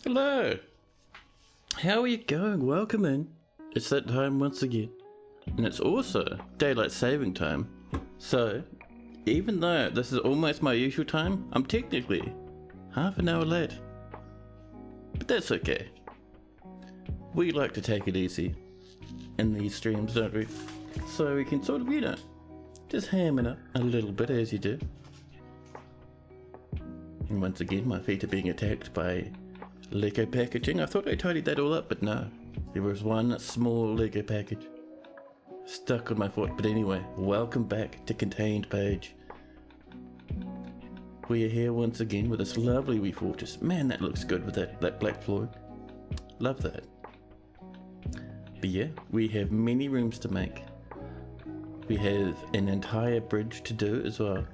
Hello! How are you going? Welcome in. It's that time once again. And it's also daylight saving time. So, even though this is almost my usual time, I'm technically half an hour late. But that's okay. We like to take it easy in these streams, don't we? So we can sort of, just ham it up a little bit as you do. And once again, my feet are being attacked by Lego packaging. I thought I tidied that all up, but no. There was one small Lego package stuck on my foot. But anyway, welcome back to Containedpage. We are here once again with this lovely wee fortress. Man, that looks good with that black floor. Love that. But yeah, we have many rooms to make. We have an entire bridge to do as well.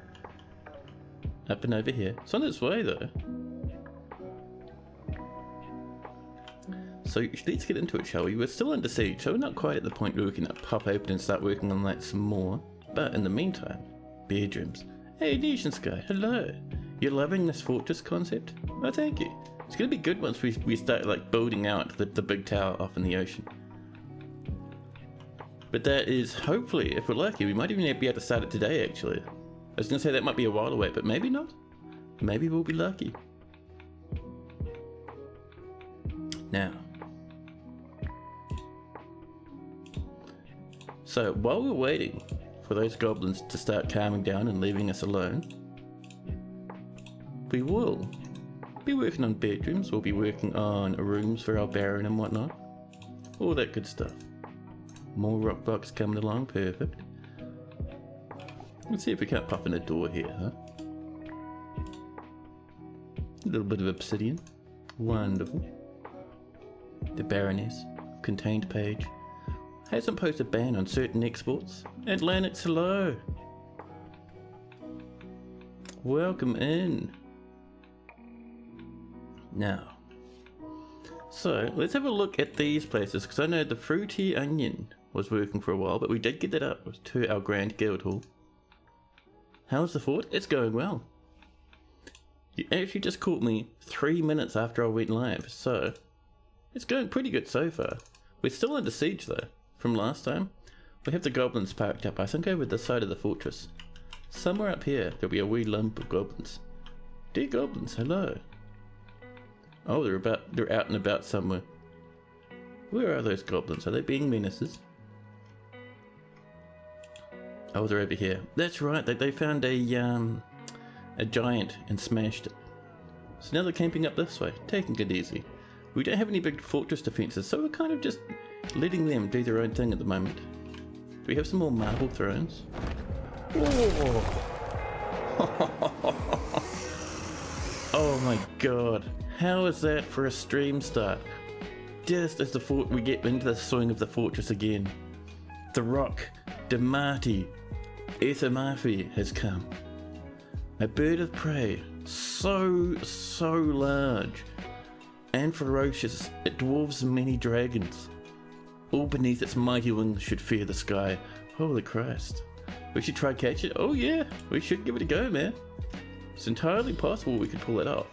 Up and over here. It's on its way though. So let's get into it, shall we? We're still under siege, so we're not quite at the point where we can pop open and start working on that some more. But in the meantime, bedrooms. Hey, Nation Sky, hello. You're loving this fortress concept? Oh, thank you. It's gonna be good once we start like building out the big tower off in the ocean. But that is, hopefully, if we're lucky, we might even be able to start it today, actually. I was gonna say that might be a while away, but maybe not. Maybe we'll be lucky. Now. So, while we're waiting for those goblins to start calming down and leaving us alone, we will be working on bedrooms, we'll be working on rooms for our baron and whatnot. All that good stuff. More rock blocks coming along, perfect. Let's see if we can't pop in a door here, huh? A little bit of obsidian. Wonderful. The Baroness, Containedpage, has imposed a ban on certain exports. Atlantic's hello. Welcome in. Now, so let's have a look at these places, because I know the Fruity Onion was working for a while, but we did get that up to our Grand Guild Hall. How's the fort? It's going well. You actually just caught me 3 minutes after I went live, so it's going pretty good so far. We're still under siege though, from last time. We have the goblins parked up, I think over this side of the fortress. Somewhere up here, there'll be a wee lump of goblins. Dear goblins, hello. Oh, they're out and about somewhere. Where are those goblins? Are they being menaces? Oh, they're over here. That's right, they found a giant and smashed it. So now they're camping up this way, taking it easy. We don't have any big fortress defenses, so we're kind of just letting them do their own thing at the moment. Do we have some more marble thrones? Oh my god, how is that for a stream start? Just as we get into the swing of the fortress again. The rock, Damati, Ethermafi has come. A bird of prey, so large and ferocious, it dwarves many dragons. All beneath its mighty wings should fear the sky. Holy Christ. We should try catch it? Oh yeah, we should give it a go, man. It's entirely possible we could pull it off.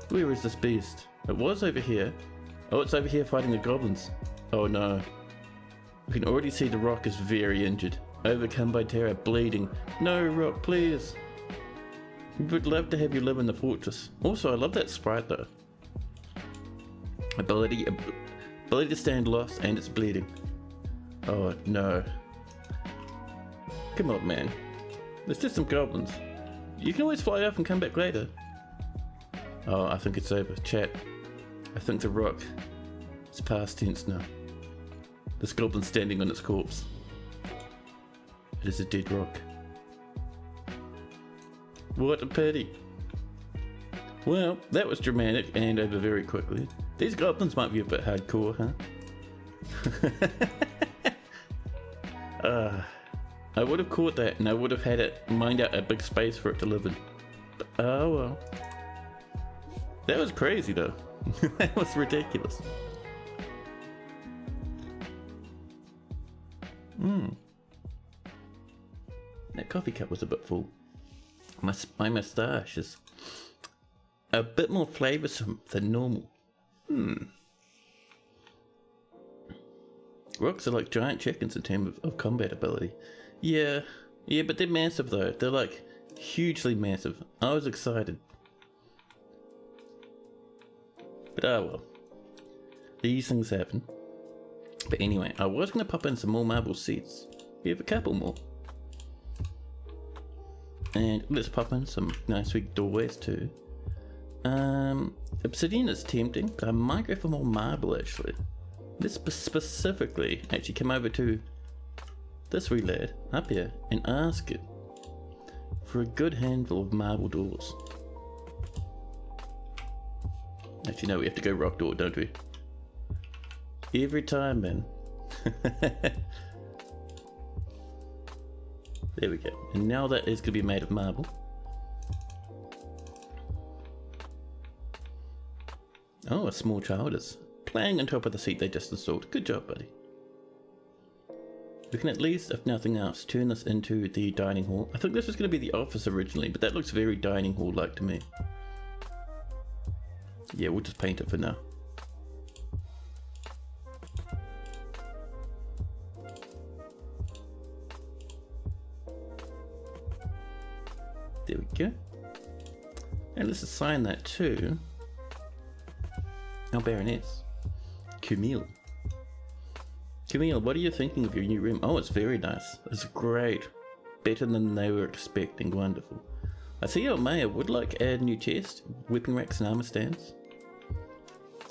Where is this beast? It was over here. Oh, it's over here fighting the goblins. Oh no. We can already see the rock is very injured. Overcome by terror, bleeding. No, rock, please. We would love to have you live in the fortress. Also, I love that sprite though. Ability to stand lost, and it's bleeding. Oh no. Come on, man. There's just some goblins. You can always fly off and come back later. Oh, I think it's over. Chat. I think the rock is past tense now. This goblin's standing on its corpse. It is a dead rock. What a pity. Well, that was dramatic and over very quickly. These goblins might be a bit hardcore, huh? I would have caught that and I would have had it mined out a big space for it to live in. But, oh well. That was crazy though. That was ridiculous. That coffee cup was a bit full. My moustache is a bit more flavoursome than normal. Rocks are like giant chickens in terms of combat ability. Yeah, but they're massive though. They're like hugely massive. I was excited. But well. These things happen. But anyway, I was going to pop in some more marble sets. We have a couple more. And let's pop in some nice big doorways too. Obsidian is tempting, but I might go for more marble actually. Let's specifically actually come over to this wee lad up here and ask it for a good handful of marble doors. Actually no, we have to go rock door, don't we? Every time, man. There we go. And now that is going to be made of marble. Oh, a small child is playing on top of the seat they just installed. Good job, buddy. We can at least, if nothing else, turn this into the dining hall. I think this was going to be the office originally, but that looks very dining hall-like to me. Yeah, we'll just paint it for now. There we go. And let's assign that to our Baroness, Camille. Camille, what are you thinking of your new room? Oh, it's very nice. It's great. Better than they were expecting. Wonderful. I see our mayor would like add new chest, weapon racks and armor stands.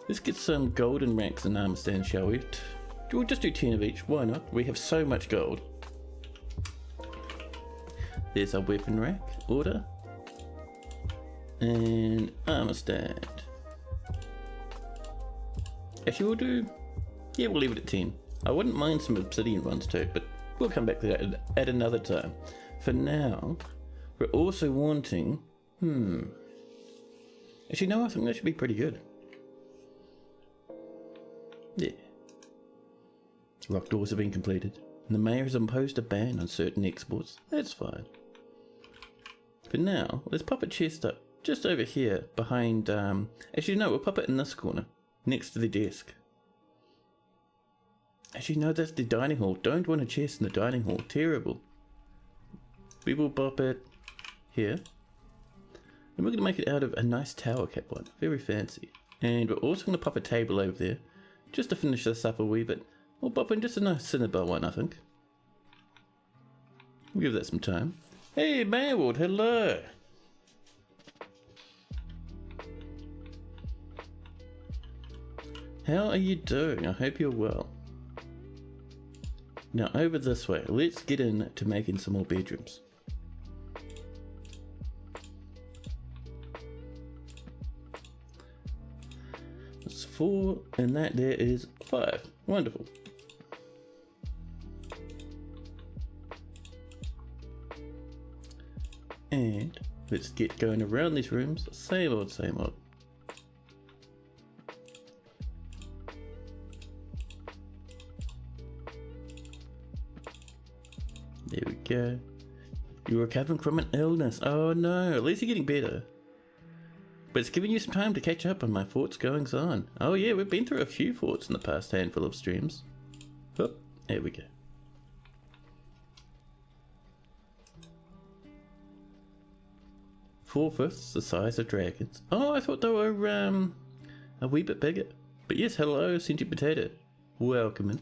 Let's get some golden racks and armor stands, shall we? We'll just do 10 of each. Why not? We have so much gold. There's our weapon rack order. And armor stand. Actually, we'll do... yeah, we'll leave it at 10. I wouldn't mind some obsidian ones too, but we'll come back to that at another time. For now, we're also wanting... Actually, no, I think that should be pretty good. Yeah. Rock doors have been completed. And the mayor has imposed a ban on certain exports. That's fine. For now, let's pop a chest up just over here behind... actually, no, we'll pop it in this corner, next to the desk. Actually, no, that's the dining hall. Don't want a chest in the dining hall. Terrible. We will pop it here. And we're going to make it out of a nice tower cap one. Very fancy. And we're also going to pop a table over there, just to finish this up a wee bit. We'll pop in just a nice cinnabar one, I think. We'll give that some time. Hey, Mayward, hello! How are you doing? I hope you're well. Now over this way, let's get in to making some more bedrooms. That's 4, and that there is 5. Wonderful. And let's get going around these rooms. Same old, same old. There we go. You're recovering from an illness. Oh no, at least you're getting better. But it's giving you some time to catch up on my fort's goings on. Oh yeah, we've been through a few forts in the past handful of streams. Oh, there we go. Four-fifths the size of dragons. Oh, I thought they were a wee bit bigger. But yes, hello, sentient potato. Welcome in.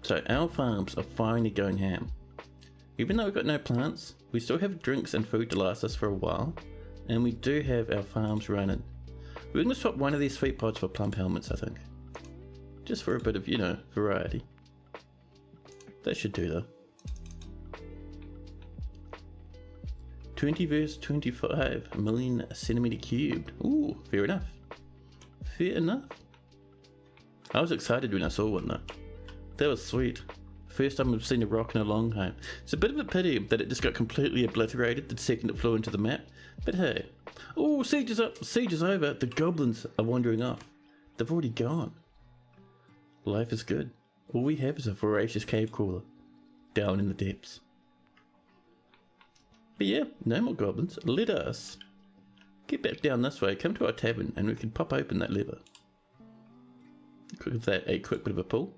So our farms are finally going ham. Even though we've got no plants, we still have drinks and food to last us for a while, and we do have our farms running. We're going to swap one of these sweet pods for plump helmets, I think. Just for a bit of, you know, variety. That should do though. 20 versus 25 million centimeter cubed. Ooh, fair enough. Fair enough. I was excited when I saw one though. That was sweet. First time I've seen a rock in a long time. It's a bit of a pity that it just got completely obliterated the second it flew into the map. But hey. Oh, siege is up, siege is over. The goblins are wandering off. They've already gone. Life is good. All we have is a voracious cave crawler down in the depths. But yeah, no more goblins. Let us get back down this way, come to our tavern, and we can pop open that lever. Give that a quick bit of a pull.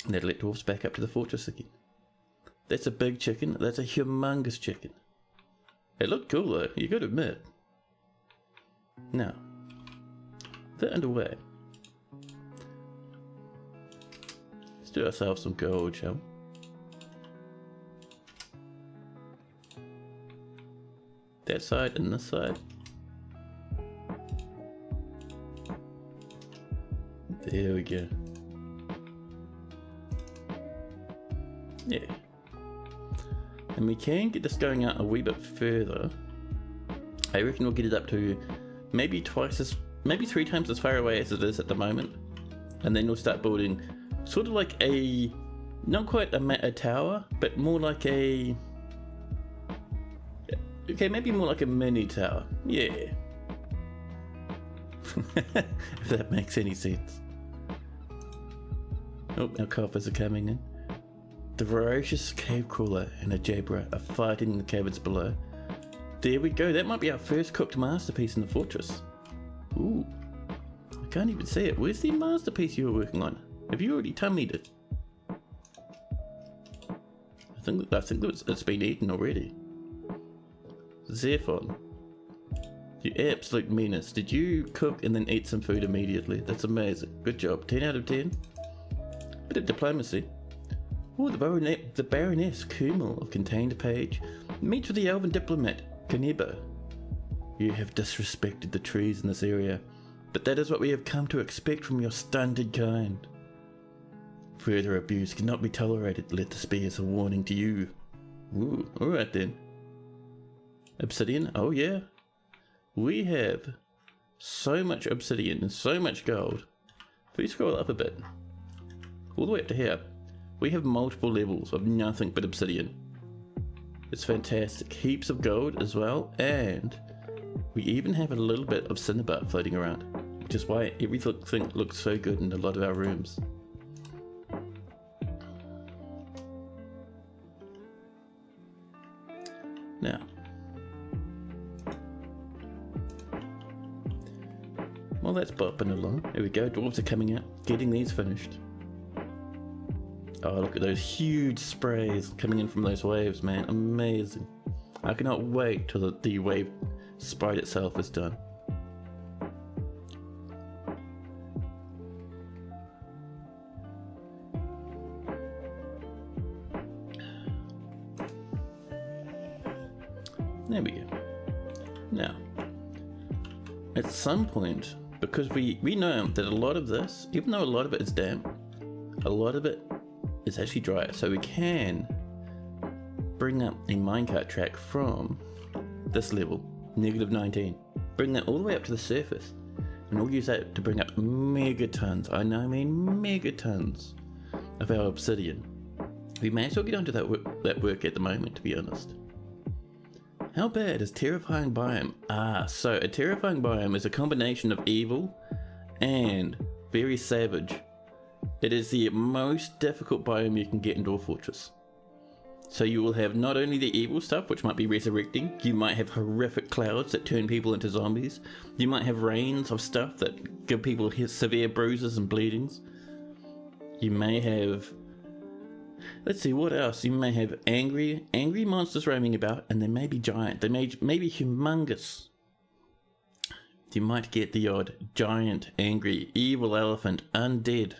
And that'll let dwarves back up to the fortress again. That's a big chicken. That's a humongous chicken. It looked cool though, you gotta admit. Now, that underway. Let's do ourselves some gold, shall we? That side and this side. There we go. Yeah. And we can get this going out a wee bit further. I reckon we'll get it up to maybe maybe 3 times as far away as it is at the moment. And then we'll start building sort of like a, not quite a tower, but more like a, okay, maybe more like a mini tower. Yeah. If that makes any sense. Oh, our coffers are coming in. The voracious cave crawler and a jabra are fighting in the caverns below. There we go, that might be our first cooked masterpiece in the fortress. Ooh, I can't even see it. Where's the masterpiece you were working on? Have you already tummied it? I think it's been eaten already. Zephon, you absolute menace. Did you cook and then eat some food immediately? That's amazing. Good job. 10 out of 10. Bit of diplomacy. Oh, the Baroness Kummel of Containedpage meets with the elven diplomat, Kneba. You have disrespected the trees in this area, but that is what we have come to expect from your stunted kind. Further abuse cannot be tolerated. Let this be as a warning to you. Ooh, alright then. Obsidian? Oh yeah. We have so much obsidian and so much gold. If we scroll up a bit, all the way up to here, we have multiple levels of nothing but obsidian. It's fantastic. Heaps of gold as well, and we even have a little bit of cinnabar floating around, which is why everything looks so good in a lot of our rooms. Now, well, that's bopping along. There we go, dwarves are coming out, getting these finished. Oh, look at those huge sprays coming in from those waves, man. Amazing. I cannot wait till the wave sprite itself is done. There we go. Now, at some point, because we know that a lot of this, even though a lot of it is damp, a lot of it is actually dry, so we can bring up a minecart track from this level, -19, bring that all the way up to the surface, and we'll use that to bring up megatons, I mean megatons of our obsidian. We may as well get onto that work at the moment, to be honest. How bad is terrifying biome? So a terrifying biome is a combination of evil and very savage. It is the most difficult biome you can get in Dwarf Fortress. So you will have not only the evil stuff, which might be resurrecting, you might have horrific clouds that turn people into zombies, you might have rains of stuff that give people severe bruises and bleedings, you may have, let's see, what else? You may have angry monsters roaming about, and they may be giant, they may be humongous. You might get the odd giant, angry, evil elephant, undead,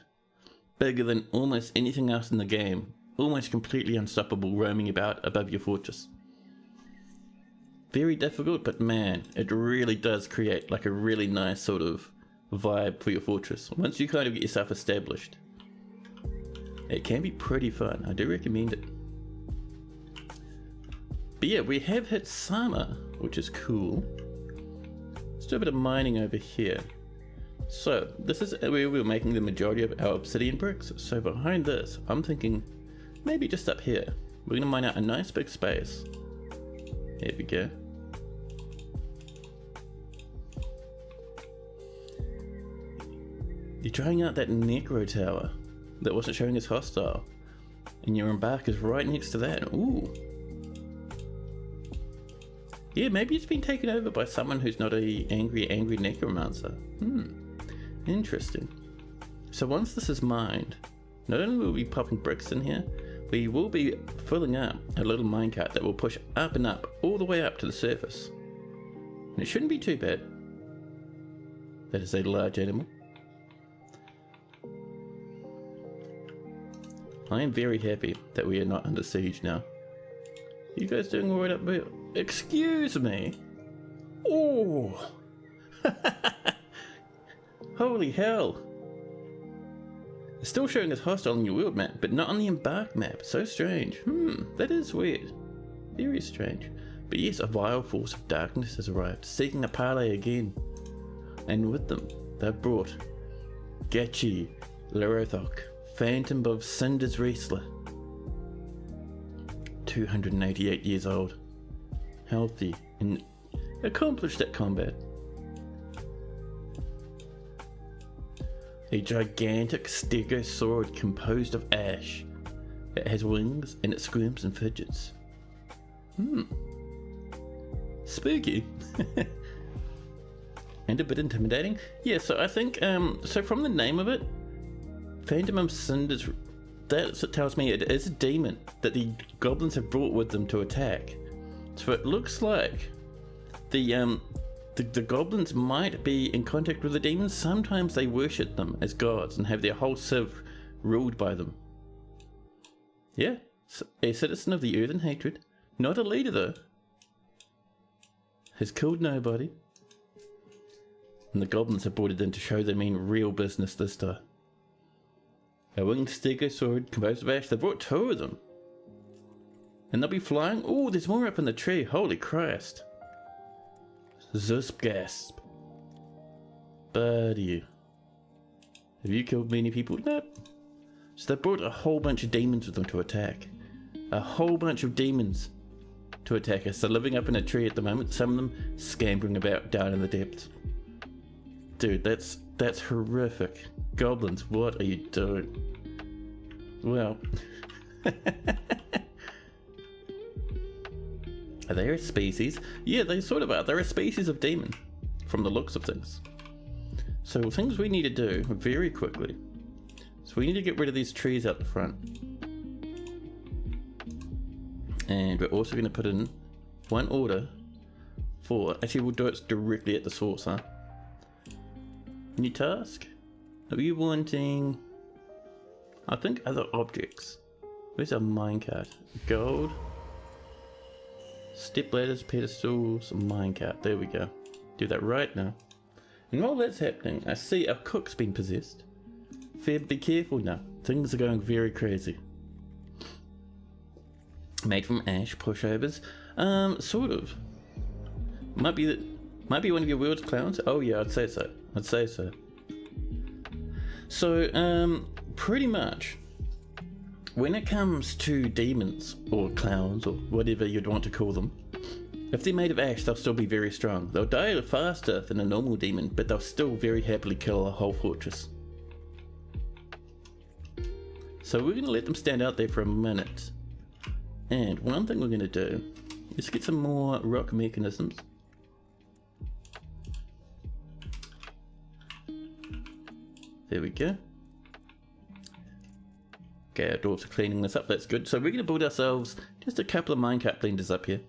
bigger than almost anything else in the game, almost completely unstoppable, roaming about above your fortress. Very difficult, but man, it really does create like a really nice sort of vibe for your fortress. Once you kind of get yourself established, it can be pretty fun. I do recommend it. But yeah, we have hit summer, which is cool. Let's do a bit of mining over here. So this is where we're making the majority of our obsidian bricks. So behind this, I'm thinking maybe just up here, we're going to mine out a nice big space. There we go. You're trying out that necro tower that wasn't showing as hostile, and your embark is right next to that. Ooh, Yeah, maybe it's been taken over by someone who's not a angry necromancer. Interesting. So once this is mined, not only will we be popping bricks in here, we will be filling up a little minecart that will push up and up, all the way up to the surface. And it shouldn't be too bad. That is a large animal. I am very happy that we are not under siege now. You guys doing alright up there? Excuse me! Oh! Holy hell! It's still showing as hostile on your world map, but not on the embark map. So strange. That is weird. Very strange. But yes, a vile force of darkness has arrived, seeking a parley again. And with them, they've brought Gachi Larothok, Phantom of Cinder's wrestler. 288 years old. Healthy and accomplished at combat. A gigantic stegosaurus composed of ash. It has wings and it squirms and fidgets. Spooky. And a bit intimidating. Yeah, so I think, so from the name of it, Phantom of Cinder's, that tells me it is a demon that the goblins have brought with them to attack. So it looks like the goblins might be in contact with the demons. Sometimes they worship them as gods and have their whole civ ruled by them. Yeah, a citizen of the earth and hatred, not a leader though. Has killed nobody. And the goblins have brought it in to show they mean real business this time. A winged stegosaurus composed of ash. They brought 2 of them. And they'll be flying. Oh, there's more up in the tree. Holy Christ. Zusp gasp. Buddy. Have you killed many people? Nope. So they brought a whole bunch of demons with them to attack. A whole bunch of demons to attack us. They're living up in a tree at the moment. Some of them scampering about down in the depths. Dude, that's horrific. Goblins, what are you doing? Well. Are they a species? Yeah, they sort of are. They're a species of demon, from the looks of things. So things we need to do very quickly. So we need to get rid of these trees out the front. And we're also going to put in one order for... Actually, we'll do it directly at the source, huh? New task? Are you wanting... I think other objects. Where's our minecart? Gold. Step ladders, pedestals, minecart. There we go. Do that right now. And while that's happening, I see our cook's been possessed. Feb, be careful now. Things are going very crazy. Made from ash pushovers. Sort of. Might be one of your world's clowns. Oh yeah, I'd say so. So, pretty much, when it comes to demons, or clowns, or whatever you'd want to call them, if they're made of ash, they'll still be very strong. They'll die faster than a normal demon, but they'll still very happily kill a whole fortress. So we're going to let them stand out there for a minute. And one thing we're going to do is get some more rock mechanisms. There we go. Okay, our dwarves are cleaning this up, that's good. So we're going to build ourselves just a couple of minecart blenders up here.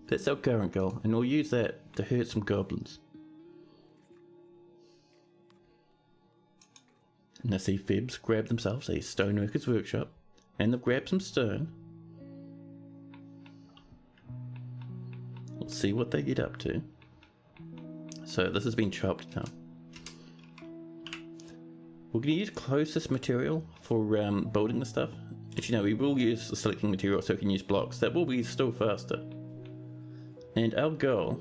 That's our current goal, and we'll use that to hurt some goblins. And I see Febs grab themselves a stoneworker's workshop, and they've grabbed some stone. Let's see what they get up to. So this has been chopped now. We're going to use closest material for building the stuff. Actually no, we will use the selecting material so we can use blocks. That will be still faster. And our goal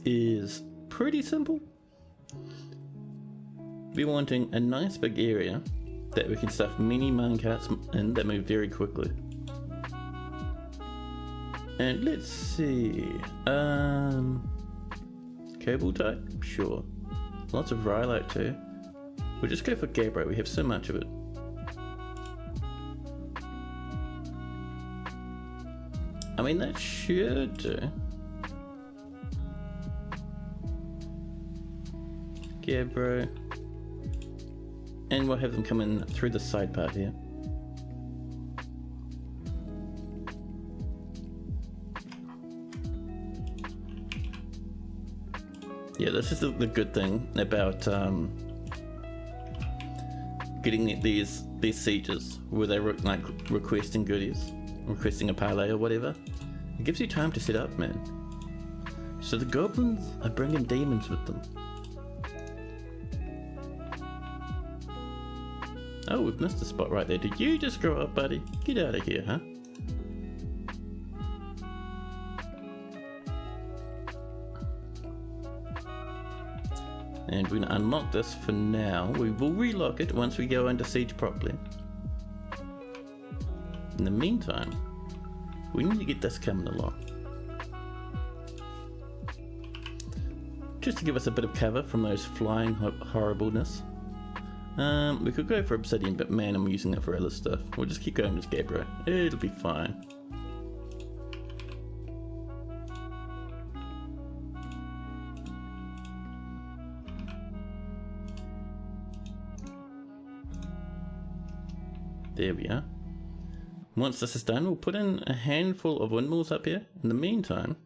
is pretty simple. We're wanting a nice big area that we can stuff many minecarts in that move very quickly. And let's see, cable type, sure. Lots of rhyolite too. We'll just go for gabbro, we have so much of it. I mean, that should do. Yeah, bro. And we'll have them come in through the side part here. Yeah, this is the good thing about getting these sieges where they're like requesting goodies, requesting a parlay or whatever. It gives you time to set up, man. So the goblins are bringing demons with them. Oh, we've missed a spot right there. Did you just grow up, buddy? Get out of here, huh? And we're going to unlock this for now. We will relock it once we go under siege properly. In the meantime, we need to get this coming along. Just to give us a bit of cover from those flying horribleness. We could go for obsidian, but man, I'm using it for other stuff. We'll just keep going with Gabbro. It'll be fine. There we are. Once this is done, we'll put in a handful of windmills up here. In the meantime,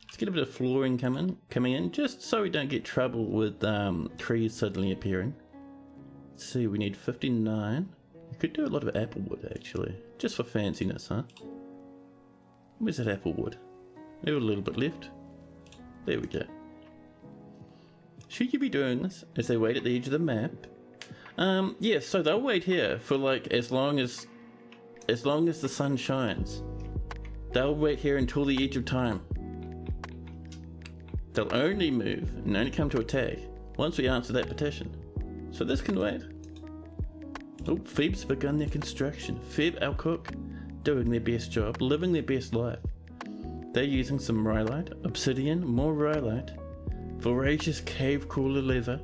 let's get a bit of flooring coming in, just so we don't get trouble with trees suddenly appearing. Let's see, we need 59. We could do a lot of apple wood actually, just for fanciness, huh? Where's that apple wood? We have a little bit left. There we go. Should you be doing this as they wait at the edge of the map? Yeah, so they'll wait here for like as long as the sun shines. They'll wait here until the edge of time. They'll only move and only come to attack once we answer that petition. So this can wait. Oh, Phoebe's begun their construction. Phoebe, our cook, doing their best job, living their best life. They're using some rhyolite, obsidian, more rhyolite, voracious cave crawler leather.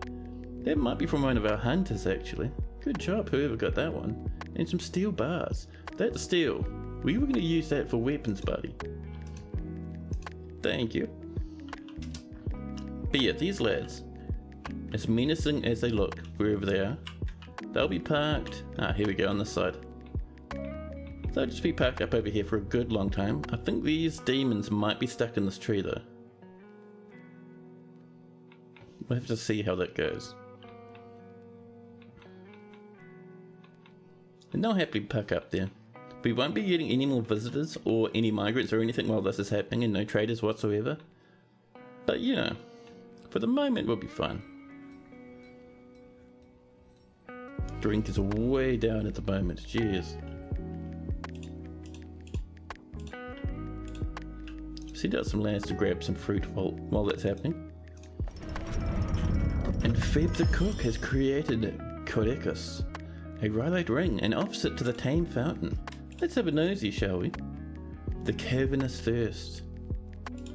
That might be from one of our hunters actually. Good job whoever got that one. And some steel bars. That's steel. We were going to use that for weapons, buddy. Thank you. But yeah, these lads, as menacing as they look, wherever they are, they'll be parked. Here we go on this side. They'll just be parked up over here for a good long time. I think these demons might be stuck in this tree though. We'll have to see how that goes. And they'll happily park up there. We won't be getting any more visitors or any migrants or anything while this is happening, and no traders whatsoever. But you know, for the moment we'll be fine. Drink is way down at the moment, jeez. Send out some lads to grab some fruit while that's happening. And Phoebe the cook has created Codekus, a rhyolite ring, an offset to the tame fountain. Let's have a nosy, shall we? The Cavernous Thirst.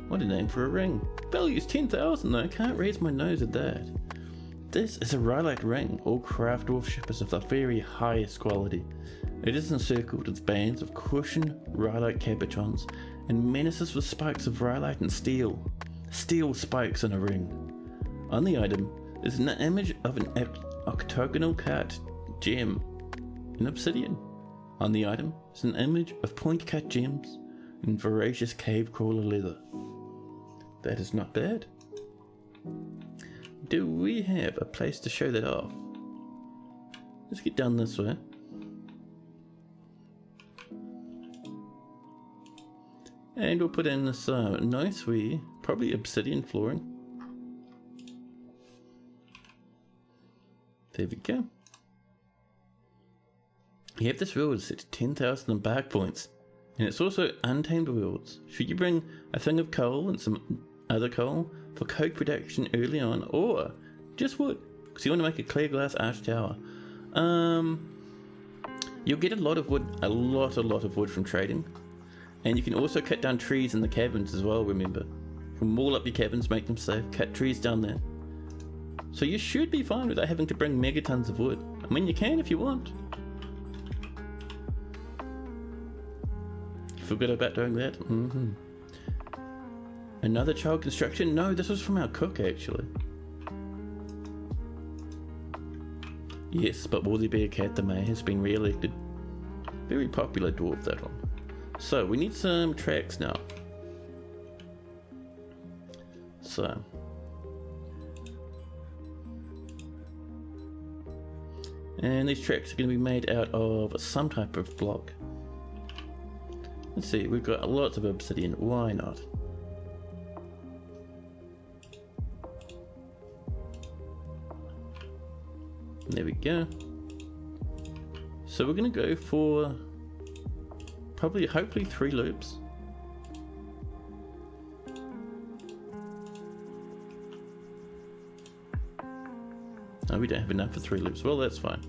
What a name for a ring. Value's 10,000 though, can't raise my nose at that. This is a rhyolite ring, all craft dwarfship is of the very highest quality. It is encircled with bands of cushioned rhyolite cabochons and menaces with spikes of rhyolite and steel. Steel spikes in a ring. On the item is an image of an octagonal cut gem in obsidian. On the item is an image of point-cut gems in voracious cave crawler leather. That is not bad. Do we have a place to show that off? Let's get down this way. And we'll put in this nice wee, probably obsidian flooring. There we go. You have this world set to 10,000 embark points, and it's also untamed worlds. Should you bring a thing of coal and some other coal for coke production early on, or just wood, because you want to make a clear glass arch tower, you'll get a lot of wood, a lot of wood from trading, and you can also cut down trees in the caverns as well. Remember, you can wall up your caverns, make them safe, cut trees down there. So you should be fine without having to bring megatons of wood. I mean, you can if you want. forgot about doing that. Another child construction? No, this was from our cook actually. Yes, but will there be a cat? The mayor has been re-elected. Very popular dwarf, that one. So we need some tracks now. So and these tracks are going to be made out of some type of block. Let's see, we've got lots of obsidian, why not? There we go. So we're going to go for hopefully 3 loops. Oh, we don't have enough for 3 loops. Well, that's fine.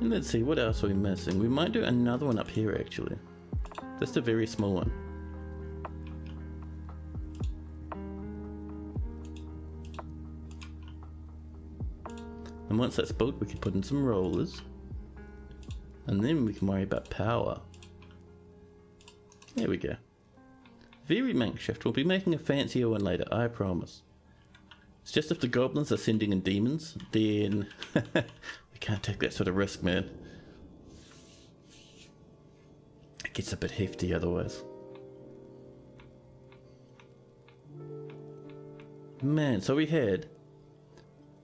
And let's see, what else are we missing? We might do another one up here actually. Just a very small one. And once that's built, we can put in some rollers. And then we can worry about power. There we go. Very makeshift. We'll be making a fancier one later, I promise. It's just if the goblins are sending in demons, then we can't take that sort of risk, man. It gets a bit hefty otherwise. Man, so we had...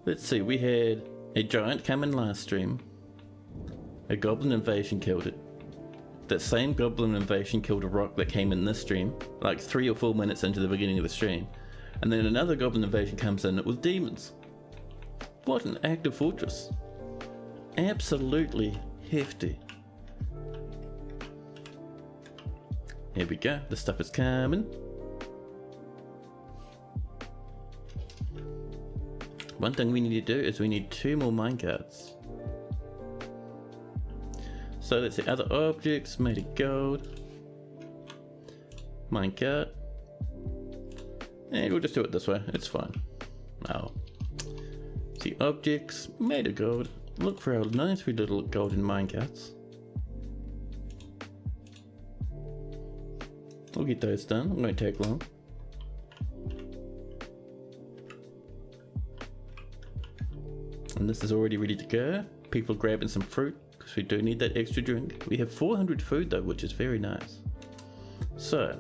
Let's see, we had a giant come in last stream. A goblin invasion killed it. That same goblin invasion killed a rock that came in this stream, like 3 or 4 minutes into the beginning of the stream. And then another goblin invasion comes in with demons. What an active fortress. Absolutely hefty. Here we go, the stuff is coming. One thing we need to do is we need 2 more minecarts. So let's see, other objects made of gold. Minecart. And we'll just do it this way, it's fine. Oh. See, objects made of gold. Look for our nice wee little golden minecarts. We'll get those done, it won't take long. And this is already ready to go. People grabbing some fruit, because we do need that extra drink. We have 400 food though, which is very nice. So,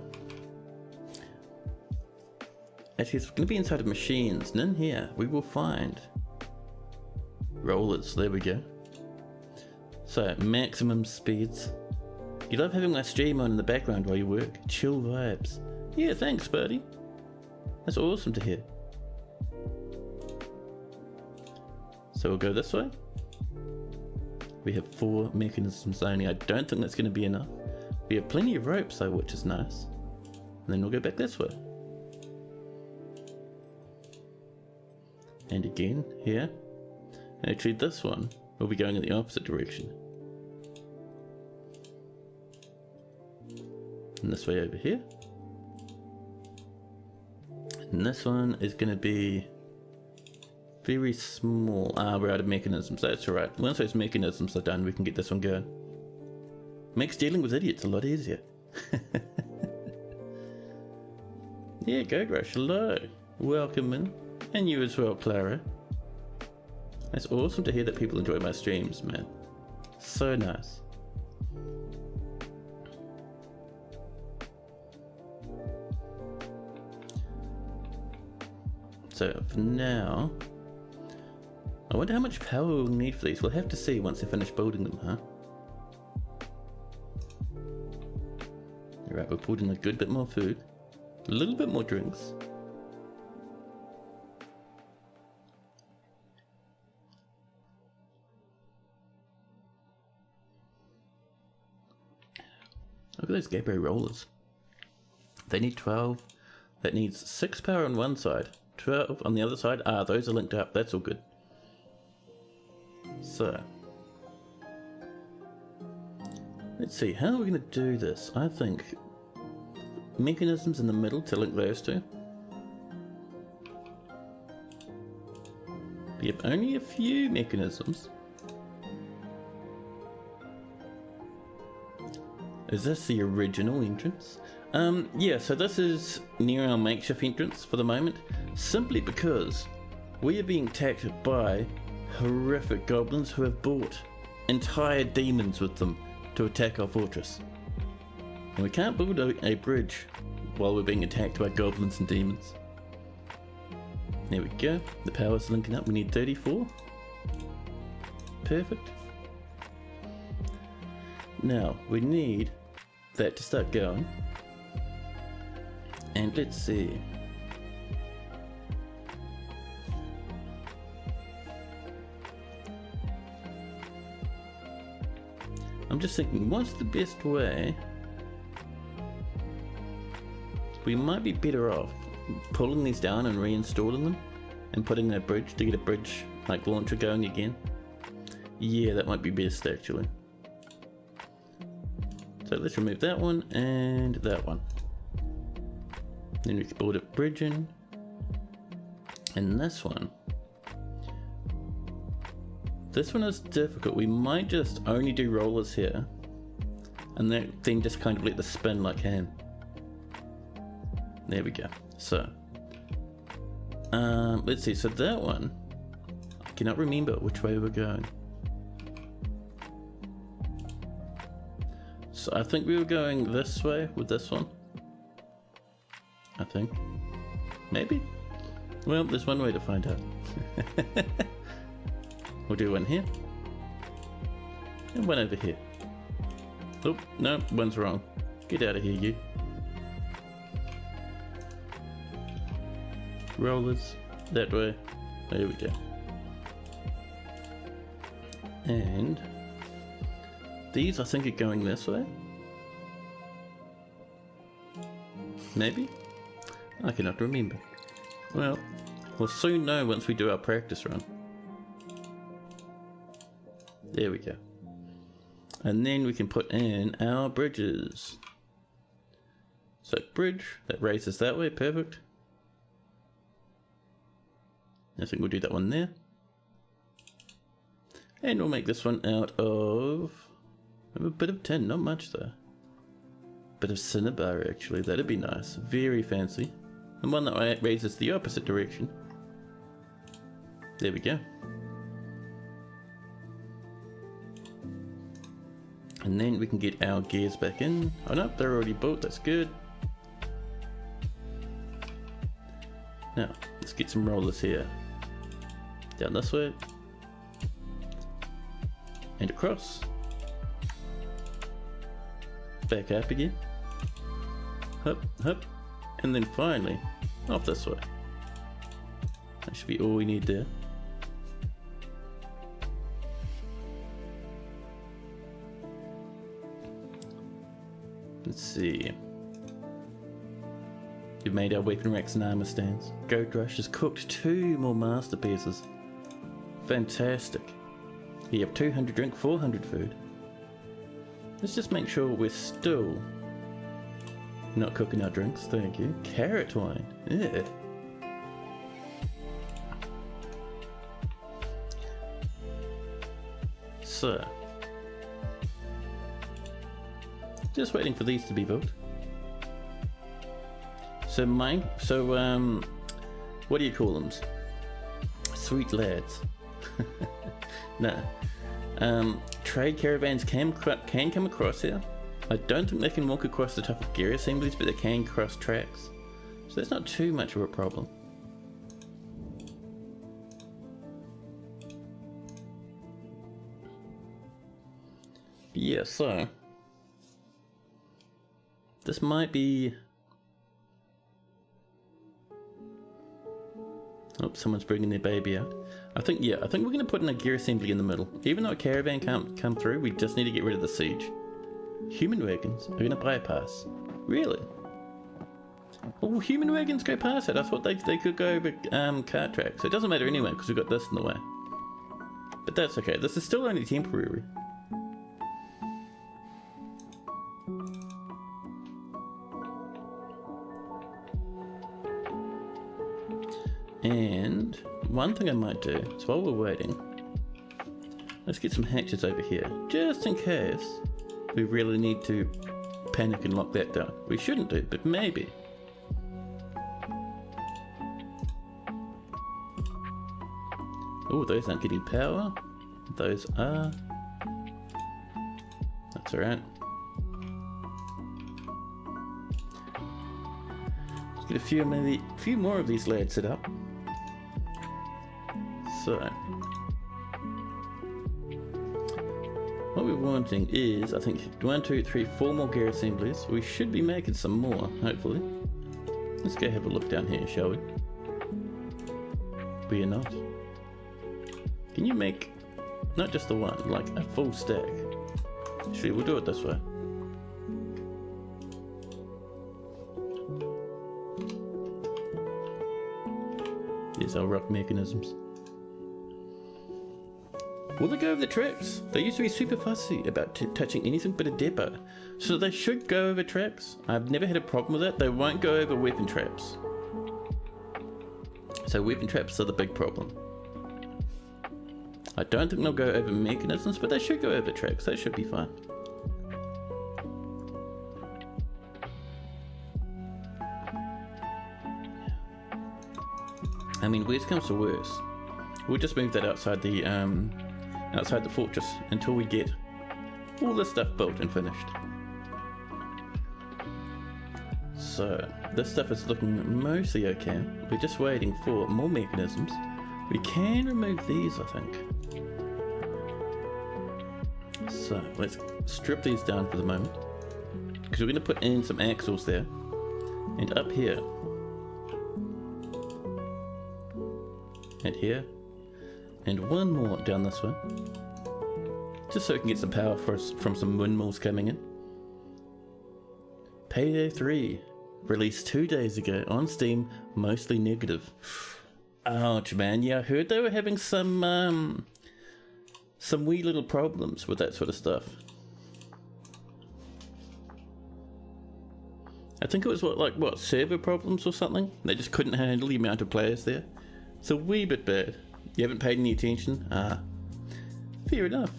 actually it's going to be inside of machines, and in here we will find rollers, there we go. So, maximum speeds. You love having my stream on in the background while you work. Chill vibes. Yeah, thanks buddy. That's awesome to hear. So we'll go this way. We have 4 mechanisms only. I don't think that's going to be enough. We have plenty of ropes though, which is nice. And then we'll go back this way. And again, here. Actually this one will be going in the opposite direction. And this way over here. And this one is going to be very small. Ah, we're out of mechanisms, that's alright. Once those mechanisms are done, we can get this one going. Makes dealing with idiots a lot easier. Yeah, Goat Rush, hello. Welcome in. And you as well, Clara. It's awesome to hear that people enjoy my streams, man. So nice. So for now, I wonder how much power we'll need for these. We'll have to see once I finish building them, huh? Alright, we'll put in a good bit more food. A little bit more drinks. Look at those Gabriel rollers. They need 12. That needs 6 power on one side. 12 on the other side. Ah, those are linked up. That's all good. So, let's see, how are we going to do this? I think mechanisms in the middle to link those two. We have only a few mechanisms. Is this the original entrance? Yeah, so this is near our makeshift entrance for the moment, simply because we are being attacked by horrific goblins who have brought entire demons with them to attack our fortress. And we can't build a bridge while we're being attacked by goblins and demons. There we go, the power's linking up, we need 34. Perfect. Now, we need that to start going. And let's see. I'm just thinking, what's the best way? We might be better off pulling these down and reinstalling them and putting a bridge to get a bridge like launcher going again. Yeah, that might be best actually. So let's remove that one and that one. Then we can build a bridge in. And this one. This one is difficult. We might just only do rollers here. And then just kind of let the spin like ham. There we go. So. Let's see. So that one. I cannot remember which way we're going. So I think we were going this way with this one. I think. Maybe? Well, there's one way to find out. We'll do one here. And one over here. Oh, no, one's wrong. Get out of here, you. Rollers. That way. There we go. And these, I think, are going this way. Maybe? I cannot remember. Well, we'll soon know once we do our practice run. There we go. And then we can put in our bridges. So bridge, that raises that way, perfect. I think we'll do that one there. And we'll make this one out of a bit of tin, not much though. Bit of cinnabar actually, that'd be nice. Very fancy. And one that raises the opposite direction. There we go. And then we can get our gears back in. Oh no, they're already built, that's good. Now, let's get some rollers here. Down this way. And across. Back up again. Hup, hup. And then finally, off this way. That should be all we need there. Let's see. We've made our weapon racks and armor stands. Goat Rush has cooked 2 more masterpieces. Fantastic. You have 200 drink, 400 food. Let's just make sure we're still not cooking our drinks. Thank you. Carrot wine. Yeah. So. Just waiting for these to be built. So what do you call them? Sweet lads. No. Trade caravans can come across here. I don't think they can walk across the top of gear assemblies, but they can cross tracks. So that's not too much of a problem. But yeah, so this might be... Oh, someone's bringing their baby out. I think we're going to put in a gear assembly in the middle. Even though a caravan can't come through, we just need to get rid of the siege. Human wagons are going to bypass. Really? Well, human wagons go past it. I thought they could go over cart tracks. So it doesn't matter anyway, because we've got this in the way. But that's okay. This is still only temporary. And one thing I might do is while we're waiting, let's get some hatches over here, just in case we really need to panic and lock that down. We shouldn't do, but maybe. Oh, those aren't getting power. Those are. That's alright. Let's get a few more of these lads set up. So, what we're wanting is, I think, 1, 2, 3, 4 more gear assemblies. We should be making some more, hopefully. Let's go have a look down here, shall we? We are not. Can you make not just the one, like a full stack? Actually, we'll do it this way. Here's our rock mechanisms. Will they go over the tracks? They used to be super fussy about touching anything but a depot, so they should go over tracks. I've never had a problem with it. They won't go over weapon traps. So weapon traps are the big problem. I don't think they'll go over mechanisms, but they should go over tracks. That should be fine. I mean, worst comes to worst, we'll just move that outside the fortress until we get all this stuff built and finished. So this stuff is looking mostly okay. We're just waiting for more mechanisms. We can remove these, I think. So let's strip these down for the moment, because we're going to put in some axles there, and up here, and here, and one more down this way, just so we can get some power from some windmills coming in. Payday 3, released 2 days ago on Steam, mostly negative. Ouch, man. Yeah, I heard they were having some wee little problems with that sort of stuff. I think it was what, server problems or something? They just couldn't handle the amount of players there. It's a wee bit bad. You haven't paid any attention? Ah, fair enough.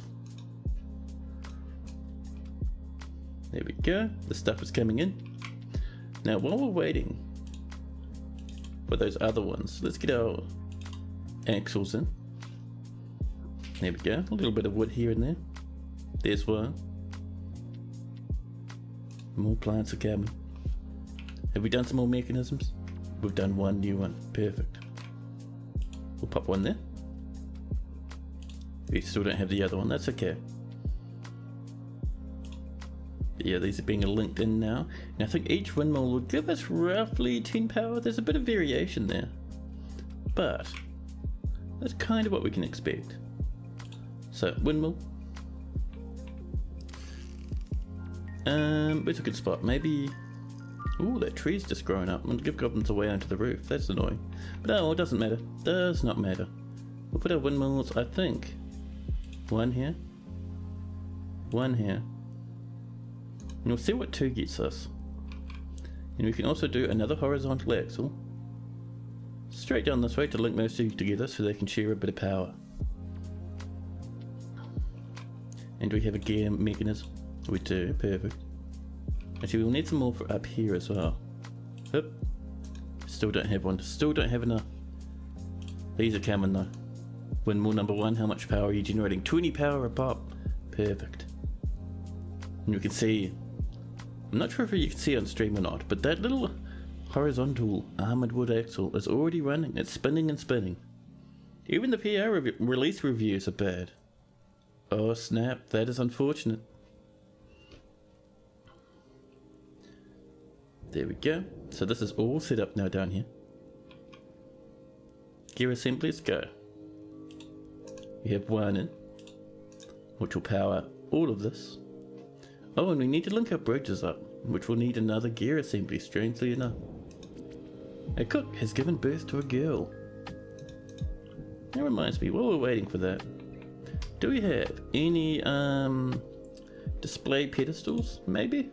There we go. The stuff is coming in. Now, while we're waiting for those other ones, let's get our axles in. There we go. A little bit of wood here and there. There's one. More plants are coming. Have we done some more mechanisms? We've done one new one. Perfect. We'll pop one there. We still don't have the other one. That's okay. Yeah, these are being linked in now. And I think each windmill will give us roughly 10 power. There's a bit of variation there, but that's kind of what we can expect. So, windmill. Where's a good spot? Maybe... Ooh, that tree's just grown up. I'm gonna give goblins away onto the roof. That's annoying. But oh, it doesn't matter. Does not matter. We'll put our windmills, I think. One here. One here. And we'll see what 2 gets us. And we can also do another horizontal axle straight down this way to link those two together so they can share a bit of power. And we have a gear mechanism. We do, perfect. Actually, we'll need some more for up here as well. Oop. Still don't have one, still don't have enough. These are coming though. Windmill number 1, how much power are you generating? 20 power a pop. Perfect. And you can see, I'm not sure if you can see on stream or not, but that little horizontal armored wood axle is already running. It's spinning and spinning. Even the PR release reviews are bad. Oh snap, that is unfortunate. There we go. So this is all set up now down here. Gear assemblies, go. We have one in, which will power all of this. Oh, and we need to link our bridges up, which will need another gear assembly, strangely enough. A cook has given birth to a girl. That reminds me, while we're waiting for that, do we have any display pedestals, maybe?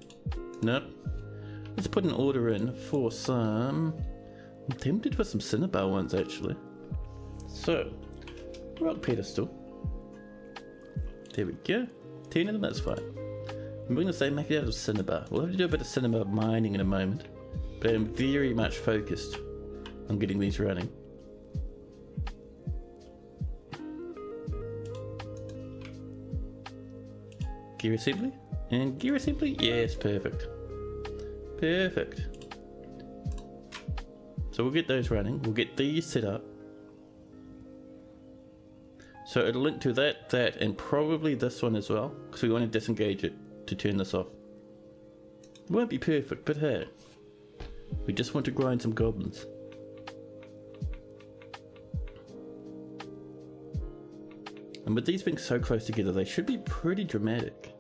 Nope. Let's put an order in for some... I'm tempted for some cinnabar ones, actually. So, rock pedestal. There we go. 10 of them, that's fine. I'm going to say make it out of cinnabar. We'll have to do a bit of cinnabar mining in a moment, but I'm very much focused on getting these running. Gear assembly? And gear assembly? Yes, perfect. Perfect. So we'll get those running. We'll get these set up. So it'll link to that, and probably this one as well, because we want to disengage it to turn this off. It won't be perfect, but hey, we just want to grind some goblins. And with these being so close together, they should be pretty dramatic.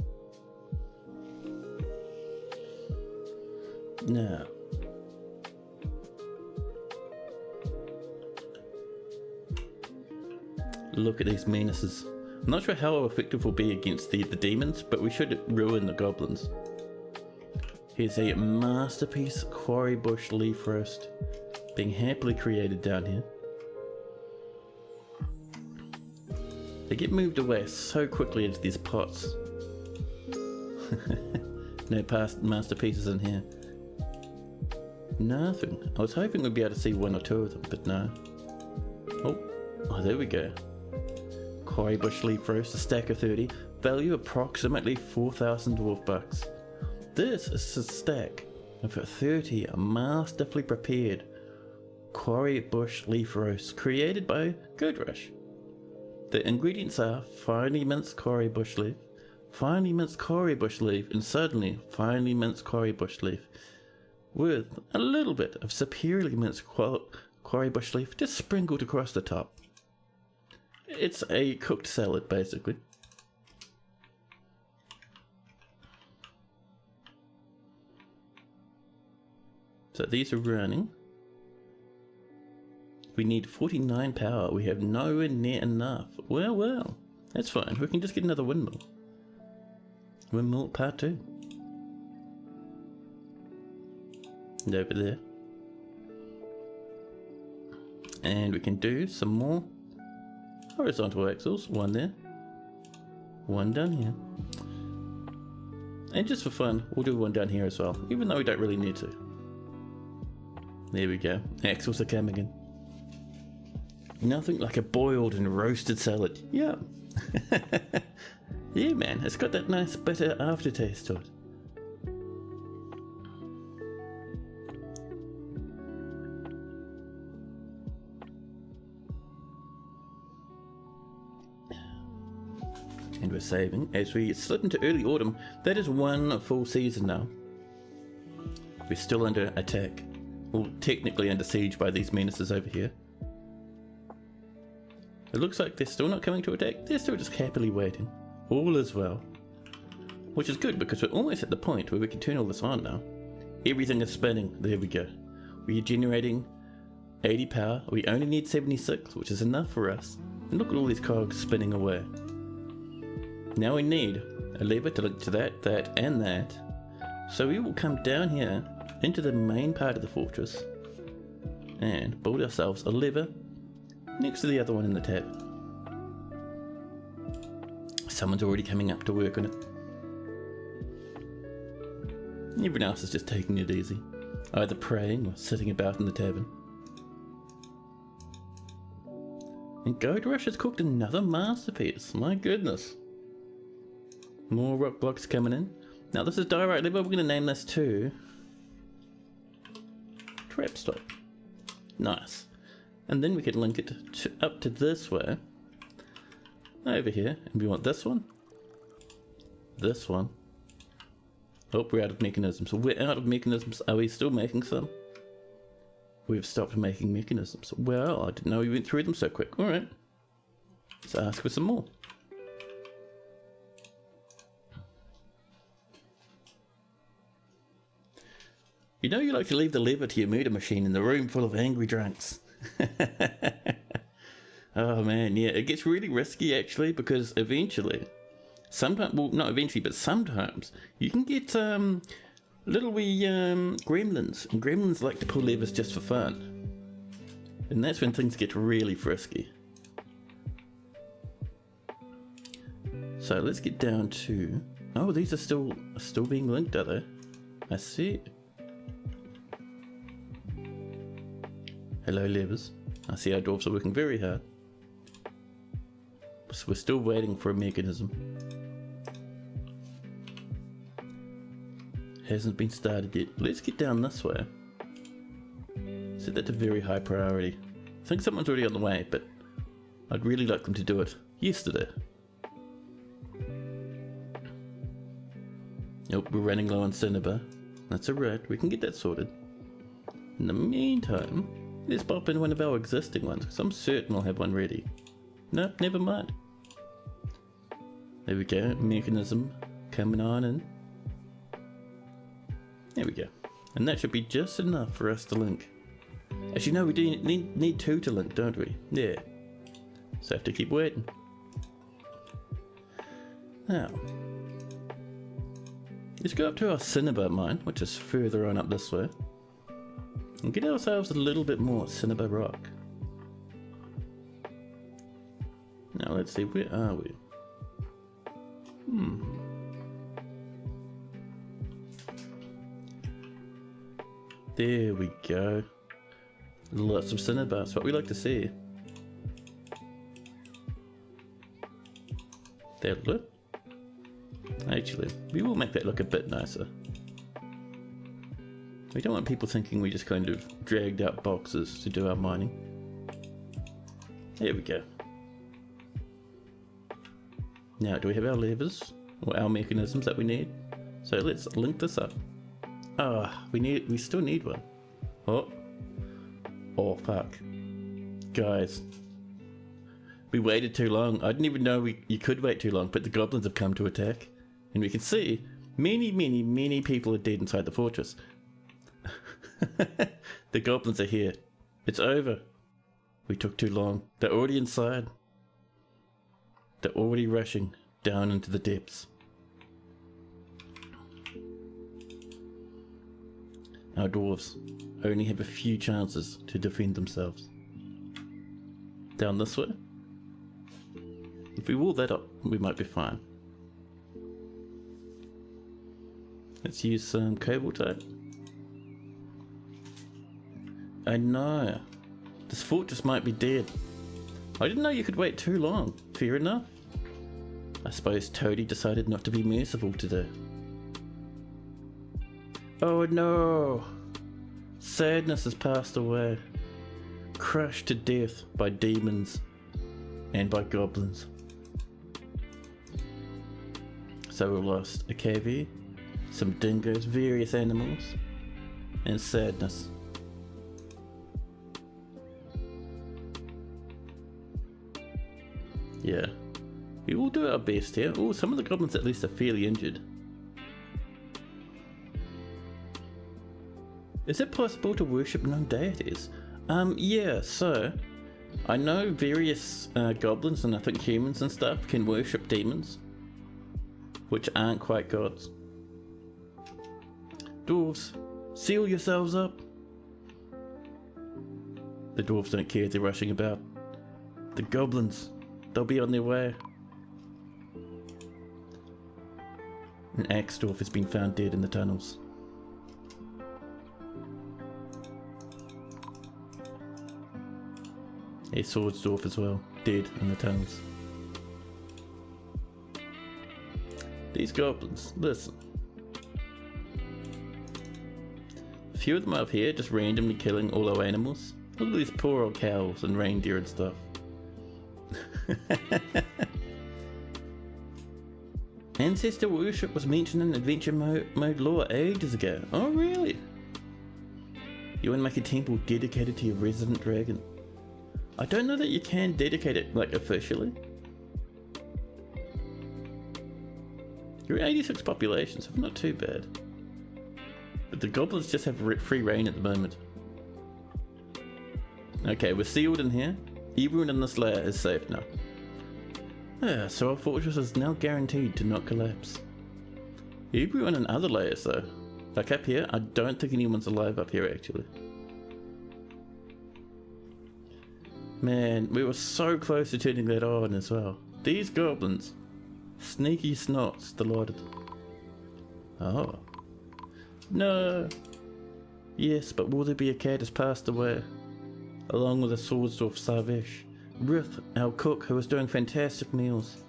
Now, look at these menaces. I'm not sure how effective we'll be against the demons, but we should ruin the goblins. Here's a masterpiece quarry bush leaf roast being happily created down here. They get moved away so quickly into these pots. No past masterpieces in here. Nothing. I was hoping we'd be able to see one or two of them, but no. Oh, there we go. Quarry bush leaf roast, a stack of 30. Value approximately 4,000 dwarf bucks. This is a stack of 30 masterfully prepared quarry bush leaf roast created by Goodrush. The ingredients are finely minced quarry bush leaf, finely minced quarry bush leaf, and suddenly finely minced quarry bush leaf with a little bit of superiorly minced quarry bush leaf just sprinkled across the top. It's a cooked salad, basically. So these are running. We need 49 power. We have nowhere near enough. Well, that's fine. We can just get another windmill. Windmill part 2. And over there. And we can do some more horizontal axles. One there. One down here. And just for fun, we'll do one down here as well, even though we don't really need to. There we go. Axles are coming in. Nothing like a boiled and roasted salad. Yeah. Yeah, man. It's got that nice bitter aftertaste to it. And we're saving. As we slip into early autumn, that is one full season now. We're still under attack. Well, technically under siege by these menaces over here. It looks like they're still not coming to attack. They're still just happily waiting. All is well. Which is good because we're almost at the point where we can turn all this on now. Everything is spinning. There we go. We are generating 80 power. We only need 76, which is enough for us. And look at all these cogs spinning away. Now we need a lever to link to that, and that. So we will come down here into the main part of the fortress and build ourselves a lever next to the other one in the tab. Someone's already coming up to work on it. Everyone else is just taking it easy, either praying or sitting about in the tavern. And Goldrush has cooked another masterpiece. My goodness. More rock blocks coming in. Now this is diorite lever. We're going to name this too Trapstop. Nice. And then we could link it up to this way. Over here. And we want this one. This one. Oh, we're out of mechanisms. We're out of mechanisms. Are we still making some? We've stopped making mechanisms. Well, I didn't know we went through them so quick. Alright. Let's ask for some more. You know you like to leave the lever to your murder machine in the room full of angry drunks. Oh man, yeah, it gets really risky actually, because eventually, sometimes, well not eventually, but sometimes, you can get little wee gremlins, and gremlins like to pull levers just for fun. And that's when things get really frisky. So let's get down to... Oh, these are still being linked, are they? I see. Hello, levers. I see our dwarves are working very hard. So we're still waiting for a mechanism. Hasn't been started yet. Let's get down this way. Set that to very high priority. I think someone's already on the way, but I'd really like them to do it yesterday. Nope, we're running low on cinnabar. That's alright, we can get that sorted. In the meantime, let's pop in one of our existing ones, because I'm certain we'll have one ready. Nope, never mind. There we go, mechanism coming on in. There we go. And that should be just enough for us to link. Actually, no, we do need two to link, don't we? Yeah. So I have to keep waiting. Now, let's go up to our cinnabar mine, which is further on up this way, and get ourselves a little bit more cinnabar rock. Now let's see, where are we? There we go. Lots of cinnabar, that's what we like to see. That'll do. Actually, we will make that look a bit nicer. We don't want people thinking we just kind of dragged out boxes to do our mining. There we go. Now, do we have our levers or our mechanisms that we need? So let's link this up. We still need one. Oh fuck. Guys. We waited too long. I didn't even know you could wait too long, but the goblins have come to attack. And we can see many people are dead inside the fortress. The goblins are here. It's over. We took too long. They're already inside. They're already rushing down into the depths. Our dwarves only have a few chances to defend themselves. Down this way? If we wall that up, we might be fine. Let's use some cobaltite. I know. This fortress might be dead. I didn't know you could wait too long. Fair enough. I suppose Toadie decided not to be merciful today. Oh no! Sadness has passed away. Crushed to death by demons and by goblins. So we lost a cavey, some dingoes, various animals, and sadness. Yeah, we will do our best here. Oh, some of the goblins at least are fairly injured. Is it possible to worship non-deities? Yeah, so I know various goblins and I think humans and stuff can worship demons, which aren't quite gods. Dwarves, seal yourselves up. The dwarves don't care, they're rushing about. The goblins, they'll be on their way. An axe dwarf has been found dead in the tunnels. A swords dwarf as well, dead in the tunnels. These goblins, listen. A few of them up here just randomly killing all our animals. Look at these poor old cows and reindeer and stuff. Ancestor worship was mentioned in adventure mode lore ages ago. Oh really? You want to make a temple dedicated to your resident dragon? I don't know that you can dedicate it, like, officially. You're 86 population, so not too bad. But the goblins just have free reign at the moment. Okay, we're sealed in here. Everyone in this layer is safe now. Yeah, so our fortress is now guaranteed to not collapse. Everyone in other layers though. Like up here, I don't think anyone's alive up here actually. Man, we were so close to turning that on as well. These goblins, Sneaky snots, the Lord. Oh. No. Yes, but will there be a cat has passed away? Along with a Swordsdorf Sarvesh. Ruth, our cook, who was doing fantastic meals.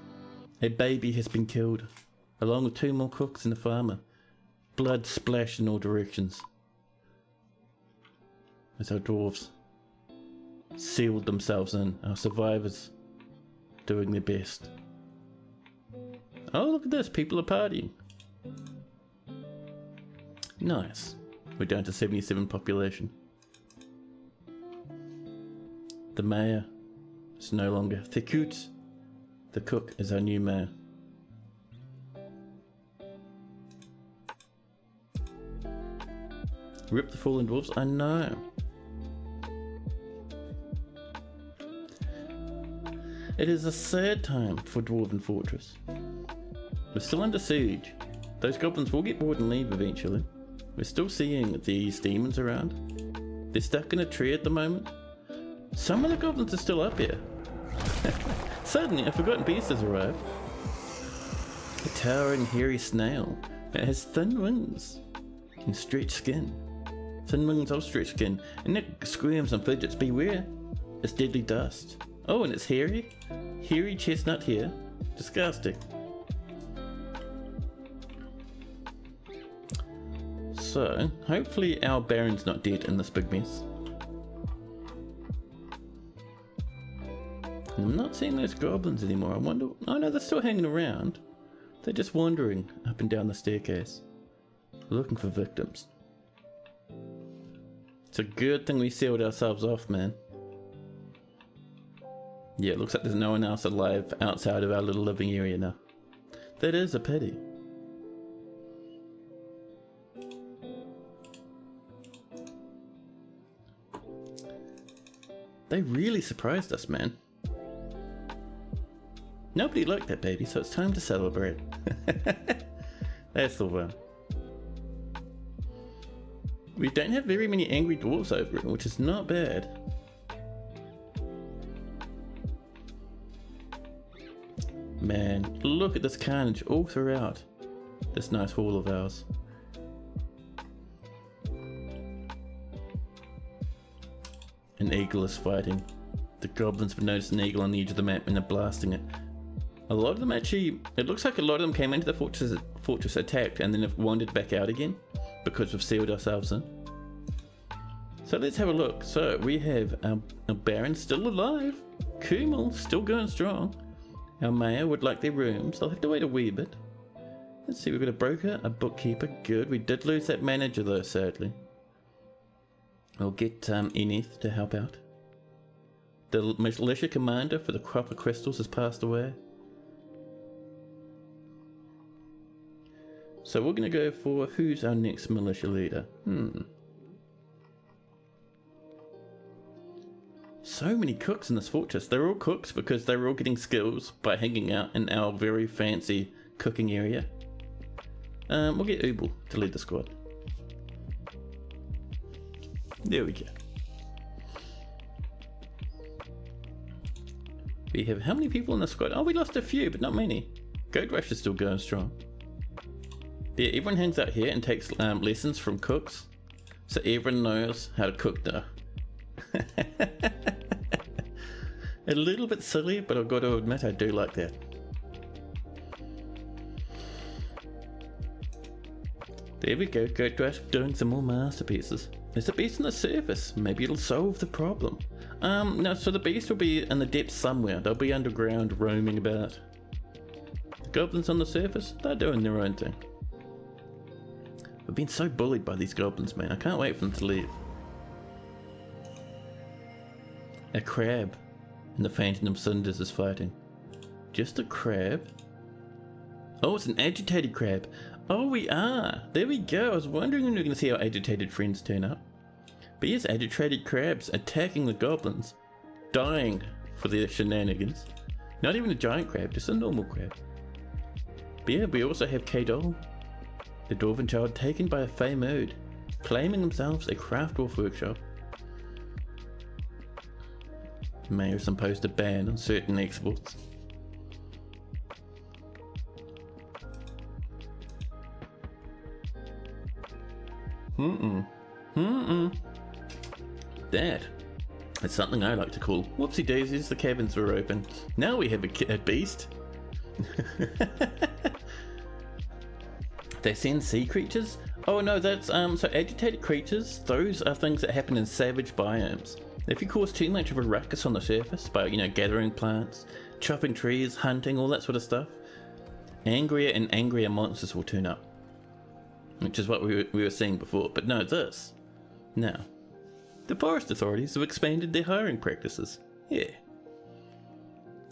A baby has been killed, along with 2 more cooks and a farmer. Blood splashed in all directions. As our dwarves sealed themselves in, our survivors doing their best. Oh, look at this, people are partying. Nice. We're down to 77 population. The mayor is no longer Thekut. The cook is our new mayor. Rip the fallen dwarves? I know. It is a sad time for Dwarven Fortress. We're still under siege. Those goblins will get bored and leave eventually. We're still seeing these demons around. They're stuck in a tree at the moment. Some of the goblins are still up here. Suddenly, a forgotten beast has arrived. A towering, hairy snail. It has thin wings and stretched skin. Thin wings of stretched skin, and it screams and fidgets. Beware, it's deadly dust. Oh, and it's hairy. Hairy chestnut hair. Disgusting. So, hopefully our Baron's not dead in this big mess. And I'm not seeing those goblins anymore. I wonder... Oh no, they're still hanging around. They're just wandering up and down the staircase, looking for victims. It's a good thing we sealed ourselves off, man. Yeah, it looks like there's no one else alive outside of our little living area now. That is a pity. They really surprised us, man. Nobody liked that baby, so it's time to celebrate. That's the one. We don't have very many angry dwarves over it, which is not bad. Man, look at this carnage all throughout this nice hall of ours. An eagle is fighting. The goblins have noticed an eagle on the edge of the map and are blasting it. A lot of them actually, it looks like a lot of them came into the fortress attacked and then have wandered back out again because we've sealed ourselves in. So let's have a look. So we have our Baron still alive. Kumel still going strong. Our mayor would like their rooms. They'll have to wait a wee bit. Let's see, we've got a broker, a bookkeeper. Good. We did lose that manager though, sadly. We'll get Enith to help out. The militia commander for the crop of crystals has passed away. So we're going to go for who's our next militia leader. So many cooks in this fortress. They're all cooks because they're all getting skills by hanging out in our very fancy cooking area. We'll get Ubel to lead the squad. There we go. We have how many people in the squad? Oh, we lost a few, but not many. Goat Rush is still going strong. Yeah, everyone hangs out here and takes lessons from cooks, so everyone knows how to cook now. A little bit silly, but I've got to admit I do like that. There we go, Goat Rush doing some more masterpieces. There's a beast on the surface. Maybe it'll solve the problem. No, so the beast will be in the depths somewhere. They'll be underground, roaming about. The goblins on the surface, they're doing their own thing. I've been so bullied by these goblins, man. I can't wait for them to leave. A crab in the Phantom Cinders is fighting. Just a crab? Oh, it's an agitated crab. Oh, we are. There we go. I was wondering when we were going to see our agitated friends turn up. But yes, agitated crabs attacking the goblins, dying for their shenanigans. Not even a giant crab, just a normal crab. But yeah, we also have Kadol, the Dwarven child taken by a Fey Mood, claiming themselves a craft dwarf workshop. Mayor's imposed a ban on certain exports. That is something I like to call whoopsie daisies. The cabins were open. Now we have a beast. They send sea creatures? Oh no, that's so agitated creatures, those are things that happen in savage biomes. If you cause too much of a ruckus on the surface by, gathering plants, chopping trees, hunting, all that sort of stuff, angrier and angrier monsters will turn up. Which is what we were seeing before, but no, this. Now, the forest authorities have expanded their hiring practices. Yeah.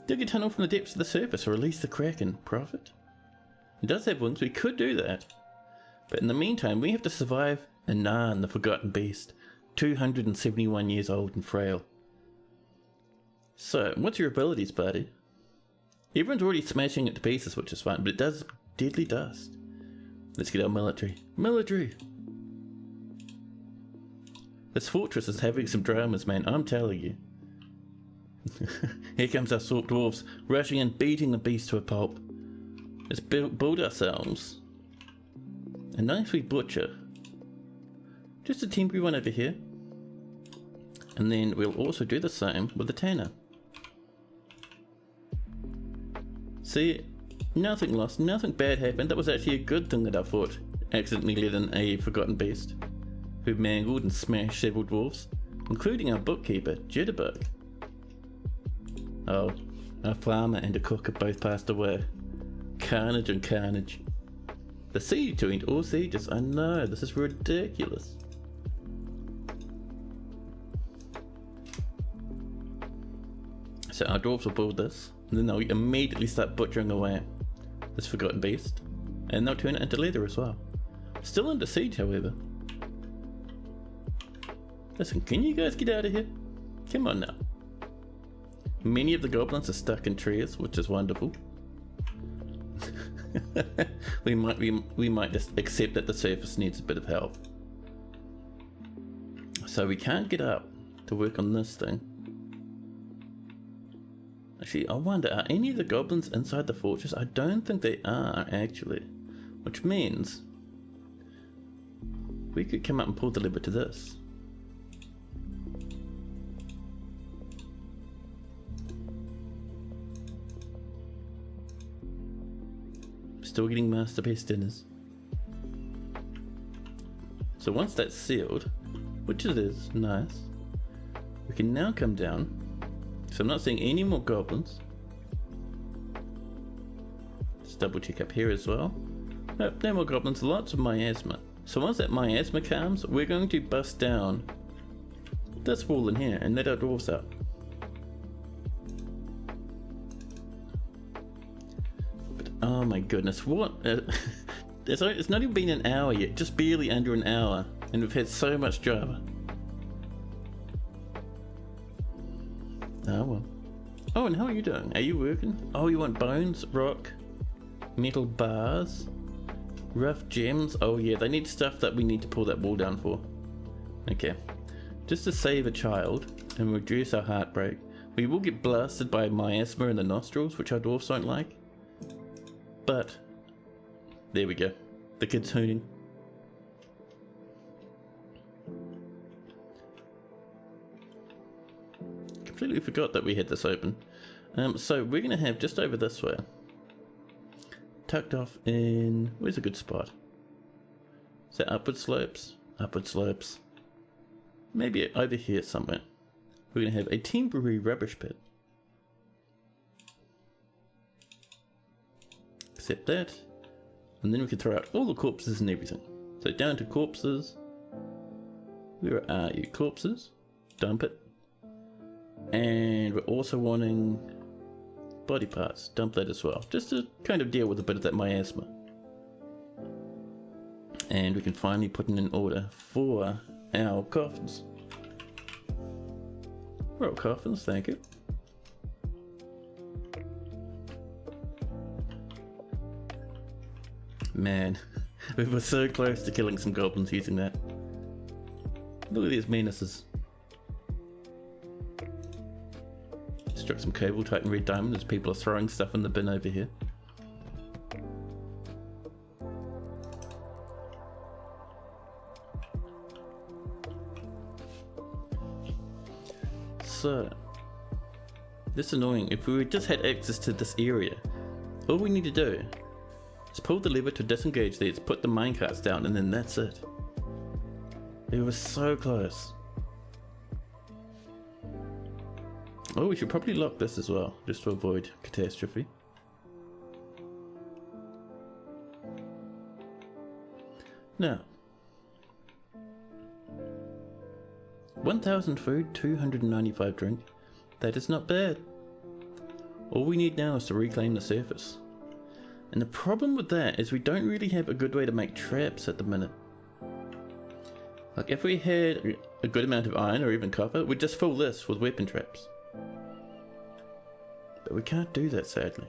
Dig a tunnel from the depths of the surface or release the kraken. Profit? It does have wings, we could do that. But in the meantime, we have to survive Anan, the forgotten beast. 271 years old and frail. So, what's your abilities, buddy? Everyone's already smashing it to pieces, which is fine, but it does deadly dust. Let's get our military. Military! This fortress is having some dramas, man, I'm telling you. Here comes our salt dwarves, rushing in, beating the beast to a pulp. Let's build ourselves a nice wee butcher. Just a temporary one over here. And then we'll also do the same with the tanner. See, nothing lost, nothing bad happened. That was actually a good thing that I fought. Accidentally let in a forgotten beast who mangled and smashed several dwarves, including our bookkeeper, Jitterbug. Oh, a farmer and a cook have both passed away. Carnage and carnage. The siege to end all sieges. I know, this is ridiculous. So our dwarves will build this, and then they'll immediately start butchering away this forgotten beast, and they'll turn it into leather as well. Still under siege, however. Listen, can you guys get out of here? Come on now. Many of the goblins are stuck in trees, which is wonderful. we might just accept that the surface needs a bit of help. So we can't get up to work on this thing. Actually, I wonder, are any of the goblins inside the fortress? I don't think they are, actually. Which means we could come up and pull the lever to this. Still getting masterpiece dinners. So once that's sealed, which it is, nice, we can now come down. So I'm not seeing any more goblins. Let's double check up here as well. Nope, no more goblins, lots of miasma. So once that miasma comes, we're going to bust down this wall in here and let our dwarves out. But oh my goodness, what? It's not even been an hour yet, just barely under an hour, and we've had so much drama. Oh well. Oh, and how are you doing? Are you working? Oh, you want bones, rock, metal bars, rough gems? Oh yeah, they need stuff that we need to pull that wall down for. Okay. Just to save a child and reduce our heartbreak, we will get blasted by miasma in the nostrils, which our dwarfs don't like. But, there we go. The kid's hooning. Completely forgot that we had this open. So we're going to have just over this way, tucked off in, where's a good spot? So upward slopes, maybe over here somewhere. We're going to have a temporary rubbish pit. Accept that, and then we can throw out all the corpses and everything. So down to corpses. Where are you? Corpses. Dump it. And we're also wanting body parts. Dump that as well, just to kind of deal with a bit of that miasma. And we can finally put in an order for our coffins. Roll coffins, thank you. Man, we were so close to killing some goblins using that. Look at these menaces. Struck some cable, titan red diamond as people are throwing stuff in the bin over here. that? This is annoying. If we just had access to this area, all we need to do is pull the lever to disengage these, put the minecarts down, and then that's it. It was so close. Oh, we should probably lock this as well, just to avoid catastrophe. Now, 1,000 food, 295 drink. That is not bad. All we need now is to reclaim the surface. And the problem with that is we don't really have a good way to make traps at the minute. Like if we had a good amount of iron or even copper, we'd just fill this with weapon traps. But we can't do that, sadly.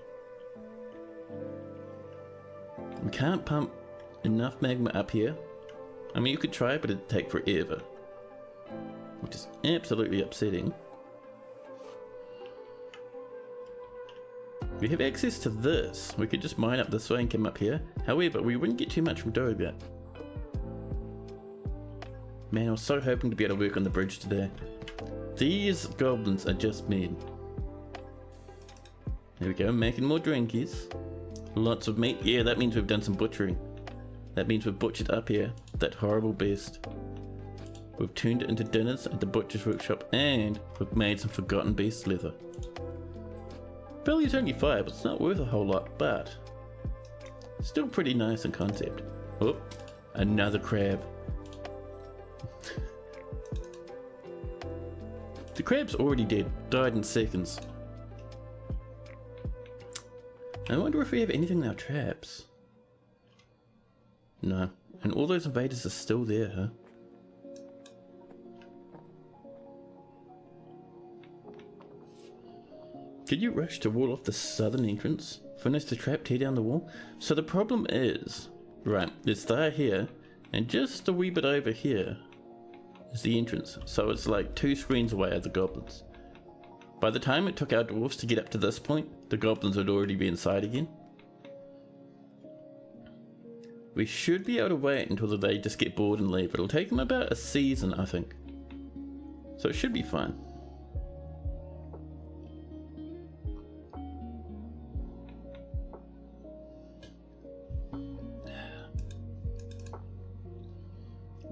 We can't pump enough magma up here. I mean, you could try, but it'd take forever. Which is absolutely upsetting. We have access to this. We could just mine up this way and come up here. However, we wouldn't get too much from doing that. Man, I was so hoping to be able to work on the bridge today. These goblins are just mean. There we go, making more drinkies. Lots of meat. Yeah, that means we've done some butchering. That means we've butchered up here that horrible beast. We've turned it into dinners at the butcher's workshop, and we've made some forgotten beast leather. Value's only 5, it's not worth a whole lot, but still pretty nice in concept. Oh, another crab. The crab's already dead, died in seconds. I wonder if we have anything in our traps. No, and all those invaders are still there, huh? Could you rush to wall off the southern entrance? Finish the trap, tear down the wall? So the problem is, right, there's there here, and just a wee bit over here is the entrance. So it's like 2 screens away are the goblins. By the time it took our dwarves to get up to this point, the goblins would already be inside again. We should be able to wait until they just get bored and leave. It'll take them about a season, I think. So it should be fine.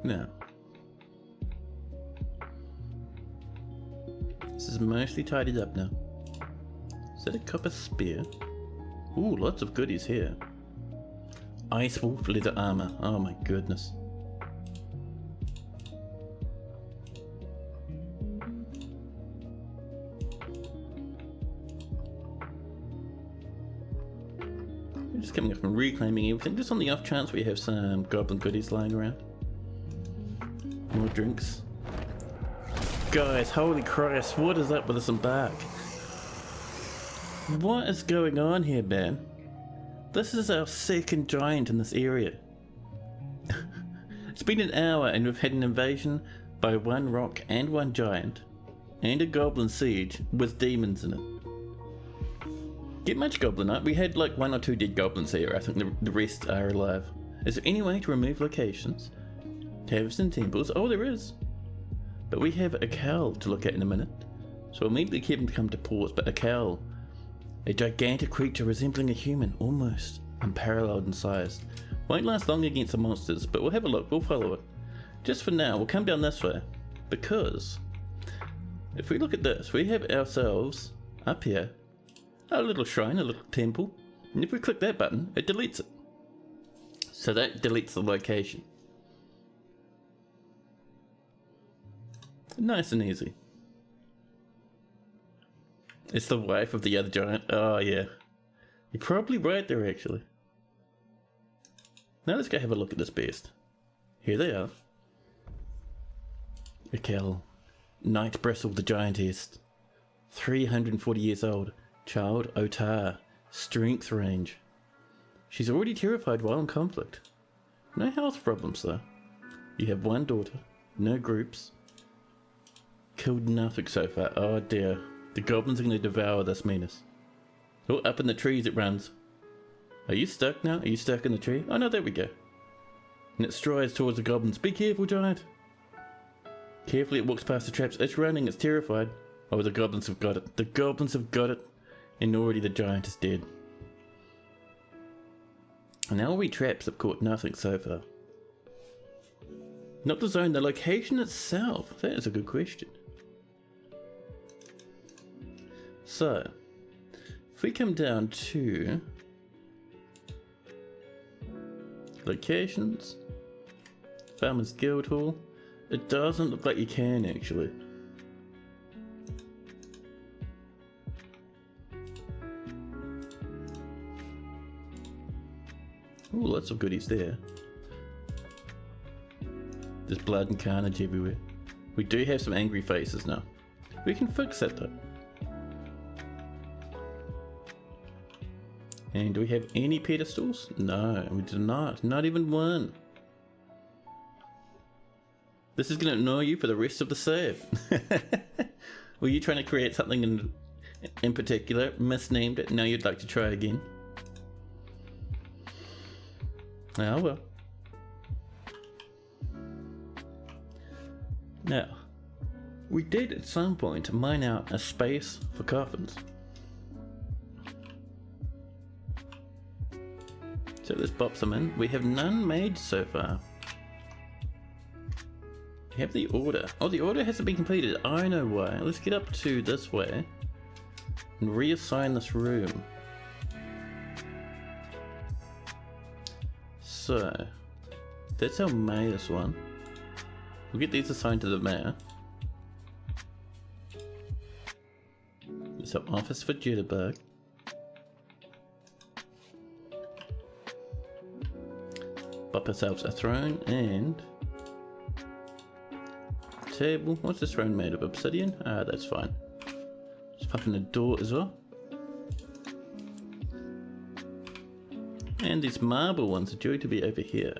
Now, this is mostly tidied up now. Is that a copper spear? Ooh, lots of goodies here. Ice wolf leather armor. Oh my goodness. We're just coming up and reclaiming everything, just on the off chance we have some goblin goodies lying around. More drinks. Guys, holy Christ, what is up with this embark? What is going on here, man? This is our second giant in this area. It's been an hour and we've had an invasion by 1 rock and 1 giant, and a goblin siege with demons in it. Get much goblin up. We had like 1 or 2 dead goblins here. I think the rest are alive. Is there any way to remove locations? Taverns and temples? Oh, there is. But we have a cowl to look at in a minute. So we'll immediately keep him to come to pause, but a cowl. A gigantic creature resembling a human, almost unparalleled in size. Won't last long against the monsters, but we'll have a look, we'll follow it. Just for now, we'll come down this way, because if we look at this, we have ourselves, up here, a little shrine, a little temple, and if we click that button, it deletes it. So that deletes the location. Nice and easy. It's the wife of the other giant. Oh yeah. You're probably right there actually. Now let's go have a look at this beast. Here they are. Raquel. Night Bristle the giantess. 340 years old. Child Otar. Strength range. She's already terrified while in conflict. No health problems though. You have 1 daughter. No groups. Killed nothing so far. Oh dear. The goblins are going to devour this menace. Oh, up in the trees it runs. Are you stuck now? Are you stuck in the tree? Oh no, there we go. And it strides towards the goblins. Be careful, giant. Carefully it walks past the traps. It's running, it's terrified. Oh, the goblins have got it. The goblins have got it. And already the giant is dead. And now we traps have caught nothing so far. Not the zone, the location itself. That is a good question. So, if we come down to locations, Farmers Guild Hall, it doesn't look like you can actually. Ooh, lots of goodies there. There's blood and carnage everywhere. We do have some angry faces now. We can fix that though. And do we have any pedestals? No, we do not. Not even one. This is going to annoy you for the rest of the save. Were you trying to create something in particular, misnamed it, now you'd like to try again? Oh well. Now, we did at some point mine out a space for coffins. So let's pop some in. We have none made so far. We have the order. Oh, the order hasn't been completed. I know why. Let's get up to this way and reassign this room. So, that's our mayor's one. We'll get these assigned to the mayor. It's our office for Jitterbug. Pop ourselves a throne and table. What's this throne made of? Obsidian? Ah, that's fine. Just pop in a door as well. And these marble ones are due to be over here.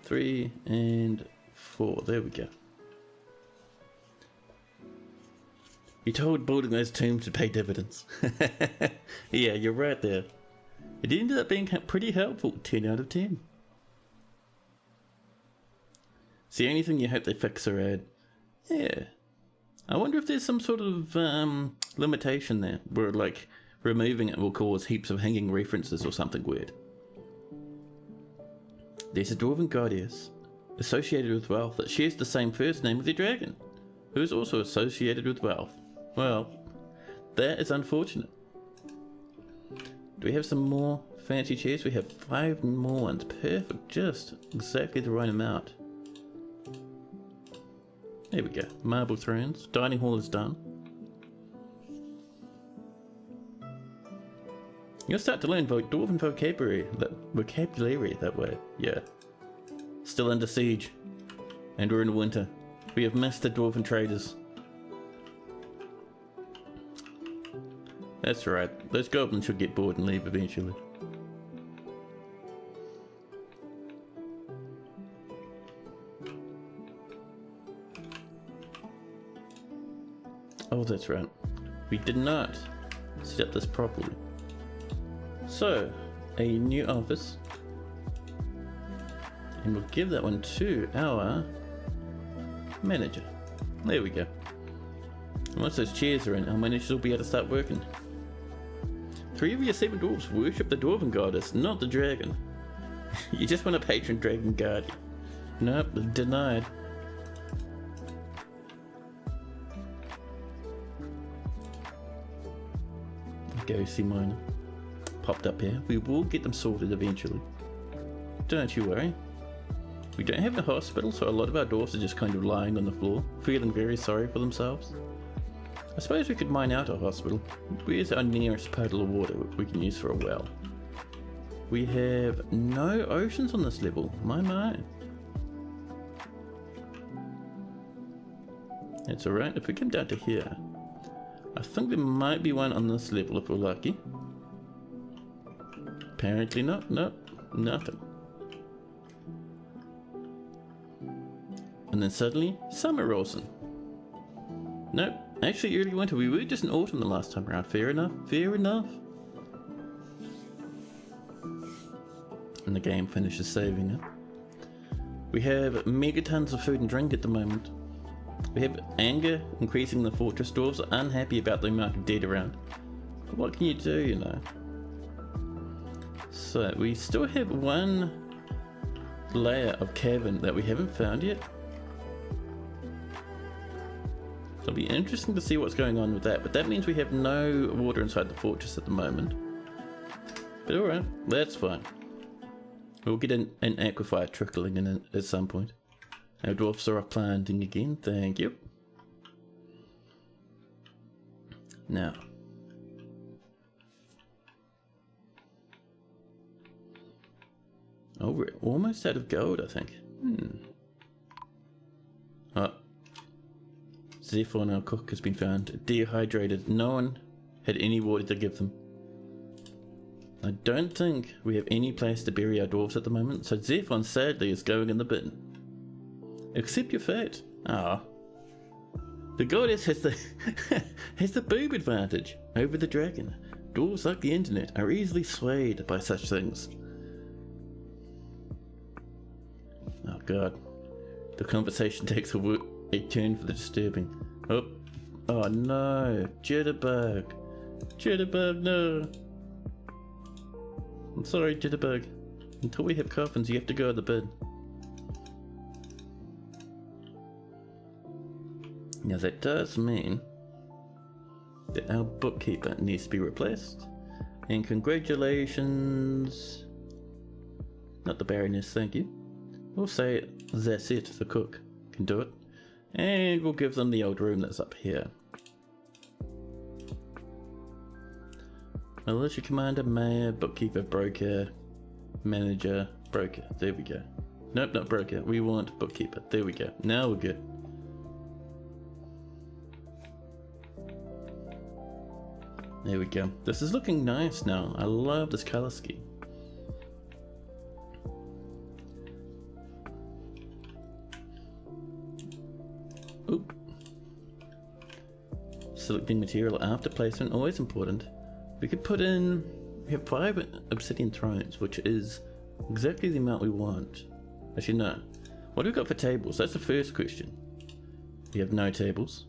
3 and 4. There we go. You told building those tombs to pay dividends. Yeah, you're right there. It ended up being pretty helpful. 10 out of 10. It's the only thing you hope they fix or add. Yeah. I wonder if there's some sort of limitation there where like removing it will cause heaps of hanging references or something weird. There's a dwarven goddess associated with wealth that shares the same first name with the dragon, who is also associated with wealth. Well, that is unfortunate. Do we have some more fancy chairs? We have 5 more ones. Perfect, just exactly the right amount. There we go. Marble thrones. Dining hall is done. You'll start to learn dwarven vocabulary that way. Yeah. Still under siege. And we're in winter. We have missed the dwarven traders. That's right. Those goblins should get bored and leave eventually. Oh, that's right. We did not set up this properly. So, a new office. And we'll give that one to our manager. There we go. And once those chairs are in, our managers will be able to start working. 3 of your 7 dwarves worship the dwarven goddess, not the dragon. You just want a patron dragon guardian. Nope, denied. Go see mine. Popped up here. We will get them sorted eventually. Don't you worry. We don't have a hospital, so a lot of our dwarves are just kind of lying on the floor, feeling very sorry for themselves. I suppose we could mine out a hospital. Where's our nearest puddle of water we can use for a well? We have no oceans on this level. My. That's alright. If we come down to here, I think there might be one on this level if we're lucky. Apparently not. Nope. Nothing. And then suddenly, summer rolls in. Nope. Actually, early winter. We were just in autumn the last time around. Fair enough. Fair enough. And the game finishes saving it. We have megatons of food and drink at the moment. We have anger increasing in the fortress. Dwarves are unhappy about the amount of dead around. But what can you do, you know? So we still have one layer of cavern that we haven't found yet. So it'll be interesting to see what's going on with that, but that means we have no water inside the fortress at the moment. But alright, that's fine. We'll get an aquifer trickling in at some point. Our dwarfs are off planting again, thank you. Now. Oh, we're almost out of gold, I think. Oh. Zephon, our cook, has been found dehydrated. No one had any water to give them. I don't think we have any place to bury our dwarves at the moment, so Zephon sadly is going in the bin. Accept your fate. Ah. The goddess has the has the boob advantage over the dragon. Dwarves, like the internet, are easily swayed by such things. Oh god. The conversation takes a turn for the disturbing. Oh no. Jitterbug. Jitterbug, no. I'm sorry, Jitterbug. Until we have coffins, you have to go in the bin. Now that does mean that our bookkeeper needs to be replaced. And congratulations. Not the Baroness, thank you. We'll say that's it, the cook can do it. And we'll give them the old room that's up here. Militia commander, mayor, bookkeeper, broker, manager, broker. There we go. Nope, not broker. We want bookkeeper. There we go. Now we're good. There we go. This is looking nice now. I love this color scheme. Oop. Selecting material after placement, always important. We could put in, we have 5 obsidian thrones, which is exactly the amount we want. Actually no. What do we got for tables? That's the first question. We have no tables.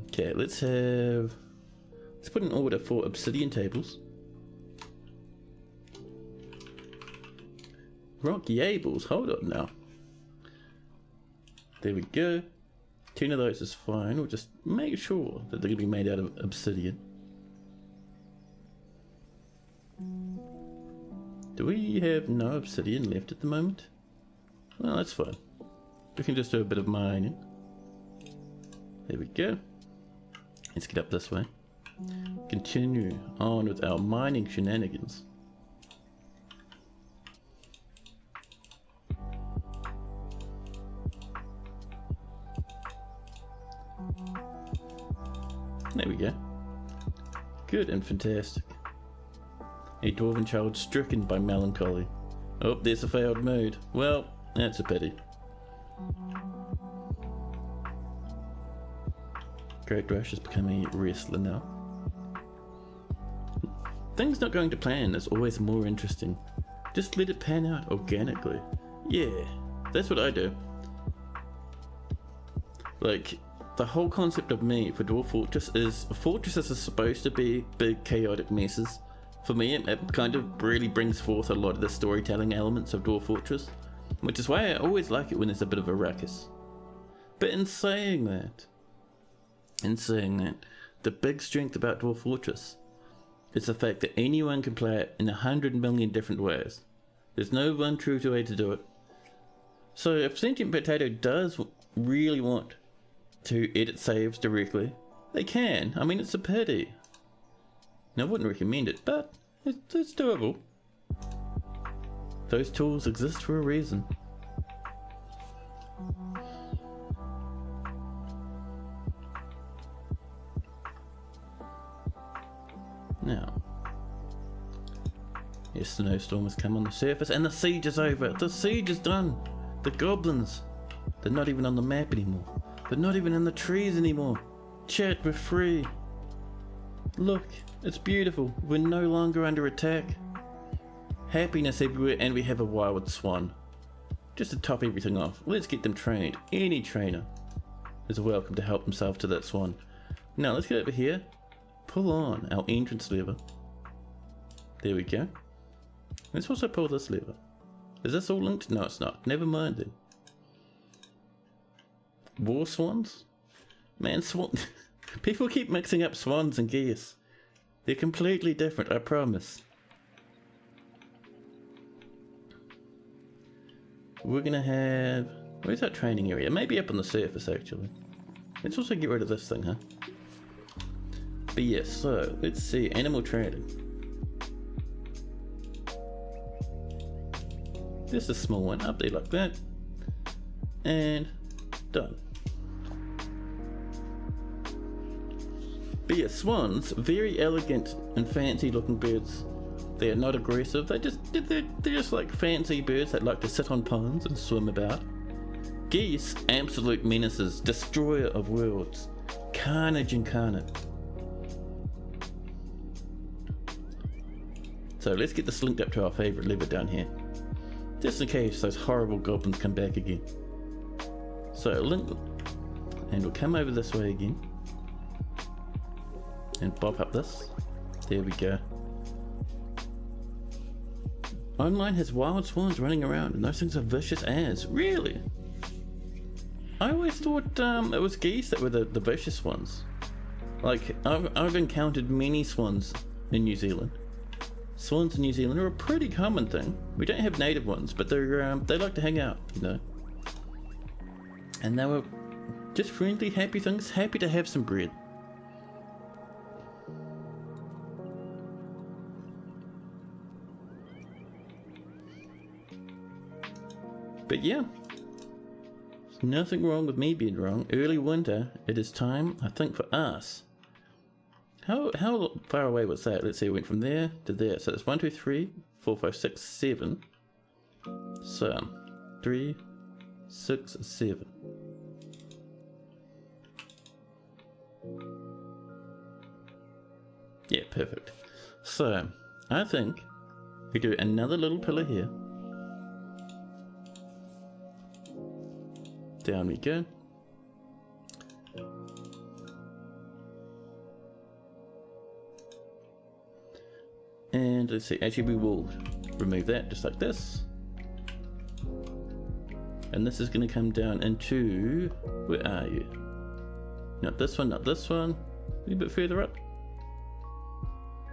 Okay, let's put an order for obsidian tables. Rock yables, hold on now. There we go. 10 of those is fine. We'll just make sure that they're going to be made out of obsidian. Do we have no obsidian left at the moment? Well, that's fine. We can just do a bit of mining. There we go. Let's get up this way. Continue on with our mining shenanigans. There we go. Good and fantastic. A dwarven child stricken by melancholy. Oh, there's a failed mood. Well, that's a pity. Great Rush is becoming a wrestler now. Things not going to plan is always more interesting. Just let it pan out organically. Yeah, that's what I do. Like, the whole concept of me for Dwarf Fortress is, fortresses are supposed to be big chaotic messes. For me, it kind of really brings forth a lot of the storytelling elements of Dwarf Fortress, which is why I always like it when there's a bit of a ruckus. But in saying that, the big strength about Dwarf Fortress is the fact that anyone can play it in 100 million different ways. There's no one true way to do it. So if Sentient Potato does really want to edit saves directly, they can. I mean, it's a pity. Now, I wouldn't recommend it, but it's doable. Those tools exist for a reason. Now, a snowstorm has come on the surface and the siege is over. The siege is done. The goblins, they're not even on the map anymore. They're not even in the trees anymore. Chat, we're free. Look, it's beautiful. We're no longer under attack. Happiness everywhere, and we have a wild swan. just to top everything off, let's get them trained. Any trainer is welcome to help himself to that swan. Now let's get over here, pull on our entrance lever. There we go. Let's also pull this lever. Is this all linked? No, it's not. Never mind then. War swans? Man, swan... People keep mixing up swans and geese. They're completely different, I promise. We're gonna have... Where's that training area? Maybe up on the surface, actually. Let's also get rid of this thing, huh? But yes, so, let's see. Animal training. This is a small one, up there like that. And... done. But yeah, swans, very elegant and fancy looking birds. They are not aggressive, they're just like fancy birds that like to sit on ponds and swim about. Geese, absolute menaces, destroyer of worlds, carnage incarnate. So let's get this linked up to our favourite lever down here, just in case those horrible goblins come back again. So link, and we'll come over this way again. And bop up this. There we go. Online has wild swans running around and those things are vicious as. Really? I always thought it was geese that were the vicious ones. Like, I've encountered many swans in New Zealand. Swans in New Zealand are a pretty common thing. We don't have native ones, but they like to hang out, you know. And they were just friendly, happy things, happy to have some bread. But yeah, there's nothing wrong with me being wrong. Early winter, it is time, I think, for us. How far away was that? Let's see, it went from there to there. So it's 1, 2, 3, 4, 5, 6, 7. So 3, 6, 7. Yeah, perfect. So I think we do another little pillar here. Down we go. And let's see, actually we will remove that just like this. And this is going to come down into, where are you? Not this one, not this one. A little bit further up.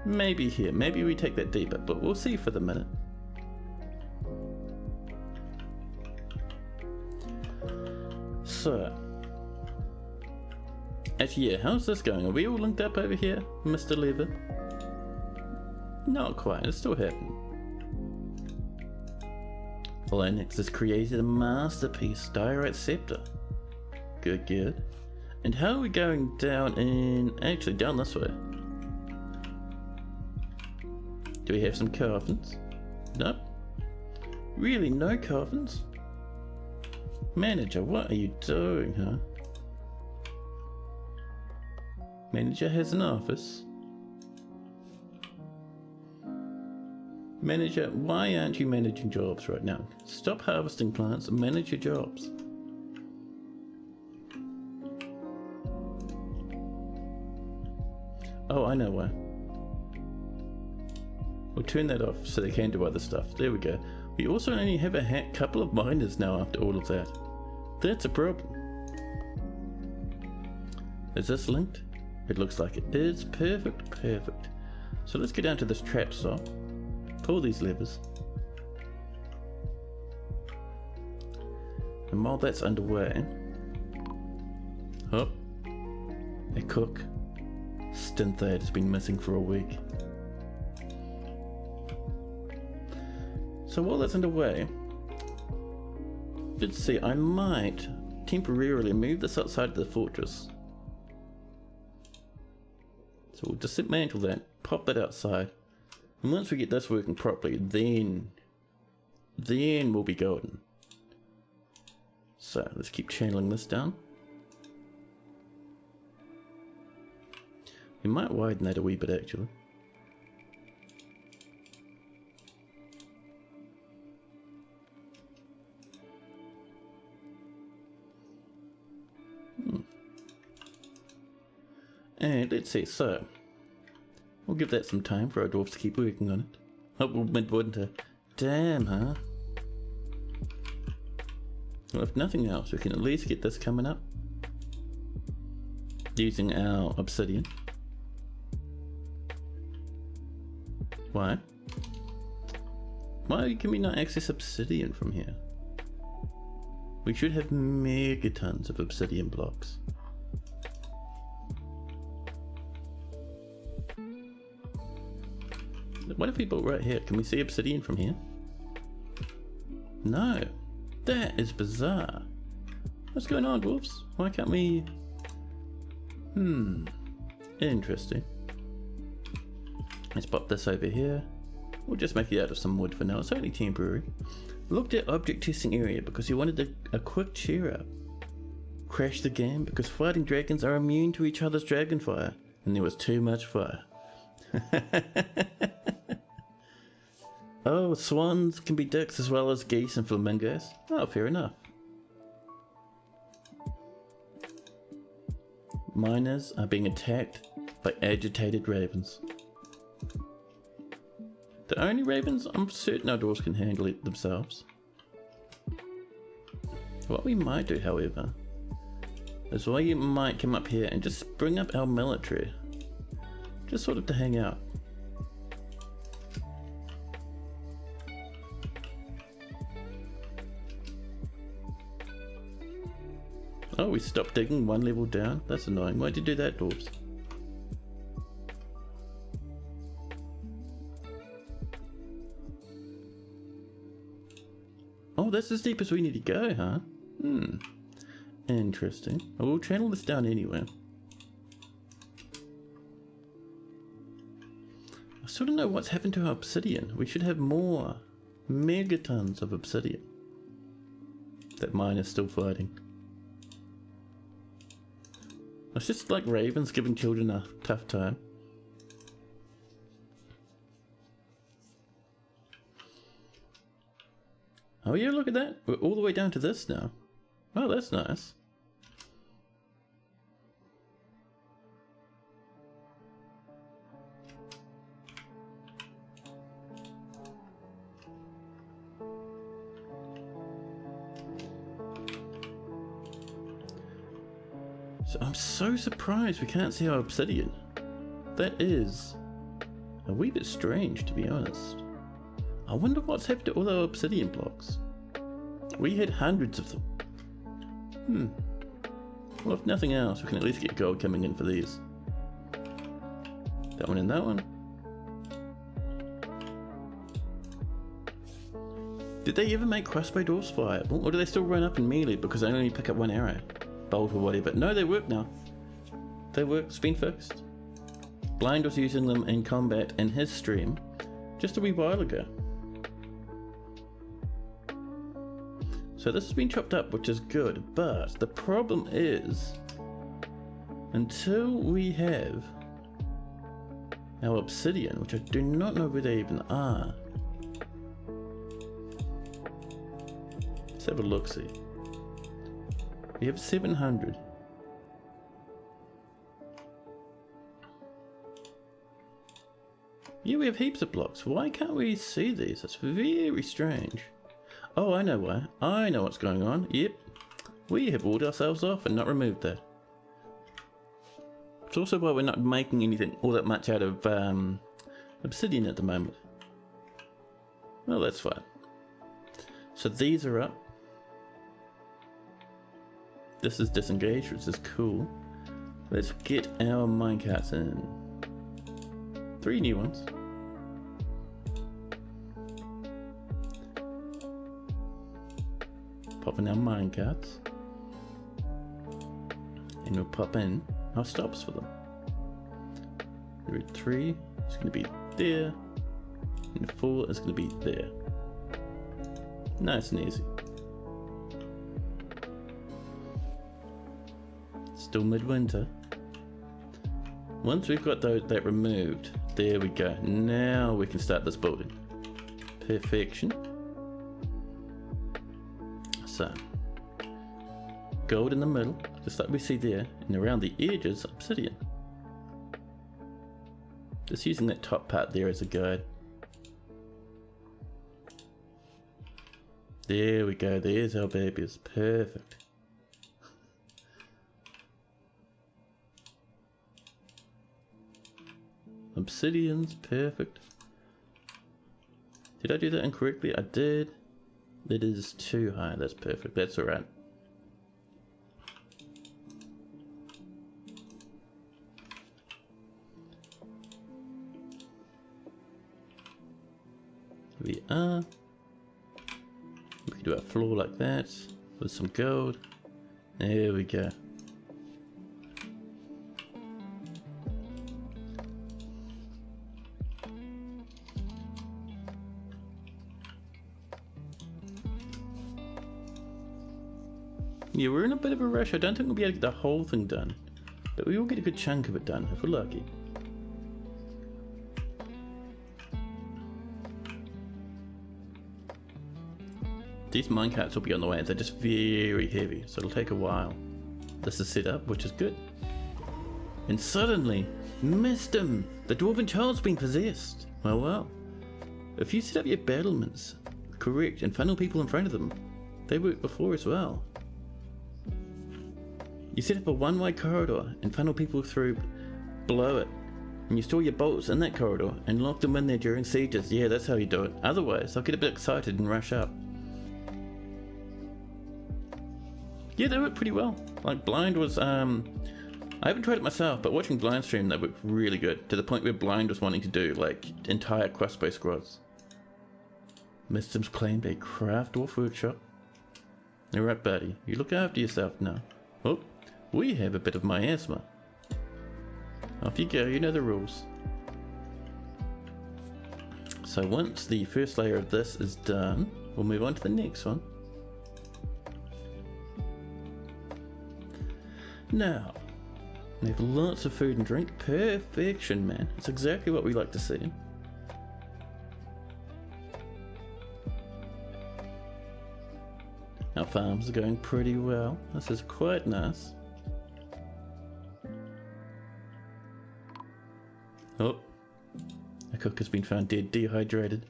Maybe here, maybe we take that deeper, but we'll see for the minute. So, actually, yeah, how's this going? Are we all linked up over here, Mr. Lever? Not quite, it's still happening. Linux has created a masterpiece, Diorite Scepter. Good, good. And how are we going down in... actually, down this way. Do we have some coffins? Nope. Really, no coffins? Manager, what are you doing, huh? Manager has an office. Manager, why aren't you managing jobs right now? Stop harvesting plants and manage your jobs. Oh, I know why. We'll turn that off so they can do other stuff. There we go. We also only have a couple of miners now after all of that. That's a problem. Is this linked? It looks like it is. Perfect, perfect. So let's get down to this trap stop. Pull these levers. And while that's underway, oh, a cook. Stinthaid has been missing for a week. So while that's underway, let's see, I might temporarily move this outside of the fortress. So we'll dismantle that, pop that outside, and once we get this working properly, then we'll be golden. So let's keep channeling this down. We might widen that a wee bit actually. And let's see, so we'll give that some time for our dwarves to keep working on it. Oh, well, midwinter. Damn, huh? Well, if nothing else, we can at least get this coming up using our obsidian. Why? Why can we not access obsidian from here? We should have megatons of obsidian blocks. What if we built right here? Can we see obsidian from here? No. That is bizarre. What's going on, dwarves? Why can't we... Interesting. Let's pop this over here. We'll just make it out of some wood for now. It's only temporary. Looked at object testing area because he wanted a quick cheer up. Crashed the game because fighting dragons are immune to each other's dragon fire. And there was too much fire. Oh, swans can be dicks as well as geese and flamingos. Oh, fair enough. Miners are being attacked by agitated ravens. The only ravens I'm certain our dwarves can handle it themselves. What we might do, however, is we might come up here and just bring up our military. Just sort of to hang out. Oh, we stopped digging one level down? That's annoying. Why'd you do that, dwarves? Oh, that's as deep as we need to go, huh? Interesting. I will channel this down anyway. I still don't know what's happened to our obsidian. We should have more megatons of obsidian. That mine is still fighting. It's just like ravens giving children a tough time. Oh yeah, look at that. We're all the way down to this now. Oh, that's nice. So I'm so surprised we can't see our obsidian. That is a wee bit strange, to be honest. I wonder what's happened to all our obsidian blocks. We had hundreds of them. Well, if nothing else, we can at least get gold coming in for these. That one and that one. Did they ever make crossbow dwarves fireable, or do they still run up in melee because they only pick up one arrow? Bolt or whatever. No, they work now. They work. It's been fixed. Blind was using them in combat in his stream just a wee while ago. So this has been chopped up, which is good, but the problem is, until we have our obsidian, which I do not know where they even are. Let's have a look-see. We have 700. Yeah, we have heaps of blocks. Why can't we see these? That's very strange. Oh, I know why. I know what's going on. Yep. We have walled ourselves off and not removed that. It's also why we're not making anything all that much out of obsidian at the moment. Well, that's fine. So these are up. This is disengaged, which is cool. Let's get our minecarts in. 3 new ones. Pop in our minecarts. And we'll pop in our stops for them. Route 3 is going to be there. And 4 is going to be there. Nice and easy. Still midwinter. Once we've got that removed, there we go. Now we can start this building. Perfection. So, gold in the middle, just like we see there, and around the edges, obsidian. Just using that top part there as a guide. There we go, there's our babies. Perfect. Obsidians, perfect. Did I do that incorrectly? I did. It is too high, that's perfect, that's alright. We are. We can do a floor like that with some gold. There we go. Yeah, we're in a bit of a rush. I don't think we'll be able to get the whole thing done, but we will get a good chunk of it done if we're lucky. These minecarts will be on the way. They're just very heavy, so it'll take a while. This is set up, which is good. And suddenly, missed him! The dwarven child's been possessed. Well, well. If you set up your battlements correct and funnel people in front of them, they worked before as well. You set up a one-way corridor and funnel people through below it. And you store your bolts in that corridor and lock them in there during sieges. Yeah, that's how you do it. Otherwise, I'll get a bit excited and rush up. Yeah, they worked pretty well. Like, Blind was, I haven't tried it myself, but watching Blind stream, they worked really good. To the point where Blind was wanting to do, like, entire crossbow squads. Mistim's claimed a craft dwarf workshop. Alright, buddy. You look after yourself now. Oh, we have a bit of miasma. Off you go, you know the rules. So once the first layer of this is done, we'll move on to the next one. Now, we have lots of food and drink. Perfection, man. It's exactly what we like to see. Our farms are going pretty well. This is quite nice. Oh, a cook has been found dead, dehydrated.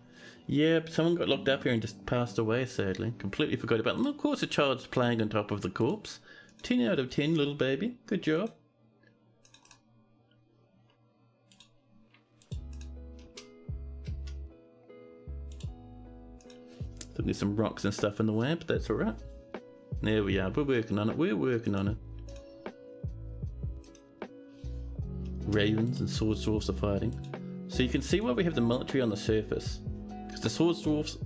Yep, someone got locked up here and just passed away, sadly. Completely forgot about them. Of course, a child's playing on top of the corpse. 10 out of 10, little baby. Good job. So there's some rocks and stuff in the way, but that's alright. There we are. We're working on it. We're working on it. Ravens and sword dwarfs are fighting. So you can see why we have the military on the surface. Because the sword dwarfs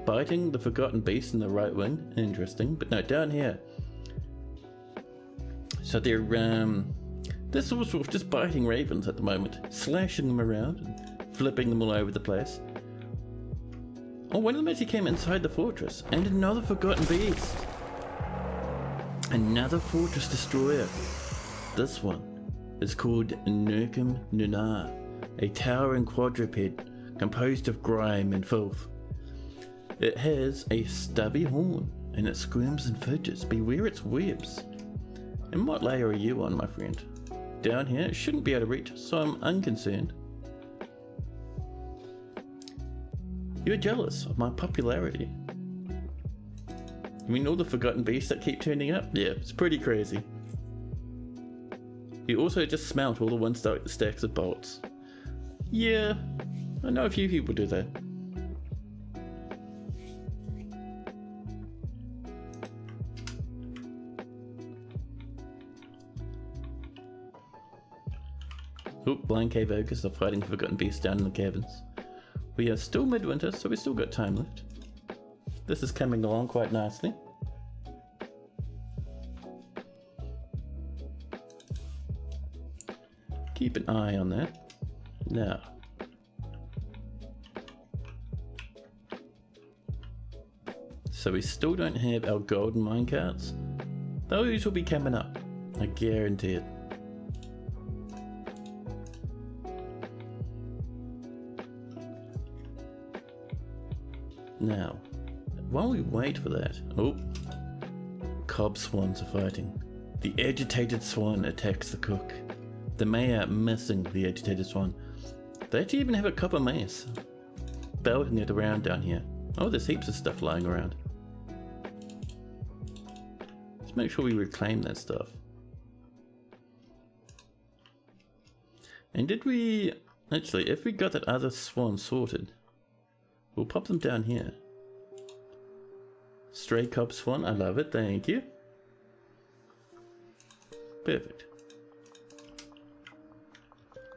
biting the forgotten beast in the right wing. Interesting. But no, down here. So they're sword dwarf just biting ravens at the moment. Slashing them around and flipping them all over the place. Oh, one of them actually came inside the fortress. And another forgotten beast. Another fortress destroyer. This one is called Nurkum Nunar, a towering quadruped composed of grime and filth. It has a stubby horn and it squirms and fidgets. Beware its webs. And what layer are you on, my friend? Down here? It shouldn't be out of reach, so I'm unconcerned. You're jealous of my popularity. I mean, all the forgotten beasts that keep turning up? Yeah, it's pretty crazy. You also just smelt all the one-star stacks of bolts. Yeah, I know a few people do that. Oop, blind cave ogres are fighting forgotten beasts down in the caverns. We are still midwinter, so we've still got time left. This is coming along quite nicely. Keep an eye on that. Now. So we still don't have our golden minecarts. Those will be coming up. I guarantee it. Now, while we wait for that, oh, cob swans are fighting. The agitated swan attacks the cook. The mayor missing the agitated swan. They actually even have a copper mace. Belting it around down here. Oh, there's heaps of stuff lying around. Let's make sure we reclaim that stuff. And did we... Actually, if we got that other swan sorted, we'll pop them down here. Stray cob swan, I love it, thank you. Perfect.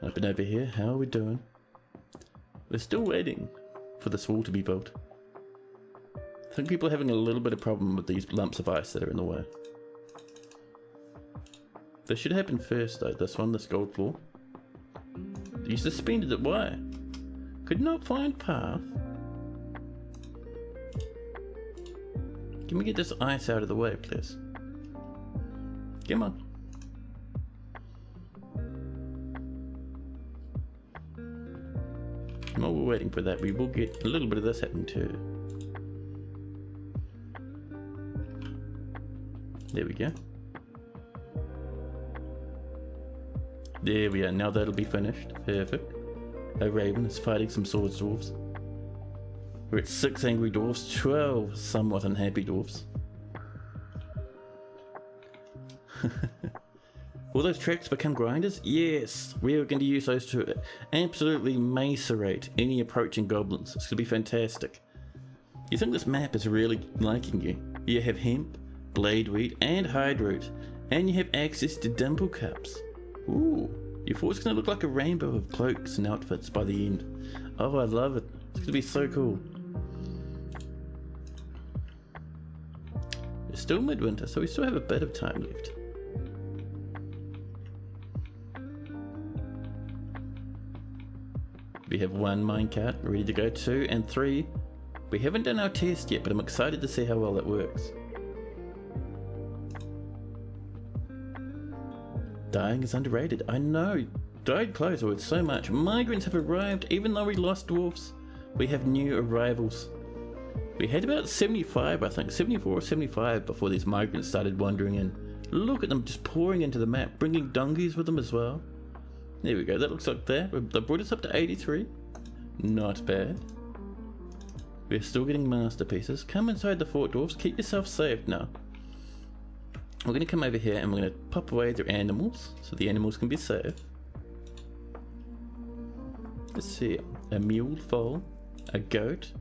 Up and over here, how are we doing? We're still waiting for this wall to be built. I think people are having a little bit of problem with these lumps of ice that are in the way. This should happen first though, this one, this gold floor. You suspended it, why? Could not find path. Can we get this ice out of the way, please? Come on. While we're waiting for that, we will get a little bit of this happening too. There we go. There we are, now that'll be finished. Perfect. A raven is fighting some swords dwarves. We're at 6 angry dwarves, 12 somewhat unhappy dwarves. Will those tracks become grinders? Yes, we are going to use those to absolutely macerate any approaching goblins. It's going to be fantastic. You think this map is really liking you. You have hemp, bladeweed and hydroot, and you have access to dimple cups. Ooh, your fort's going to look like a rainbow of cloaks and outfits by the end. Oh, I love it. It's going to be so cool. It's still midwinter, so we still have a bit of time left. We have 1 minecart ready to go, 2 and 3. We haven't done our test yet, but I'm excited to see how well that works. Dying is underrated. I know. Dyed clothes are worth so much. Migrants have arrived. Even though we lost dwarfs, we have new arrivals. We had about 75, I think, 74 or 75 before these migrants started wandering in. Look at them just pouring into the map, bringing donkeys with them as well. There we go, that looks like that. They brought us up to 83. Not bad. We're still getting masterpieces. Come inside the fort, dwarves. Keep yourself safe now. We're going to come over here and we're going to pop away their animals so the animals can be safe. Let's see. A mule foal. A goat.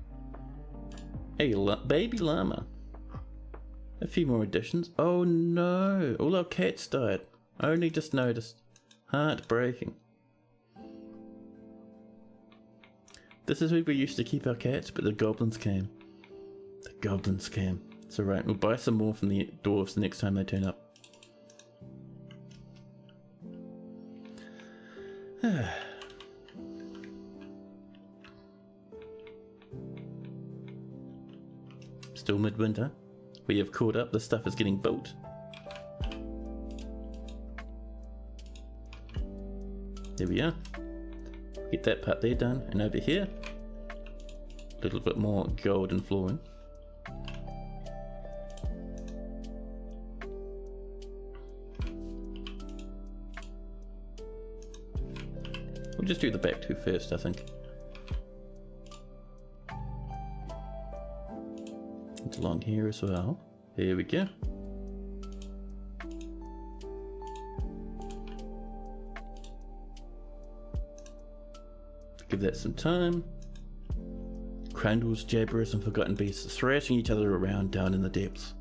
A baby llama. A few more additions. Oh no! All our cats died. Only just noticed. Heartbreaking. This is where we used to keep our cats, but the goblins came. The goblins came. It's alright, we'll buy some more from the dwarves the next time they turn up. Still midwinter. We have caught up, the stuff is getting built. There we are. Get that part there done, and over here, a little bit more golden flooring. We'll just do the back two first, I think. It's along here as well. There we go. Give that some time. Crandalls, jabbers and forgotten beasts thrashing each other around down in the depths.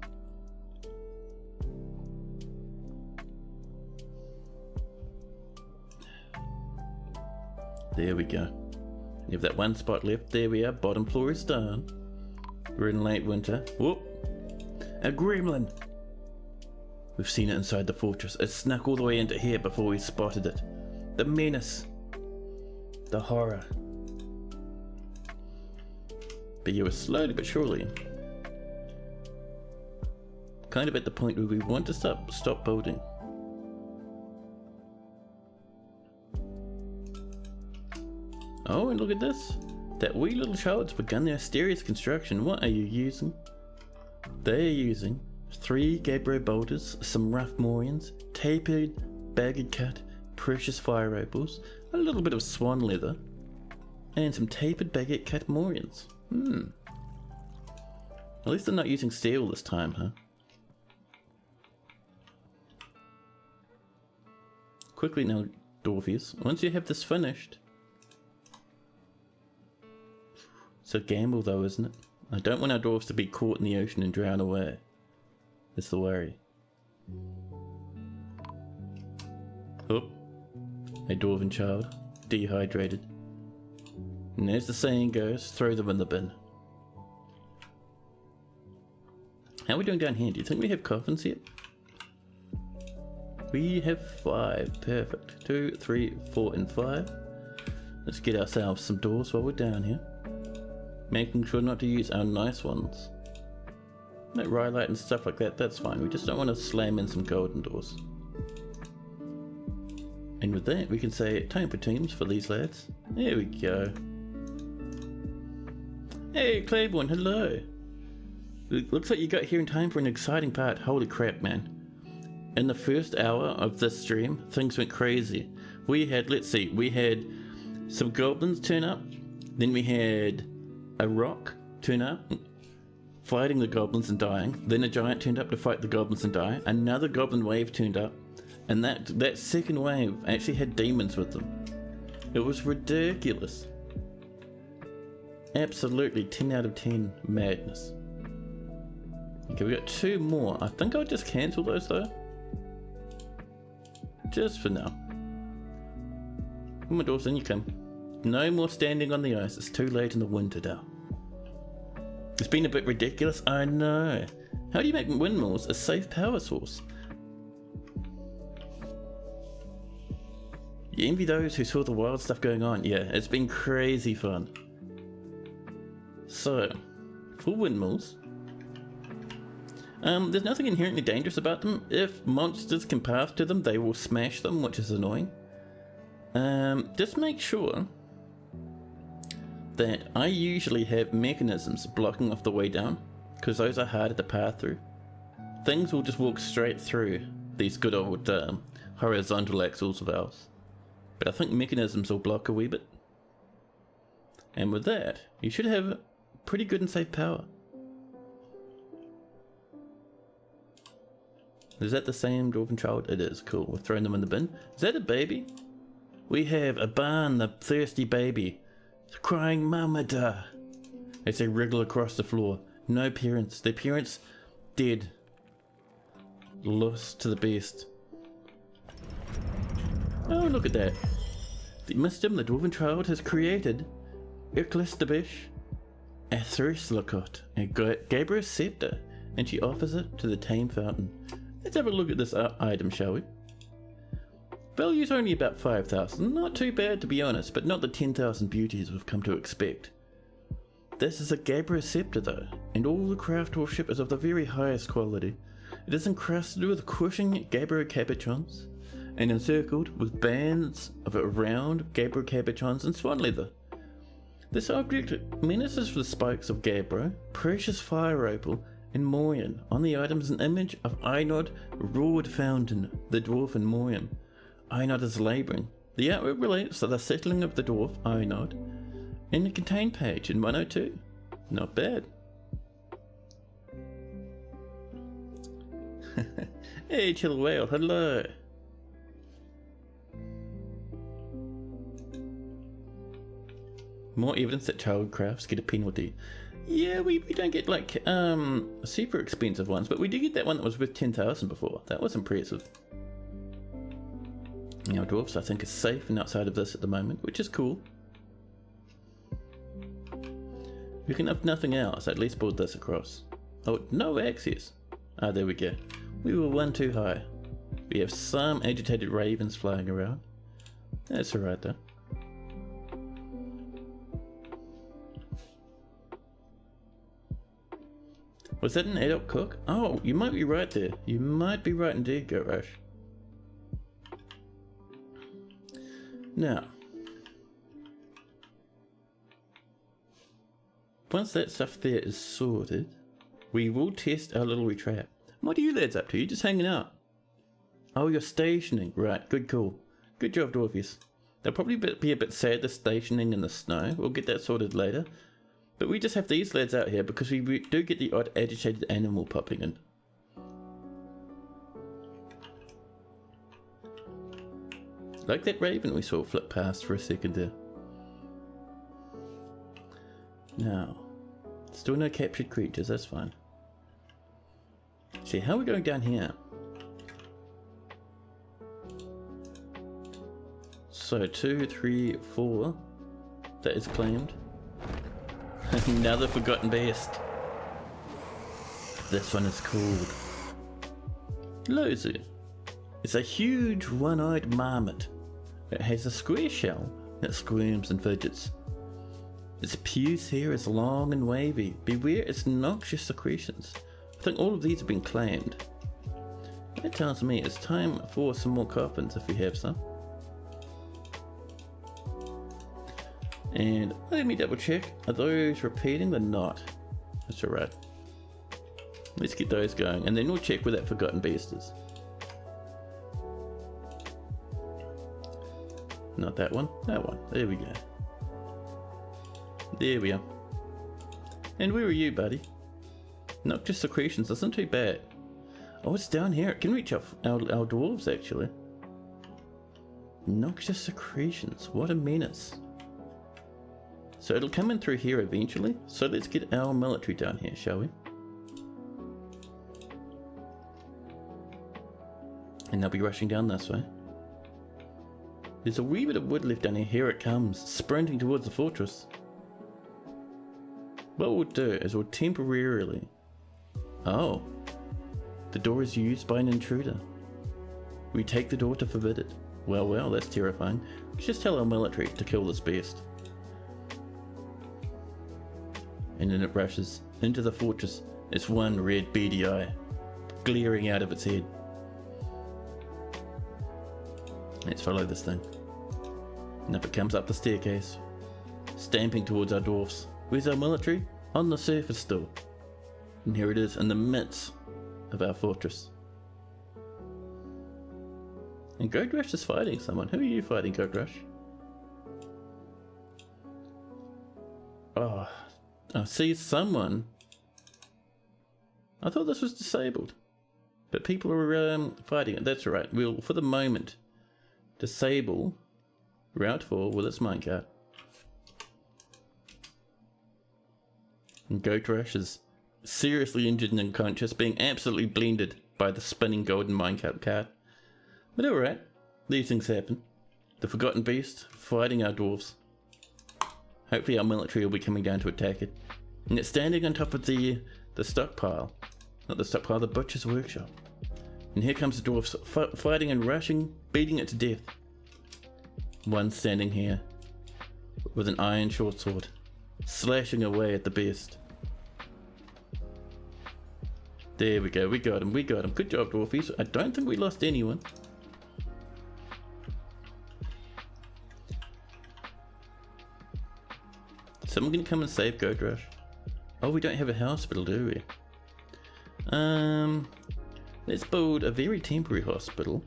There we go. You have that one spot left. There we are. Bottom floor is done. We're in late winter. Whoop! A gremlin! We've seen it inside the fortress. It snuck all the way into here before we spotted it. The menace. The horror. But you were slowly but surely kind of at the point where we want to stop building. Oh, and look at this. That wee little child's begun their mysterious construction. What are you using? They are using 3 gabbro boulders, some rough morions, tapered, bagged cut, precious fire opals, a little bit of swan leather, And some tapered baguette cut morions. At least they're not using steel this time, huh? Quickly now, dwarfies. Once you have this finished... It's a gamble though, isn't it? I don't want our dwarves to be caught in the ocean and drown away. That's the worry. Oh, a dwarven child, dehydrated. And as the saying goes, throw them in the bin. How are we doing down here? Do you think we have coffins yet? We have 5, perfect. 2, 3, 4 and 5. Let's get ourselves some doors while we're down here. Making sure not to use our nice ones. Like rhyolite and stuff like that, that's fine. We just don't want to slam in some golden doors. And with that, we can say time for teams for these lads. There we go. Hey, Claiborne, hello. Looks like you got here in time for an exciting part. Holy crap, man. In the first hour of this stream, things went crazy. We had, let's see, we had some goblins turn up. Then we had a rock turn up, fighting the goblins and dying. Then a giant turned up to fight the goblins and die. Another goblin wave turned up. And that second wave actually had demons with them. It was ridiculous. Absolutely 10 out of 10 madness. Okay, we got 2 more. I think I'll just cancel those though. Just for now. Come on, dwarves, in you come. No more standing on the ice. It's too late in the winter now. It's been a bit ridiculous, I know. How do you make windmills a safe power source? You envy those who saw the wild stuff going on. Yeah, it's been crazy fun. So, for windmills, there's nothing inherently dangerous about them. If monsters can path to them, they will smash them, which is annoying. Just make sure that I usually have mechanisms blocking off the way down, because those are harder to path through. Things will just walk straight through these good old horizontal axles of ours. But I think mechanisms will block a wee bit. And with that, you should have pretty good and safe power. Is that the same dwarven child? It is. Cool. We're throwing them in the bin. Is that a baby? We have a barn, the thirsty baby. Crying mama da. As they wriggle across the floor. No parents. Their parents dead. Lost to the beast. Oh, look at that. The Mistim, the dwarven child, has created Irklistabish, a Thurslakot, a Gabriel scepter, and she offers it to the tame fountain. Let's have a look at this item, shall we? Value's only about 5,000. Not too bad, to be honest, but not the 10,000 beauties we've come to expect. This is a Gabriel scepter, though, and all the craft worship is of the very highest quality. It is encrusted with crushing Gabriel cabochons, and encircled with bands of round Gabriel cabochons and swan leather. This object menaces the spikes of Gabbro, precious fire opal, and morion. On the item is an image of Einod Roared Fountain, the dwarf in morion. Einod is labouring. The artwork relates to the settling of the dwarf Einod in the Containedpage in 102. Not bad. Hey, Chill Whale, hello. More evidence that child crafts get a penalty. Yeah, we don't get like super expensive ones, but we did get that one that was worth 10,000 before. That was impressive. Now dwarfs I think is safe and outside of this at the moment, which is cool. We can have nothing else, at least build this across. Oh, no access. Ah, there we go. We were one too high. We have some agitated ravens flying around. That's alright though. Was that an adult cook? Oh, you might be right there. You might be right indeed, Go Rush. Now, once that stuff there is sorted, we will test our little trap. What are you lads up to? You're just hanging out. Oh, you're stationing. Right, good call. Good job, Dwarfies. They'll probably be a bit sad they're stationing in the snow. We'll get that sorted later. But we just have these lads out here because we do get the odd agitated animal popping in. Like that raven we saw flip past for a second there. Now, still no captured creatures, that's fine. See, how are we going down here? So 2, 3, 4. That is claimed. Another forgotten beast. This one is called Lofi. It's a huge one-eyed marmot. It has a square shell that squirms and fidgets. Its puce hair is long and wavy. Beware its noxious secretions. I think all of these have been claimed. That tells me it's time for some more coffins if we have some. And let me double check. Are those repeating? They're not. That's alright. Let's get those going and then we'll check where that forgotten beast is. Not that one. That one. There we go. There we are. And where are you, buddy? Noxious secretions isn't too bad. Oh, it's down here. It can reach our dwarves, actually. Noxious secretions. What a menace. So it'll come in through here eventually. So let's get our military down here, shall we? And they'll be rushing down this way. There's a wee bit of wood left down here. Here it comes, sprinting towards the fortress. What we'll do is we'll temporarily... Oh. The door is used by an intruder. We take the door to forbid it. Well, well, that's terrifying. Let's just tell our military to kill this beast. And then it rushes into the fortress. Its one red beady eye glaring out of its head. Let's follow this thing. And up it comes up the staircase, stamping towards our dwarfs. Where's our military? On the surface still. And here it is in the midst of our fortress. And Goat Rush is fighting someone. Who are you fighting, Goat Rush? Oh, I see someone. I thought this was disabled. But people are fighting it. That's right. We'll, for the moment, disable Route 4 with its minecart. And Goat Rush is seriously injured and unconscious, being absolutely blended by the spinning golden minecart cart. But alright, these things happen. The Forgotten Beast fighting our dwarves. Hopefully our military will be coming down to attack it. And it's standing on top of the stockpile. Not the stockpile, the butcher's workshop. And here comes the dwarves fighting and rushing, beating it to death. One standing here with an iron short sword, slashing away at the beast. There we go, we got him. Good job, dwarfies. I don't think we lost anyone. Someone gonna come and save Goat Rush? Oh, we don't have a hospital, do we? Let's build a very temporary hospital.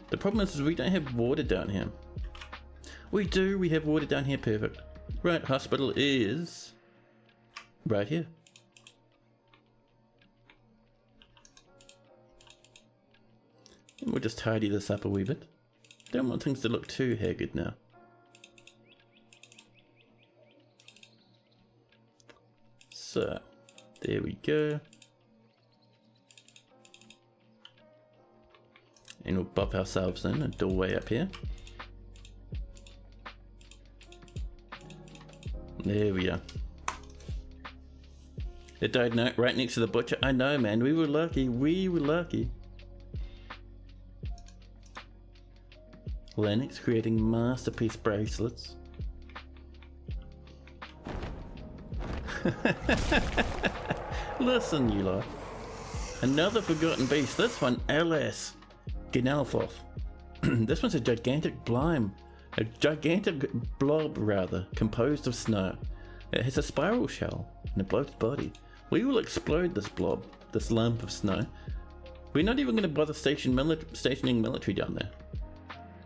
The problem is we don't have water down here. We do, we have water down here, perfect. Right, hospital is right here. And we'll just tidy this up a wee bit. Don't want things to look too haggard now. So, there we go. And we'll pop ourselves in a doorway up here. There we are. It died right next to the butcher. I know, man. We were lucky. We were lucky. Lennox creating masterpiece bracelets. Listen, you lot. Another forgotten beast. This one, LS. Gnalfoth. This one's a gigantic blob, rather, composed of snow. It has a spiral shell and a bloated body. We will explode this blob, this lump of snow. We're not even going to bother stationing military down there.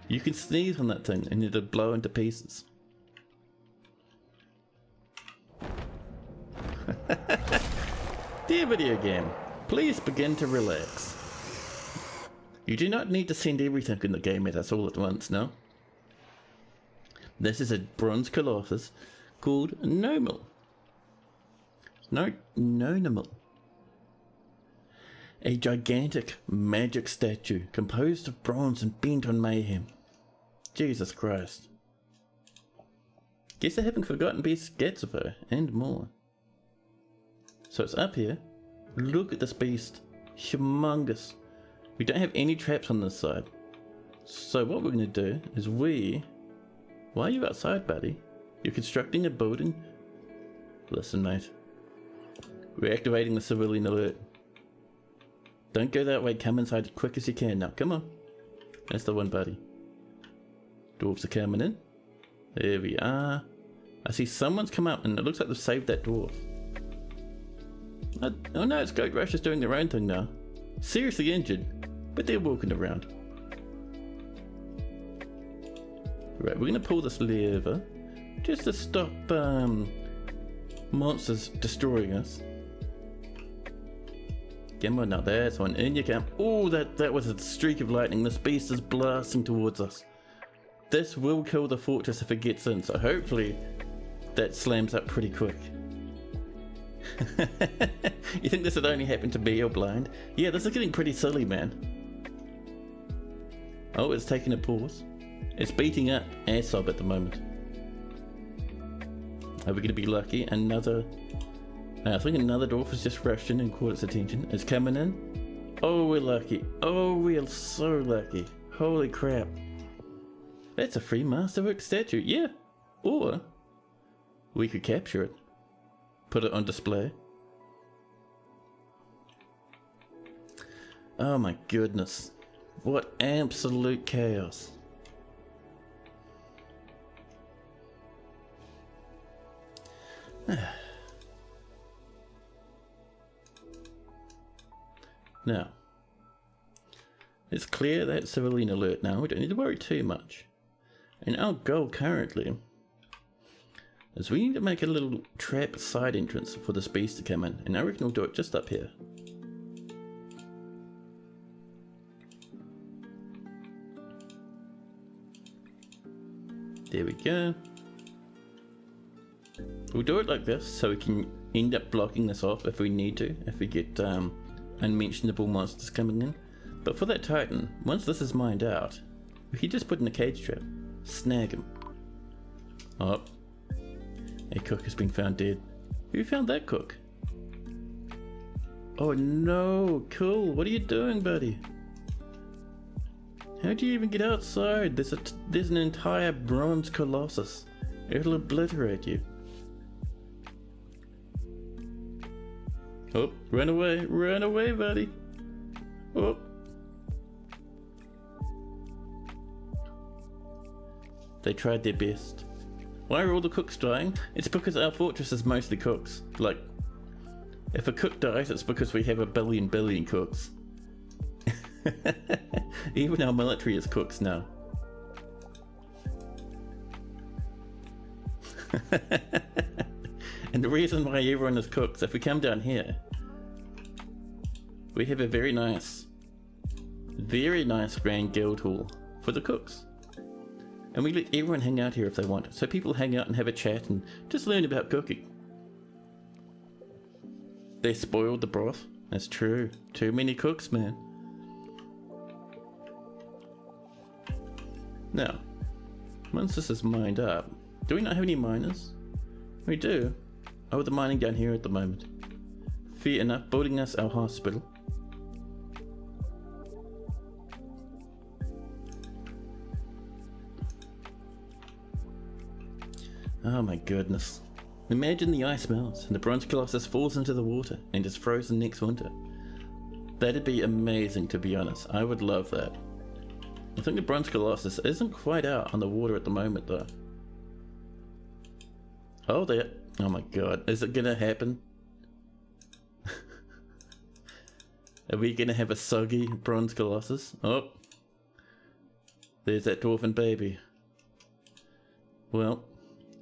You can sneeze on that thing and it'll blow into pieces. Dear video game, please begin to relax. You do not need to send everything in the game at us all at once, no? This is a bronze colossus called Normal. No, Normal. A gigantic magic statue composed of bronze and bent on mayhem. Jesus Christ. Guess I haven't forgotten Best Gatsby and more. So it's up here. Look at this beast. Humongous. We don't have any traps on this side. So what we're going to do is why are you outside, buddy? You're constructing a building? Listen, mate. We're activating the civilian alert. Don't go that way, come inside as quick as you can now. Come on. That's the one, buddy. Dwarves are coming in. There we are. I see someone's come up and it looks like they've saved that dwarf. Oh no, it's Goat Rushers doing their own thing now. Seriously injured, but they're walking around. Right, we're gonna pull this lever just to stop monsters destroying us. Come on now, that's one. In you come. Oh, that was a streak of lightning. This beast is blasting towards us. This will kill the fortress if it gets in, so hopefully that slams up pretty quick. You think this would only happen to me or blind? Yeah, this is getting pretty silly, man. Oh, it's taking a pause. It's beating up Asob at the moment. Are we going to be lucky? Another... I think another dwarf has just rushed in and caught its attention. It's coming in. Oh, we're lucky. Oh, we are so lucky. Holy crap. That's a free masterwork statue. Yeah. Or we could capture it. Put it on display. Oh my goodness. What absolute chaos. Now, it's clear that civilian alert now. We don't need to worry too much. And our goal currently is we need to make a little trap side entrance for this beast to come in. And I reckon we'll do it just up here. There we go. We'll do it like this so we can end up blocking this off if we need to, if we get unmentionable monsters coming in. But for that Titan, once this is mined out, we can just put in a cage trap, snag him. Oh, a cook has been found dead. Who found that cook? Oh no, cool, what are you doing, buddy? How do you even get outside? There's an entire bronze colossus. It'll obliterate you. Oh, run away, buddy. Oh. They tried their best. Why are all the cooks dying? It's because our fortress is mostly cooks. Like, if a cook dies, it's because we have a billion cooks. Even our military is cooks now. And the reason why everyone is cooks, if we come down here, we have a very nice grand guild hall for the cooks. And we let everyone hang out here if they want. So people hang out and have a chat and just learn about cooking. They spoiled the broth. That's true. Too many cooks, man. Now, once this is mined up, do we not have any miners? We do. Oh, the mining down here at the moment. Fair enough, building us our hospital. Oh my goodness. Imagine the ice melts and the bronze colossus falls into the water and is frozen next winter. That'd be amazing, to be honest. I would love that. I think the bronze colossus isn't quite out on the water at the moment though. Oh, there. Oh my god. Is it gonna happen? Are we gonna have a soggy bronze colossus? Oh. there's that dwarven baby. Well,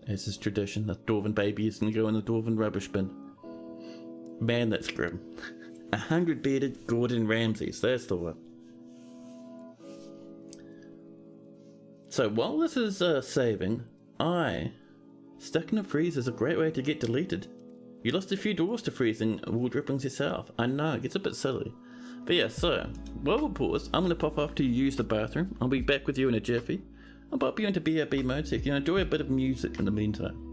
as is tradition, the dwarven baby is gonna go in the dwarven rubbish bin. Man, that's grim. 100 bearded Gordon Ramsays, that's the one. So while this is saving, stuck in a freeze is a great way to get deleted. You lost a few dwarves to freezing wool drippings yourself. I know, it gets a bit silly. But yeah, so, while we pause, I'm going to pop off to use the bathroom. I'll be back with you in a jiffy. I'll pop you into BRB mode so you can enjoy a bit of music in the meantime.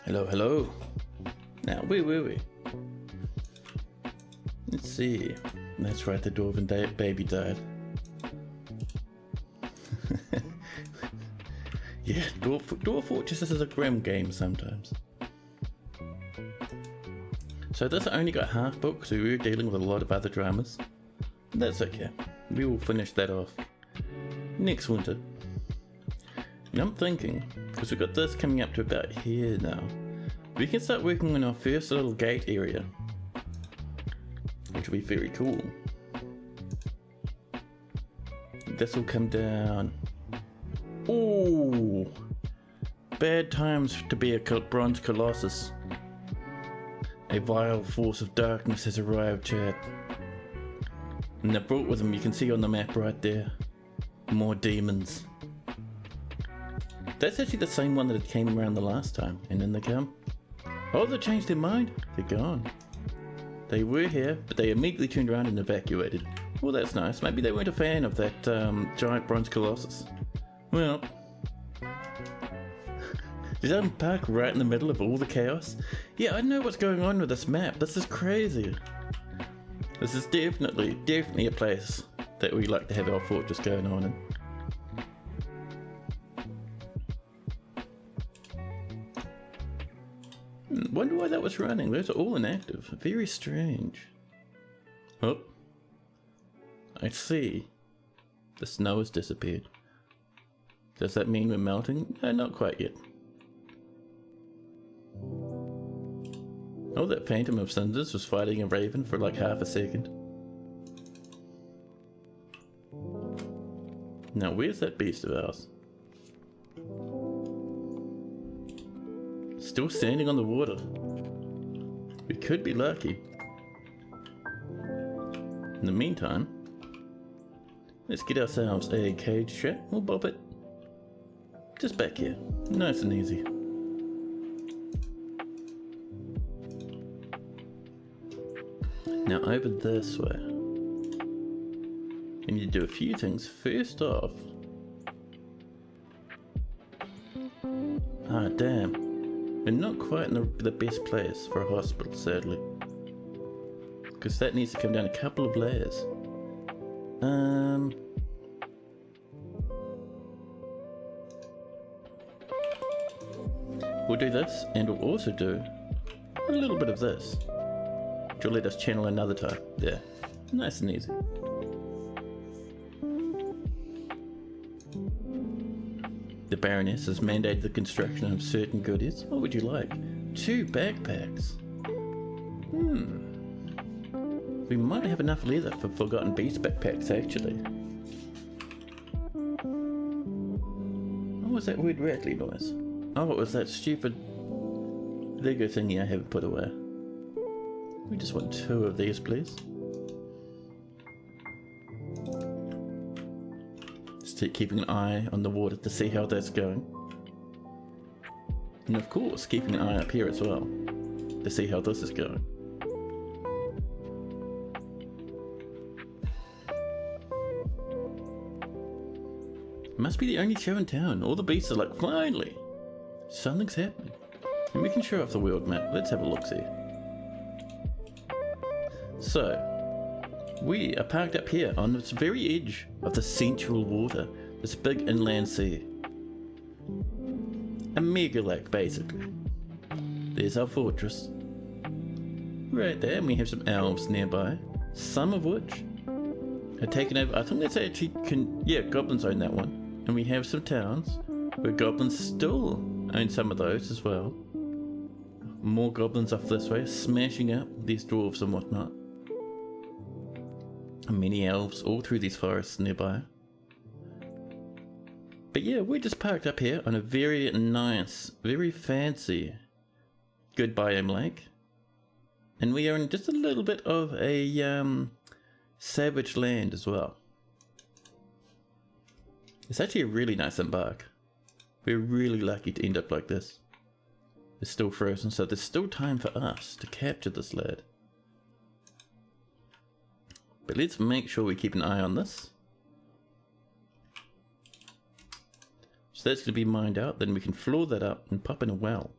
Hello, hello. Now, wait. Let's see. That's right, the dwarven baby died. Yeah, Dwarf Fortress is a grim game sometimes. So this only got half booked, so we were dealing with a lot of other dramas. That's okay. We will finish that off next winter. And I'm thinking, because we've got this coming up to about here now, we can start working on our first little gate area, which will be very cool. This will come down. Ooh, bad times to be a bronze colossus. A vile force of darkness has arrived, chat. And they brought with them, you can see on the map right there, more demons. That's actually the same one that came around the last time, and then they come. Oh, they changed their mind. They're gone. They were here, but they immediately turned around and evacuated. Well, that's nice. Maybe they weren't a fan of that giant bronze colossus. Well, did I park right in the middle of all the chaos? Yeah, I know what's going on with this map. This is crazy. This is definitely a place that we like to have our fortress going on in. Wonder why that was running. Those are all inactive. Very strange. Oh, I see. The snow has disappeared. Does that mean we're melting? No, not quite yet. Oh, that Phantom of Cinders was fighting a raven for like half a second. Now, where's that beast of ours? Still standing on the water. We could be lucky. In the meantime, let's get ourselves a cage strap. We'll bob it. Just back here. Nice and easy. Now over this way. We need to do a few things. First off... Ah, damn. We're not quite in the best place for a hospital, sadly. Because that needs to come down a couple of layers. We'll do this, and we'll also do a little bit of this. Which will let us channel another type. There. Nice and easy. The Baroness has mandated the construction of certain goodies. What would you like? 2 backpacks. We might have enough leather for Forgotten Beast backpacks, actually. What was that weird rattly noise? Oh, it was that stupid Lego thingy I haven't put away. We just want 2 of these, please. Just keeping an eye on the water to see how that's going. And of course, keeping an eye up here as well to see how this is going. Must be the only show in town. All the beasts are like, finally! Something's happening. And we can show off the world map. Let's have a look-see. So, we are parked up here on this very edge of the central water. This big inland sea. A mega lake, basically. There's our fortress. Right there, and we have some elves nearby. Some of which are taken over. I think that's actually, yeah, goblins own that one. And we have some towns where goblins still own some of those as well. More goblins off this way, smashing up these dwarves and whatnot. And many elves all through these forests nearby. But yeah, we're just parked up here on a very nice, very fancy good biome lake. And we are in just a little bit of a savage land as well. It's actually a really nice embark. We're really lucky to end up like this. It's still frozen, so there's still time for us to capture this lad. But let's make sure we keep an eye on this. So that's going to be mined out, then we can floor that up and pop in a well.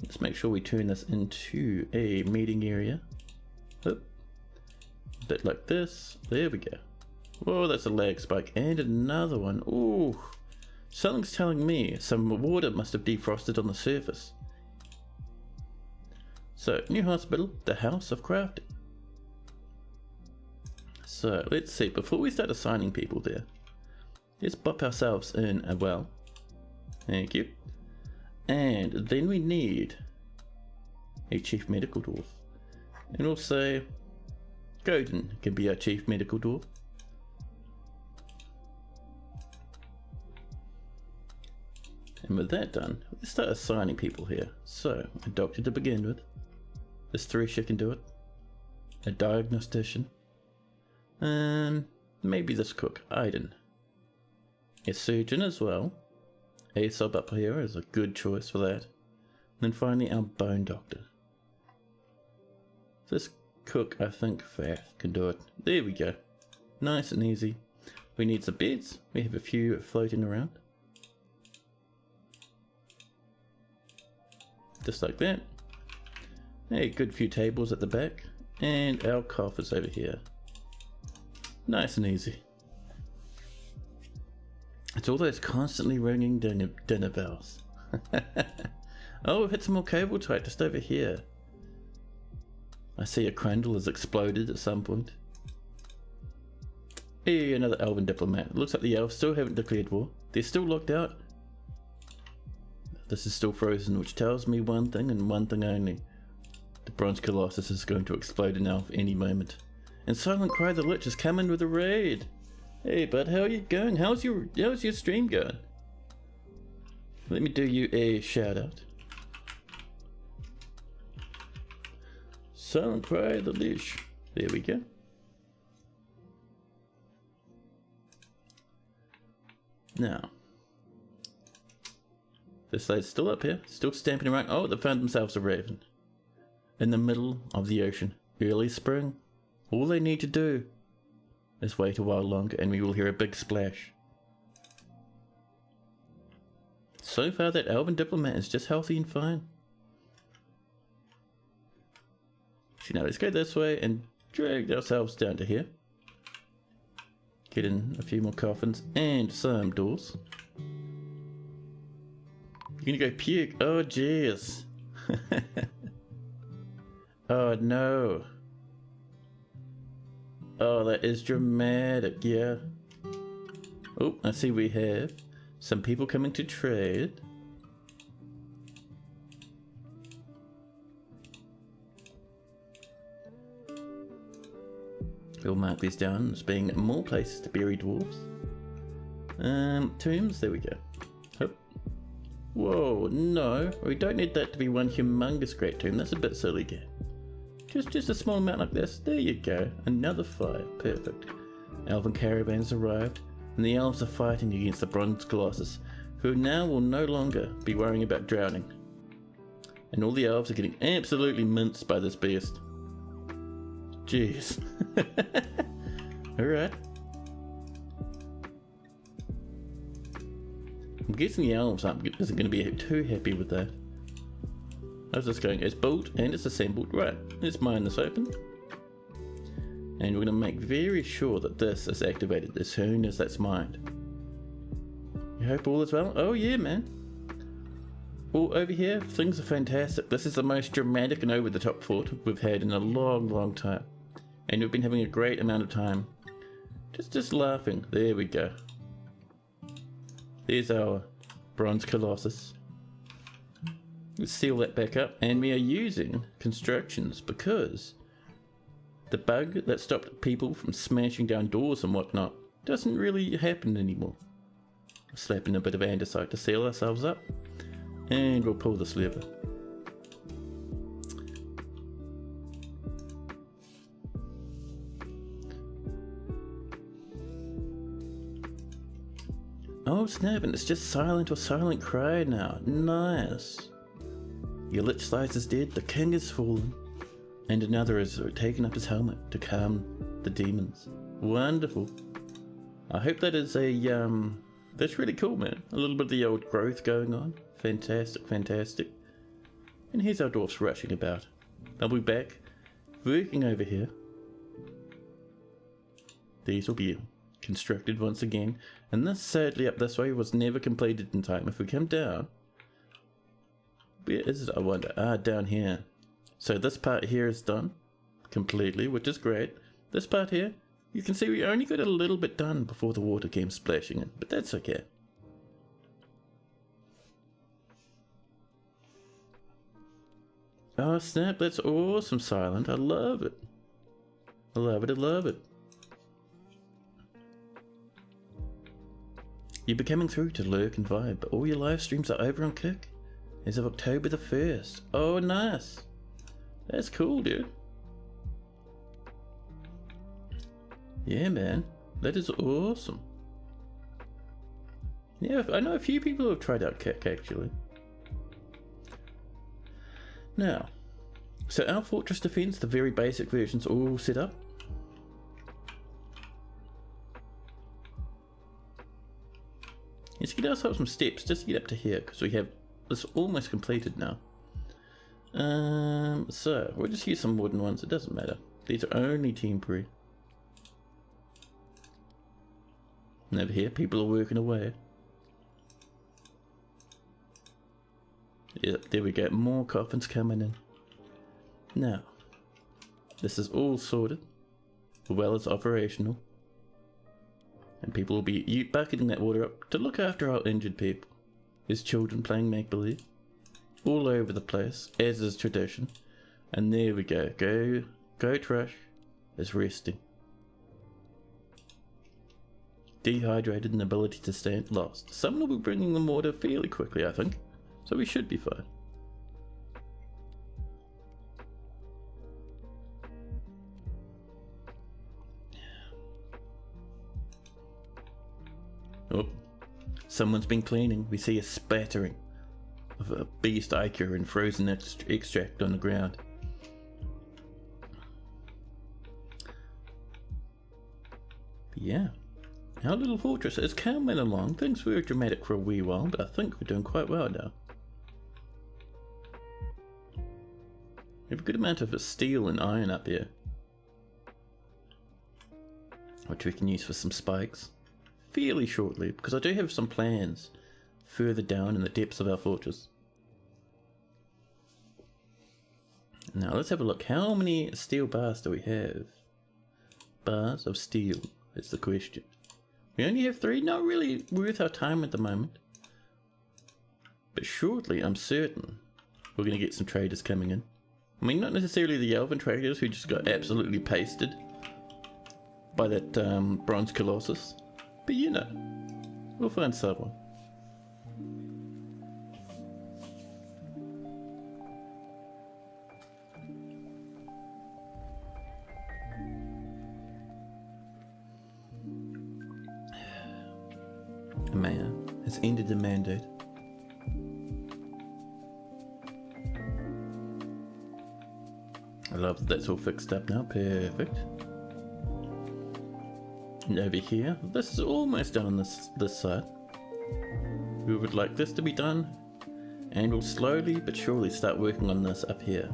Let's make sure we turn this into a meeting area. Oop. A bit like this. There we go. Whoa, that's a lag spike. And another one. Ooh. Something's telling me some water must have defrosted on the surface. So, new hospital, the House of Crafting. So, let's see. Before we start assigning people there, let's pop ourselves in a well. Thank you. And then we need a chief medical dwarf. And we'll say Godin can be our chief medical dwarf. And with that done, let's start assigning people here. So, a doctor to begin with. This Thresher can do it. A diagnostician. Maybe this cook, Aiden. A surgeon as well. Aesop up here is a good choice for that. And then finally our bone doctor. This cook, I think Fath can do it. There we go. Nice and easy. We need some beds. We have a few floating around. Just like that. A good few tables at the back. And our coffers over here. Nice and easy. It's all those constantly ringing dinner bells. Oh, we've hit some more cable tight just over here. I see a crandall has exploded at some point. Hey, another elven diplomat. It looks like the elves still haven't declared war. They're still locked out. This is still frozen, which tells me one thing and one thing only. The Bronze Colossus is going to explode in elf any moment. And Silent Cry the Lich is coming with a raid. Hey bud, how are you going? How's your stream going? Let me do you a shout out. Silent Cry the Leash. There we go. Now, this lady's still up here, still stamping around. Oh, they found themselves a raven. In the middle of the ocean, early spring. All they need to do is wait a while longer and we will hear a big splash. So far that elven diplomat is just healthy and fine. So now let's go this way and drag ourselves down to here. Get in a few more coffins and some doors. You're gonna go puke? Oh jeez. Oh no. Oh, that is dramatic, yeah. Oh, I see we have some people coming to trade. We'll mark these down as being more places to bury dwarves. Tombs, there we go. Oh. Whoa, no, we don't need that to be one humongous great tomb, that's a bit silly, game. Just a small amount like this, there you go, another 5, perfect. Elven caravans arrived, and the elves are fighting against the bronze colossus, who now will no longer be worrying about drowning. And all the elves are getting absolutely minced by this beast. Jeez. Alright. I'm guessing the elves isn't going to be too happy with that. I was just going, it's built and it's assembled. Right, let's mine this open. And we're going to make very sure that this is activated as soon as that's mined. You hope all is well? Oh yeah, man. Well, over here, things are fantastic. This is the most dramatic and over-the-top fort we've had in a long, long time. And we've been having a great amount of time just laughing. There we go. There's our bronze colossus. Let's seal that back up. And we are using constructions because the bug that stopped people from smashing down doors and whatnot doesn't really happen anymore. Slap in a bit of andesite to seal ourselves up. And we'll pull this lever. Oh snap, and it's just silent or silent cry now. Nice. Your lich slice is dead, the king is fallen, and another has taken up his helmet to calm the demons. Wonderful. I hope that is that's really cool, man. A little bit of the old growth going on. Fantastic, fantastic. And here's our dwarfs rushing about. They'll be back, working over here. These will be constructed once again. And this, sadly, up this way was never completed in time. If we come down, where is it, I wonder? Ah, down here. So this part here is done completely, which is great. This part here, you can see we only got a little bit done before the water came splashing in, but that's okay. Oh snap, that's awesome, Silent. I love it. I love it, I love it. You'll be coming through to lurk and vibe, but all your live streams are over on Kick as of October the 1st. Oh, nice. That's cool, dude. Yeah, man. That is awesome. Yeah, I know a few people who have tried out Kick, actually. Now, so our fortress defense, the very basic version's all set up. Let's get ourselves some steps just to get up to here, because we have this almost completed now. So we'll just use some wooden ones, it doesn't matter. These are only temporary. And over here, people are working away. Yep, there we go, more coffins coming in. Now, this is all sorted, as well as operational. And people will be bucketing that water up to look after our injured people. There's children playing make-believe all over the place, as is tradition. And there we go. Go Trash is resting. dehydrated and ability to stand lost. Someone will be bringing them water fairly quickly, I think, so we should be fine. Oh, someone's been cleaning. We see a spattering of a beast ichor and frozen extract on the ground. But yeah, our little fortress is coming along. Things were dramatic for a wee while, but I think we're doing quite well now. We have a good amount of steel and iron up here, which we can use for some spikes fairly shortly, because I do have some plans further down in the depths of our fortress. Now let's have a look. How many steel bars do we have? Bars of steel is the question. We only have 3, not really worth our time at the moment. But shortly, I'm certain, we're going to get some traders coming in. I mean, not necessarily the elven traders who just got absolutely pasted by that bronze colossus. But you know, we'll find someone. A man has ended the mandate. I love that that's all fixed up now. Perfect. And over here, this is almost done on this side. We would like this to be done, and we'll slowly but surely start working on this up here.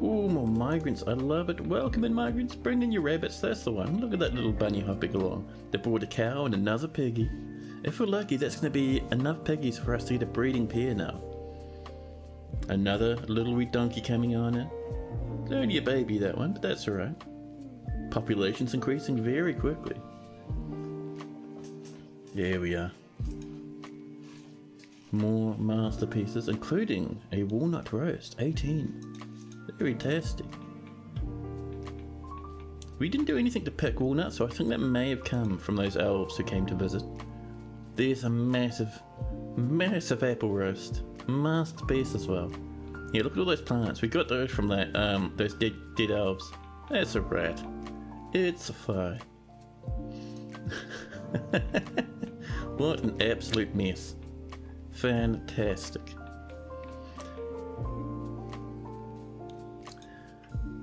Ooh, more migrants. I love it. Welcome in, migrants. Bring in your rabbits. That's the one. Look at that little bunny hopping along. They brought a cow and another piggy. If we're lucky, that's going to be enough piggies for us to get a breeding pair now. Another little wee donkey coming on in. Only a baby, that one, but that's alright. Population's increasing very quickly. There we are. More masterpieces, including a walnut roast. 18. Very tasty. We didn't do anything to pick walnuts, so I think that may have come from those elves who came to visit. There's a massive apple roast. Masterpiece as well. Yeah, look at all those plants. We got those from that those dead elves. That's a rat. It's a fly. What an absolute mess. Fantastic.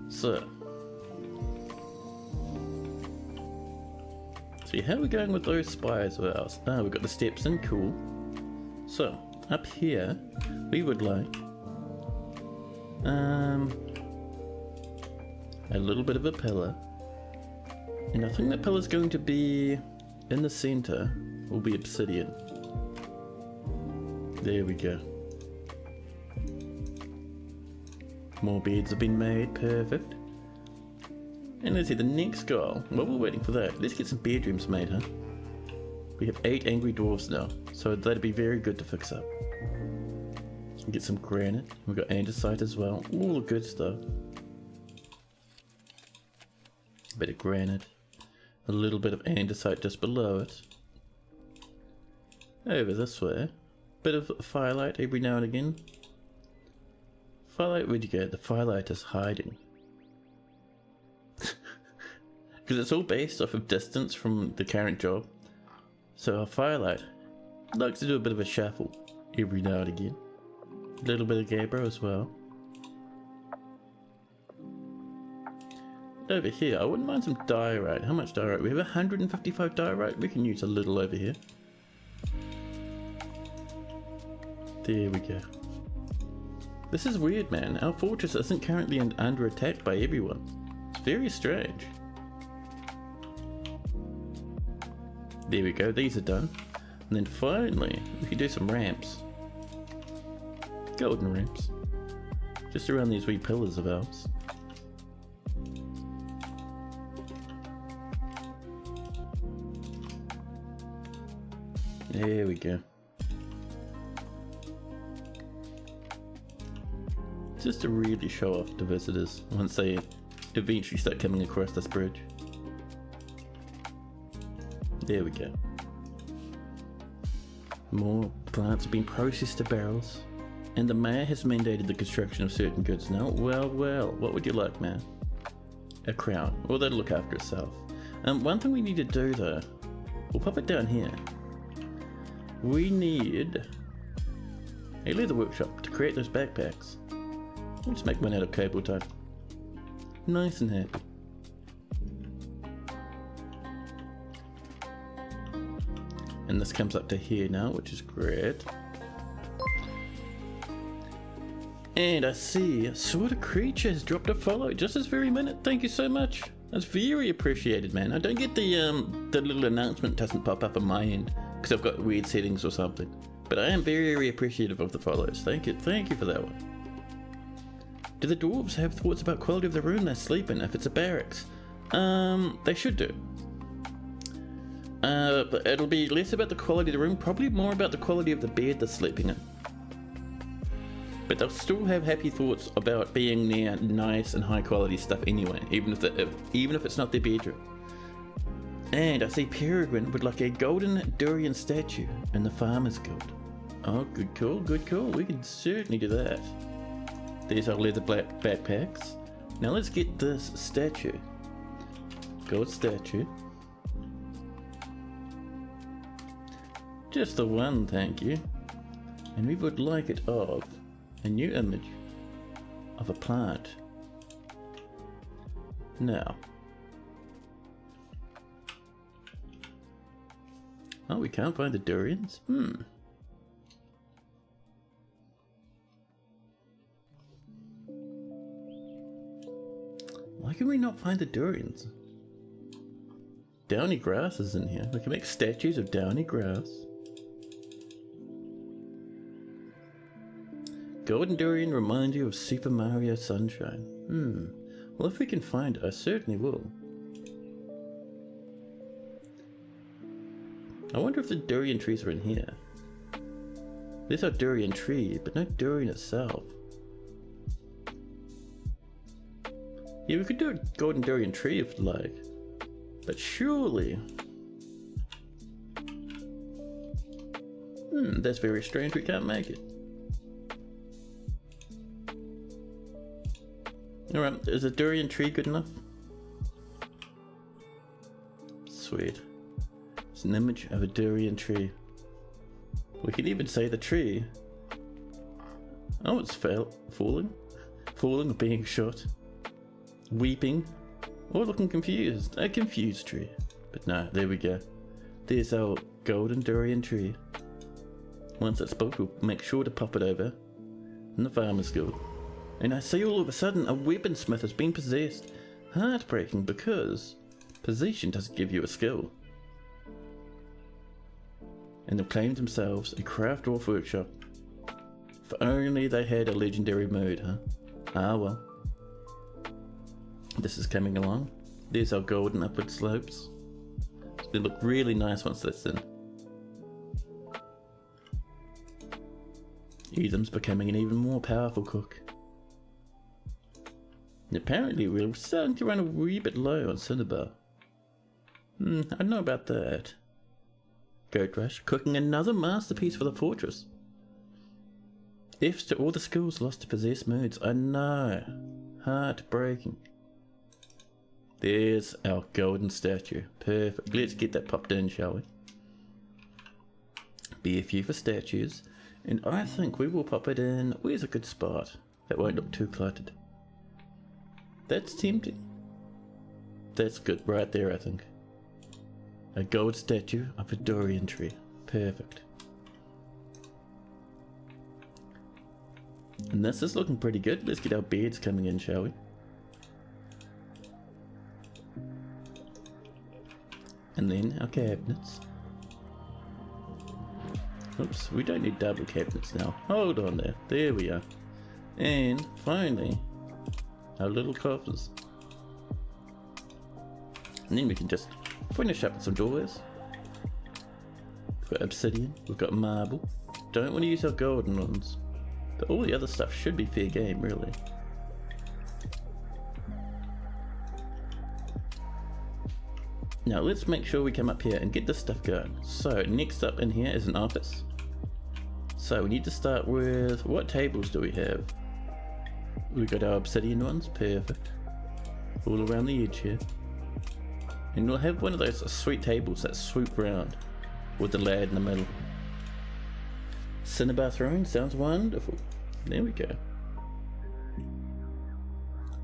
So, see how are we going with those spires of ours? Ah, we've got the steps in, cool. So, up here, we would like a little bit of a pillar. And I think that pillar's going to be in the center, will be obsidian. There we go. More beds have been made, perfect. And let's see, the next goal, while we're waiting for that, let's get some bedrooms made, huh? We have 8 angry dwarves now, so that'd be very good to fix up. Get some granite, we've got andesite as well, all the good stuff. A bit of granite, a little bit of andesite just below it. Over this way, bit of firelight every now and again. Firelight, where'd you go? The firelight is hiding. Because it's all based off of distance from the current job. So our firelight likes to do a bit of a shuffle every now and again. A little bit of gabbro as well. Over here, I wouldn't mind some diorite. How much diorite? We have 155 diorite. We can use a little over here. There we go. This is weird, man. Our fortress isn't currently under attack by everyone. It's very strange. There we go, these are done. And then finally, we can do some ramps. Golden ramps. Just around these wee pillars of ours. There we go. Just to really show off to visitors once they eventually start coming across this bridge. There we go. More plants have been processed to barrels. And the mayor has mandated the construction of certain goods now. Well, what would you like, man? A crown. Well, that'll look after itself. One thing we need to do, though, we'll pop it down here. We need a leather workshop to create those backpacks. We'll just make one out of cable tie. Nice and happy. And this comes up to here now, which is great. And I see Sort of Creature has dropped a follow just this very minute. Thank you so much. That's very appreciated, man. I don't get the little announcement doesn't pop up on my end because I've got weird settings or something. But I am very appreciative of the follows. Thank you for that one. Do the dwarves have thoughts about quality of the room they sleep in if it's a barracks? They should do. But it'll be less about the quality of the room, probably more about the quality of the bed they're sleeping in. But they'll still have happy thoughts about being near nice and high quality stuff anyway, even if it's not their bedroom. And I see Peregrine would like a golden durian statue in the Farmer's Guild. Oh, good call. We can certainly do that. There's our leather black backpacks. Now let's get this statue. Gold statue. Just the one, thank you. And we would like it of a new image of a plant. Now. Oh, we can't find the durians? Why can we not find the durians? Downy grass is in here. We can make statues of downy grass. Golden durian reminds you of Super Mario Sunshine. Well, if we can find it, I certainly will. I wonder if the durian trees are in here. There's our durian tree, but no durian itself. Yeah, we could do a golden durian tree if you like. But surely... that's very strange, we can't make it. Alright, is a durian tree good enough? Sweet. It's an image of a durian tree. We can even say the tree. Oh, it's falling or being shot. Weeping. Or looking confused. A confused tree. But no, there we go. There's our golden durian tree. Once it's built, we'll make sure to pop it over in the Farmer's Guild. And I see all of a sudden a weaponsmith has been possessed. Heartbreaking because possession doesn't give you a skill. And they've claimed themselves a craft dwarf workshop. If only they had a legendary mode, huh? Ah well. This is coming along. There's our golden upward slopes. They look really nice once that's in. Etham's becoming an even more powerful cook. And apparently we're starting to run a wee bit low on Cinnabar. I don't know about that. Goat Rush, cooking another masterpiece for the fortress. F's to all the skills lost to possess moods. I know. Heartbreaking. There's our golden statue. Perfect. Let's get that popped in, shall we? Be a few for statues. And I think we will pop it in. Where's a good spot that won't look too cluttered? That's tempting. That's good right there, I think. A gold statue of a durian tree. Perfect. And this is looking pretty good. Let's get our beds coming in, shall we? And then our cabinets. Oops, we don't need double cabinets now. Hold on there. There we are. And finally, our little coffers. And then we can just finish up with some doorways. We've got obsidian, we've got marble. Don't want to use our golden ones. But all the other stuff should be fair game, really. Now let's make sure we come up here and get this stuff going. So next up in here is an office. So we need to start with, what tables do we have? We got our obsidian ones, perfect. All around the edge here. And we'll have one of those sweet tables that swoop round with the lad in the middle. Cinnabar throne sounds wonderful. There we go.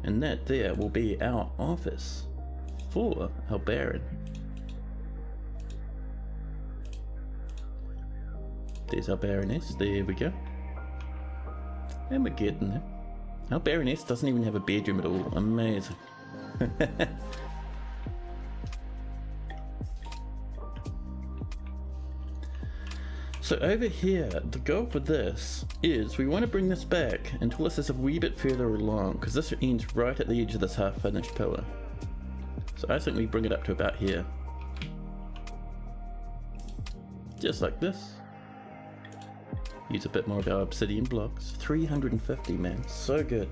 And that there will be our office for our Baron. There's our Baroness, there we go. And we're getting there. Our Baroness doesn't even have a bedroom at all, amazing. So over here, the goal for this is we want to bring this back until this is a wee bit further along, because this ends right at the edge of this half finished pillar. So I think we bring it up to about here. Just like this. Use a bit more of our obsidian blocks. 350, man, so good.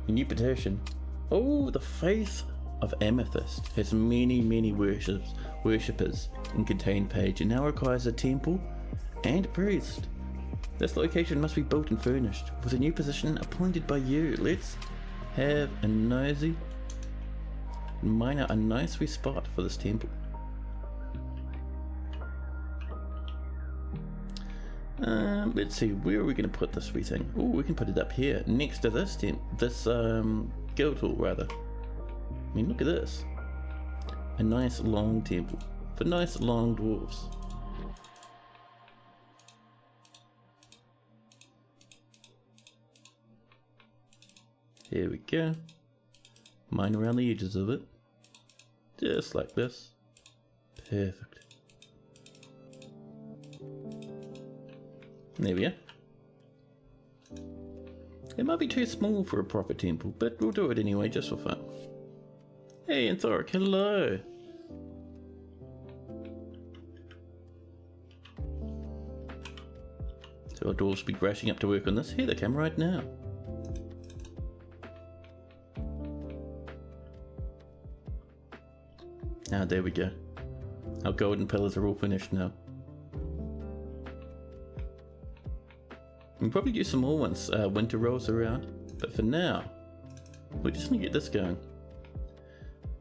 A new petition. Oh, the faith of Amethyst has many worshippers in Containedpage and now requires a temple and priest. This location must be built and furnished with a new position appointed by you. Let's have a nosy, mine out a nice wee spot for this temple. Let's see, where are we going to put this wee thing? Oh, we can put it up here next to this guild hall rather. I mean, look at this. A nice long temple for nice long dwarves. Here we go. Mine around the edges of it. Just like this. Perfect. There we are. It might be too small for a proper temple, but we'll do it anyway just for fun. Hey, Anthoric, hello! So our dwarves will be rushing up to work on this. Here they come right now. Ah, there we go. Our golden pillars are all finished now. We'll probably do some more once winter rolls around, but for now, we're just gonna get this going.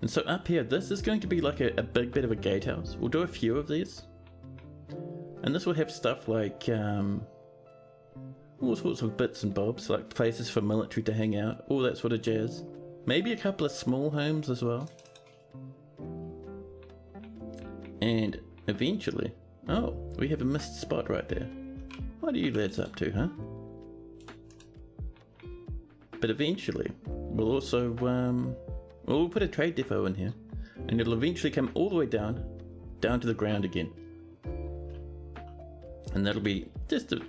And so up here, this is going to be like a big bit of a gatehouse. We'll do a few of these. And this will have stuff like all sorts of bits and bobs, like places for military to hang out, all that sort of jazz. Maybe a couple of small homes as well. And eventually, oh, we have a missed spot right there. What are you lads up to, huh? But eventually, we'll also, we'll put a trade depot in here, and it'll eventually come all the way down to the ground again. And that'll be just a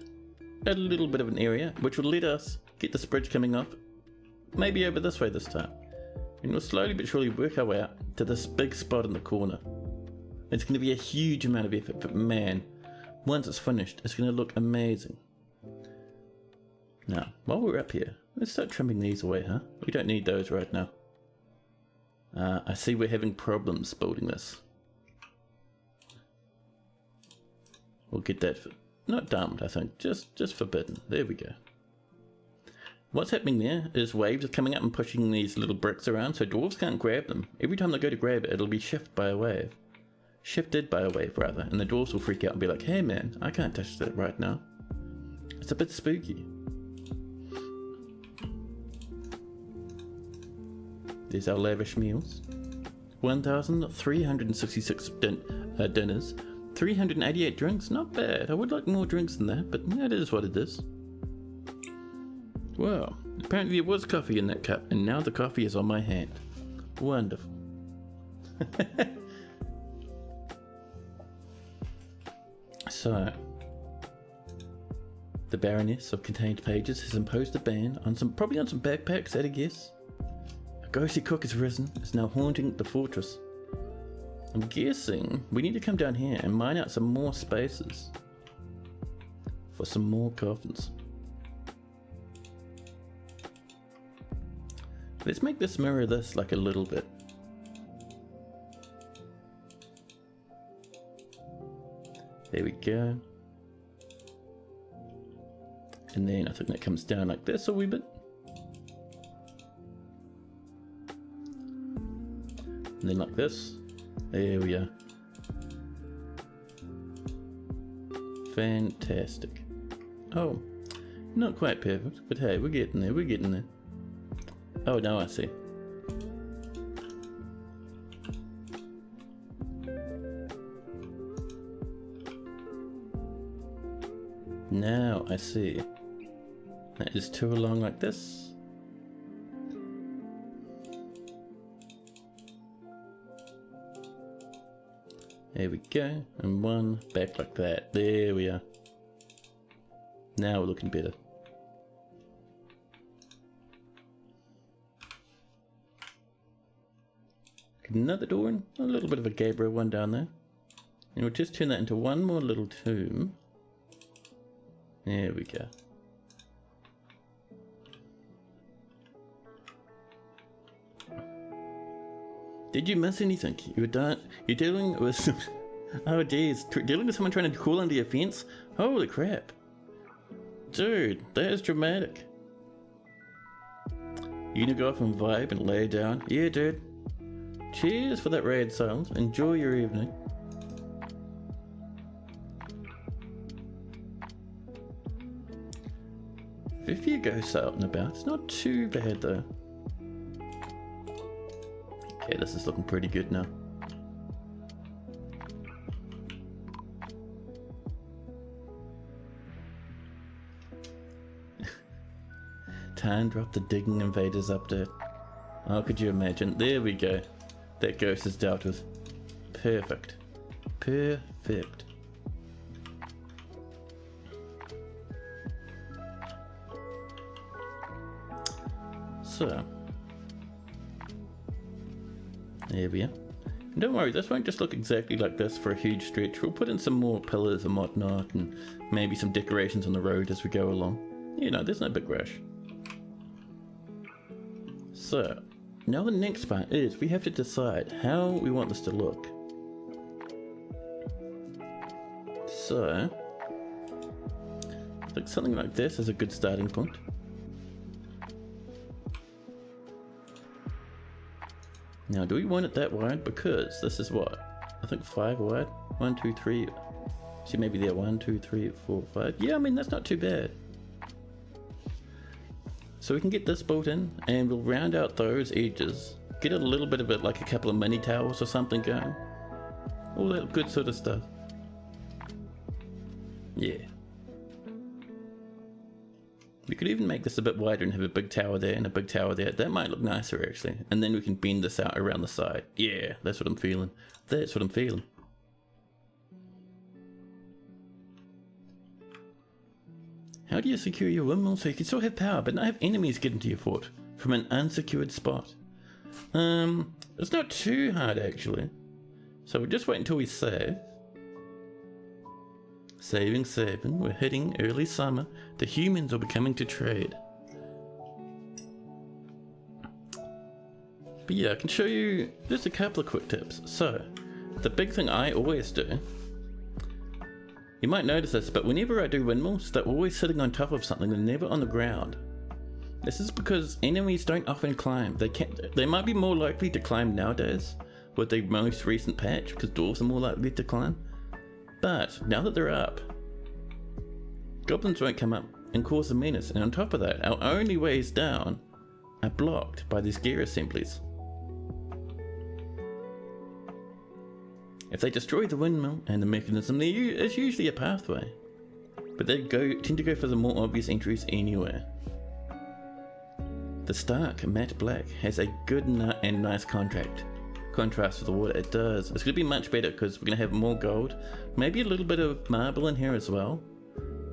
little bit of an area, which will let us get this bridge coming off, maybe over this way this time. And we'll slowly but surely work our way out to this big spot in the corner. It's going to be a huge amount of effort, but man, once it's finished, it's going to look amazing. Now, while we're up here, let's start trimming these away, huh? We don't need those right now. I see we're having problems building this. We'll get that, not dumped, I think, just forbidden. There we go. What's happening there is waves are coming up and pushing these little bricks around, so dwarves can't grab them. Every time they go to grab it, it'll be shifted by a wave, and the dwarves will freak out and be like, hey man, I can't touch that right now. It's a bit spooky. There's our lavish meals. 1,366 dinners, 388 drinks, not bad. I would like more drinks than that, but that is what it is. Well, apparently there was coffee in that cup, and now the coffee is on my hand. Wonderful. So, the Baroness of Containedpages has imposed a ban on probably on some backpacks, at a guess. A ghostly cook has risen, is now haunting the fortress. I'm guessing we need to come down here and mine out some more spaces for some more coffins. Let's make this mirror this like a little bit. There we go. And then I think that comes down like this a wee bit. And then like this. There we are. Fantastic. Oh, not quite perfect, but hey, we're getting there, we're getting there. Oh, now I see. Now I see. That is two along like this. There we go, and one back like that. There we are. Now we're looking better. Another door and a little bit of a Gabriel one down there. And we'll just turn that into one more little tomb. There we go. Did you miss anything? You're dealing with... Oh geez, dealing with someone trying to crawl under your fence? Holy crap. Dude, that is dramatic. You gonna go off and vibe and lay down? Yeah, dude. Cheers for that rad sound. Enjoy your evening. If you go out and about, it's not too bad though. Okay, this is looking pretty good now. Time drop the digging invaders update. How could you imagine? There we go. That ghost is dealt with. Perfect. Perfect. So. There we are. And don't worry, this won't just look exactly like this for a huge stretch. We'll put in some more pillars and whatnot, and maybe some decorations on the road as we go along. You know, there's no big rush. So, now the next part is we have to decide how we want this to look. So, I think something like this is a good starting point. Now, do we want it that wide? Because this is what? I think 5 wide. 1, 2, 3. See, maybe there. 1, 2, 3, 4, 5. Yeah, I mean, that's not too bad. So we can get this built in, and we'll round out those edges. Get a little bit of it, like a couple of mini towers or something going. All that good sort of stuff. Yeah. We could even make this a bit wider and have a big tower there and a big tower there. That might look nicer actually. And then we can bend this out around the side. Yeah, that's what I'm feeling. That's what I'm feeling. How do you secure your windmill so you can still have power but not have enemies get into your fort from an unsecured spot? It's not too hard actually. So we'll just wait until we save. Saving. We're hitting early summer. The humans will be coming to trade. But yeah, I can show you just a couple of quick tips. So, the big thing I always do, you might notice this, but whenever I do windmills, they're always sitting on top of something and never on the ground. This is because enemies don't often climb. They might be more likely to climb nowadays with the most recent patch, because dwarves are more likely to climb. But now that they're up, goblins won't come up and cause a menace. And on top of that, our only ways down are blocked by these gear assemblies. If they destroy the windmill and the mechanism, there's usually a pathway. But they tend to go for the more obvious entries anyway. The stark matte black has a good and nice contrast with the water. It does. It's going to be much better because we're going to have more gold. Maybe a little bit of marble in here as well.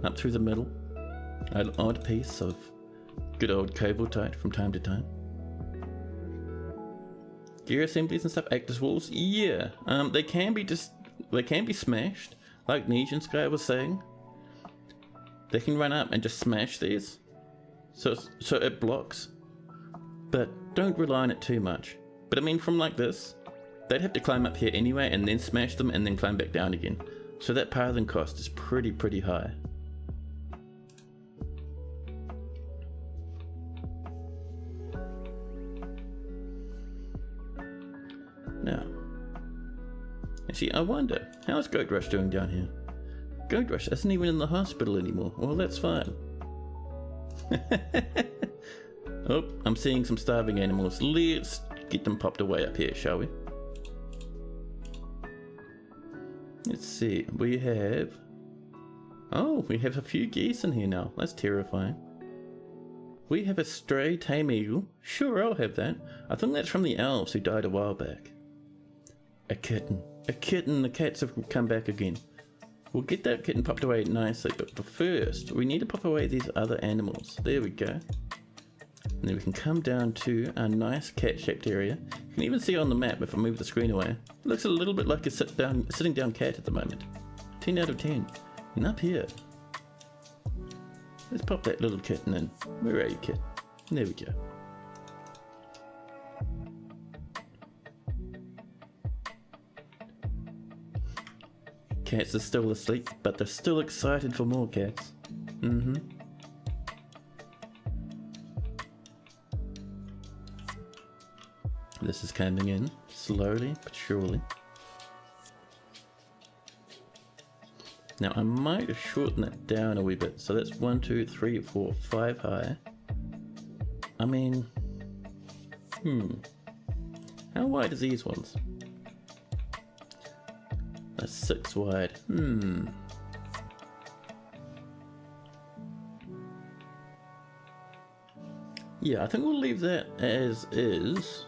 Up through the middle. An odd piece of good old cobaltite from time to time. Gear assemblies and stuff act as walls. Yeah. They can be smashed. Like Nesian Sky was saying. They can run up and just smash these. So it blocks. But don't rely on it too much. But I mean, from like this, they'd have to climb up here anyway and then smash them and then climb back down again. So that pathing cost is pretty high. Now, you see, I wonder, how's Goat Rush doing down here? Goat Rush isn't even in the hospital anymore. Well, that's fine. Oh, I'm seeing some starving animals. Let's get them popped away up here, shall we? Let's see, we have... Oh, we have a few geese in here now. That's terrifying. We have a stray tame eagle. Sure, I'll have that. I think that's from the elves who died a while back. A kitten. A kitten. The cats have come back again. We'll get that kitten popped away nicely, but first, we need to pop away these other animals. There we go. And then we can come down to our nice cat-shaped area. You can even see on the map if I move the screen away. It looks a little bit like a sitting down cat at the moment. 10 out of 10. And up here, let's pop that little kitten in. Where are you, kid? There we go. Cats are still asleep, but they're still excited for more cats. This is coming in slowly but surely. Now I might have shortened that down a wee bit, so that's 1, 2, 3, 4, 5 high. I mean, how wide is these ones? That's 6 wide. Yeah, I think we'll leave that as is.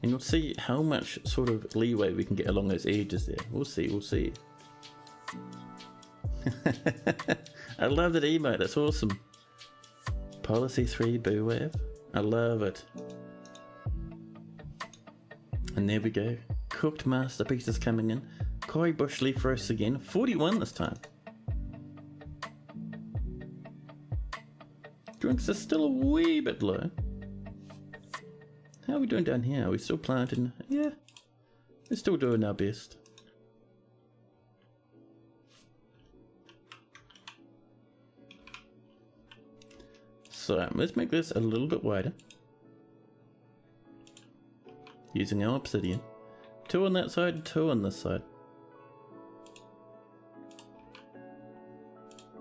And we'll see how much sort of leeway we can get along those edges there. We'll see. I love that emote, that's awesome. Policy 3 boo wave. I love it. And there we go. Cooked masterpieces coming in. Koi bush leaf roast again. 41 this time. Drinks are still a wee bit low. How are we doing down here? Are we still planting? Yeah, we're still doing our best. So let's make this a little bit wider. Using our obsidian. 2 on that side, 2 on this side.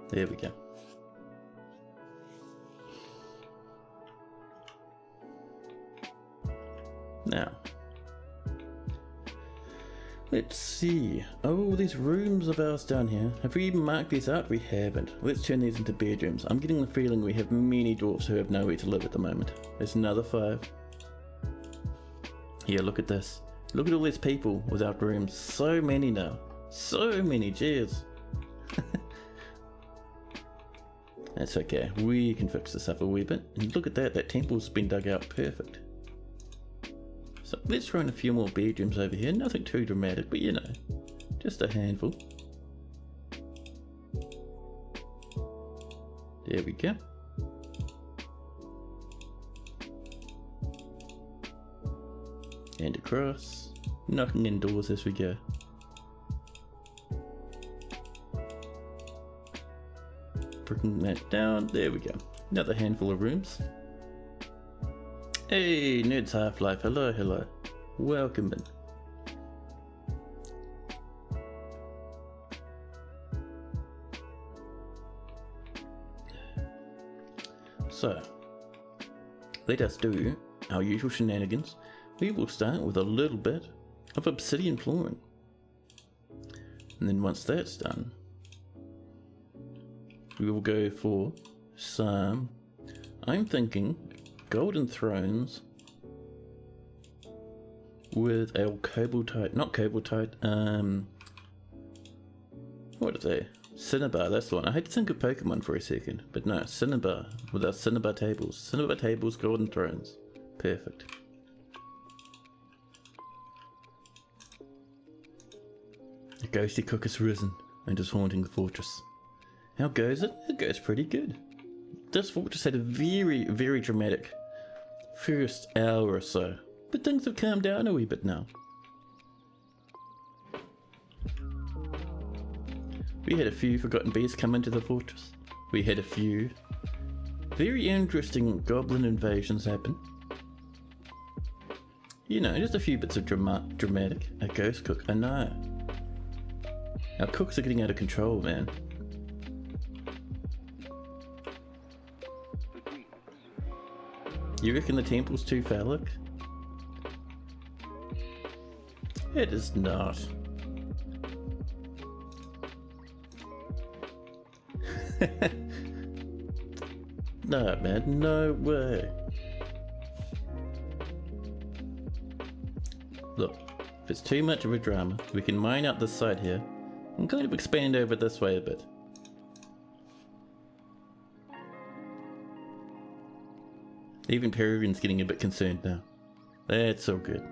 There we go. Now, let's see. Oh, these rooms of ours down here. Have we even marked these out? We haven't. Let's turn these into bedrooms. I'm getting the feeling we have many dwarves who have nowhere to live at the moment. There's another 5. Yeah, look at this. Look at all these people without rooms. So many now. So many, jeez. That's okay. We can fix this up a wee bit. And look at that. That temple's been dug out perfect. So let's throw in a few more bedrooms over here. Nothing too dramatic, but you know, just a handful. There we go. And across, knocking indoors as we go. Bringing that down, there we go. Another handful of rooms. Hey, Nerds Half-Life, hello. Welcome in. So, let us do our usual shenanigans. We will start with a little bit of obsidian flooring. And then once that's done, we will go for some, I'm thinking, golden thrones with a cobaltite, not cobaltite, what is that? Cinnabar, that's the one. I had to think of Pokemon for a second, but no, Cinnabar, with our Cinnabar tables. Cinnabar tables, golden thrones. Perfect. The ghosty cook has risen and is haunting the fortress. How goes it? It goes pretty good. This fortress had a very dramatic first hour or so, but things have calmed down a wee bit now. We had a few forgotten beasts come into the fortress. We had a few very interesting goblin invasions happen. You know, just a few bits of dramatic. A ghost cook, I know. Our cooks are getting out of control, man. You reckon the temple's too phallic? It is not. No, man, no way. Look, if it's too much of a drama, we can mine out this side here and kind of expand over this way a bit. Even Peregrine's getting a bit concerned now. That's all good.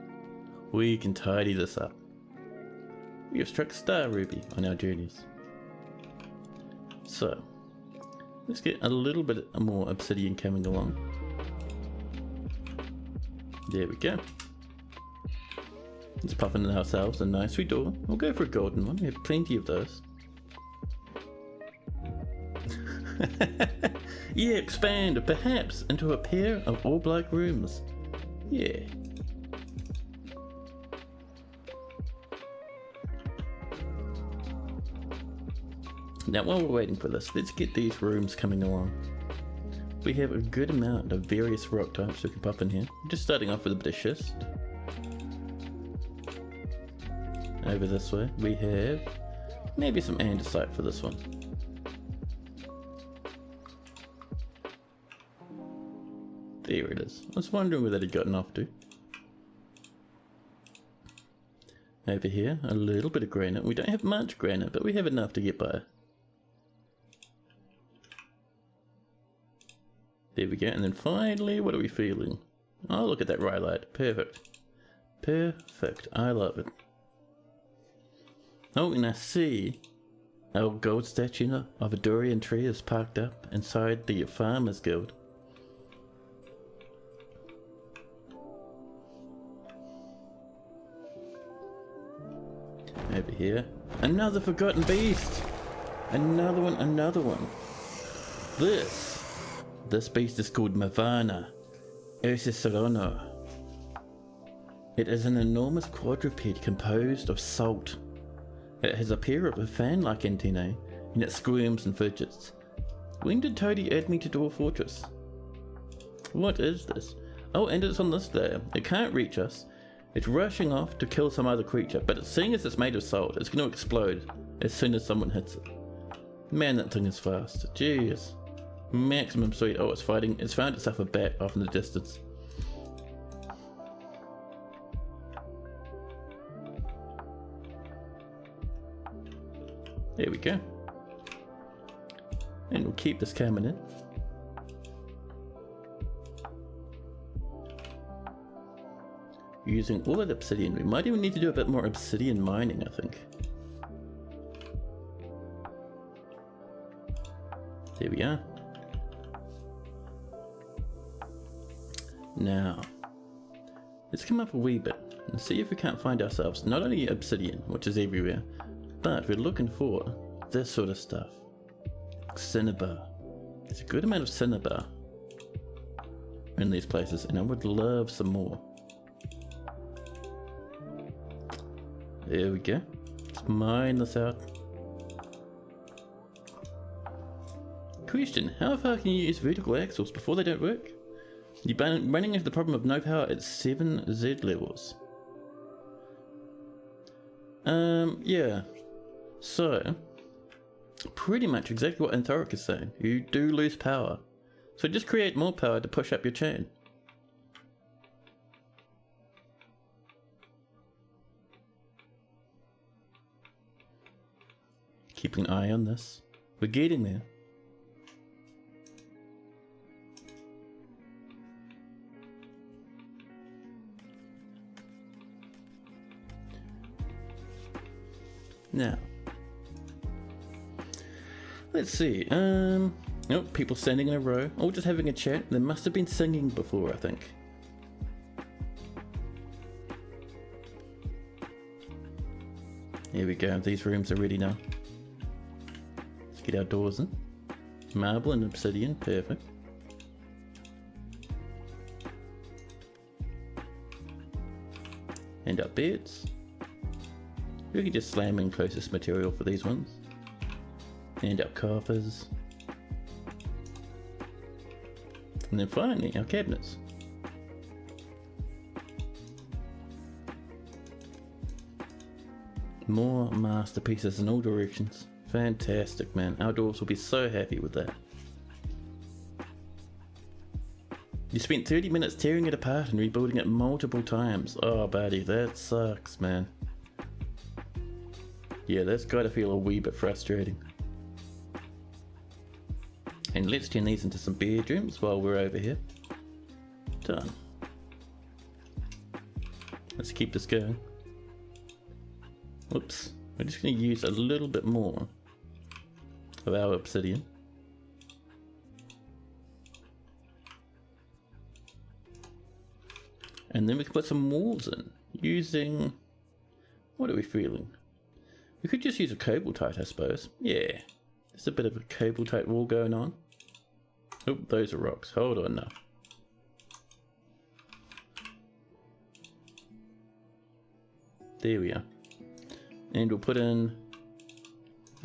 We can tidy this up. We have struck Star Ruby on our journeys. So, let's get a little bit more obsidian coming along. There we go. Let's pop in ourselves a nice sweet door. We'll go for a golden one. We have plenty of those. Yeah, expand, perhaps, into a pair of all black rooms. Yeah. Now while we're waiting for this, let's get these rooms coming along. We have a good amount of various rock types we can pop in here. Just starting off with a bit of schist. Over this way we have maybe some andesite for this one. There it is. I was wondering where that had gotten off to. Over here, a little bit of granite. We don't have much granite, but we have enough to get by. There we go, and then finally, what are we feeling? Oh, look at that rhyolite. Perfect. Perfect. I love it. Oh, and I see our gold statue of a durian tree is parked up inside the Farmers Guild. Over here, another forgotten beast. Another one. This beast is called Mavana Ursisarono. It is an enormous quadruped composed of salt. It has a pair of fan-like antennae, and it squirms and fidgets. When did Toadie add me to Dwarf Fortress? What is this? Oh, and it's on this layer. It can't reach us. It's rushing off to kill some other creature, but seeing as it's made of salt, it's going to explode as soon as someone hits it. Man, that thing is fast. Jeez. Maximum speed. Oh, it's fighting. It's found itself a bat off in the distance. There we go. And we'll keep this coming in. Using all that obsidian. We might even need to do a bit more obsidian mining, I think. There we are. Now, let's come up a wee bit and see if we can't find ourselves not only obsidian, which is everywhere, but we're looking for this sort of stuff. Cinnabar. There's a good amount of cinnabar in these places, and I would love some more. There we go. Let's mine this out. Question, how far can you use vertical axles before they don't work? You're running into the problem of no power at 7 Z levels. Yeah. So, pretty much exactly what Anthoric is saying. You do lose power. So just create more power to push up your chain. Keeping an eye on this. We're getting there. Now, let's see. Nope, people standing in a row, all just having a chat. They must have been singing before, I think. Here we go. These rooms are ready now. get our doors in. Marble and obsidian, perfect. And our beds. We can just slam in closest material for these ones. And our coffers. And then finally, our cabinets. More masterpieces in all directions. Fantastic, man. Our dwarves will be so happy with that. You spent 30 minutes tearing it apart and rebuilding it multiple times. Oh, buddy, that sucks, man. Yeah, that's gotta feel a wee bit frustrating. And let's turn these into some bedrooms while we're over here. Done. Let's keep this going. Whoops. We're just going to use a little bit more of our obsidian. And then we can put some walls in using... What are we feeling? We could just use a cobaltite, I suppose. Yeah. There's a bit of a cobaltite wall going on. Oh, those are rocks. Hold on now. There we are. And we'll put in...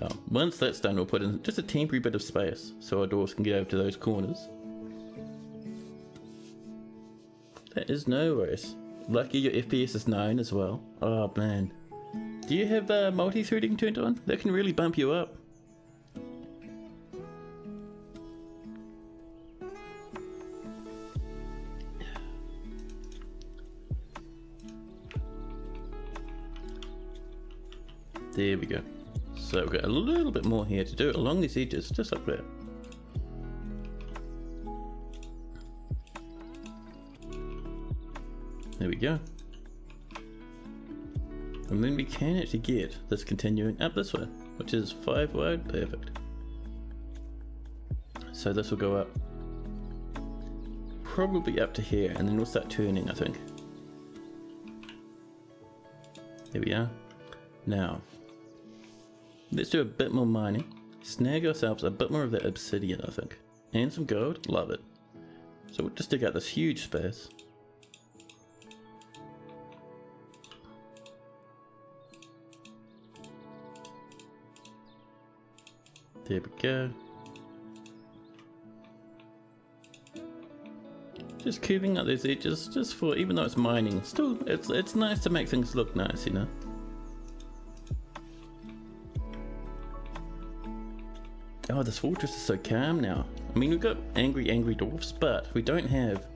Oh, once that's done, we'll put in just a temporary bit of space so our doors can get over to those corners. That is no worries. Lucky your FPS is 9 as well. Oh man. Do you have multi-threading turned on? That can really bump you up. There we go. So we've got a little bit more here to do along these edges, just like that. There we go. And then we can actually get this continuing up this way, which is 5 wide, perfect. So this will go up, probably up to here, and then we'll start turning, I think. There we are. Now, let's do a bit more mining. Snag ourselves a bit more of that obsidian, I think. And some gold, love it. So we'll just dig out this huge space. There we go. Just cubing out those edges, just for, even though it's mining, still, it's nice to make things look nice, you know. Oh, this fortress is so calm now. I mean, we've got angry dwarfs, but we don't have,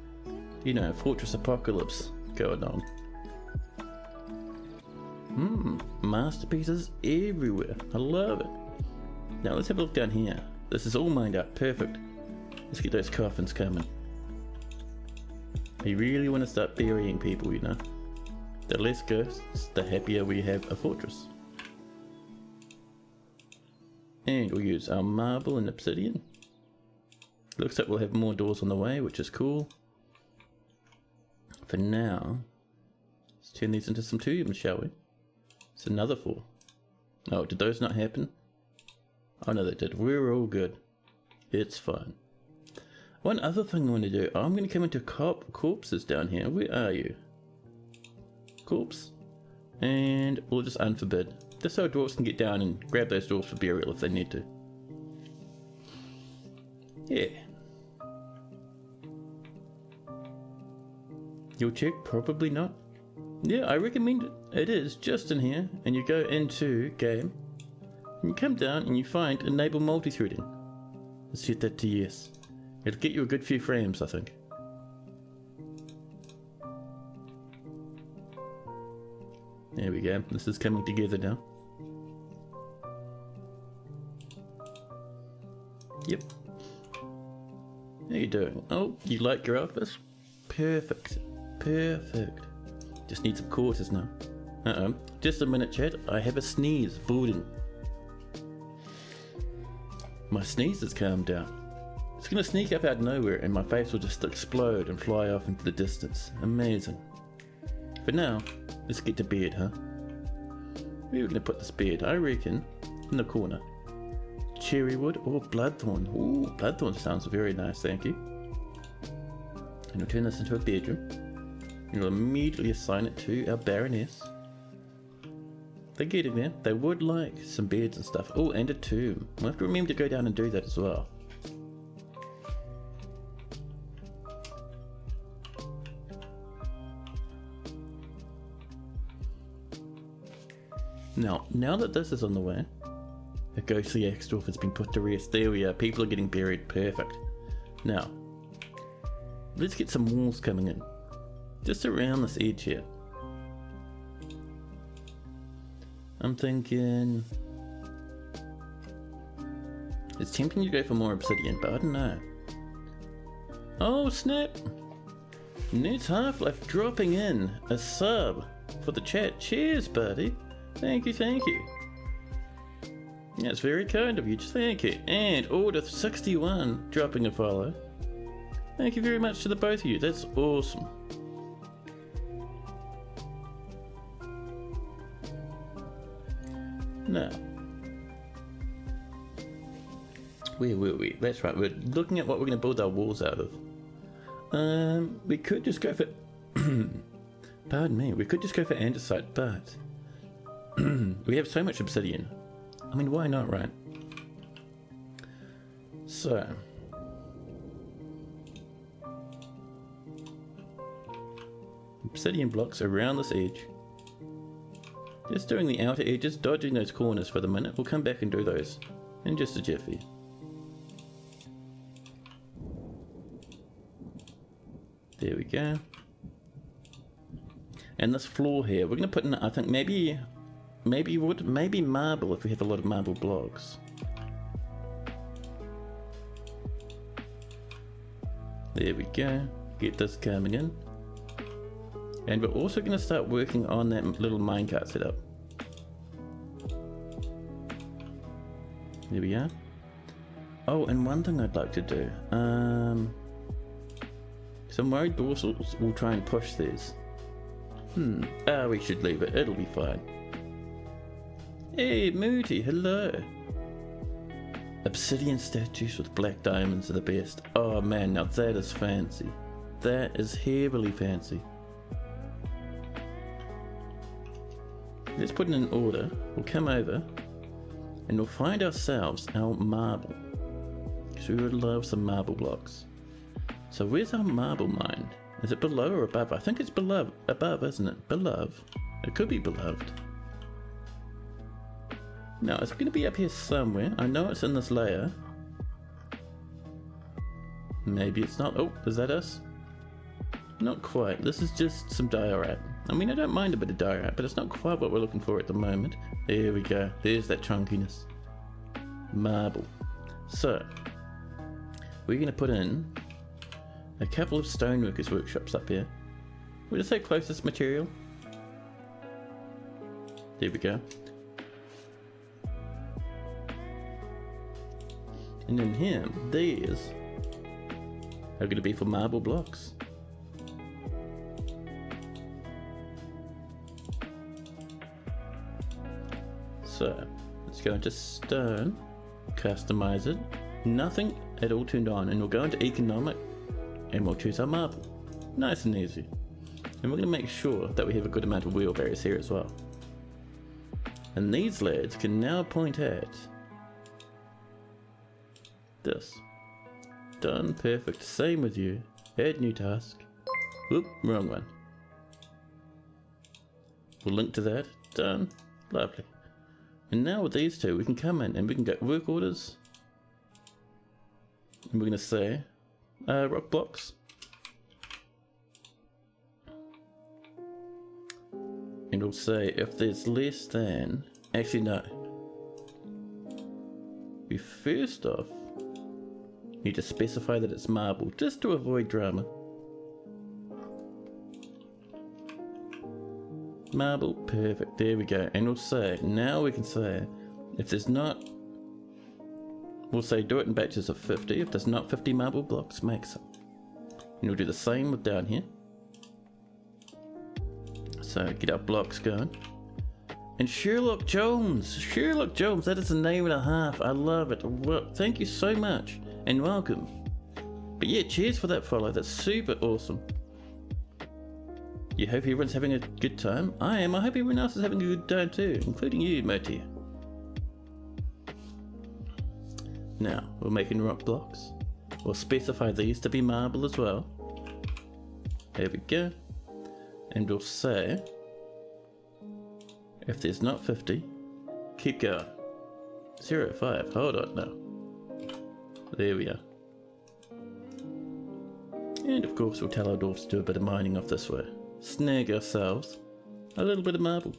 you know, fortress apocalypse going on. Masterpieces everywhere. I love it. Now let's have a look down here. This is all mined up, perfect. Let's get those coffins coming. You really want to start burying people, you know. The less ghosts, the happier we have a fortress. And we'll use our marble and obsidian. Looks like we'll have more doors on the way, which is cool. For now, let's turn these into some tombs, shall we? It's another 4. Oh, did those not happen? Oh no, they did. We're all good. It's fine. One other thing I want to do, I'm going to come into corpses down here. Where are you? Corpse. And we'll just unforbid. Just so dwarves can get down and grab those doors for burial if they need to. Yeah. You'll check? Probably not. Yeah, I recommend it. It is just in here, and you go into game, and you come down and you find enable multi-threading. Set that to yes. It'll get you a good few frames, I think. There we go. This is coming together now. Yep. How you doing? Oh, you like your office? Perfect. Perfect. Just need some quarters now. Just a minute, chat. I have a sneeze building. My sneeze has calmed down. It's gonna sneak up out of nowhere and my face will just explode and fly off into the distance. Amazing. For now, let's get to bed, huh? Where are we gonna put this bed? I reckon in the corner. cherry wood or bloodthorn. Ooh, bloodthorn sounds very nice, thank you. And we'll turn this into a bedroom. And we'll immediately assign it to our Baroness. They're getting there. They would like some beds and stuff. Oh, and a tomb. We'll have to remember to go down and do that as well. Now that this is on the way, a ghostly ex-dwarf has been put to rest. There we are. People are getting buried. Perfect. Now, let's get some walls coming in. Just around this edge here. I'm thinking... It's tempting to go for more obsidian, but I don't know. Oh, snap! Newt's Half-Life dropping in a sub for the chat. Cheers, buddy. Thank you, thank you. That's very kind of you, thank you. And Order61 dropping a follow. Thank you very much to the both of you, that's awesome. Now, where were we? That's right, we're looking at what we're going to build our walls out of. We could just go for... Pardon me, we could just go for andesite, but... we have so much obsidian. I mean, why not, right? So... obsidian blocks around this edge. Just doing the outer edges, dodging those corners for the minute. We'll come back and do those in just a jiffy. There we go. And this floor here, we're going to put in, I think, maybe wood, maybe marble if we have a lot of marble blocks. There we go. Get this coming in. And we're also going to start working on that little minecart setup. There we are. Oh, and one thing I'd like to do. So I'm worried dwarves will try and push these. We should leave it. It'll be fine. Hey, Moody, hello. Obsidian statues with black diamonds are the best. Oh man, now that is fancy. That is heavily fancy. Let's put it in order. We'll come over and we'll find ourselves our marble. Because we would love some marble blocks. So where's our marble mine? Is it below or above? I think it's below, above, isn't it? Below. It could be beloved. Now, it's going to be up here somewhere. I know it's in this layer. Maybe it's not. Oh, is that us? Not quite. This is just some diorite. I mean, I don't mind a bit of diorite, but it's not quite what we're looking for at the moment. There we go. There's that chunkiness. Marble. So, we're going to put in a couple of stoneworkers' workshops up here. We'll just say closest material. There we go. And in here, these are going to be for marble blocks. So, let's go into stone, customize it, nothing at all turned on, and we'll go into economic, and we'll choose our marble. Nice and easy. And we're going to make sure that we have a good amount of wheel barriers here as well. And these lads can now point at this. Done, perfect. Same with you. Add new task. Whoop, wrong one. We'll link to that. Done. Lovely. And now with these two, we can come in and we can get work orders. And we're going to say rock blocks. And we'll say if there's less than... Actually, no. We first off need to specify that it's marble, just to avoid drama. Marble, perfect, there we go. And we'll say, now we can say, if there's not, we'll say do it in batches of 50. If there's not 50 marble blocks, make some. And we'll do the same with down here. So get our blocks going. And Sherlock Jones! Sherlock Jones, that is a name and a half. I love it. Well, thank you so much, and welcome. But yeah, cheers for that follow. That's super awesome. You hope everyone's having a good time? I am. I hope everyone else is having a good time too, including you, Moti. Now, we're making rock blocks. We'll specify these to be marble as well. There we go. And we'll say, if there's not 50, keep going. 0.5, hold on now. There we are. And of course we'll tell our dwarves to do a bit of mining off this way. Snag ourselves a little bit of marble.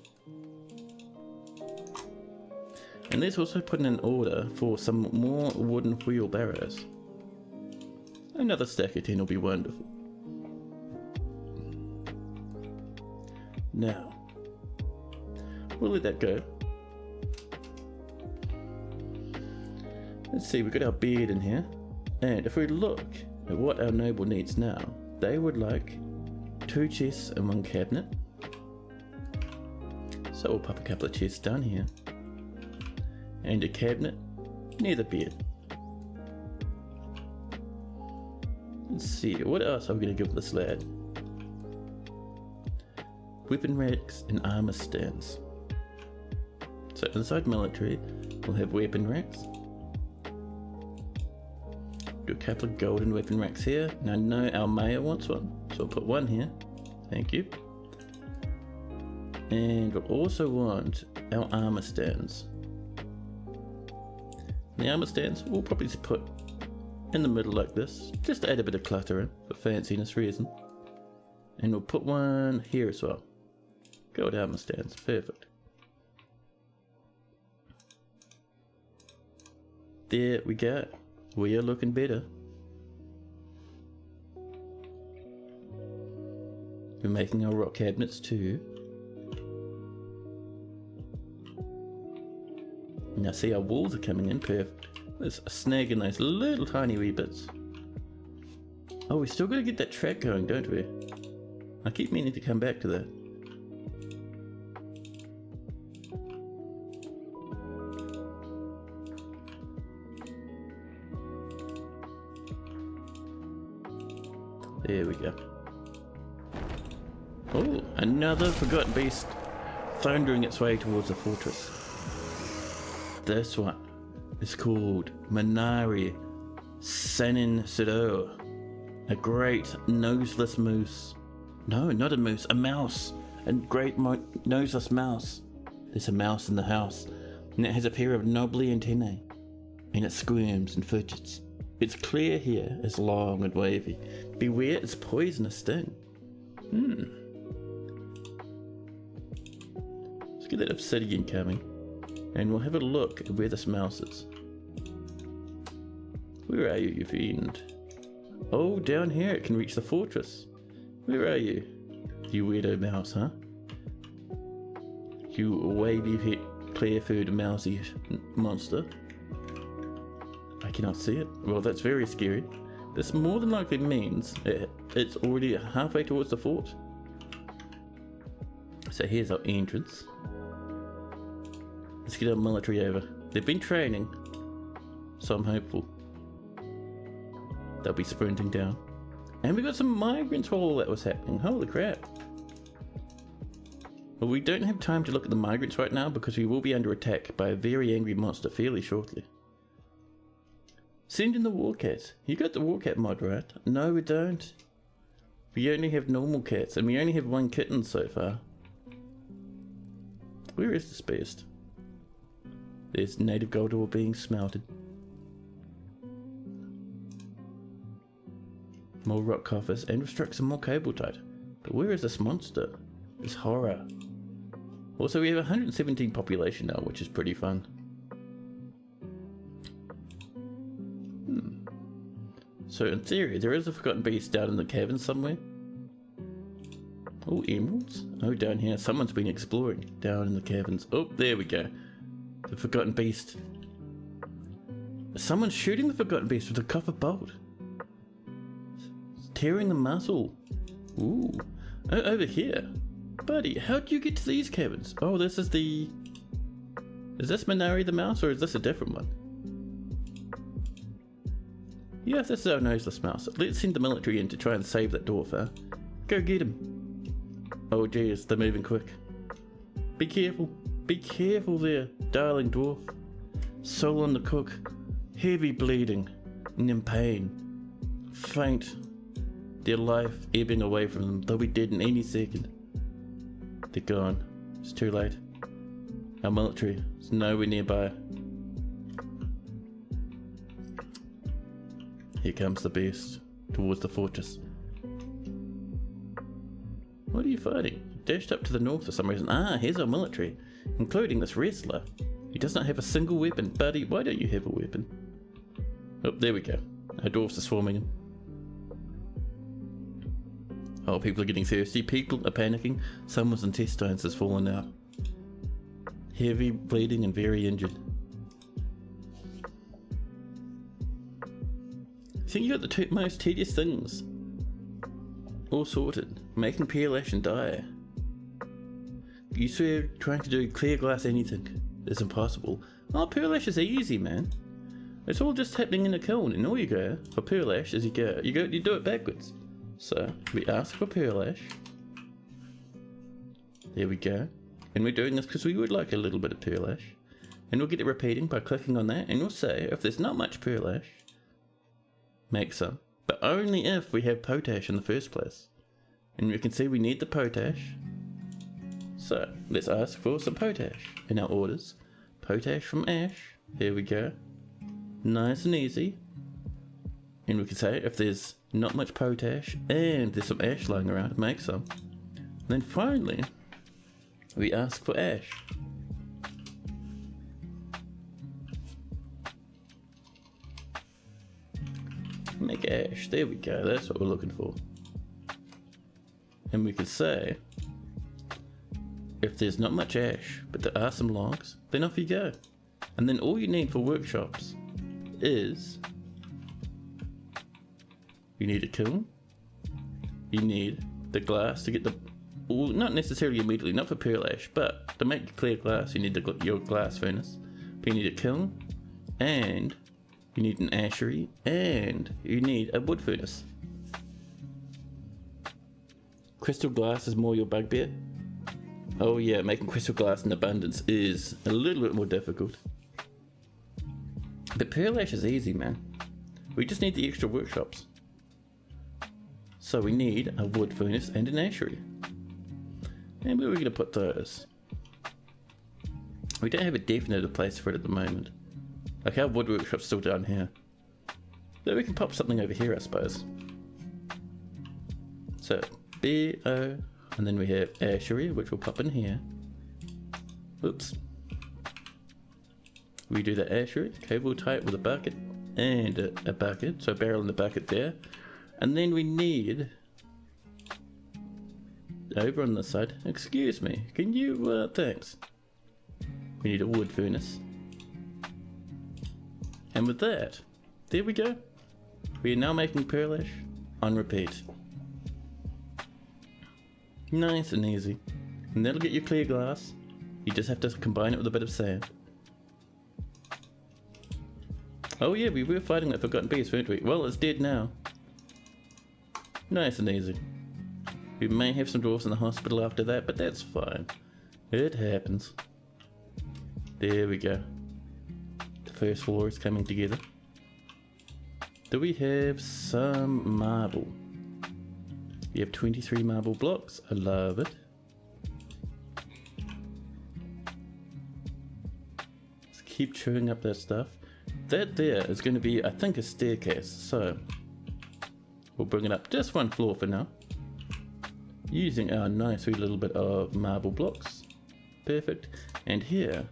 And let's also put in an order for some more wooden wheelbarrows. Another stack of 10 will be wonderful. Now, we'll let that go. Let's see, we've got our bed in here. And if we look at what our noble needs now, they would like 2 chests and 1 cabinet. So we'll pop a couple of chests down here. And a cabinet near the bed. Let's see, what else are we going to give this lad? Weapon racks and armor stands. So inside military, we'll have weapon racks. Do a couple of golden weapon racks here. And I know our mayor wants one, so I'll put one here. Thank you. And we'll also want our armor stands. The armor stands we'll probably just put in the middle like this, just to add a bit of clutter in for fanciness reason. And we'll put one here as well. Gold armor stands, perfect. There we go. We are looking better. We're making our rock cabinets too. Now see, our walls are coming in perfect. Let's snag in those little tiny wee bits. Oh, we still gotta get that track going, don't we? I keep meaning to come back to that. There we go. Oh, another forgotten beast thundering its way towards the fortress. This one is called Minari Senin Sido, a great noseless moose. No, not a moose, a mouse. A great noseless mouse. There's a mouse in the house, and it has a pair of knobbly antennae, and it squirms and fidgets. Its clear hair is long and wavy. Beware its poisonous sting. Let's get that obsidian coming, and we'll have a look at where this mouse is. Where are you, you fiend? Oh, down here it can reach the fortress. Where are you? You weirdo mouse, huh? You wavy, clear-furred mousy monster. I cannot see it. Well, that's very scary. This more than likely means it's already halfway towards the fort. So here's our entrance. Let's get our military over. They've been training, so I'm hopeful they'll be sprinting down. And we got some migrants while all that was happening. Holy crap. Well, we don't have time to look at the migrants right now because we will be under attack by a very angry monster fairly shortly. Send in the war cat. You got the war cat mod, right? No, we don't. We only have normal cats, and we only have 1 kitten so far. Where is this beast? There's native gold ore being smelted. More rock coffers, and we've struck some more cable tight. But where is this monster? This horror. Also, we have 117 population now, which is pretty fun. So in theory, there is a forgotten beast down in the cavern somewhere. Oh, emeralds? Oh, down here. Someone's been exploring down in the caverns. Oh, there we go. The forgotten beast. Someone's shooting the forgotten beast with a copper bolt. It's tearing the muscle. Ooh. Oh, over here. Buddy, how'd you get to these cabins? Oh, this is the... Is this Minari the mouse, or is this a different one? Yeah, this is our noseless mouse. Let's send the military in to try and save that dwarf, huh? Go get him. Oh geez, they're moving quick. Be careful. Be careful there, darling dwarf. Soul on the cook. Heavy bleeding. And in pain. Faint. Their life ebbing away from them. They'll be dead in any second. They're gone. It's too late. Our military is nowhere nearby. Here comes the beast, towards the fortress. What are you fighting? Dashed up to the north for some reason. Ah, here's our military, including this wrestler. He does not have a single weapon. Buddy, why don't you have a weapon? Oh, there we go. Our dwarves are swarming him. Oh, people are getting thirsty. People are panicking. Someone's intestines has fallen out. Heavy bleeding and very injured. I think you got the two most tedious things all sorted. Making pale ash and dye. You swear trying to do clear glass anything is impossible. Oh, pearl ash is easy, man. It's all just happening in a kiln, and all you go for pearl ash is you do it backwards. So we ask for pearl ash. There we go. And we're doing this because we would like a little bit of pearl ash. And we'll get it repeating by clicking on that, and we'll say if there's not much pearl ash, make some. But only if we have potash in the first place. And we can see we need the potash. So let's ask for some potash in our orders. Potash from ash. Here we go. Nice and easy. And we can say if there's not much potash and there's some ash lying around, make some. And then finally, we ask for ash. Make ash. There we go. That's what we're looking for. And we can say, if there's not much ash, but there are some logs, then off you go. And then all you need for workshops is, you need a kiln, you need the glass to get the, well, not necessarily immediately, not for pearl ash, but to make clear glass you need your glass furnace. But you need a kiln, and you need an ashery, and you need a wood furnace. Crystal glass is more your bugbear. Oh yeah, making crystal glass in abundance is a little bit more difficult. But pearl ash is easy, man. We just need the extra workshops. So we need a wood furnace and an ashery. And where are we going to put those? We don't have a definitive place for it at the moment. Like our wood workshop's still down here. Though we can pop something over here, I suppose. So, B-O, and then we have ashery, which will pop in here. Oops. We do the ashery, okay, we'll tie it with a bucket and a bucket, so a barrel and a bucket there. And then we need, over on this side, excuse me, can you, thanks. We need a wood furnace. And with that, there we go. We are now making pearl ash on repeat. Nice and easy. And that'll get you clear glass. You just have to combine it with a bit of sand. Oh yeah, we were fighting that forgotten beast, weren't we? Well, it's dead now. Nice and easy. We may have some dwarfs in the hospital after that, but that's fine. It happens. There we go. The first floor is coming together. Do we have some marble? We have 23 marble blocks. I love it. Let's keep chewing up that stuff. That there is going to be, I think, a staircase. So we'll bring it up just one floor for now. Using our nice wee little bit of marble blocks. Perfect. And here,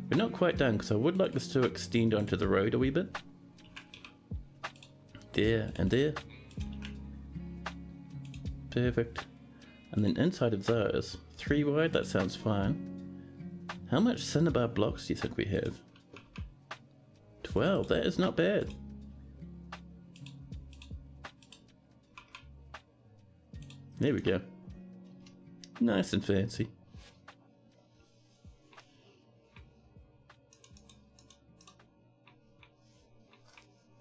we're not quite done because I would like this to extend onto the road a wee bit. There and there. Perfect. And then inside of those, 3 wide, that sounds fine. How much cinnabar blocks do you think we have? 12, that is not bad. There we go. Nice and fancy.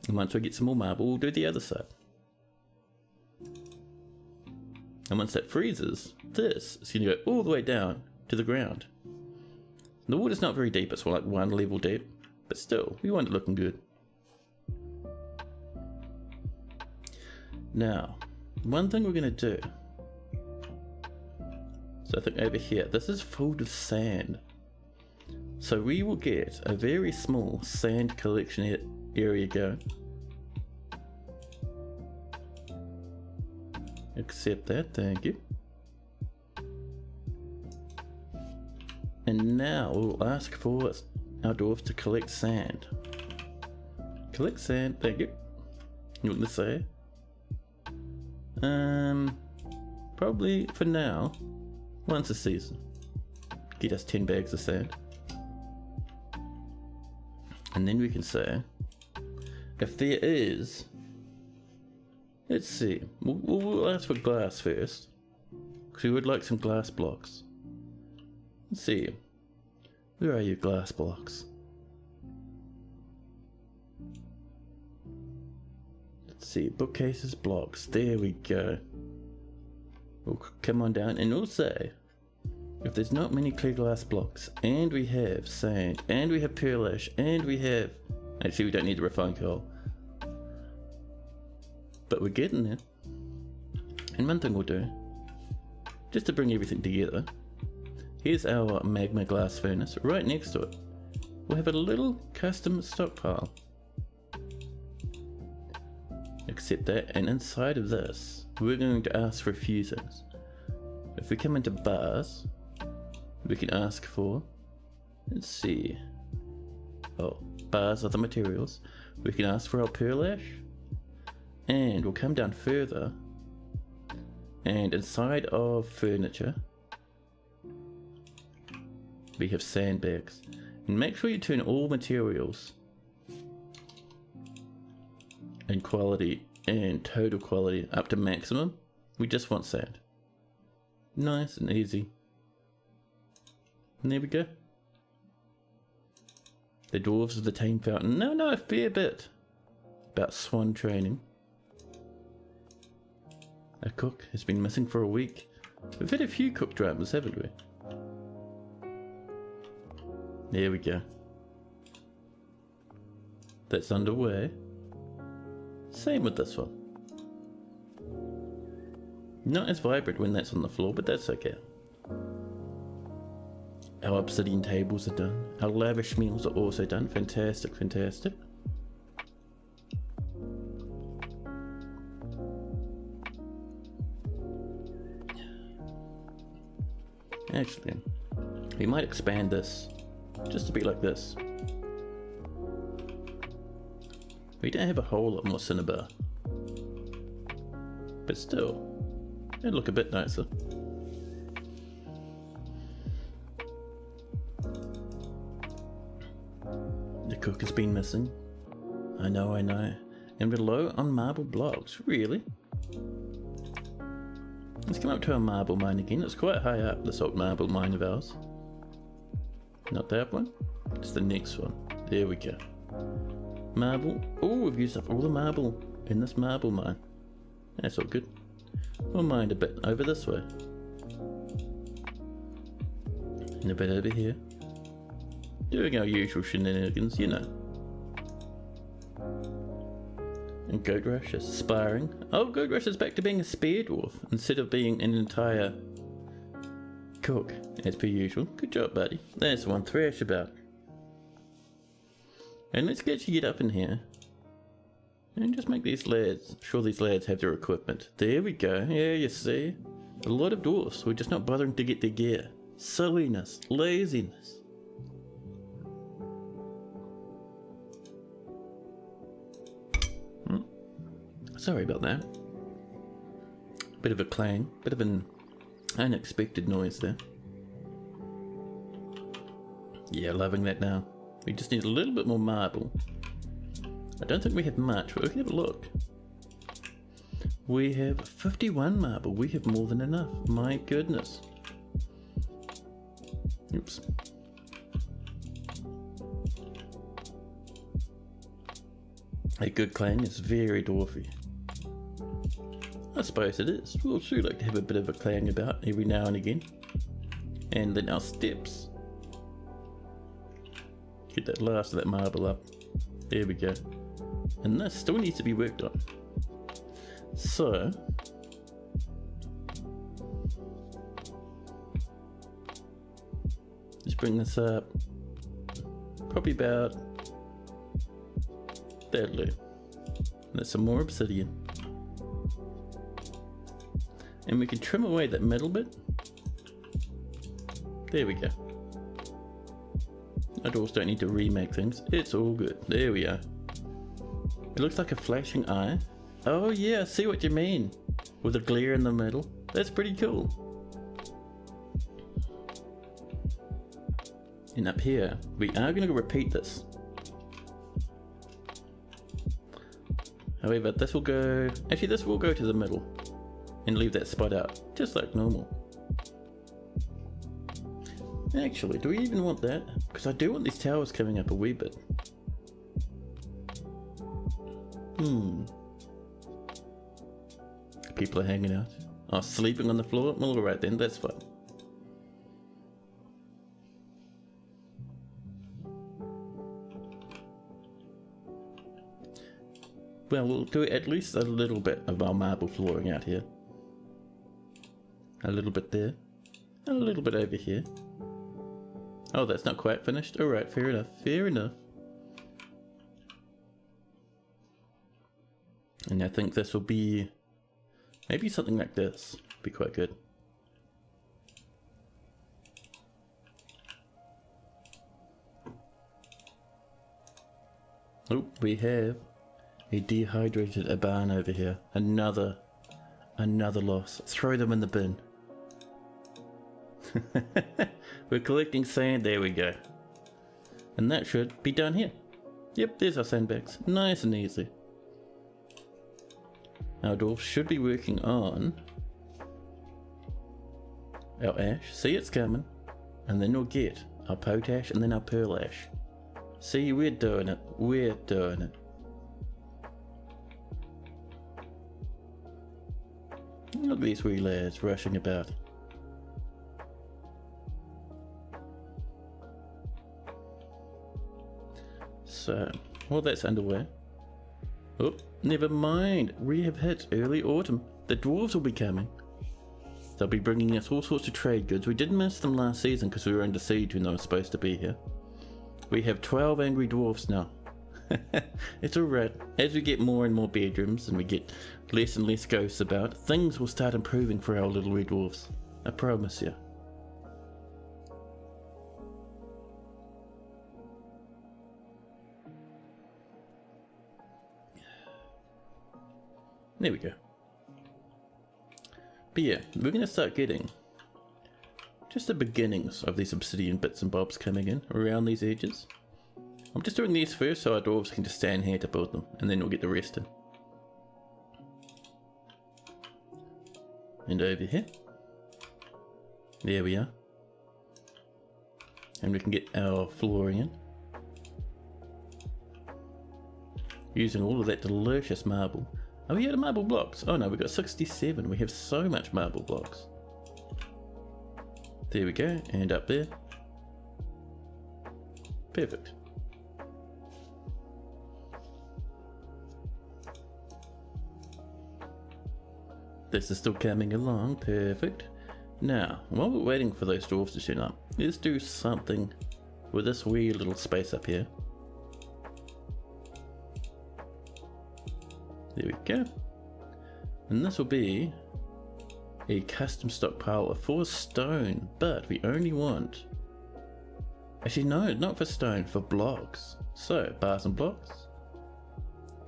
And once we get some more marble, we'll do the other side. And once that freezes, this is going to go all the way down to the ground. The water's not very deep, it's like 1 level deep, but still, we want it looking good. Now, one thing we're going to do, so I think over here, this is full of sand. So we will get a very small sand collection area going. Accept that, thank you. And now we'll ask for our dwarves to collect sand. Collect sand, thank you. You want to say? Probably for now, once a season. Get us 10 bags of sand. And then we can say, if there is, let's see, we'll ask for glass first, because we would like some glass blocks. Let's see, where are your glass blocks? Let's see, bookcases, blocks, there we go. We'll come on down and we'll say, if there's not many clear glass blocks, and we have sand, and we have pearl ash, and we have, actually we don't need the refined coal, but we're getting there. And one thing we'll do, just to bring everything together, here's our magma glass furnace. Right next to it, we'll have a little custom stockpile. Accept that, and inside of this, we're going to ask for a few things. If we come into bars, we can ask for, let's see, bars are the materials. We can ask for our pearl ash, and we'll come down further, and inside of furniture, we have sandbags. And make sure you turn all materials and quality and total quality up to maximum. We just want sand. Nice and easy. And there we go. The dwarves of the tame fountain. No, a fair bit about swan training. A cook has been missing for a week. We've had a few cook dramas, haven't we? There we go. That's underway. Same with this one. Not as vibrant when that's on the floor, but that's okay. Our obsidian tables are done. Our lavish meals are also done. Fantastic, fantastic. Actually, we might expand this just to be like this. We don't have a whole lot more cinnabar, but still, it'd look a bit nicer. The cook has been missing. I know. And we're low on marble blocks, really? Let's come up to our marble mine again. It's quite high up, this old marble mine of ours. Not that one, it's the next one. There we go. Marble. Oh, we've used up all the marble in this marble mine. That's all good. We'll mine a bit over this way. And a bit over here. Doing our usual shenanigans, you know. And Goat Rush is aspiring. Oh, Goat Rush is back to being a spear dwarf instead of being an entire cook, as per usual. Good job, buddy. That's the one thrash about. And let's actually get up in here and just make these lads, sure these lads have their equipment. There we go. Yeah, you see, a lot of dwarfs who are just not bothering to get their gear. Silliness, laziness. Sorry about that. Bit of a clang, bit of an unexpected noise there. Yeah, loving that now. We just need a little bit more marble. I don't think we have much, but we can have a look. We have 51 marble. We have more than enough. My goodness. Oops. A good clan is very dwarfy. I suppose it is. We'll sure like to have a bit of a clang about every now and again. And then our steps. Get that last of that marble up. There we go. And this still needs to be worked on. So let's bring this up. Probably about that low. That's some more obsidian. And we can trim away that middle bit. There we go. Our dwarves don't need to remake things. It's all good. There we are. It looks like a flashing eye. Oh yeah, I see what you mean. With a glare in the middle. That's pretty cool. And up here, we are going to repeat this. However, this will go... Actually, this will go to the middle. And leave that spot out. Just like normal. Actually, do we even want that? Because I do want these towers coming up a wee bit. People are hanging out. Oh, sleeping on the floor? Well, alright then, that's fine. Well, we'll do at least a little bit of our marble flooring out here. A little bit there. And a little bit over here. Oh, that's not quite finished? Alright, fair enough, fair enough. And I think this will be... maybe something like this. Be quite good. Oh, we have a dehydrated Aban over here. Another loss. Throw them in the bin. We're collecting sand. There we go. And that should be done here. Yep, there's our sandbags. Nice and easy. Our dwarves should be working on our ash. See, it's coming. And then we'll get our potash and then our pearl ash. See, we're doing it. We're doing it. Look at these wee lads rushing about. So, well, that's underway. Oh, never mind. We have hit early autumn. The dwarves will be coming. They'll be bringing us all sorts of trade goods. We did miss them last season because we were under siege when they were supposed to be here. We have 12 angry dwarves now. It's alright. As we get more and more bedrooms and we get less and less ghosts about, things will start improving for our little red dwarves. I promise you. There we go. But yeah, we're going to start getting just the beginnings of these obsidian bits and bobs coming in around these edges. I'm just doing these first so our dwarves can just stand here to build them, and then we'll get the rest in. And over here. There we are. And we can get our flooring in. Using all of that delicious marble. Are we out of marble blocks? Oh no, we've got 67. We have so much marble blocks. There we go, and up there. Perfect. This is still coming along, perfect. Now, while we're waiting for those dwarves to turn up, let's do something with this wee little space up here. There we go. And this will be a custom stockpile of 4 stone, but we only want... Actually no, not for stone, for blocks. So, bars and blocks.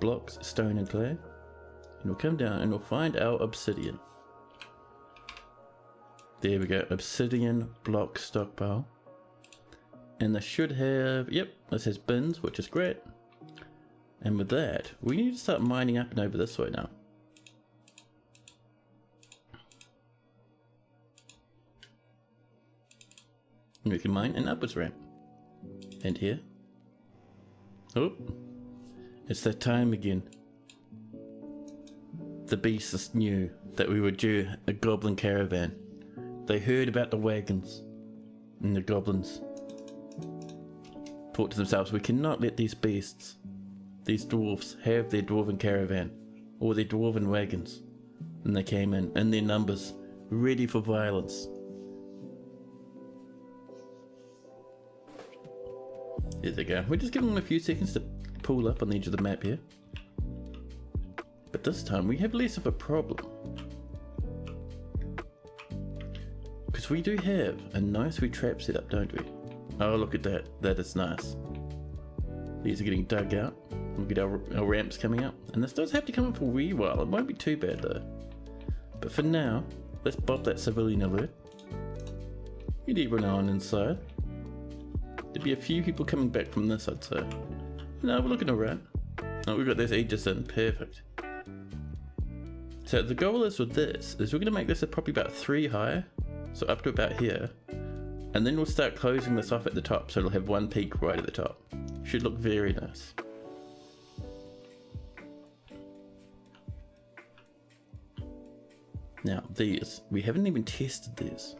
Blocks, stone and clay. And we'll come down and we'll find our obsidian. There we go, obsidian block stockpile. And this should have, yep, this has bins, which is great. And with that, we need to start mining up and over this way now. And we can mine an upwards ramp. And here. Oh, it's that time again. The beasts knew that we were due a goblin caravan. They heard about the wagons, and the goblins thought to themselves, we cannot let these beasts, these dwarves, have their dwarven caravan, or their dwarven wagons. And they came in their numbers, ready for violence. There they go. We're just giving them a few seconds to pull up on the edge of the map here. But this time we have less of a problem. Because we do have a nice wee trap set up, don't we? Oh, look at that. That is nice. These are getting dug out. We'll get our ramps coming up. And this does have to come up for a wee while. It won't be too bad though. But for now, let's bop that civilian alert. Get everyone on inside. There'll be a few people coming back from this, I'd say. No, we're looking alright. Oh, we've got this aegis in. Perfect. So the goal is with this, is we're going to make this probably about 3 high. So up to about here. And then we'll start closing this off at the top, so it'll have one peak right at the top. Should look very nice. Now these, we haven't even tested these.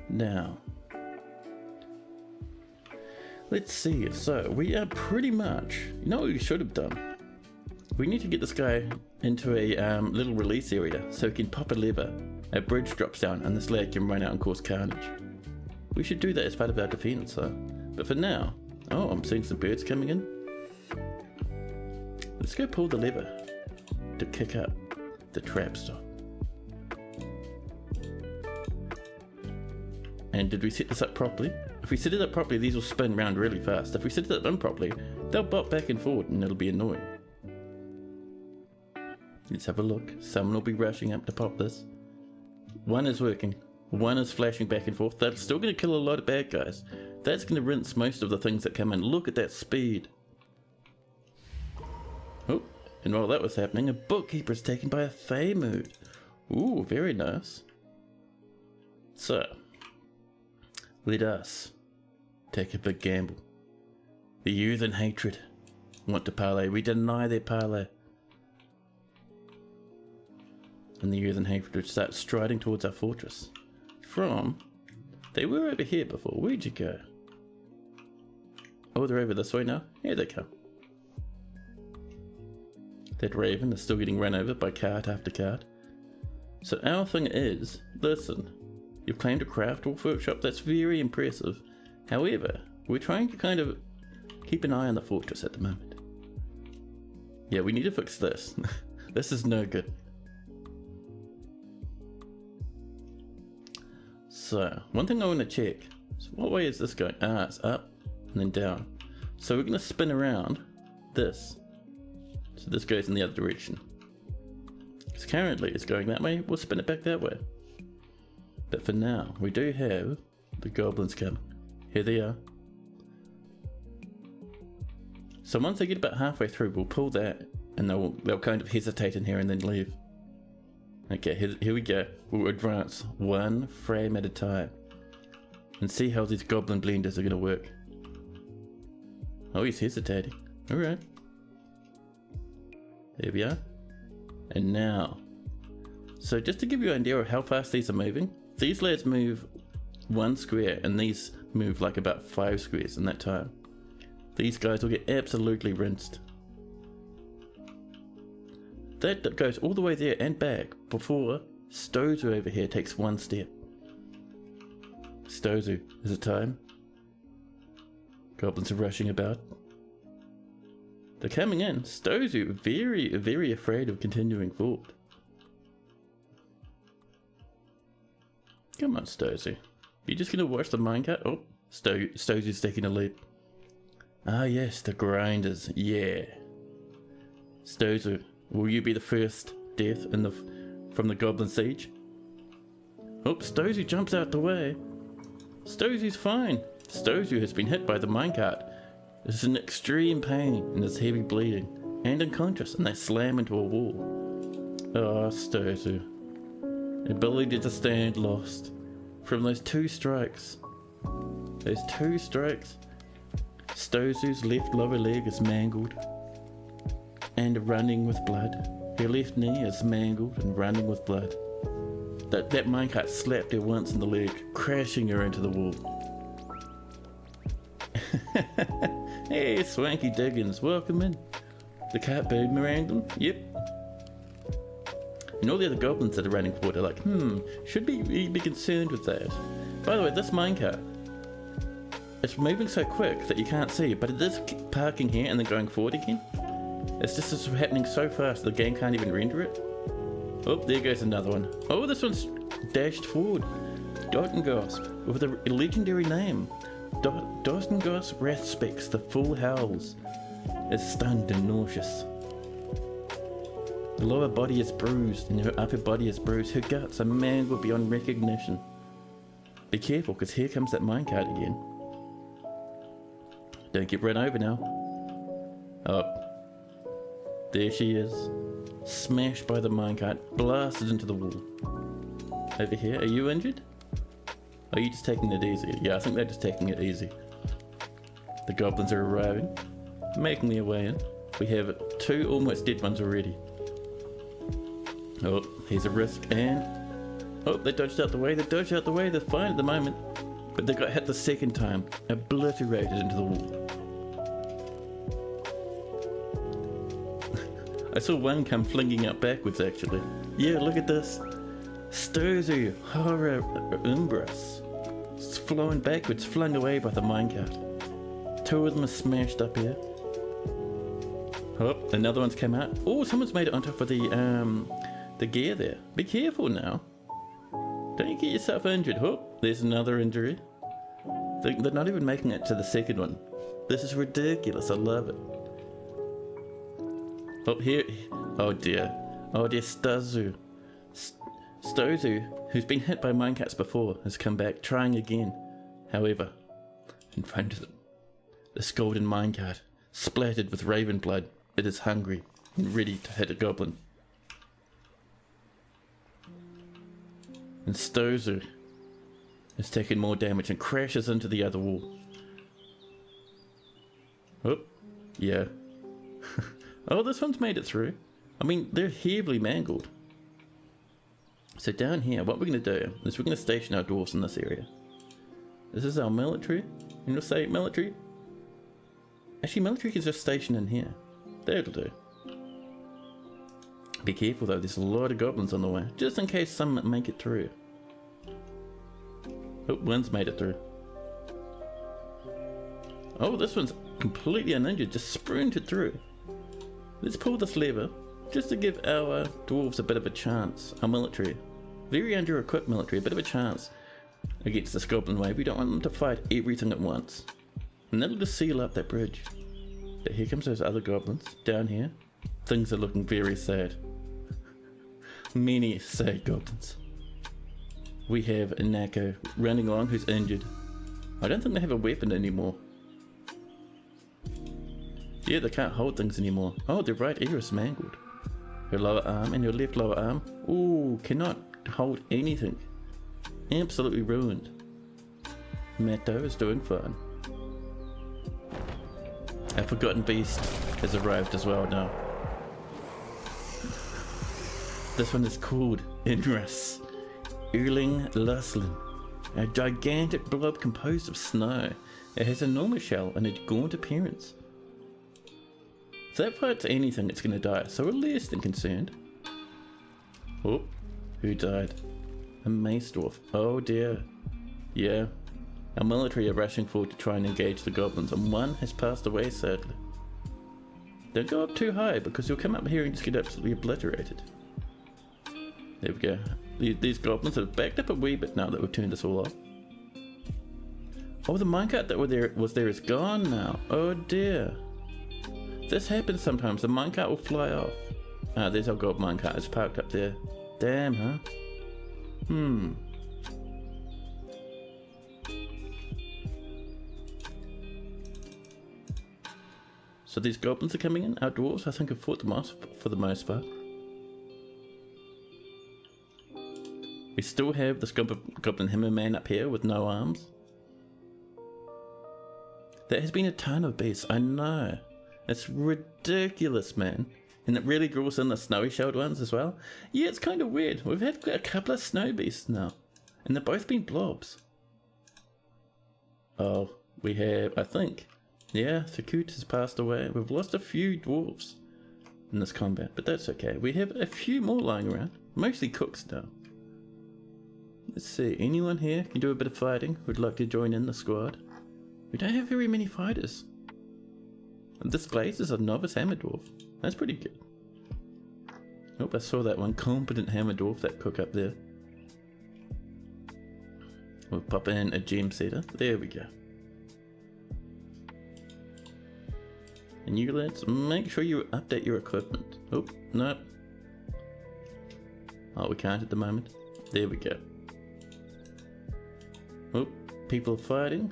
Now, let's see. So we are pretty much, you know what we should have done? We need to get this guy into a little release area so he can pop a lever, a bridge drops down, and this lad can run out and cause carnage. We should do that as part of our defense, though. But for now, oh, I'm seeing some birds coming in. Let's go pull the lever to kick up the trap stop. And did we set this up properly? If we set it up properly, these will spin round really fast. If we set it up improperly, they'll bop back and forward and it'll be annoying. Let's have a look. Someone will be rushing up to pop this. One is working. One is flashing back and forth. That's still going to kill a lot of bad guys. That's going to rinse most of the things that come in. Look at that speed. Oh, and while that was happening, a bookkeeper is taken by a Fey mood. Ooh, very nice. So, let us take a big gamble. The youth in hatred want to parley. We deny their parley. And the youth in hatred would start striding towards our fortress. They were over here before. Where'd you go? Oh, they're over this way now. Here they come. That raven is still getting run over by cart after cart. So our thing is, listen, you've claimed a craft workshop, that's very impressive. However, we're trying to kind of keep an eye on the fortress at the moment. Yeah, we need to fix this. This is no good. So, one thing I want to check, so what way is this going? Ah, it's up and then down. So we're going to spin around this. So this goes in the other direction. Because currently it's going that way, we'll spin it back that way. But for now, we do have the goblins coming. Here they are. So once they get about halfway through, we'll pull that and they'll kind of hesitate in here and then leave. Okay, here we go. We'll advance one frame at a time and see how these goblin blenders are going to work. Oh, he's hesitating. Alright. There we are. And now. So just to give you an idea of how fast these are moving, these lads move 1 square and these move like about 5 squares in that time. These guys will get absolutely rinsed. That goes all the way there and back before Stozu over here takes 1 step. Stozu, is it time? Goblins are rushing about. They're coming in. Stozu, very, very afraid of continuing forward. Come on, Stozu. You just gonna watch the minecart? Oh, Stozu's taking a leap. Ah yes, the grinders, yeah. Stozu, will you be the first death from the goblin siege? Oh, Stozu jumps out the way. Stozu's fine. Stozu has been hit by the minecart. Is in extreme pain and is heavy bleeding and unconscious, and they slam into a wall. Oh, Stozu. ability to stand lost. From those 2 strikes. Those 2 strikes. Stozu's left lower leg is mangled and running with blood. Her left knee is mangled and running with blood. That minecart slapped her once in the leg, crashing her into the wall. Hey, Swanky Diggins, welcome in. The cat boomeranged. Yep. And all the other goblins that are running forward are like, should we be concerned with that? By the way, this minecart, it's moving so quick that you can't see, but it is parking here and then going forward again. It's just happening so fast the game can't even render it. Oh, there goes another one. Oh, this one's dashed forward. Dotengosp, with a legendary name. Dotengosp Wrath speaks the full howls. Is stunned and nauseous. Her lower body is bruised and her upper body is bruised. Her guts are mangled beyond recognition. Be careful, because here comes that minecart again. Don't get run over now. Oh. There she is. Smashed by the minecart, blasted into the wall. Over here, are you injured? Are you just taking it easy? Yeah, I think they're just taking it easy. The goblins are arriving, making their way in. We have 2 almost dead ones already. Oh, here's a risk, and... oh, they dodged out the way, they're fine at the moment. But they got hit the second time, obliterated into the wall. I saw one come flinging up backwards actually. Yeah, look at this. Stozu Horror Umbras. It's flowing backwards, flung away by the minecart. 2 of them are smashed up here. Oh, another one's come out. Oh, someone's made it on top of the gear there. Be careful now. Don't you get yourself injured. Oh, there's another injury. They're not even making it to the second one. This is ridiculous, I love it. Oh, here. Oh dear. Oh dear, Stozu, who's been hit by minecarts before, has come back, trying again. However, in front of them, this golden minecart, splattered with raven blood, it is hungry and ready to hit a goblin. And Stozu has taken more damage and crashes into the other wall. Oh, yeah. Oh, this one's made it through. I mean, they're heavily mangled. So down here, what we're going to do is we're going to station our dwarves in this area. This is our military. And you'll say military. Actually, military can just station in here. That'll do. Be careful though, there's a lot of goblins on the way. Just in case some make it through. Oh, one's made it through. Oh, this one's completely uninjured, just sprinted through. Let's pull this lever, just to give our dwarves a bit of a chance. Our military, very under-equipped military, a bit of a chance against this goblin wave. We don't want them to fight everything at once. And that'll just seal up that bridge. But here comes those other goblins, down here. Things are looking very sad. Many sad goblins. We have Nako running along, who's injured. I don't think they have a weapon anymore. Yeah, they can't hold things anymore. Oh, their right ear is mangled. Her lower arm and your left lower arm, ooh, cannot hold anything. Absolutely ruined. Matto is doing fine. A forgotten beast has arrived as well now. This one is called Inras Erling Luslin, a gigantic blob composed of snow. It has a normal shell and a gaunt appearance. If that fights anything, it's going to die, so we're less than concerned. Oh, who died? A mace dwarf. Oh dear. Yeah, our military are rushing forward to try and engage the goblins, and one has passed away sadly. Don't go up too high, because you'll come up here and just get absolutely obliterated. There we go. These goblins have backed up a wee bit now that we've turned this all off. Oh, the minecart that was there is gone now. Oh dear. This happens sometimes, the minecart will fly off. Ah, there's our gold minecart, it's parked up there. Damn, huh? So these goblins are coming in, our dwarves I think have fought them off for the most part. We still have this goblin hammer man up here with no arms. There has been a ton of beasts, I know. It's ridiculous, man. And it really draws in the snowy shelled ones as well. Yeah, it's kind of weird. We've had a couple of snow beasts now. And they've both been blobs. Oh, we have, I think. Yeah, Thakut has passed away. We've lost a few dwarves in this combat, but that's okay. We have a few more lying around. Mostly cooks now. Let's see, anyone here can do a bit of fighting? Would like to join in the squad? We don't have very many fighters. And this Glaze is a novice hammer dwarf. That's pretty good. Oh, I saw that one competent hammer dwarf, that cook up there. We'll pop in a gem setter. There we go. And you lads, make sure you update your equipment. Oh, no. Oh, we can't at the moment. There we go. Oh, people are fighting.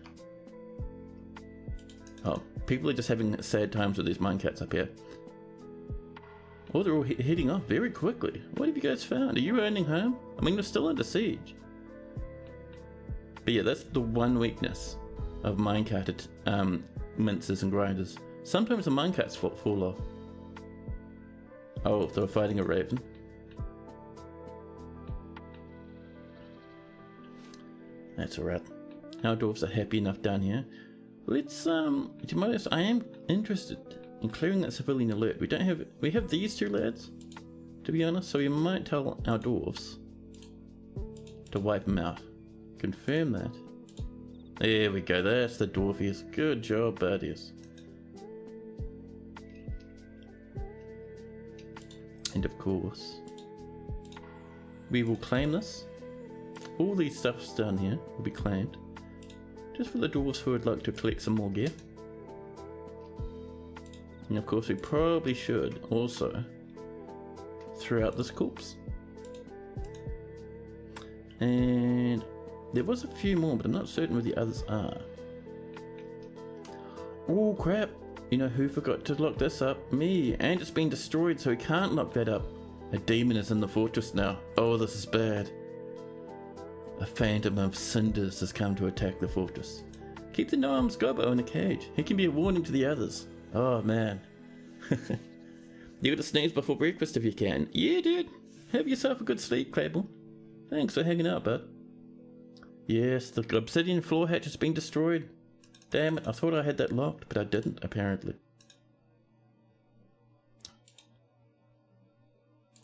Oh, people are just having sad times with these minecats up here. Oh, they're all heading off very quickly. What have you guys found? Are you earning home? I mean, we're still under siege. But yeah, that's the one weakness of minecart mincers and grinders. Sometimes the minecats fall off. Oh, they were fighting a raven. That's alright. Our dwarves are happy enough down here. Let's, to be honest, I am interested in clearing that civilian alert. We have these two lads, to be honest, so we might tell our dwarves to wipe them out. Confirm that. There we go, that's the dwarfies. Good job, buddies. And of course, we will claim this. All these stuffs down here will be claimed. Just for the dwarves who would like to collect some more gear. And of course we probably should also throw out this corpse. And there was a few more, but I'm not certain where the others are. Oh crap! You know who forgot to lock this up? Me! And it's been destroyed, so we can't lock that up. A demon is in the fortress now. Oh, this is bad. A phantom of cinders has come to attack the fortress. Keep the no-arms gobbo in a cage. He can be a warning to the others. Oh man. You gotta snooze before breakfast if you can. Yeah, dude. Have yourself a good sleep, Clable. Thanks for hanging out, bud. Yes, the obsidian floor hatch has been destroyed. Damn it, I thought I had that locked, but I didn't, apparently.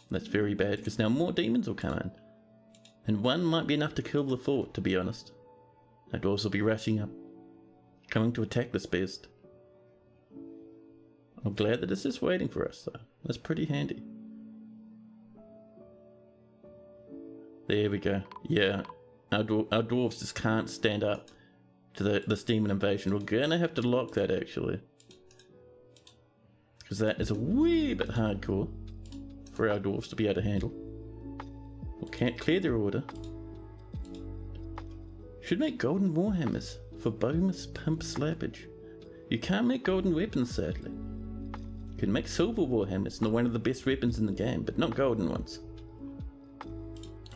That's very bad, because now more demons will come in. And one might be enough to kill the fort, to be honest. The dwarves will be rushing up, coming to attack this beast. I'm glad that it's just waiting for us, though. That's pretty handy. There we go. Yeah, our dwarves just can't stand up to this demon invasion. We're gonna have to lock that, actually. Because that is a wee bit hardcore for our dwarves to be able to handle. We can't clear their order. Should make golden warhammers for bonus pimp slappage. You can't make golden weapons, sadly. You can make silver warhammers, and they're one of the best weapons in the game, but not golden ones.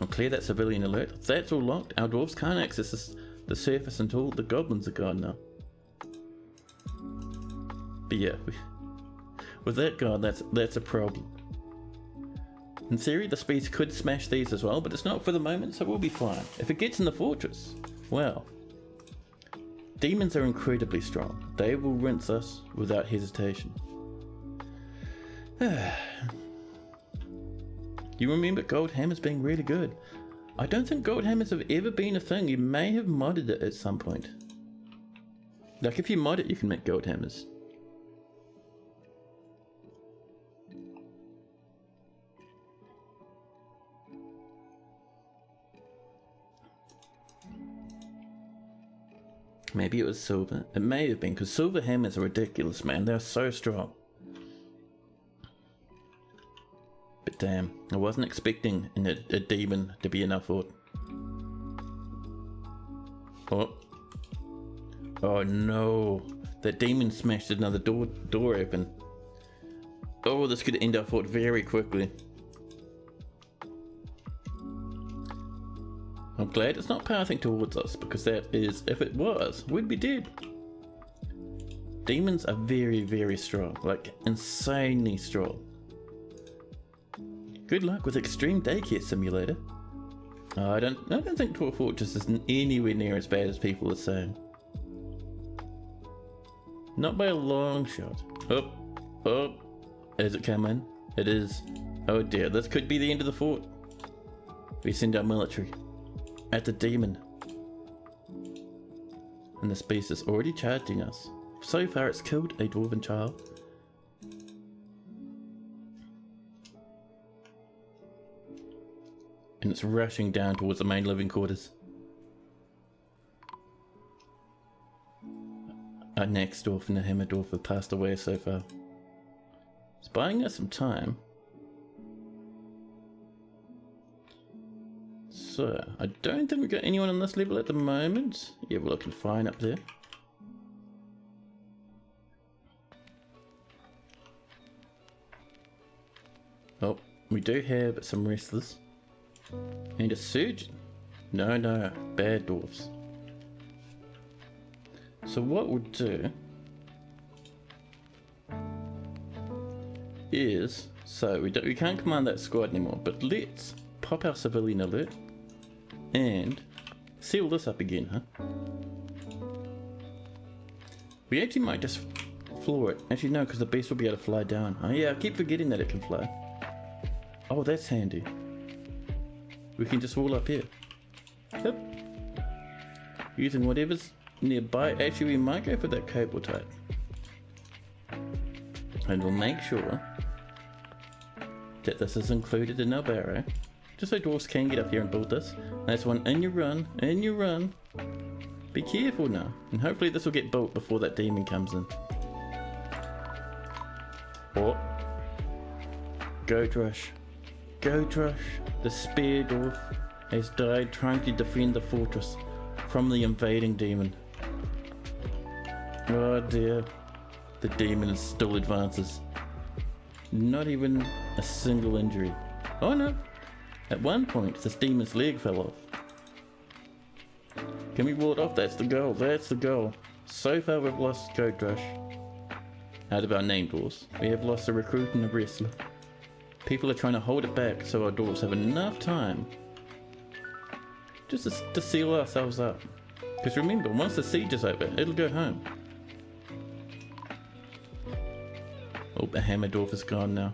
I'll clear that civilian alert. That's all locked. Our dwarves can't access the surface until the goblins are gone now. But yeah, with that gone, that's a problem. In theory, the speeds could smash these as well, but it's not for the moment, so we'll be fine. If it gets in the fortress, well, demons are incredibly strong. They will rinse us without hesitation. You remember gold hammers being really good. I don't think gold hammers have ever been a thing. You may have modded it at some point. Like if you mod it, you can make gold hammers. Maybe it was silver. It may have been, because silver hammers are ridiculous, man. They're so strong. But damn, I wasn't expecting a demon to be enough for it. Oh. Oh no. That demon smashed another door open. Oh, this could end our fort very quickly. I'm glad it's not pathing towards us, because that is, if it was, we'd be dead. Demons are very, very strong, like insanely strong. Good luck with Extreme Daycare Simulator. I don't think Dwarf Fortress is anywhere near as bad as people are saying. Not by a long shot. Oh, oh, is it coming? It is. Oh dear, this could be the end of the fort. We send our military at the demon. And this beast is already charging us. So far it's killed a dwarven child. And it's rushing down towards the main living quarters. Our next dwarf and the hammer dwarf have passed away so far. It's buying us some time. So, I don't think we've got anyone on this level at the moment. Yeah, we're looking fine up there. Oh, we do have some wrestlers. And a surgeon. No, bad dwarfs. So what we'll do is, so we can't command that squad anymore, but let's pop our civilian alert and seal this up again, huh? We actually might just floor it. Actually no, because the beast will be able to fly down. Oh yeah, I keep forgetting that it can fly. Oh, that's handy. We can just wall up here. Yep. Using whatever's nearby. Actually, we might go for that cable type. And we'll make sure that this is included in our barrow. Just so dwarves can get up here and build this. Nice one. In you run. In you run. Be careful now. And hopefully this will get built before that demon comes in. Oh. Goat rush. Goat rush. The spear dwarf has died trying to defend the fortress from the invading demon. Oh dear. The demon still advances. Not even a single injury. Oh no. At one point, this demon's leg fell off. Can we wall it off? That's the goal. That's the goal. So far we've lost Goat Rush. Out of our name dwarves, we have lost a recruit and a wrestler. People are trying to hold it back so our dwarves have enough time just to seal ourselves up. Because remember, once the siege is over, it'll go home. Oh, the hammer dwarf is gone now.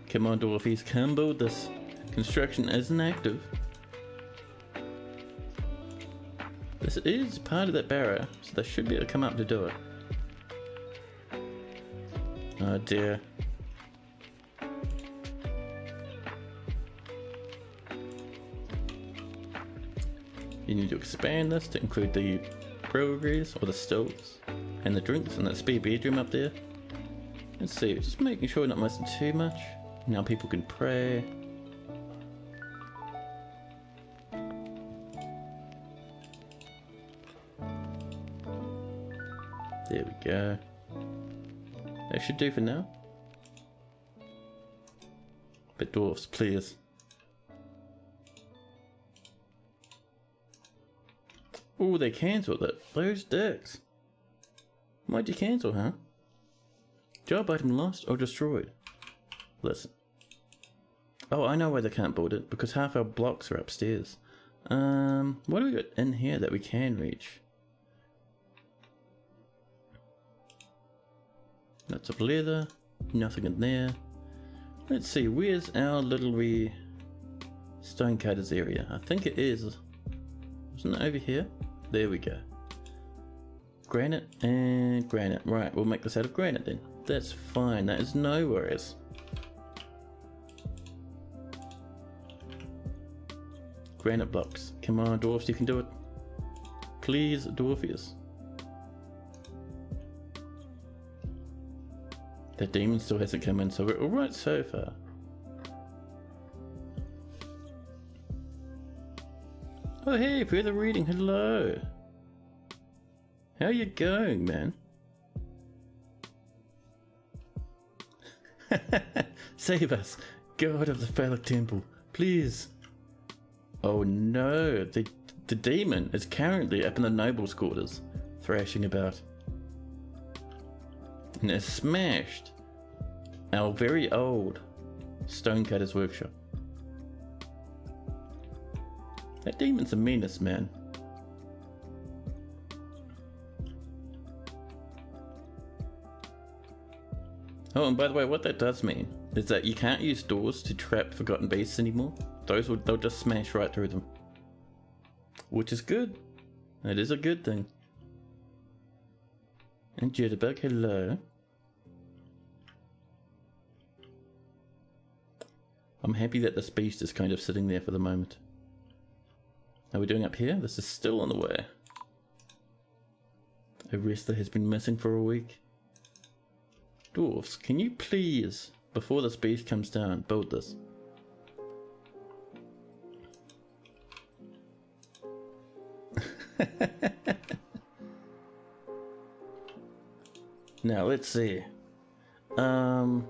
Come on, dwarfies, come build this. Construction isn't active. This is part of that barrow, so they should be able to come up to do it. Oh dear. You need to expand this to include the breweries or the stills and the drinks and that spare bedroom up there. Let's see, just making sure we're not missing too much. Now people can pray. There we go. That should do for now. But dwarfs, please. Oh, they cancelled it. Those dicks. Why'd you cancel, huh? Job item lost or destroyed. Listen. Oh, I know why they can't build it. Because half our blocks are upstairs. What do we got in here that we can reach? Lots of leather. Nothing in there. Let's see. Where's our little wee stonecutters area? I think it is. Isn't it over here? There we go. Granite and granite. Right, we'll make this out of granite then. That's fine. That is no worries. Granite blocks. Come on, dwarfs, you can do it. Please, dwarfies. That demon still hasn't come in, so we're alright so far. Oh hey, further reading, hello. How you going, man? Save us, God of the phallic temple, please. Oh no, the demon is currently up in the noble's quarters, thrashing about. And has smashed our very old stonecutter's workshop. That demon's a menace, man. Oh, and by the way, what that does mean is that you can't use doors to trap forgotten beasts anymore. They'll just smash right through them. Which is good. It is a good thing. And Jitterbug, hello. I'm happy that this beast is kind of sitting there for the moment. How are we doing up here? This is still on the way. A wrestler has been missing for a week. Dwarves, can you please, before this beast comes down, build this? Now let's see. Will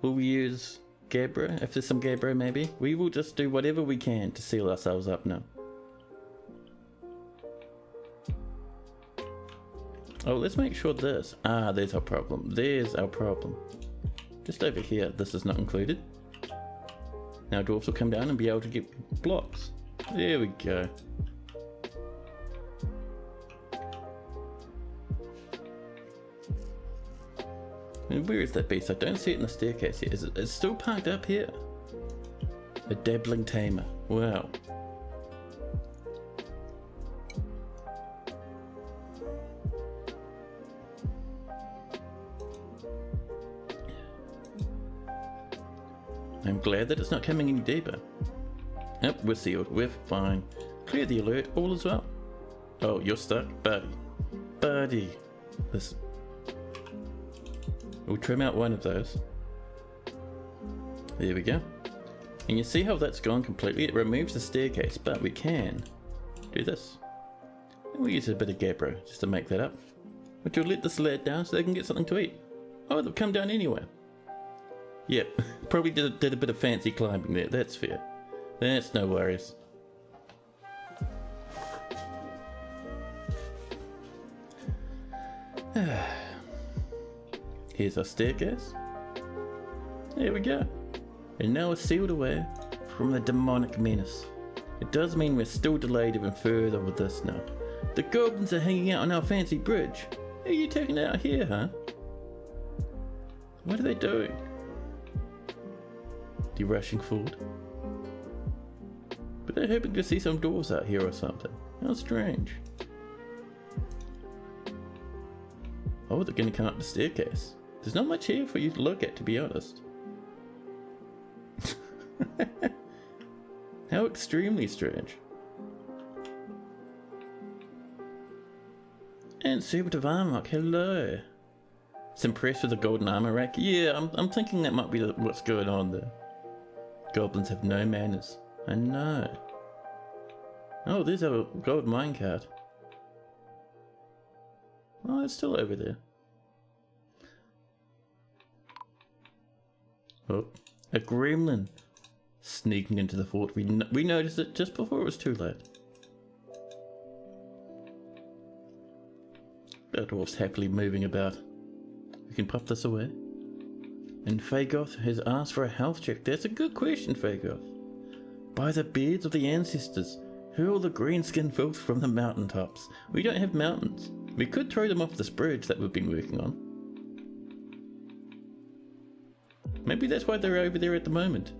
we use Gabbro? If there's some Gabbro, maybe we will just do whatever we can to seal ourselves up now. Oh, let's make sure this. Ah, there's our problem. There's our problem. Just over here, this is not included. Now dwarves will come down and be able to get blocks. There we go. And where is that beast? I don't see it in the staircase here. It's still parked up here. A dabbling tamer. Wow. I'm glad that it's not coming any deeper. Yep, we're sealed. We're fine. Clear the alert. All is well. Oh, you're stuck? Buddy. Buddy. Listen. We'll trim out one of those. There we go. And you see how that's gone completely? It removes the staircase, but we can do this. And we'll use a bit of Gabbro just to make that up. Which will let this lad down so they can get something to eat. Oh, they'll come down anyway. Yep, probably did a bit of fancy climbing there, that's fair. That's no worries. Here's our staircase. There we go. And now we're sealed away from the demonic menace. It does mean we're still delayed even further with this now. The goblins are hanging out on our fancy bridge. Who are you taking out here, huh? What are they doing? You rushing forward? But they're hoping to see some dwarves out here or something. How strange. Oh, they're going to come up the staircase. There's not much here for you to look at, to be honest. How extremely strange. And Super Varmok, hello. It's impressed with the golden armor rack. Yeah, I'm thinking that might be what's going on there. Goblins have no manners. I know. Oh, there's a gold minecart. Oh, it's still over there. Oh, a gremlin sneaking into the fort. We noticed it just before it was too late. The dwarf's happily moving about. We can pop this away. And Fagoth has asked for a health check. That's a good question, Fagoth. By the beards of the ancestors, hurl the greenskin filth from the mountaintops. We don't have mountains. We could throw them off this bridge that we've been working on. Maybe that's why they're over there at the moment.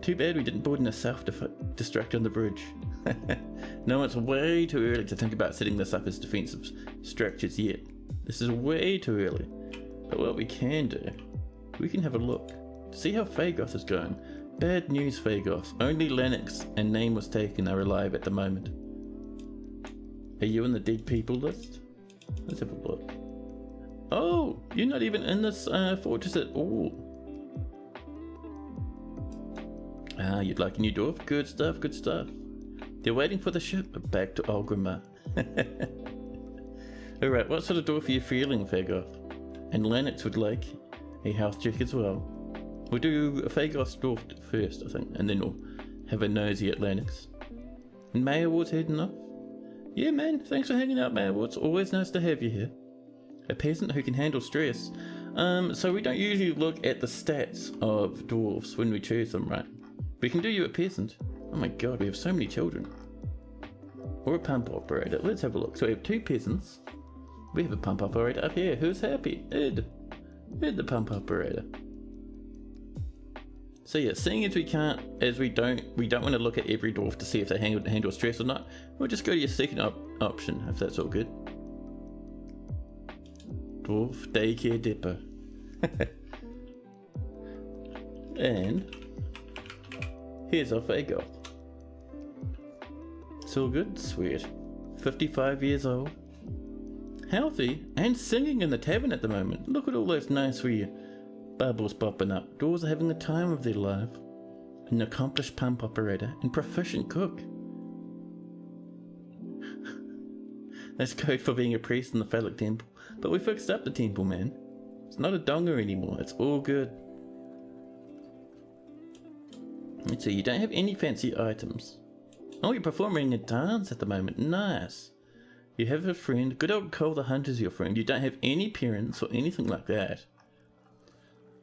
Too bad we didn't build enough self-destruct on the bridge. No, it's way too early to think about setting this up as defensive structures yet. This is way too early. But what we can do, we can have a look to see how Fagoth is going. Bad news, Fagoth. Only Lennox and name was taken are alive at the moment. Are you in the dead people list? Let's have a look. Oh, you're not even in this fortress at all. Ah, you'd like a new dwarf? Good stuff, good stuff. They're waiting for the ship back to Algrimar. Alright, what sort of dwarf are you feeling, Fagoth? And Lennox would like a health check as well. We'll do a Fagoth dwarf first, I think, and then we'll have a nosy at Lennox. And Mayorward's heading off? Yeah man, thanks for hanging out Mayorward, it's always nice to have you here. A peasant who can handle stress. So we don't usually look at the stats of dwarves when we choose them, right? We can do you a peasant. Oh my god, we have so many children. Or a pump operator, let's have a look. So we have 2 peasants. We have a pump operator up here, who's happy? Ed the pump operator. So yeah, seeing as we don't want to look at every dwarf to see if they handle stress or not, we'll just go to your second option, if that's all good. Dwarf daycare depot. And here's our Fagoth. It's all good? Sweet. 55 years old. Healthy and singing in the tavern at the moment. Look at all those nice wee bubbles popping up. Dwarves are having the time of their life. An accomplished pump operator and proficient cook. That's code for being a priest in the phallic temple. But we fixed up the temple, man. It's not a donga anymore. It's all good. Let's see, you don't have any fancy items. Oh, you're performing a dance at the moment. Nice. You have a friend. Good old Cole the Hunter's your friend. You don't have any parents or anything like that.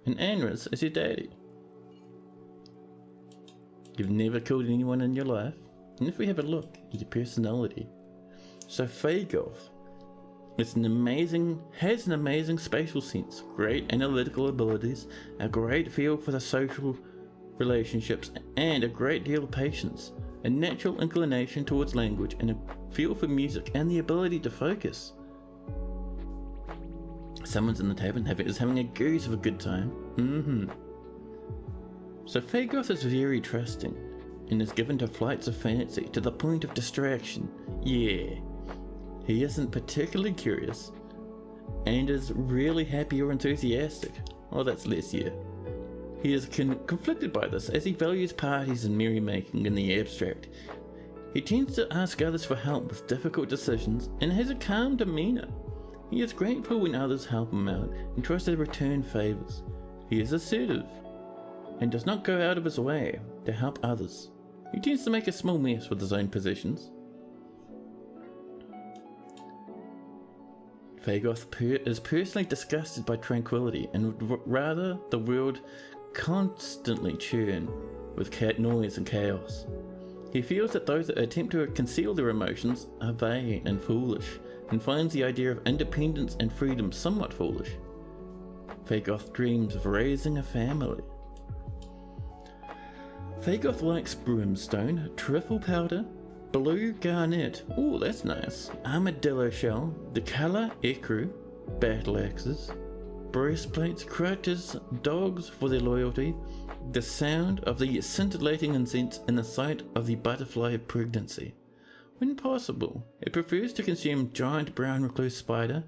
And Anris is your daddy. You've never killed anyone in your life. And if we have a look at your personality. So Fagoth has an amazing spatial sense, great analytical abilities, a great feel for the social relationships, and a great deal of patience, a natural inclination towards language, and a feel for music, and the ability to focus. Someone's in the tavern is having a goose of a good time. So Fagoth is very trusting, and is given to flights of fancy to the point of distraction. Yeah. He isn't particularly curious, and is really happy or enthusiastic. Oh, that's less, yeah. He is conflicted by this, as he values parties and merrymaking in the abstract. He tends to ask others for help with difficult decisions, and has a calm demeanour. He is grateful when others help him out, and tries to return favours. He is assertive, and does not go out of his way to help others. He tends to make a small mess with his own possessions. Fagoth is personally disgusted by tranquility, and would rather the world constantly churn with noise and chaos. He feels that those that attempt to conceal their emotions are vain and foolish, and finds the idea of independence and freedom somewhat foolish. Fagoth dreams of raising a family. Fagoth likes brimstone, truffle powder, blue garnet, oh that's nice, armadillo shell, the colour ecru, battle axes, breastplates, crutches, dogs for their loyalty, the sound of the scintillating incense, and the sight of the butterfly of pregnancy. When possible, it prefers to consume giant brown recluse spider,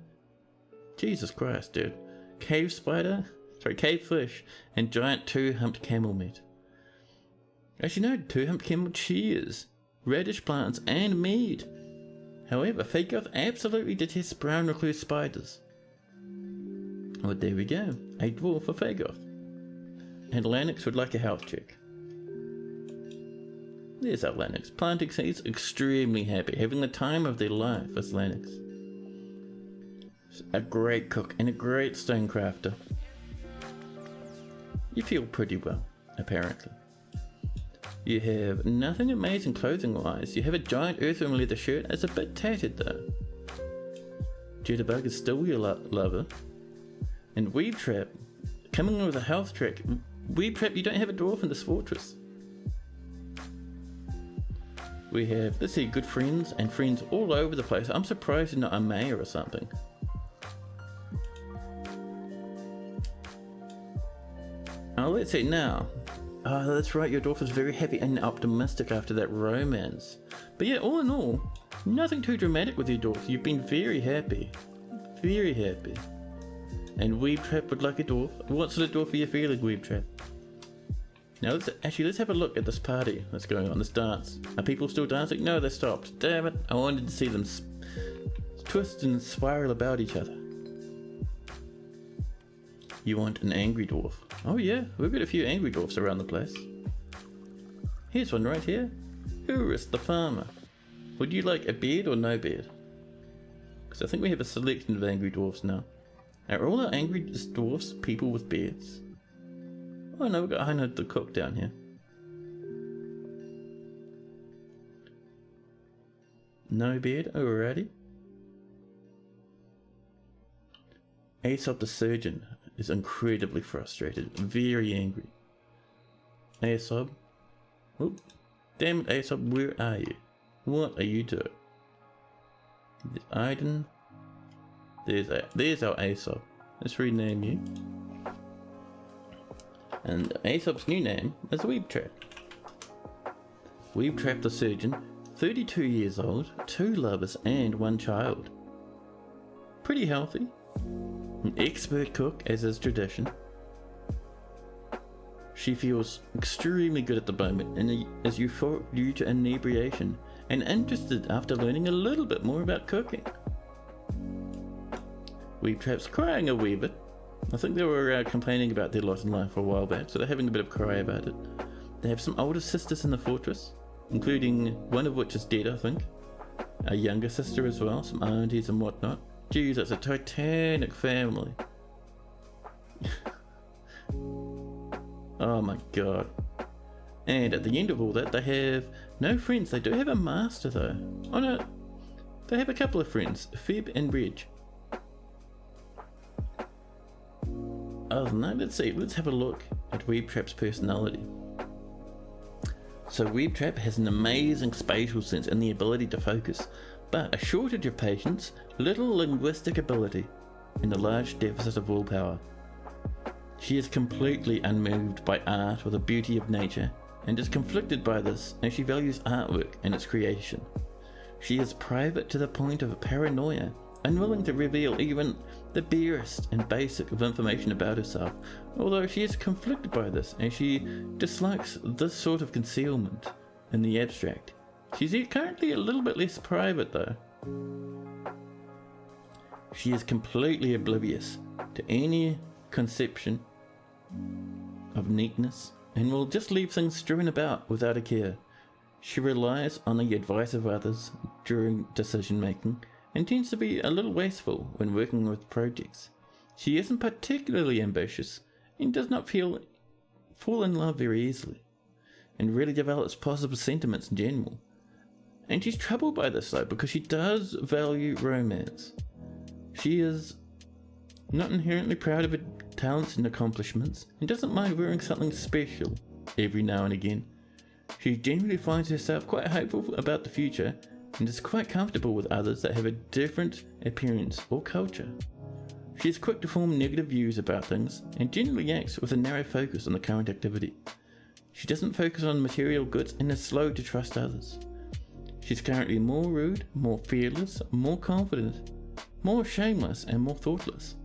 Jesus Christ dude, cave fish, and giant two-humped camel meat. Actually no, two-humped camel cheers, radish plants, and meat. However, Fagoth absolutely detests brown recluse spiders. Well, there we go. A dwarf for Fagoth. And Lennox would like a health check. There's our Lennox. Planting seeds, extremely happy. Having the time of their life as Lennox. A great cook and a great stonecrafter. You feel pretty well, apparently. You have nothing amazing clothing-wise. You have a giant earthworm leather shirt. It's a bit tattered though. Jitterbug is still your lover. And Weeb Trap, coming in with a health trick. Weeb Trap, you don't have a dwarf in this fortress. We have, let's see, good friends and friends all over the place. I'm surprised you're not a mayor or something. Oh, let's see now. Oh, that's right, your dwarf is very happy and optimistic after that romance. But yeah, all in all, nothing too dramatic with your dwarf. You've been very happy. Very happy. And Weeb Trap would like a dwarf. What sort of dwarf are you feeling, Weeb Trap? Now let's have a look at this party that's going on, this dance. Are people still dancing? No, they stopped. Damn it, I wanted to see them twist and spiral about each other. You want an angry dwarf? Oh yeah, we've got a few angry dwarfs around the place. Here's one right here. Urus the farmer. Would you like a beard or no beard? Because I think we have a selection of angry dwarves now. Are all our angry dwarves people with beards? Oh no, we've got Heinrich the cook down here. No beard, alrighty. Aesop the surgeon is incredibly frustrated, very angry. Aesop. Oop. Damn it, Aesop, where are you? What are you doing? There's Iden. There's our Aesop. Let's rename you. And Aesop's new name is Weebtrap. Weebtrap the surgeon, 32 years old, 2 lovers and 1 child. Pretty healthy. An expert cook as is tradition. She feels extremely good at the moment and is euphoric due to inebriation and interested after learning a little bit more about cooking. Weebtrap's crying a wee bit. I think they were complaining about their lot in life for a while back, so they're having a bit of a cry about it. They have some older sisters in the fortress, including one of which is dead, I think. A younger sister as well, some aunties and whatnot. Geez, that's a titanic family. Oh my god. And at the end of all that, they have no friends. They do have a master though. Oh no, they have a couple of friends, Fib and Reg. Other than that, let's have a look at Weebtrap's personality. So Weebtrap has an amazing spatial sense and the ability to focus, but a shortage of patience, little linguistic ability, and a large deficit of willpower. She is completely unmoved by art or the beauty of nature, and is conflicted by this as she values artwork and its creation. She is private to the point of paranoia, unwilling to reveal even the barest and basic of information about herself, although she is conflicted by this and she dislikes this sort of concealment in the abstract. She's currently a little bit less private though. She is completely oblivious to any conception of neatness and will just leave things strewn about without a care. She relies on the advice of others during decision making and tends to be a little wasteful when working with projects. She isn't particularly ambitious and does not fall in love very easily, and really develops positive sentiments in general. And she's troubled by this though, because she does value romance. She is not inherently proud of her talents and accomplishments, and doesn't mind wearing something special every now and again. She generally finds herself quite hopeful about the future, and is quite comfortable with others that have a different appearance or culture. She is quick to form negative views about things, and generally acts with a narrow focus on the current activity. She doesn't focus on material goods and is slow to trust others. She's currently more rude, more fearless, more confident, more shameless, and more thoughtless.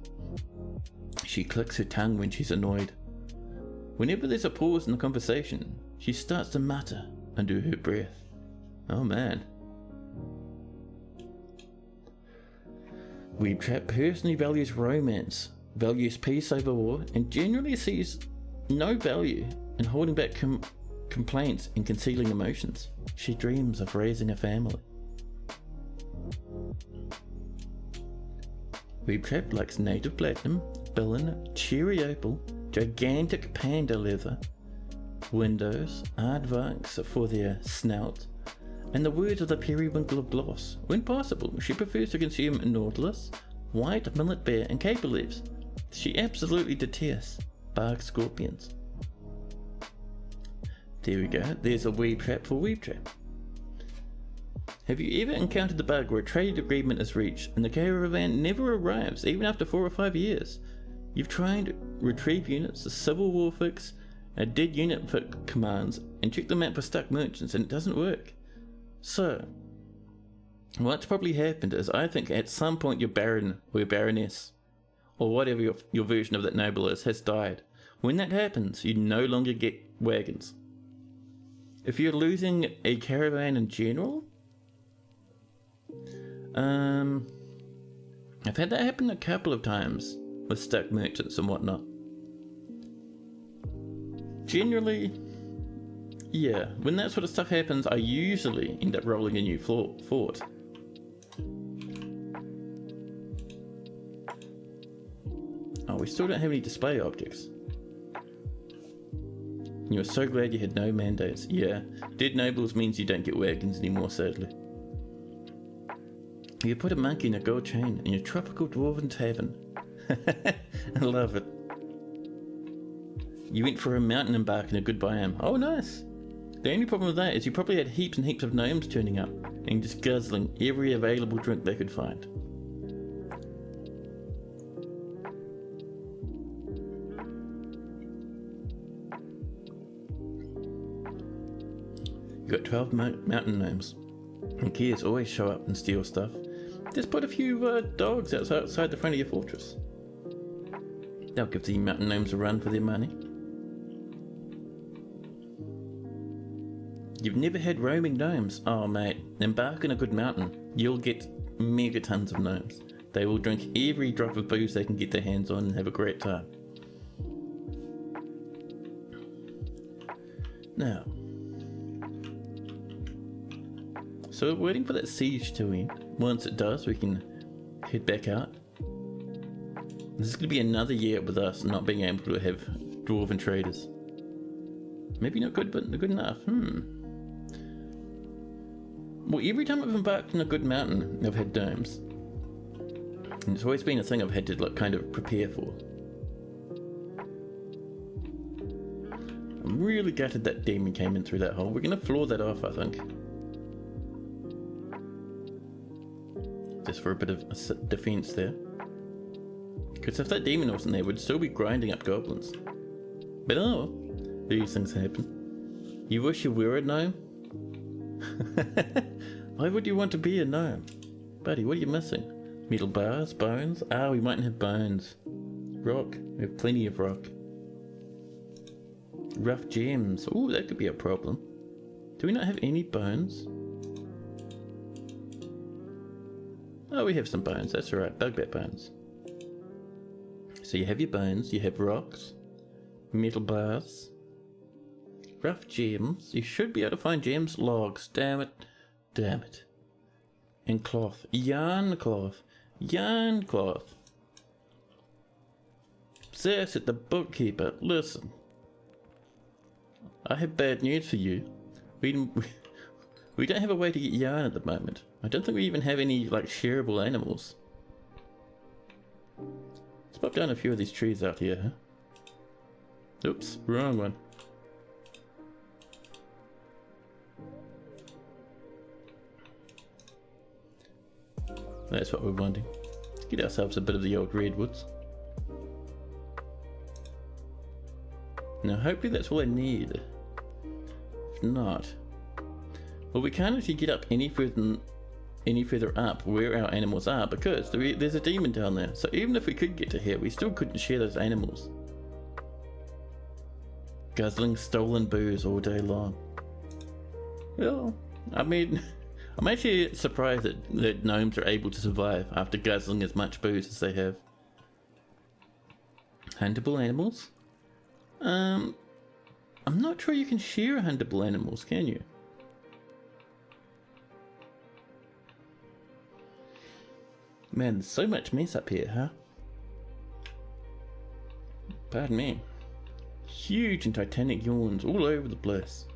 She clicks her tongue when she's annoyed. Whenever there's a pause in the conversation, she starts to mutter under her breath. Oh man. Weebtrap personally values romance, values peace over war, and generally sees no value in holding back complaints and concealing emotions. She dreams of raising a family. Weebtrap likes native platinum, Billin, cherry opal, gigantic panda leather, windows, aardvarks for their snout, and the words of the periwinkle of gloss. When possible, she prefers to consume nautilus, white millet bear, and caper leaves. She absolutely detests bark scorpions. There we go, there's a Weebtrap for Weebtrap. Have you ever encountered the bug where a trade agreement is reached and the caravan never arrives, even after 4 or 5 years? You've tried to retrieve units, a civil war fix, a dead unit for commands, and check them out for stuck merchants, and it doesn't work. So, what's probably happened is, I think at some point your baron or your baroness, or whatever your version of that noble is, has died. When that happens, you no longer get wagons. If you're losing a caravan in general, I've had that happen a couple of times with stuck merchants and whatnot. Generally, Yeah, when that sort of stuff happens, I usually end up rolling a new fort. Oh, we still don't have any display objects. You were so glad you had no mandates. Yeah, dead nobles means you don't get wagons anymore, sadly. You put a monkey in a gold chain in your tropical dwarven tavern. I love it. You went for a mountain embark in a good biome. Oh, nice. The only problem with that is you probably had heaps and heaps of gnomes turning up and just guzzling every available drink they could find. You got 12 mountain gnomes. And Kias always show up and steal stuff. Just put a few dogs outside the front of your fortress. They'll give the mountain gnomes a run for their money. You've never had roaming gnomes? Oh mate, embark on a good mountain. You'll get mega tons of gnomes. They will drink every drop of booze they can get their hands on and have a great time. Now, so we're waiting for that siege to end. Once it does, we can head back out. This is going to be another year with us not being able to have dwarven traders. Maybe not good, but good enough. Well, every time I've embarked on a good mountain, I've had domes. And it's always been a thing I've had to kind of prepare for. I'm really gutted that demon came in through that hole. We're going to floor that off, I think. Just for a bit of defense there. Because if that demon wasn't there, we'd still be grinding up goblins. But oh, these things happen. You wish you were a gnome? Why would you want to be a gnome? Buddy, what are you missing? Metal bars? Bones? Ah, we mightn't have bones. Rock. We have plenty of rock. Rough gems. Ooh, that could be a problem. Do we not have any bones? Oh, we have some bones. That's alright. Bugbear bones. So you have your bones, you have rocks, metal bars, rough gems. You should be able to find gems, logs. Damn it. Damn it. And cloth. Yarn cloth. Yarn cloth. That's it, the bookkeeper. Listen. I have bad news for you. We don't have a way to get yarn at the moment. I don't think we even have any shareable animals. Let's pop down a few of these trees out here, huh? Oops, wrong one. That's what we're wanting. Let's get ourselves a bit of the old redwoods. Now hopefully that's all I need. If not, well, we can't actually get up any further up where our animals are because there's a demon down there. So even if we could get to here, we still couldn't share those animals. Guzzling stolen booze all day long. Well, I mean, I'm actually surprised that gnomes are able to survive after guzzling as much booze as they have. Huntable animals? I'm not sure you can share huntable animals, can you? Man, there's so much mess up here, huh? Pardon me. Huge and titanic yawns all over the place.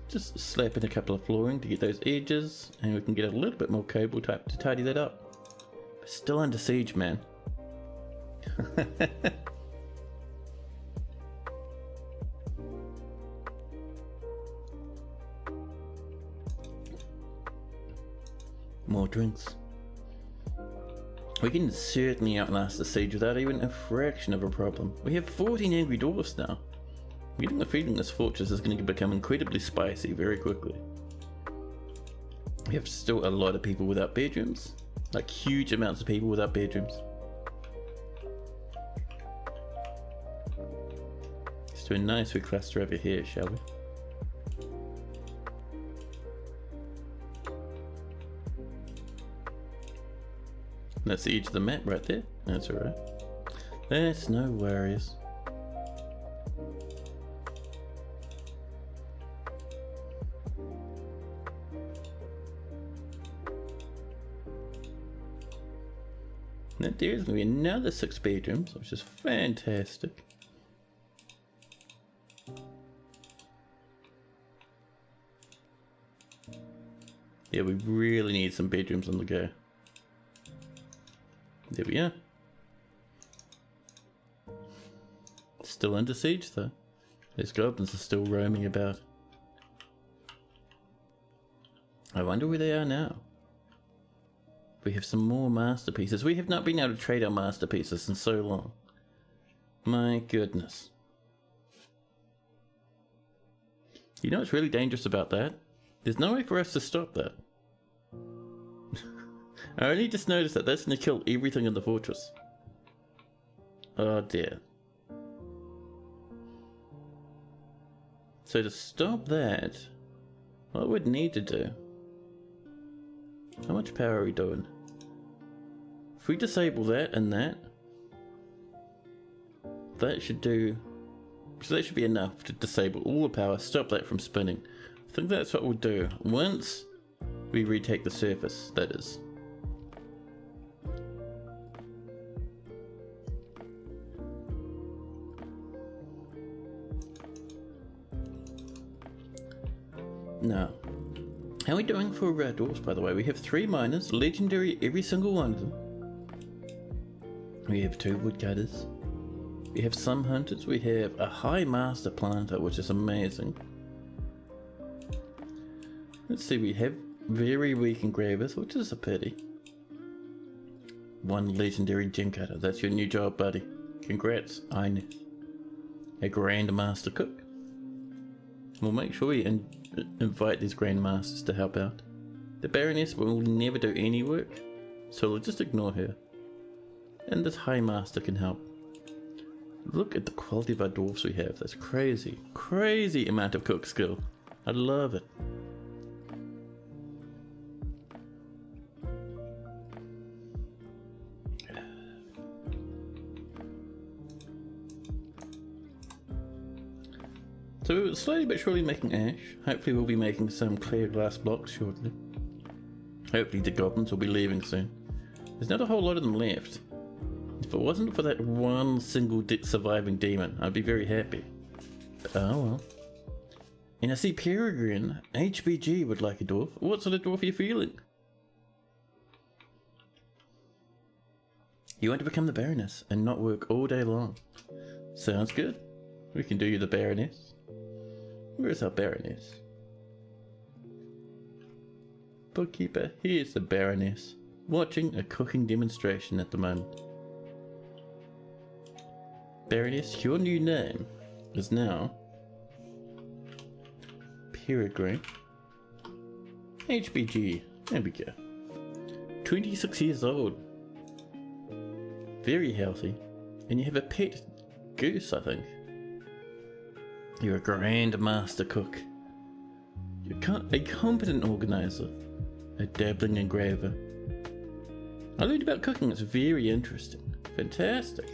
Just slap in a couple of flooring to get those edges, and we can get a little bit more cobble type to tidy that up. Still under siege, man. More drinks. We can certainly outlast the siege without even a fraction of a problem. We have 14 angry dwarves now. I'm getting the feeling this fortress is going to become incredibly spicy very quickly. We have still a lot of people without bedrooms. Like huge amounts of people without bedrooms. Let's do a nice wee cluster over here, shall we? That's the edge of the map right there. That's alright. That's no worries. Now there's going to be another 6 bedrooms, which is fantastic. Yeah, we really need some bedrooms on the go. There we are. Still under siege though. Those goblins are still roaming about. I wonder where they are now. We have some more masterpieces. We have not been able to trade our masterpieces in so long. My goodness. You know what's really dangerous about that? There's no way for us to stop that. I only just noticed that that's going to kill everything in the fortress. Oh dear. So to stop that, what we'd need to do... How much power are we doing? If we disable that and that, that should do... So that should be enough to disable all the power, stop that from spinning. I think that's what we'll do once we retake the surface, that is. Now, how are we doing for dwarves, by the way? We have 3 miners, legendary every single one of them. We have 2 woodcutters. We have some hunters. We have a high master planter, which is amazing. Let's see, we have very weak engravers, which is a pity. 1 legendary gem cutter. That's your new job, buddy. Congrats, Ines. A grandmaster cook. We'll make sure we invite these grandmasters to help out. The Baroness will never do any work, so we'll just ignore her. And this High Master can help. Look at the quality of our dwarfs we have. That's crazy. Crazy amount of cook skill. I love it. So we're slowly but surely making ash. Hopefully we'll be making some clear glass blocks shortly. Hopefully the goblins will be leaving soon. There's not a whole lot of them left. If it wasn't for that one single surviving demon, I'd be very happy. But oh well. And I see Peregrine, HBG would like a dwarf. What sort of dwarf are you feeling? You want to become the Baroness and not work all day long. Sounds good. We can do you the Baroness. Where's our Baroness? Bookkeeper, here's the Baroness, watching a cooking demonstration at the moment. Baroness, your new name is now Peregrine. HBG, there we go. 26 years old. Very healthy. And you have a pet goose, I think. You're a grand master cook. You're a competent organizer. A dabbling engraver. I learned about cooking, it's very interesting. Fantastic.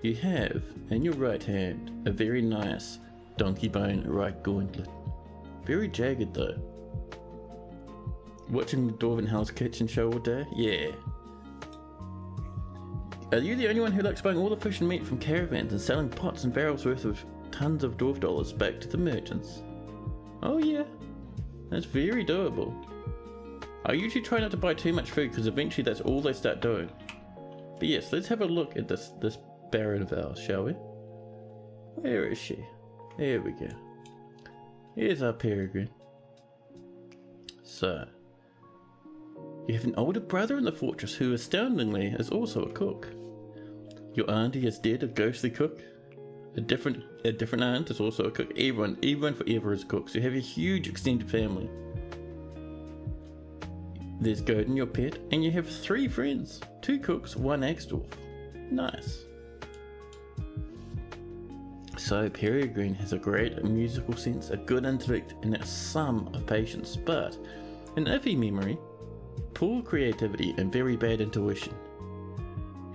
You have, in your right hand, a very nice donkey bone right gauntlet. Very jagged though. Watching the Dwarven Hell's Kitchen show all day? Yeah. Are you the only one who likes buying all the fish and meat from caravans and selling pots and barrels worth of tons of dwarf dollars back to the merchants? Oh yeah, that's very doable. I usually try not to buy too much food because eventually that's all they start doing. But yes, let's have a look at this Baron of ours, shall we? Where is she? There we go. Here's our Peregrine. So, you have an older brother in the fortress who astoundingly is also a cook. Your auntie is dead, a ghostly cook. A different aunt is also a cook. Everyone forever is cooks. You have a huge extended family. There's Godin, your pet, and you have 3 friends. 2 cooks, 1 axe dwarf. Nice. So Peregrine has a great musical sense, a good intellect, and a sum of patience, but an iffy memory, poor creativity, and very bad intuition.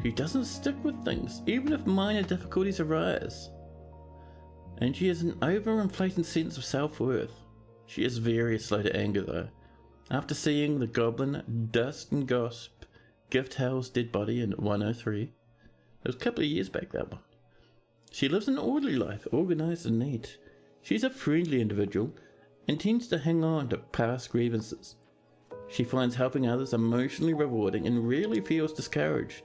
She doesn't stick with things, even if minor difficulties arise. And she has an overinflated sense of self-worth. She is very slow to anger though. After seeing the goblin Dust and Gosp Gift Howell's dead body in 103. It was a couple of years back, that one. She lives an orderly life, organised and neat. She's a friendly individual and tends to hang on to past grievances. She finds helping others emotionally rewarding and rarely feels discouraged.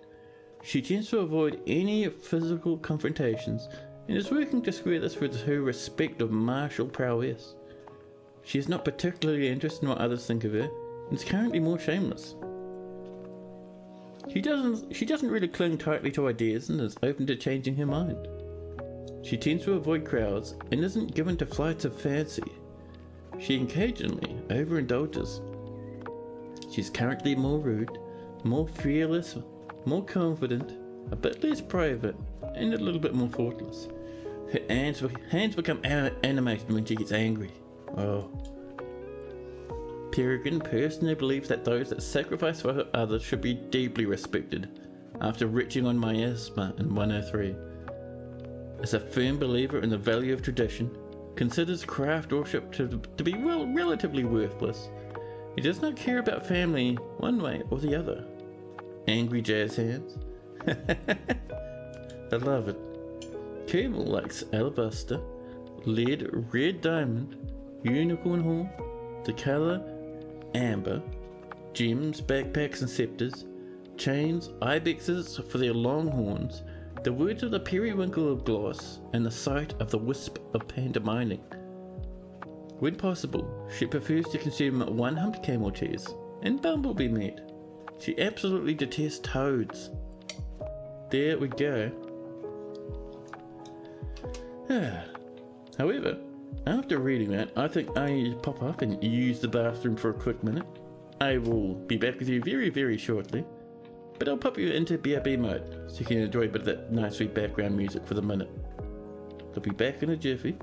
She tends to avoid any physical confrontations and is working to square this with her respect of martial prowess. She is not particularly interested in what others think of her and is currently more shameless. She doesn't really cling tightly to ideas and is open to changing her mind. She tends to avoid crowds and isn't given to flights of fancy. She occasionally overindulges. She's currently more rude, more fearless, more confident, a bit less private, and a little bit more thoughtless. Her hands become animated when she gets angry. Oh. Peregrine personally believes that those that sacrifice for others should be deeply respected, after reaching on miasma in 103. As a firm believer in the value of tradition, considers craft worship to be relatively worthless. He does not care about family one way or the other. Angry jazz hands. I love it. Campbell likes alabaster, lead, red diamond, unicorn horn, the colour amber, gems, backpacks and scepters, chains, ibexes for their long horns, the words of the periwinkle of gloss, and the sight of the wisp of panda mining. When possible, she prefers to consume one-humped camel cheese and bumblebee meat. She absolutely detests toads. There we go. However, after reading that, I think I need to pop up and use the bathroom for a quick minute. I will be back with you very, very shortly, but I'll pop you into BRB mode so you can enjoy a bit of that nice sweet background music for the minute. I'll be back in a jiffy.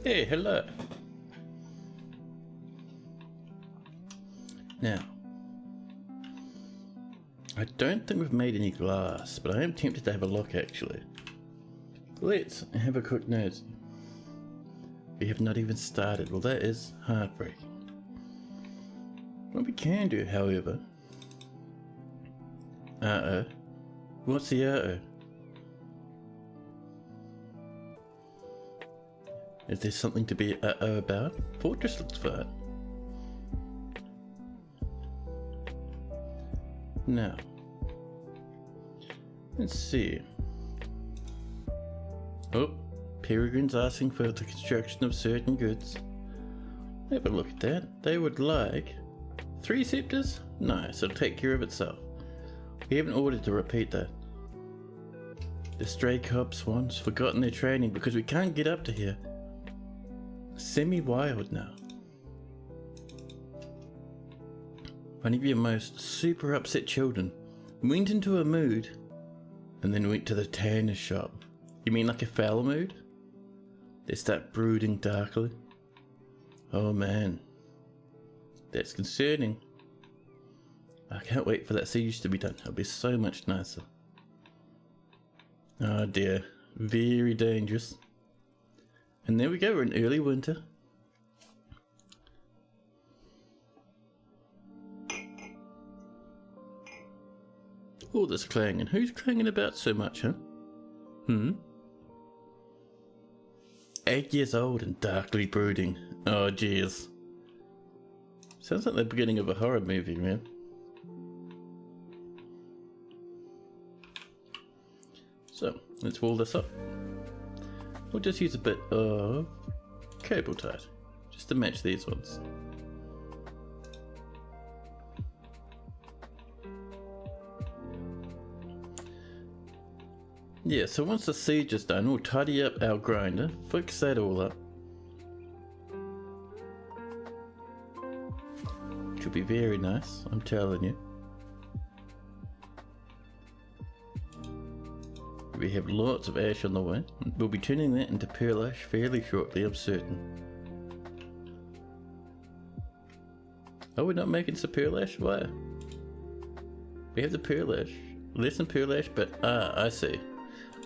Hey, hello. Now, I don't think we've made any glass, but I am tempted to have a look actually. Let's have a quick nose. We have not even started. Well, that is heartbreaking. What we can do, however... Uh-oh. What's the uh-oh? Is there something to be uh-oh about? Fortress looks fine. Now, let's see. Oh, Peregrine's asking for the construction of certain goods. Have a look at that. They would like 3 scepters? Nice, it'll take care of itself. We haven't ordered to repeat that. The stray cob swans forgotten their training because we can't get up to here. Semi-wild now. One of your most super upset children went into a mood and then went to the tanner's shop. You mean like a foul mood? They start brooding darkly. Oh man, that's concerning. I can't wait for that siege to be done. It'll be so much nicer. Oh dear, very dangerous. And there we go, we're in early winter. All this clanging. Who's clanging about so much, huh? 8 years old and darkly brooding. Oh jeez. Sounds like the beginning of a horror movie, man. So, let's wall this up. We'll just use a bit of cable tight, just to match these ones. Yeah, so once the siege is done, we'll tidy up our grinder, fix that all up. Which will be very nice, I'm telling you. We have lots of ash on the way. We'll be turning that into pearl ash fairly shortly, I'm certain. Oh, we're not making some pearl ash? Why? We have the pearl ash. Less than pearl ash, but I see.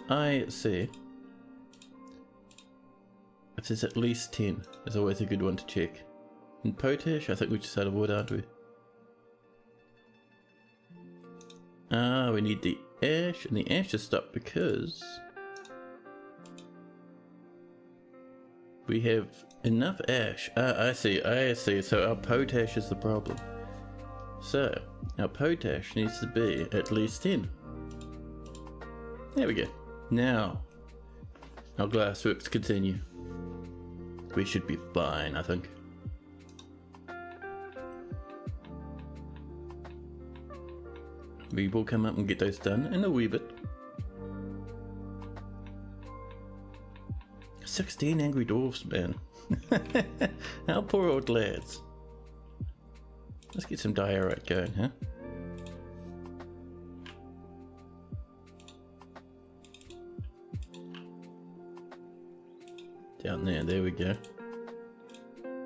I see. If there's at least 10, it's always a good one to check. And potash, I think we're just out of wood, aren't we? Ah, we need the ash, and the ash is stopped because we have enough ash. Ah, I see, so our potash is the problem. So, our potash needs to be at least 10. There we go. Now, our glassworks continue. We should be fine, I think. We will come up and get those done in a wee bit. 16 angry dwarves, man. Our poor old lads. Let's get some diorite going, huh? Down there we go.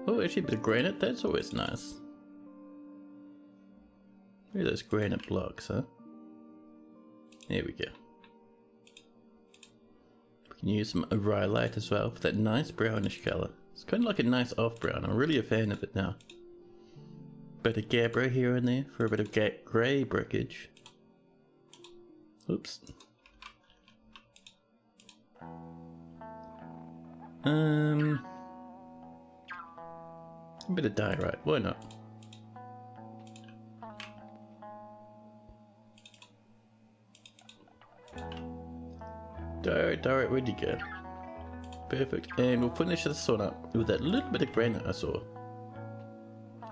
Oh, actually a bit of granite, that's always nice. Where are those granite blocks, huh? There we go. We can use some rhyolite as well for that nice brownish colour. It's kind of like a nice off brown, I'm really a fan of it now. Bit of gabbro here and there for a bit of grey brickage. Oops. A bit of diorite, why not? Diorite, where'd you go? Perfect, and we'll finish this one up with that little bit of granite I saw.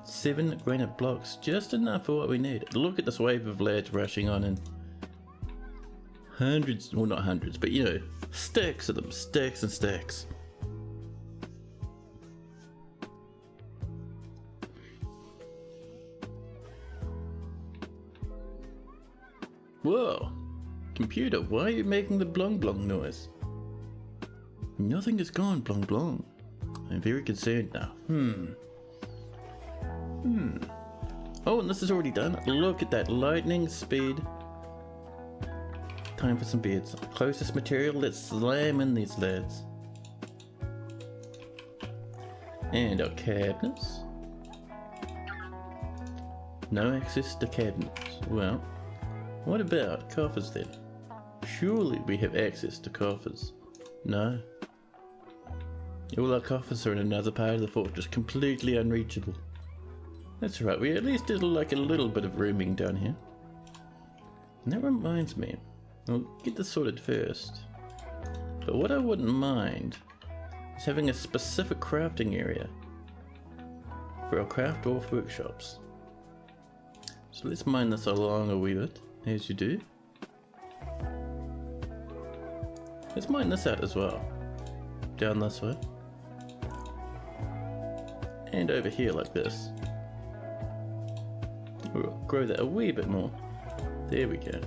7 granite blocks, just enough for what we need. Look at this wave of lads rushing on in. Hundreds, well not hundreds, but you know, stacks of them, stacks and stacks. Whoa! Computer, why are you making the blong blong noise? Nothing is gone, blong blong. I'm very concerned now. Oh, and this is already done. Look at that lightning speed. Time for some beds. Closest material, let's slam in these lads. And our cabinets. No access to cabinets. Well, what about coffers then? Surely we have access to coffers. No. All our coffers are in another part of the fortress, completely unreachable. That's right, we at least did like a little bit of rooming down here. And that reminds me, I'll get this sorted first. But what I wouldn't mind is having a specific crafting area for our craft dwarf workshops. So let's mine this along a wee bit, as you do. Let's mine this out as well. Down this way. And over here like this. We'll grow that a wee bit more. There we go.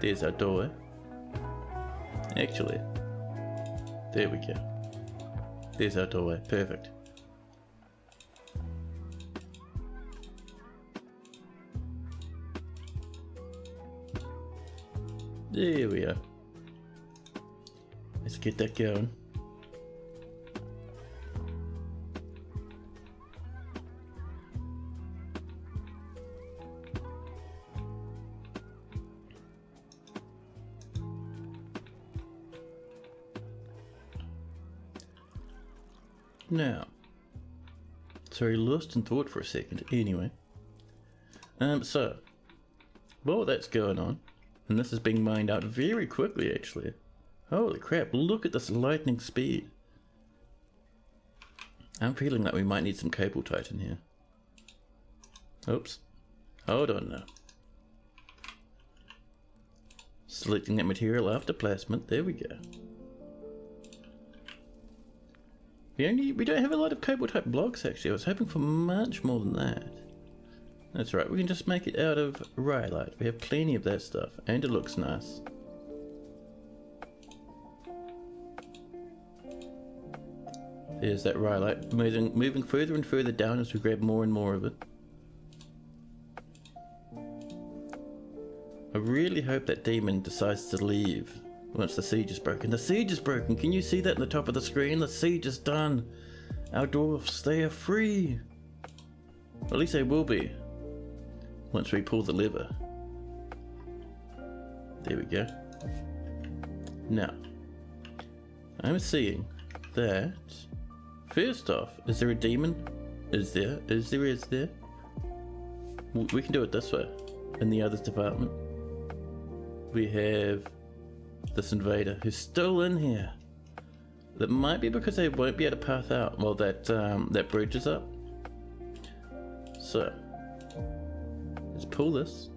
There's our doorway. Actually, there we go. There's our doorway. Perfect. There we are. Let's get that going. Now, sorry, lost in thought for a second. Anyway, so while that's going on, and this is being mined out very quickly, actually. Holy crap! Look at this lightning speed. I'm feeling like we might need some cable titan here. Oops. Hold on now. Selecting that material after placement. There we go. We don't have a lot of cable type blocks actually. I was hoping for much more than that. That's right, we can just make it out of rhyolite. We have plenty of that stuff, and it looks nice. There's that rhyolite, moving further and further down as we grab more and more of it. I really hope that demon decides to leave once the siege is broken. The siege is broken! Can you see that in the top of the screen? The siege is done! Our dwarfs, they are free! At least they will be. Once we pull the lever. There we go. Now, I'm seeing that... First off, is there a demon? Is there? Is there? We can do it this way. In the others department. We have this invader who's still in here. That might be because they won't be able to path out while that bridge is up. So, let's pull this.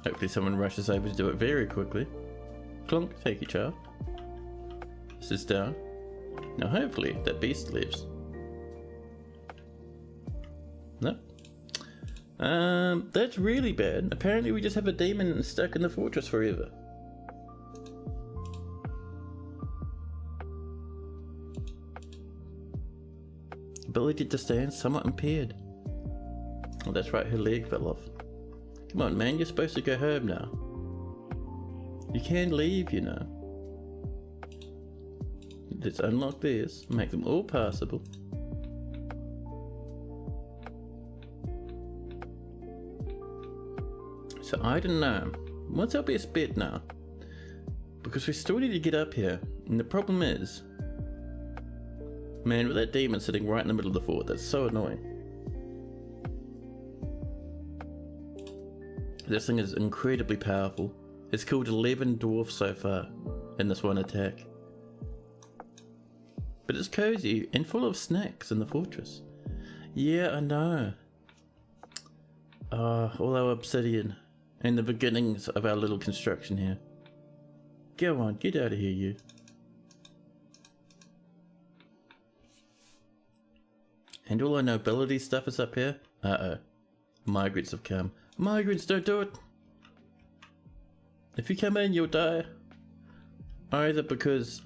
Hopefully someone rushes over to do it very quickly. Clunk, take your child. This is down. Now hopefully that beast leaves. No. That's really bad. Apparently we just have a demon stuck in the fortress forever. Ability to stand somewhat impaired. Oh, that's right, her leg fell off. Come on, man, you're supposed to go home now. You can leave, you know. Let's unlock this, make them all passable. So I don't know. What's our best bet now? Because we still need to get up here, and the problem is, man, with that demon sitting right in the middle of the fort, that's so annoying. This thing is incredibly powerful. It's killed 11 dwarfs so far in this one attack. But it's cozy and full of snacks in the fortress. Yeah, I know. All our obsidian and the beginnings of our little construction here. Go on, get out of here, you. And all our nobility stuff is up here. Uh-oh. Migrants have come. Migrants, don't do it! If you come in, you'll die. either because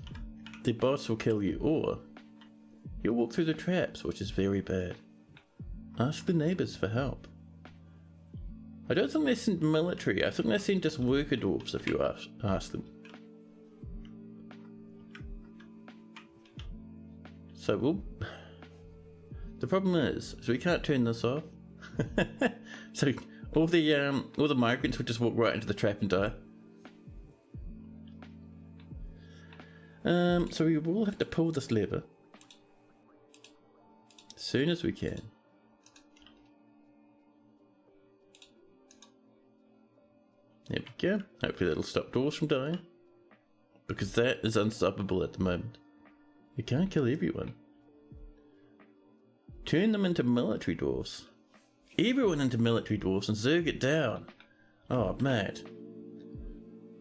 the boss will kill you, or you'll walk through the traps, which is very bad. Ask the neighbours for help. I don't think they send military, I think they send just worker dwarves if you ask them. So the problem is we can't turn this off. So all the migrants would just walk right into the trap and die. So we will have to pull this lever as soon as we can. There we go. Hopefully that'll stop dwarves from dying, because that is unstoppable at the moment. We can't kill everyone. Turn them into military dwarves. Everyone into military dwarves and zerg it down. Oh, mad.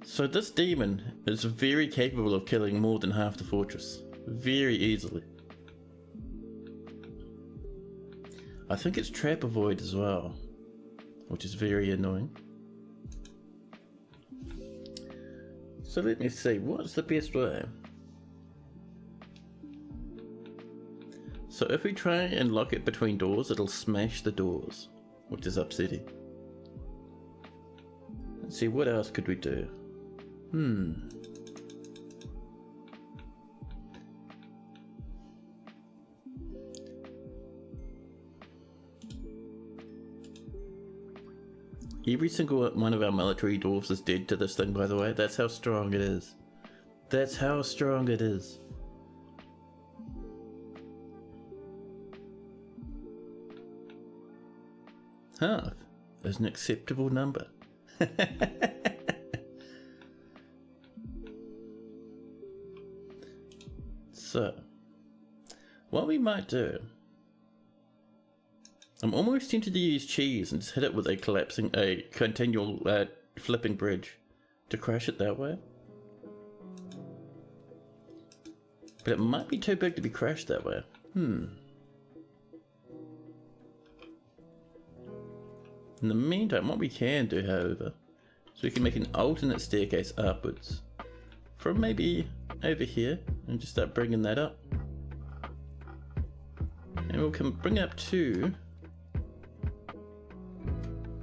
So this demon is very capable of killing more than half the fortress. Very easily. I think it's trap avoid as well, which is very annoying. So let me see, what's the best way? So if we try and lock it between doors, it'll smash the doors, which is upsetting. Let's see, what else could we do? Every single one of our military dwarves is dead to this thing, by the way. That's how strong it is. That's how strong it is. Half is an acceptable number. So, what we might do, I'm almost tempted to use cheese and just hit it with a continual flipping bridge to crash it that way. But it might be too big to be crashed that way. In the meantime, what we can do, however, is we can make an alternate staircase upwards from maybe over here and just start bringing that up. And we'll bring it up to,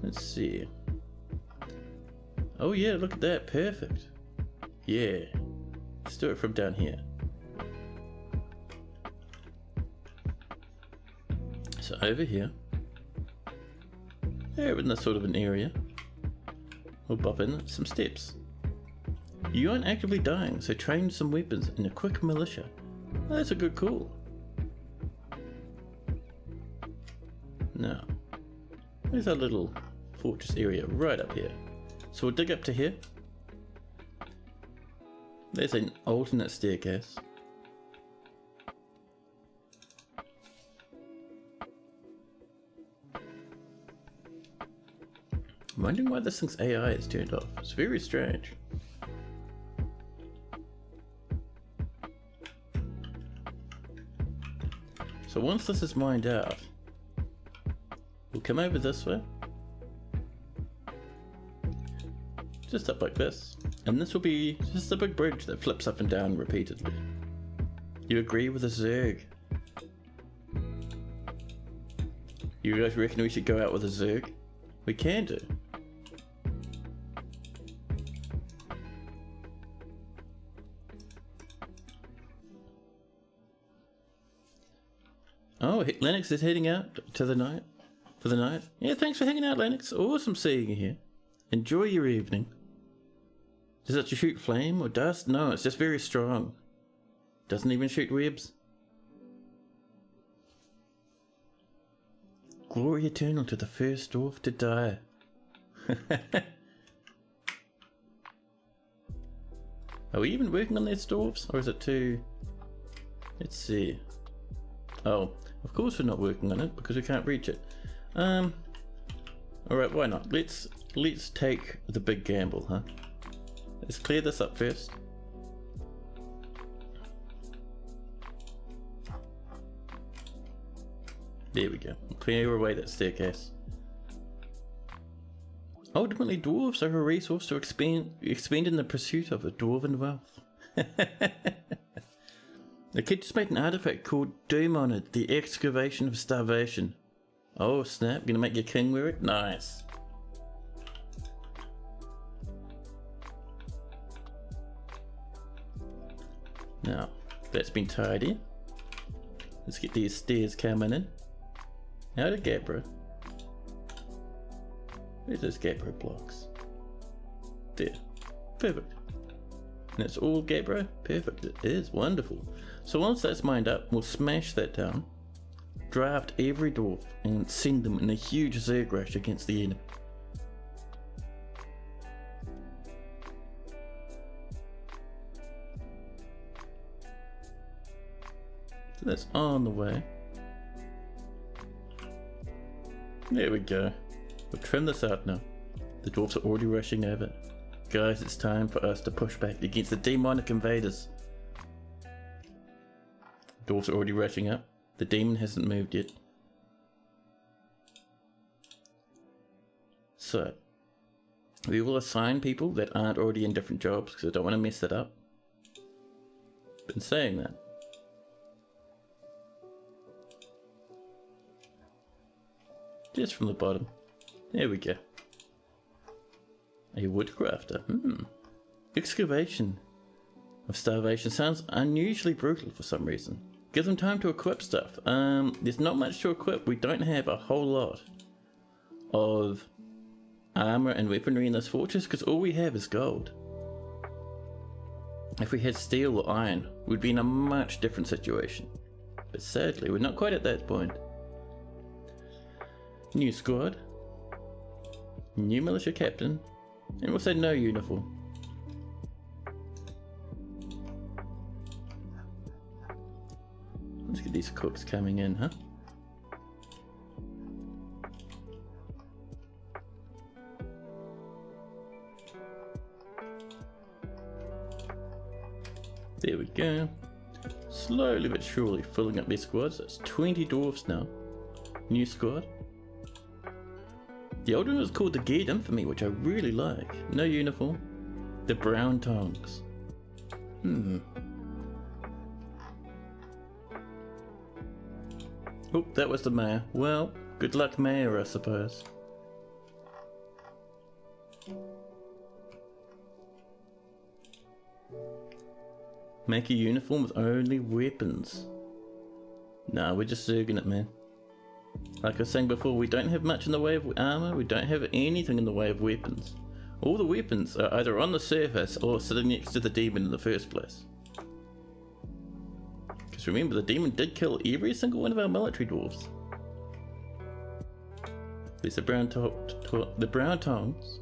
let's see. Oh yeah, look at that, perfect. Yeah, let's do it from down here. So over here, there in this sort of an area, we'll pop in some steps. You aren't actively dying, so train some weapons in a quick militia. Oh, that's a good call. Now, there's our little fortress area right up here. So we'll dig up to here. There's an alternate staircase. I'm wondering why this thing's AI is turned off. It's very strange. So once this is mined out, we'll come over this way. Just up like this. And this will be just a big bridge that flips up and down repeatedly. You agree with the Zerg? You guys reckon we should go out with a Zerg? We can do. Oh, Lennox is heading out to the night. For the night. Yeah, thanks for hanging out, Lennox. Awesome seeing you here. Enjoy your evening. Does it shoot flame or dust? No, it's just very strong. Doesn't even shoot webs. Glory eternal to the first dwarf to die. Are we even working on these dwarves? Or is it too... Let's see. Oh, of course we're not working on it because we can't reach it. Alright, why not? Let's take the big gamble, huh? Let's clear this up first. There we go. Clear away that staircase. Ultimately, dwarves are a resource to expand in the pursuit of a dwarven wealth. The kid just made an artifact called Doom on it, the excavation of starvation. Oh snap, gonna make your king wear it? Nice. Now, that's been tidy. Let's get these stairs coming in. Out of Gabbro. Where's those Gabbro blocks? There. Perfect. And it's all Gabbro? Perfect. It is wonderful. So once that's mined up, we'll smash that down, draft every dwarf, and send them in a huge Zerg rush against the enemy. So that's on the way. There we go. We'll trim this out now. The dwarves are already rushing over. Guys, it's time for us to push back against the demonic invaders. Dwarves are already rushing up. The demon hasn't moved yet. So, we will assign people that aren't already in different jobs because I don't want to mess that up. Been saying that. Just from the bottom. There we go. A woodcrafter. Excavation of starvation sounds unusually brutal for some reason. Give them time to equip stuff. There's not much to equip. We don't have a whole lot of armor and weaponry in this fortress because all we have is gold. If we had steel or iron, we'd be in a much different situation. But sadly, we're not quite at that point. New squad, new militia captain, and we'll say no uniform. Let's get these cooks coming in, huh? There we go. Slowly but surely filling up these squads. That's 20 dwarfs now. New squad. The old one was called the Geared Infamy, which I really like. No uniform. The Brown Tongs. Oh, that was the mayor. Well, good luck mayor, I suppose. Make a uniform with only weapons. Nah, we're just zerging it, man. Like I was saying before, we don't have much in the way of armor, we don't have anything in the way of weapons. All the weapons are either on the surface or sitting next to the demon in the first place. Because remember, the demon did kill every single one of our military dwarves. There's the brown tongs.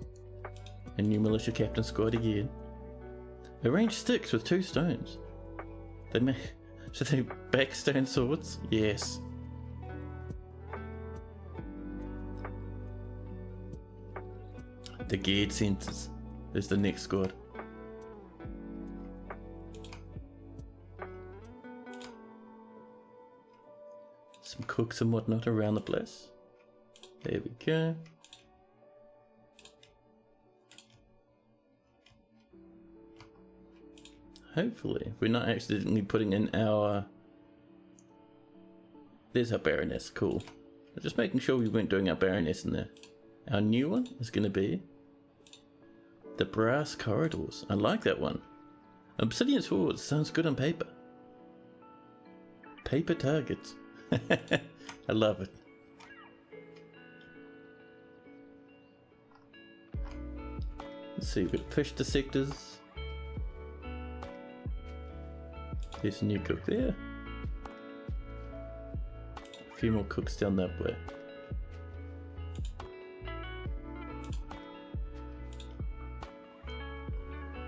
A new militia captain squad again. Arrange sticks with 2 stones. Should they backstone swords? Yes. The Geared Centers is the next squad. Some cooks and whatnot around the place. There we go. Hopefully, we're not accidentally putting in our... There's our Baroness, cool. Just making sure we weren't doing our Baroness in there. Our new one is going to be the Brass Corridors. I like that one. Obsidian Swords sounds good on paper. Paper targets. I love it. Let's see, we've got push dissectors. There's a new cook there. A few more cooks down that way.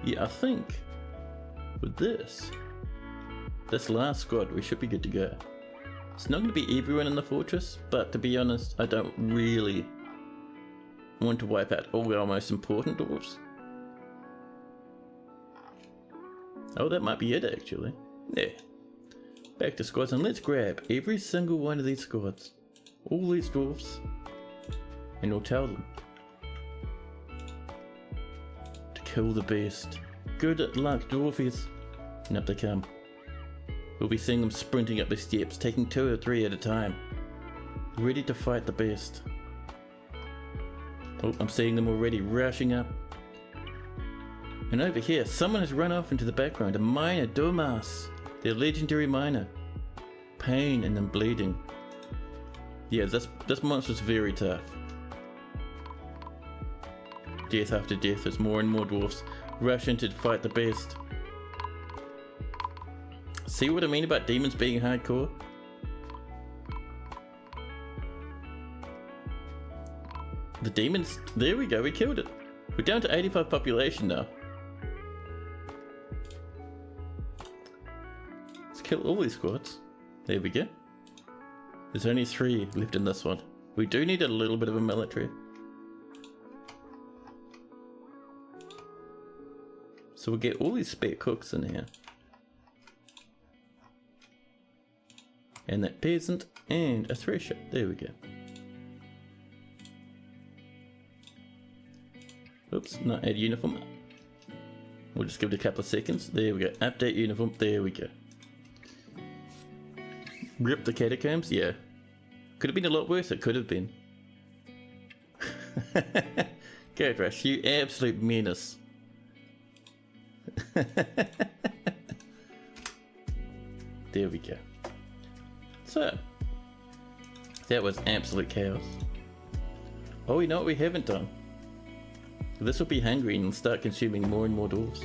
Yeah, I think with this last squad, we should be good to go. It's not going to be everyone in the fortress, but to be honest, I don't really want to wipe out all our most important dwarves. Oh, that might be it actually. Yeah. Back to squads, and let's grab every single one of these squads. All these dwarves. And we'll tell them to kill the best. Good luck, dwarfies. And up they come. We'll be seeing them sprinting up the steps, taking 2 or 3 at a time. Ready to fight the best. Oh, I'm seeing them already rushing up. And over here, someone has run off into the background. A miner, Domas. Their legendary miner. Pain and then bleeding. Yeah, this monster's very tough. Death after death as more and more dwarfs rush in to fight the best. See what I mean about demons being hardcore? The demons, there we go, we killed it. We're down to 85 population now. Let's kill all these squads. There we go. There's only 3 left in this one. We do need a little bit of a military. So we'll get all these spare cooks in here. And that peasant and a thresher. There we go. Oops, not add uniform. We'll just give it a couple of seconds. There we go. Update uniform. There we go. Rip the catacombs? Yeah. Could have been a lot worse. It could have been. Go Rush, you absolute menace. There we go. So, that was absolute chaos. Oh, you know what we haven't done? This will be hungry and start consuming more and more dwarves.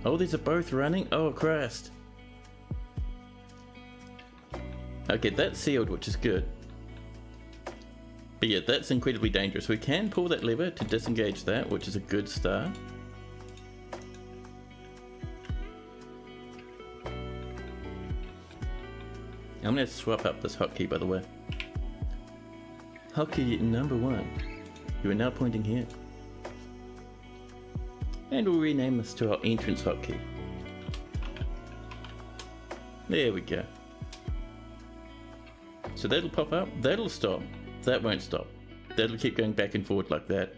Oh, these are both running? Oh, Christ. Okay, that's sealed, which is good. But yeah, that's incredibly dangerous. We can pull that lever to disengage that, which is a good start. I'm going to swap up this hotkey, by the way. Hotkey number 1. You are now pointing here. And we'll rename this to our entrance hotkey. There we go. So that'll pop up, that'll stop, that won't stop. That'll keep going back and forward like that.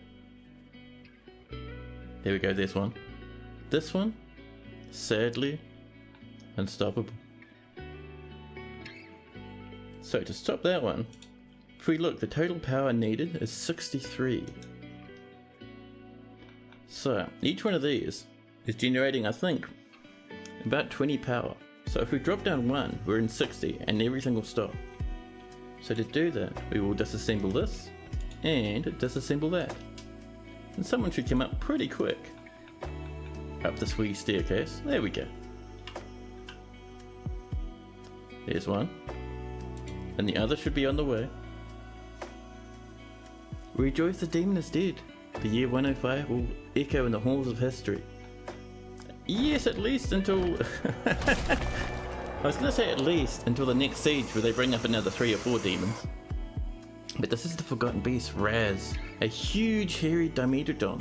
There we go, there's one. This one, sadly, unstoppable. So to stop that one, if we look, the total power needed is 63. So each one of these is generating, I think, about 20 power. So if we drop down 1, we're in 60 and everything will stop. So to do that, we will disassemble this and disassemble that. And someone should come up pretty quick. Up this wee staircase. There we go. There's one. And the other should be on the way. Rejoice, the demon is dead. The year 105 will echo in the halls of history. Yes, at least until... I was going to say at least until the next siege where they bring up another 3 or 4 demons. But this is the Forgotten Beast, Raz. A huge hairy Dimetrodon.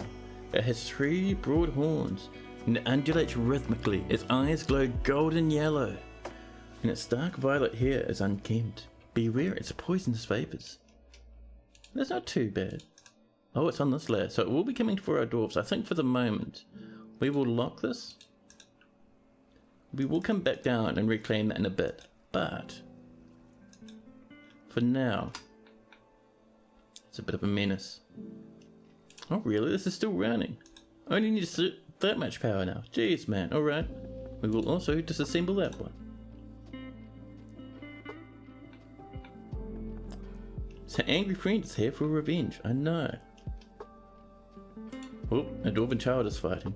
It has 3 broad horns and it undulates rhythmically. Its eyes glow golden yellow. And its dark violet hair is unkempt. Beware its poisonous vapors. That's not too bad. Oh, it's on this layer, so it will be coming for our dwarves. I think for the moment, we will lock this. We will come back down and reclaim that in a bit, but for now, it's a bit of a menace. Oh really, this is still running. I only need that much power now. Jeez man, alright. We will also disassemble that one. So angry friend is here for revenge, I know. Oh, a dwarven child is fighting.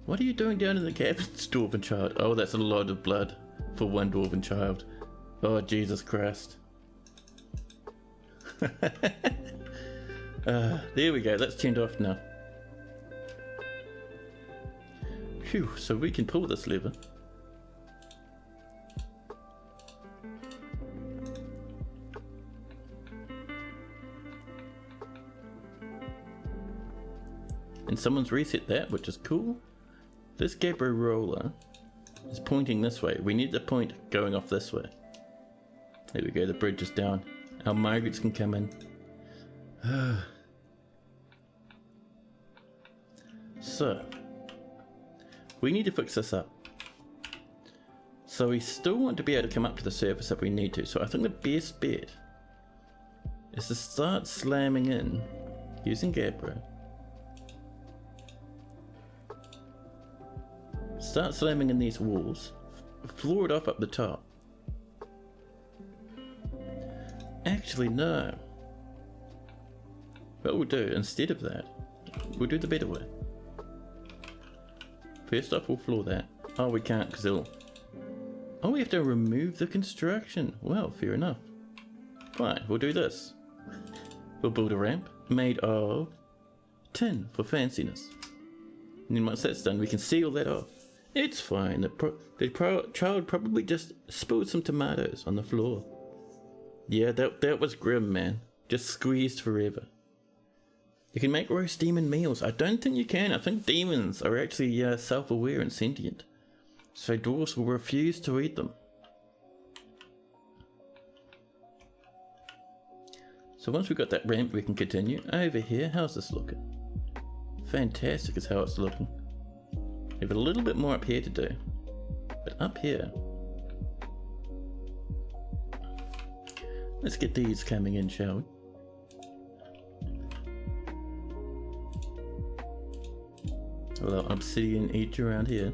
What are you doing down in the cabins, dwarven child? Oh, that's a lot of blood for one dwarven child. Oh, Jesus Christ. There we go, that's turned off now. Phew, so we can pull this lever. And someone's reset that, which is cool. This Gabbro roller is pointing this way. We need the point going off this way. There we go, the bridge is down. Our migrants can come in. So, we need to fix this up. So we still want to be able to come up to the surface if we need to. So I think the best bet is to start slamming in using Gabbro. Start slamming in these walls. Floor it off up the top. Actually, no. What we'll do instead of that, we'll do the better way. First off, we'll floor that. Oh, we can't because it'll... Oh, we have to remove the construction. Well, fair enough. Fine, we'll do this. We'll build a ramp made of tin for fanciness. And then once that's done, we can seal that off. It's fine. The child probably just spilled some tomatoes on the floor. Yeah, that was grim, man. Just squeezed forever. You can make roast demon meals. I don't think you can. I think demons are actually self-aware and sentient. So dwarves will refuse to eat them. So once we've got that ramp, we can continue. Over here, how's this looking? Fantastic is how it's looking. We have a little bit more up here to do. But up here... Let's get these coming in, shall we? A little obsidian each around here.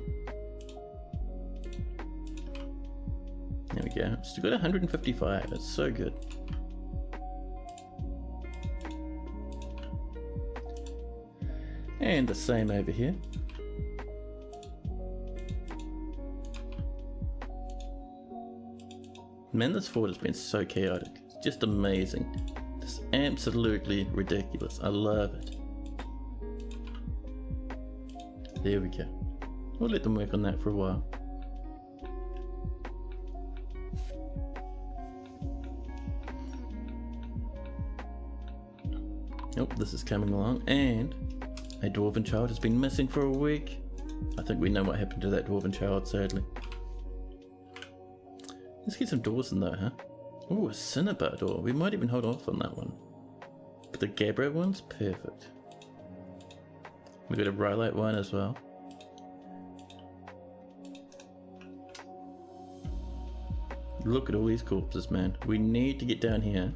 There we go. Still got 155. That's so good. And the same over here. Man, this fort has been so chaotic. It's just amazing. It's absolutely ridiculous. I love it. There we go. We'll let them work on that for a while. Oh, this is coming along, and a dwarven child has been missing for a week. I think we know what happened to that dwarven child, sadly. Let's get some doors in there, huh? Oh, a cinnabar door. We might even hold off on that one. But the Gabbro one's perfect. We've got a Rhyolite one as well. Look at all these corpses, man. We need to get down here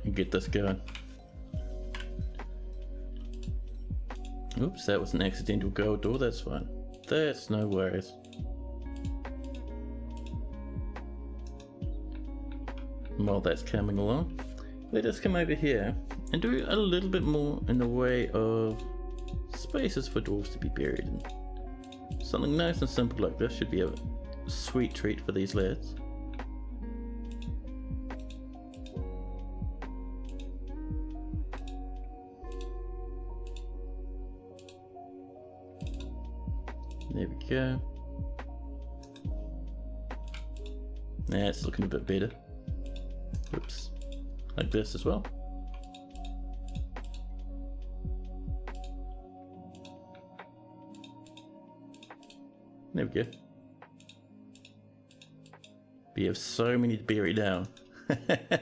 and get this going. Oops, that was an accidental gold door. That's fine. That's no worries. While that's coming along, let us come over here and do a little bit more in the way of spaces for dwarves to be buried in. Something nice and simple like this should be a sweet treat for these lads. There we go. That's looking a bit better. Oops. Like this as well. There we go. We have so many to bury down. The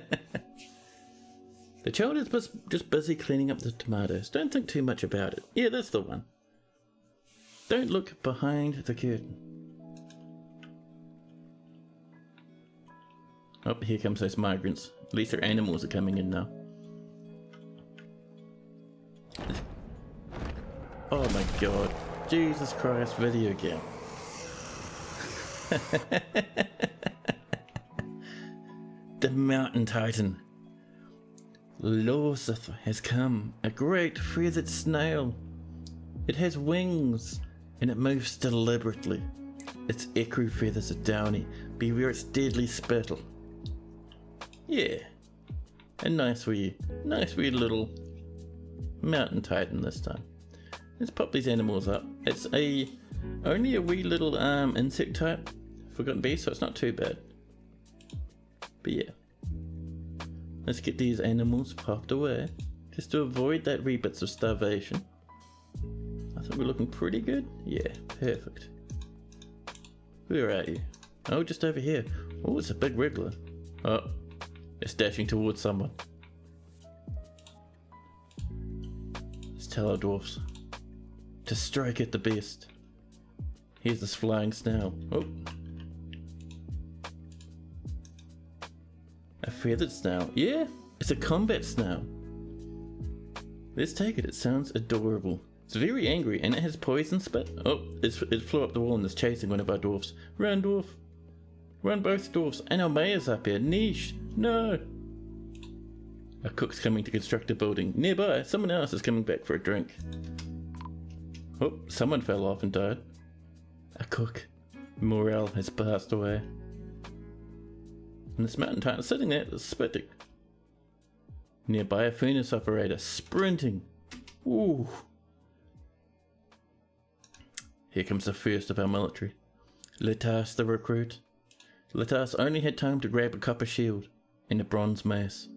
child is just busy cleaning up the tomatoes. Don't think too much about it. Yeah, that's the one. Don't look behind the curtain. Oh, here comes those migrants. At least their animals are coming in now. Oh my god. Jesus Christ, video game. The mountain titan. Lothith has come. A great feathered snail. It has wings and it moves deliberately. Its ecru feathers are downy. Beware its deadly spittle. Yeah, a nice wee little mountain titan this time. Let's pop these animals up. It's only a wee little insect type, forgotten beast, so it's not too bad. But yeah, let's get these animals popped away, just to avoid that wee bits of starvation. I think we're looking pretty good. Yeah, perfect. Where are you? Oh, just over here. Oh, it's a big wriggler. Oh. It's dashing towards someone. Let's tell our dwarfs to strike at the beast. Here's this flying snail. Oh, feathered snail. Yeah, it's a combat snail. Let's take it. It sounds adorable. It's very angry and it has poison spit. Oh, it flew up the wall and is chasing one of our dwarfs. Run, dwarf. Run, both dwarfs. And our mayor's up here. Niche. No. A cook's coming to construct a building. Nearby, someone else is coming back for a drink. Oh, someone fell off and died. A cook. Morale has passed away. And this mountain titan sitting there spitting. Nearby, a furnace operator sprinting. Ooh. Here comes the first of our military. Letas the recruit. Letas only had time to grab a copper shield and a bronze mace.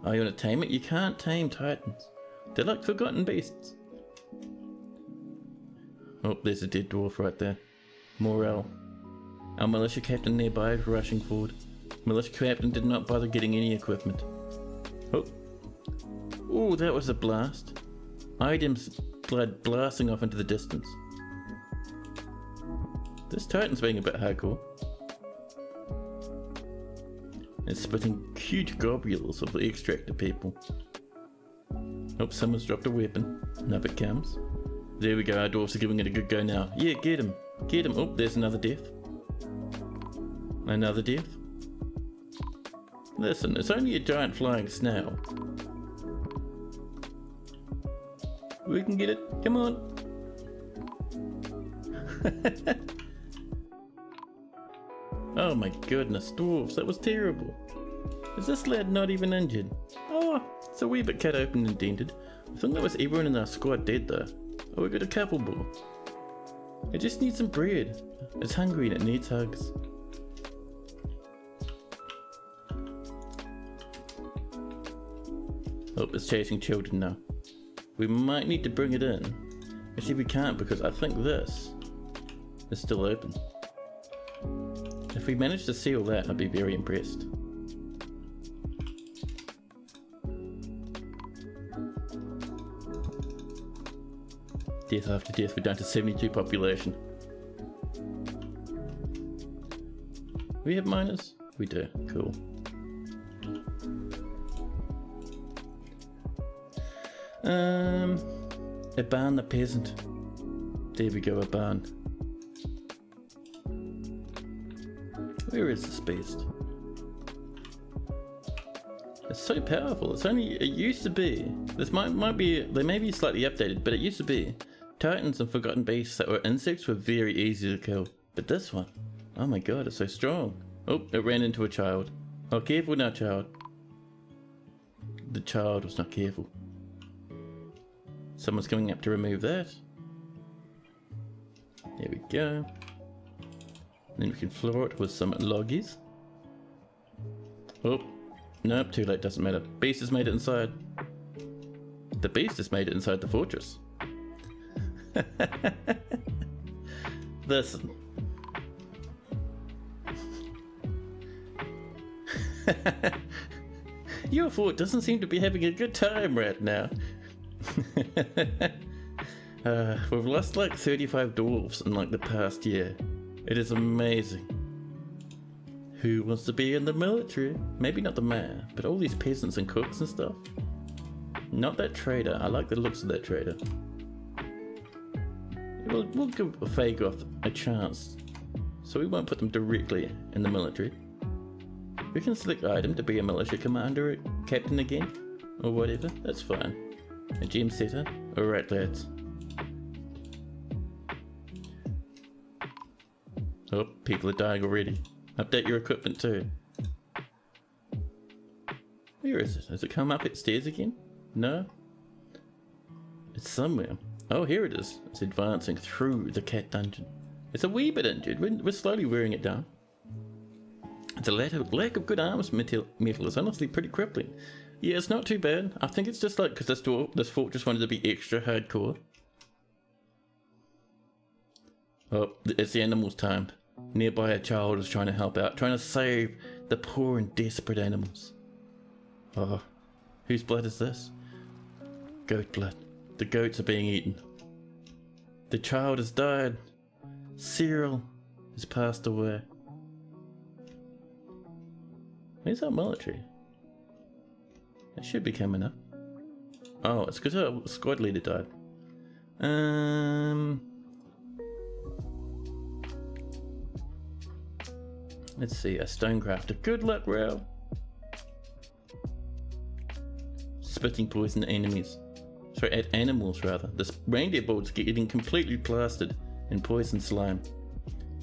Oh, you want to tame it? You can't tame titans. They're like forgotten beasts. Oh, there's a dead dwarf right there. Morale. Our militia captain nearby is rushing forward. Militia captain did not bother getting any equipment. Oh. Ooh, that was a blast. Items blood blasting off into the distance. This titan's being a bit hardcore. It's spitting huge globules of the extracted people. Oh, someone's dropped a weapon. Another comes. There we go, our dwarfs are giving it a good go now. Yeah, get him. Get him. Oh, there's another death. Another death. Listen, it's only a giant flying snail. We can get it. Come on. Oh my goodness, dwarves, that was terrible. Is this lad not even injured? Oh, it's a wee bit cut open and dented. I think that was everyone in our squad dead though. Oh, we got a couple more. It just needs some bread. It's hungry and it needs hugs. Oh, it's chasing children now. We might need to bring it in. Actually, we can't because I think this is still open. If we manage to seal that, I'd be very impressed. Death after death, we're down to 72 population. We have miners? We do, cool. Aban the peasant. There we go, Aban. Where is this beast? It's so powerful. It's only, it used to be, this might be, they may be slightly updated, but it used to be titans and forgotten beasts that were insects were very easy to kill. But this one, oh my god, it's so strong. Oh, it ran into a child. Oh, careful now, child. The child was not careful. Someone's coming up to remove that. There we go. Then we can floor it with some loggies. Oh, nope, too late, doesn't matter. Beast has made it inside. The beast has made it inside the fortress. Listen. Your fort doesn't seem to be having a good time right now. We've lost like 35 dwarves in like the past year. It is amazing. Who wants to be in the military? Maybe not the mayor, but all these peasants and cooks and stuff. Not that trader. I like the looks of that trader. We'll give Fagoth a chance, so we won't put them directly in the military. We can select item to be a militia commander, captain again, or whatever. That's fine. A gem setter. Alright, lads. Oh, people are dying already. Update your equipment too. Where is it? Has it come up its stairs again? No? It's somewhere. Oh, here it is. It's advancing through the cat dungeon. It's a wee bit injured. We're slowly wearing it down. The lack of good arms metal is honestly pretty crippling. Yeah, it's not too bad. I think it's just like because this fort just wanted to be extra hardcore. Oh, it's the animals' time. Nearby a child is trying to help out, trying to save the poor and desperate animals. Oh, whose blood is this? Goat blood. The goats are being eaten. The child has died. Cyril has passed away. Where's our military? It should be coming up. Oh, it's because our squad leader died. Let's see, a stonecrafter. Good luck, Rail. Spitting poison at enemies. Sorry, at animals rather. This reindeer board's getting completely plastered in poison slime.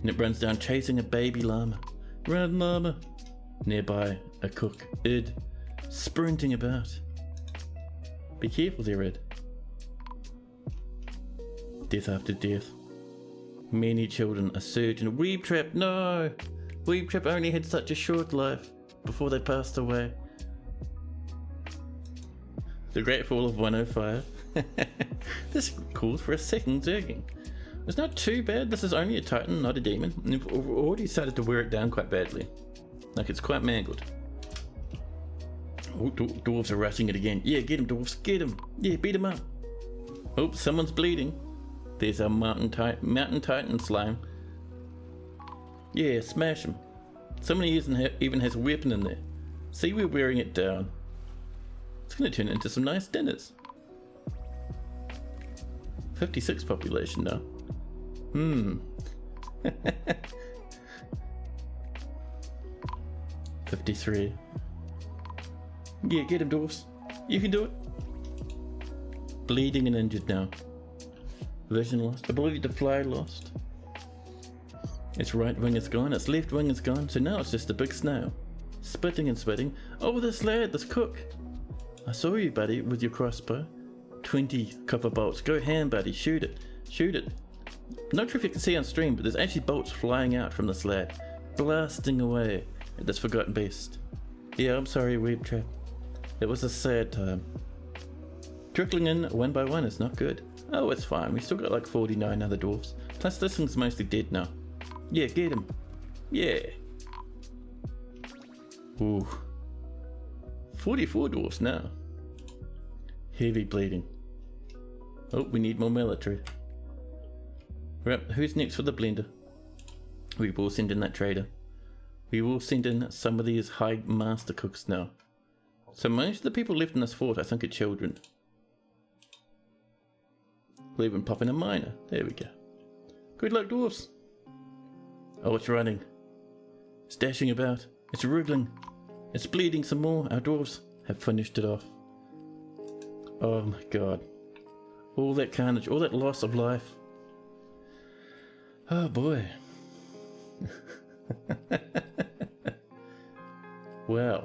And it runs down chasing a baby llama. Run, llama. Nearby, a cook, Id, sprinting about. Be careful there, Id. Death after death. Many children, a surge, and a weeb trap. No! Weeb trap only had such a short life before they passed away. The Great Fall of 105. This calls for a second zerging. It's not too bad. This is only a titan, not a demon. And we've already started to wear it down quite badly. Like, it's quite mangled. Oh, dwarves are rushing it again. Yeah, get him, dwarves, get him. Yeah, beat him up. Oh, someone's bleeding. There's our mountain titan slime. Yeah, smash him. Someone even has a weapon in there. See, we're wearing it down. It's going to turn into some nice dinners. 56 population now. 53. Yeah, get him, dwarfs. You can do it. Bleeding and injured now. Vision lost. Ability to fly lost. Its right wing is gone. Its left wing is gone. So now it's just a big snail. Spitting and spitting. Oh, this lad, this cook. I saw you, buddy, with your crossbow. 20 copper bolts. Go ham, buddy. Shoot it. Shoot it. Not sure if you can see on stream, but there's actually bolts flying out from this lad. Blasting away at this forgotten beast. Yeah, I'm sorry, weeb trap. It was a sad time. Trickling in one by one is not good. Oh, it's fine. We still got like 49 other dwarfs. Plus this thing's mostly dead now. Yeah, get him. Yeah. Ooh. 44 dwarfs now. Heavy bleeding. Oh, we need more military. Right, who's next for the blender? We will send in that trader. We will send in some of these high master cooks now. So most of the people left in this fort, I think, are children. We'll even pop in a miner. There we go. Good luck, dwarfs. Oh, it's running. It's dashing about. It's wriggling. It's bleeding some more. Our dwarves have finished it off. Oh my god. All that carnage, all that loss of life. Oh boy. Wow.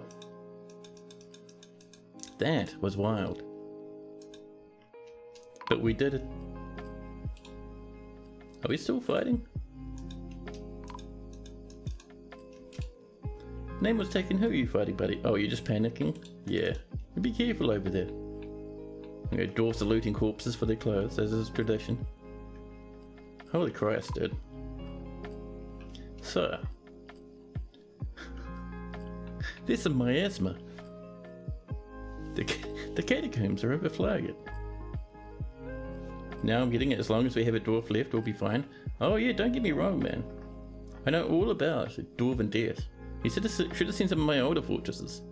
That was wild. But we did it. Are we still fighting? Name was taken. Who are you fighting, buddy? Oh, you're just panicking? Yeah. Be careful over there. Okay, dwarfs are looting corpses for their clothes, as is tradition. Holy Christ, dude. So. There's some miasma. The catacombs are overflowing. Now I'm getting it. As long as we have a dwarf left, we'll be fine. Oh yeah, don't get me wrong, man. I know all about dwarven death. You should have seen some of my older fortresses.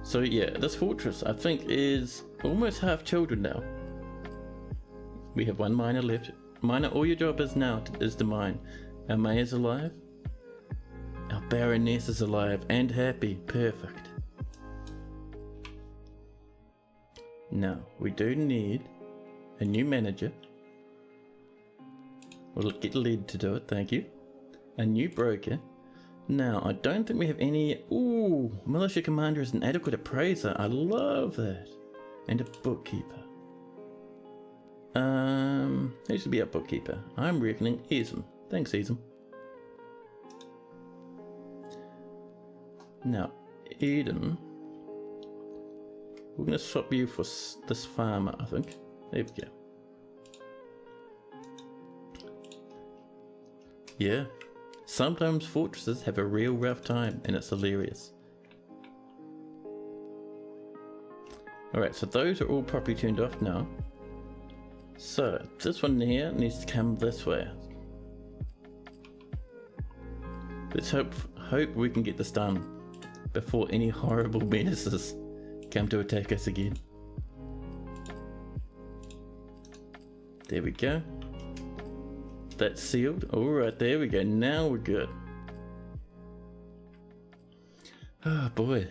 So yeah, this fortress, I think, is almost half children now. We have one miner left. Miner, all your job is now is to mine. Our mayor's alive. Our baroness is alive and happy. Perfect. Now, we do need a new manager. We'll get Led to do it, thank you. A new broker. Now, I don't think we have any... Ooh, militia commander is an adequate appraiser. I love that. And a bookkeeper. Who should be our bookkeeper? I'm reckoning Esm. Thanks, Esm. Now, Eden. We're going to swap you for this farmer, I think. There we go. Yeah. Sometimes fortresses have a real rough time, and it's hilarious. Alright, so those are all properly turned off now. So, this one here needs to come this way. Let's hope we can get this done. before any horrible menaces come to attack us again. There we go. That's sealed. Alright, there we go. Now we're good. Oh boy.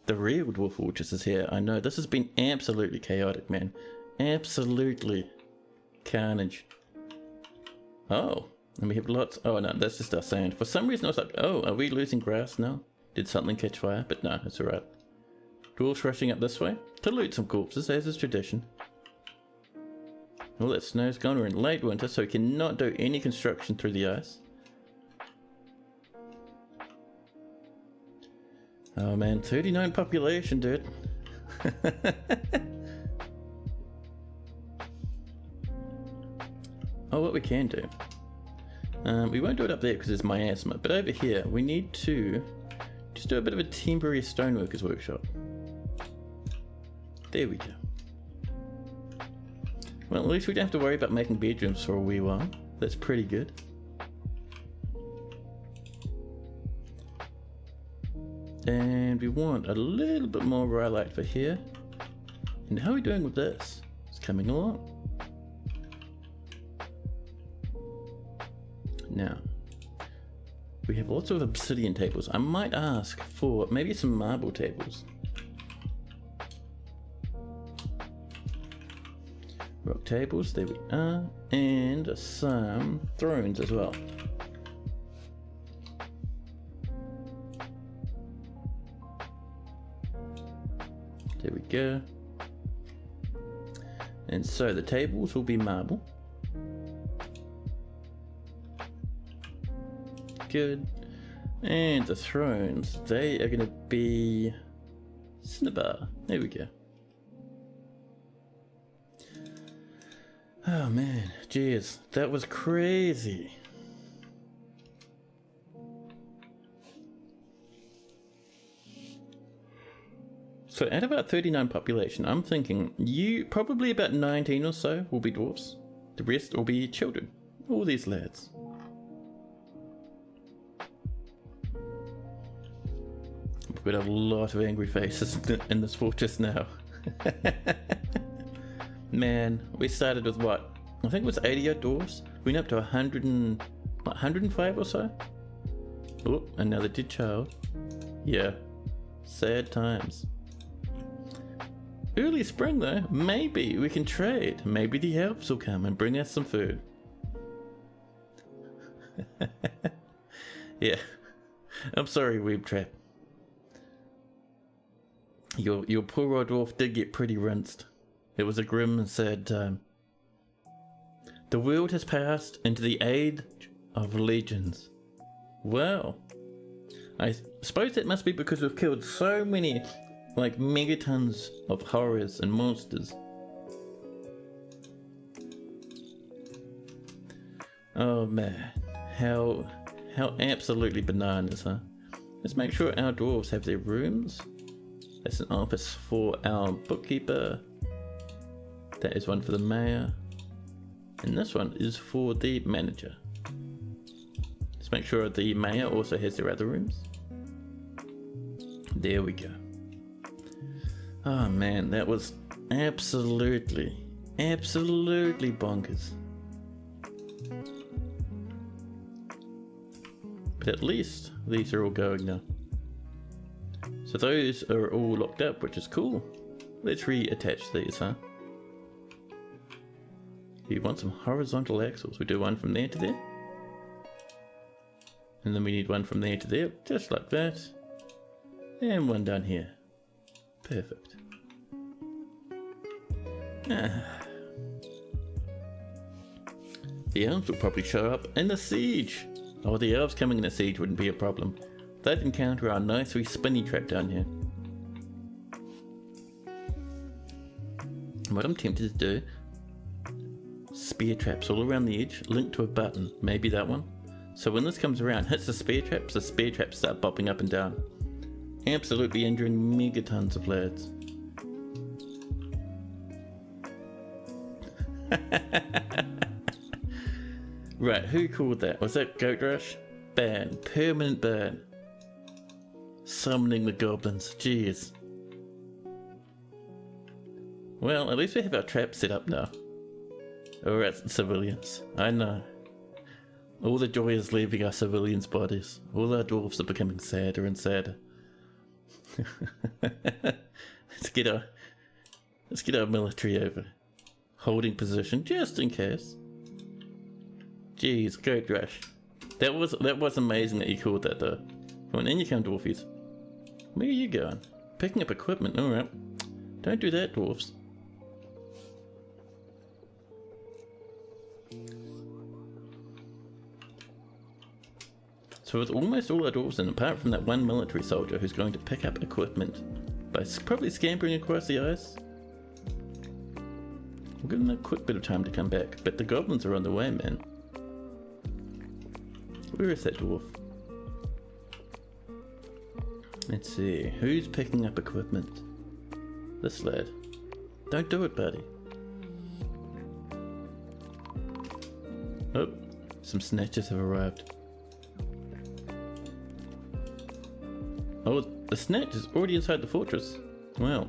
The real Dwarf Fortress is here. I know, this has been absolutely chaotic, man. Absolutely carnage. Oh, and we have lots. Oh no, that's just our sand. For some reason I was like, oh, are we losing grass now? Did something catch fire? But no, it's alright. Dwarves rushing up this way to loot some corpses, as is tradition. All that snow's gone. We're in late winter, so we cannot do any construction through the ice. Oh man, 39 population, dude. Oh, what we can do. We won't do it up there because it's miasma, but over here we need to just do a bit of a temporary stoneworkers workshop. There we go. Well, at least we don't have to worry about making bedrooms for a wee while. That's pretty good. And we want a little bit more rhyolite for here. And how are we doing with this? It's coming along. Now, we have lots of obsidian tables. I might ask for maybe some marble tables. Rock tables, there we are. And some thrones as well. There we go. And so the tables will be marble. Good. And the thrones, they are going to be cinnabar. There we go. Oh man, jeez, that was crazy. So at about 39 population, I'm thinking probably about 19 or so will be dwarfs. The rest will be children. All these lads. We've got a lot of angry faces in this fortress now. Man, we started with what? I think it was 80 odd dwarves. We went up to 105 or so. Oh, another dead child. Yeah, sad times. Early spring though, maybe we can trade. Maybe the elves will come and bring us some food. Yeah, I'm sorry, Weeb Trap. Your poor old dwarf did get pretty rinsed. It was a grim and sad time. The world has passed into the age of legends. Well, I suppose that must be because we've killed so many, like, megatons of horrors and monsters. Oh man, how absolutely bananas, huh? Let's make sure our dwarves have their rooms. That's an office for our bookkeeper. That is one for the mayor. And this one is for the manager. Let's make sure the mayor also has their other rooms. There we go. Oh man, that was absolutely bonkers. But at least these are all going now. So those are all locked up, which is cool. Let's reattach these, huh? You want some horizontal axles. We do one from there to there. And then we need one from there to there, just like that. And one down here. Perfect. The elves will probably show up in the siege. Oh, the elves coming in the siege wouldn't be a problem. They'd encounter our nice wee spinny trap down here. What I'm tempted to do, spear traps all around the edge, linked to a button, maybe that one. So when this comes around, hits the spear traps start popping up and down. Absolutely injuring megatons of lads. Right, who called that? Was that Goat Rush? Ban. Permanent ban. Summoning the goblins, jeez. Well, at least we have our trap set up now. Or at civilians, I know. All the joy is leaving our civilians' bodies. All our dwarves are becoming sadder and sadder. Let's get our military over. Holding position, just in case. Jeez, Goat Rush. That was amazing that you called that though. Come on, in you come, dwarfies. Where are you going? Picking up equipment, alright. Don't do that, dwarves. So with almost all our dwarves in, apart from that one military soldier who's going to pick up equipment by probably scampering across the ice. We'll give them a quick bit of time to come back, but the goblins are on the way, man. Where is that dwarf? Let's see, who's picking up equipment? This lad. Don't do it, buddy. Oh, some snatchers have arrived. Oh, the snatch is already inside the fortress. Well.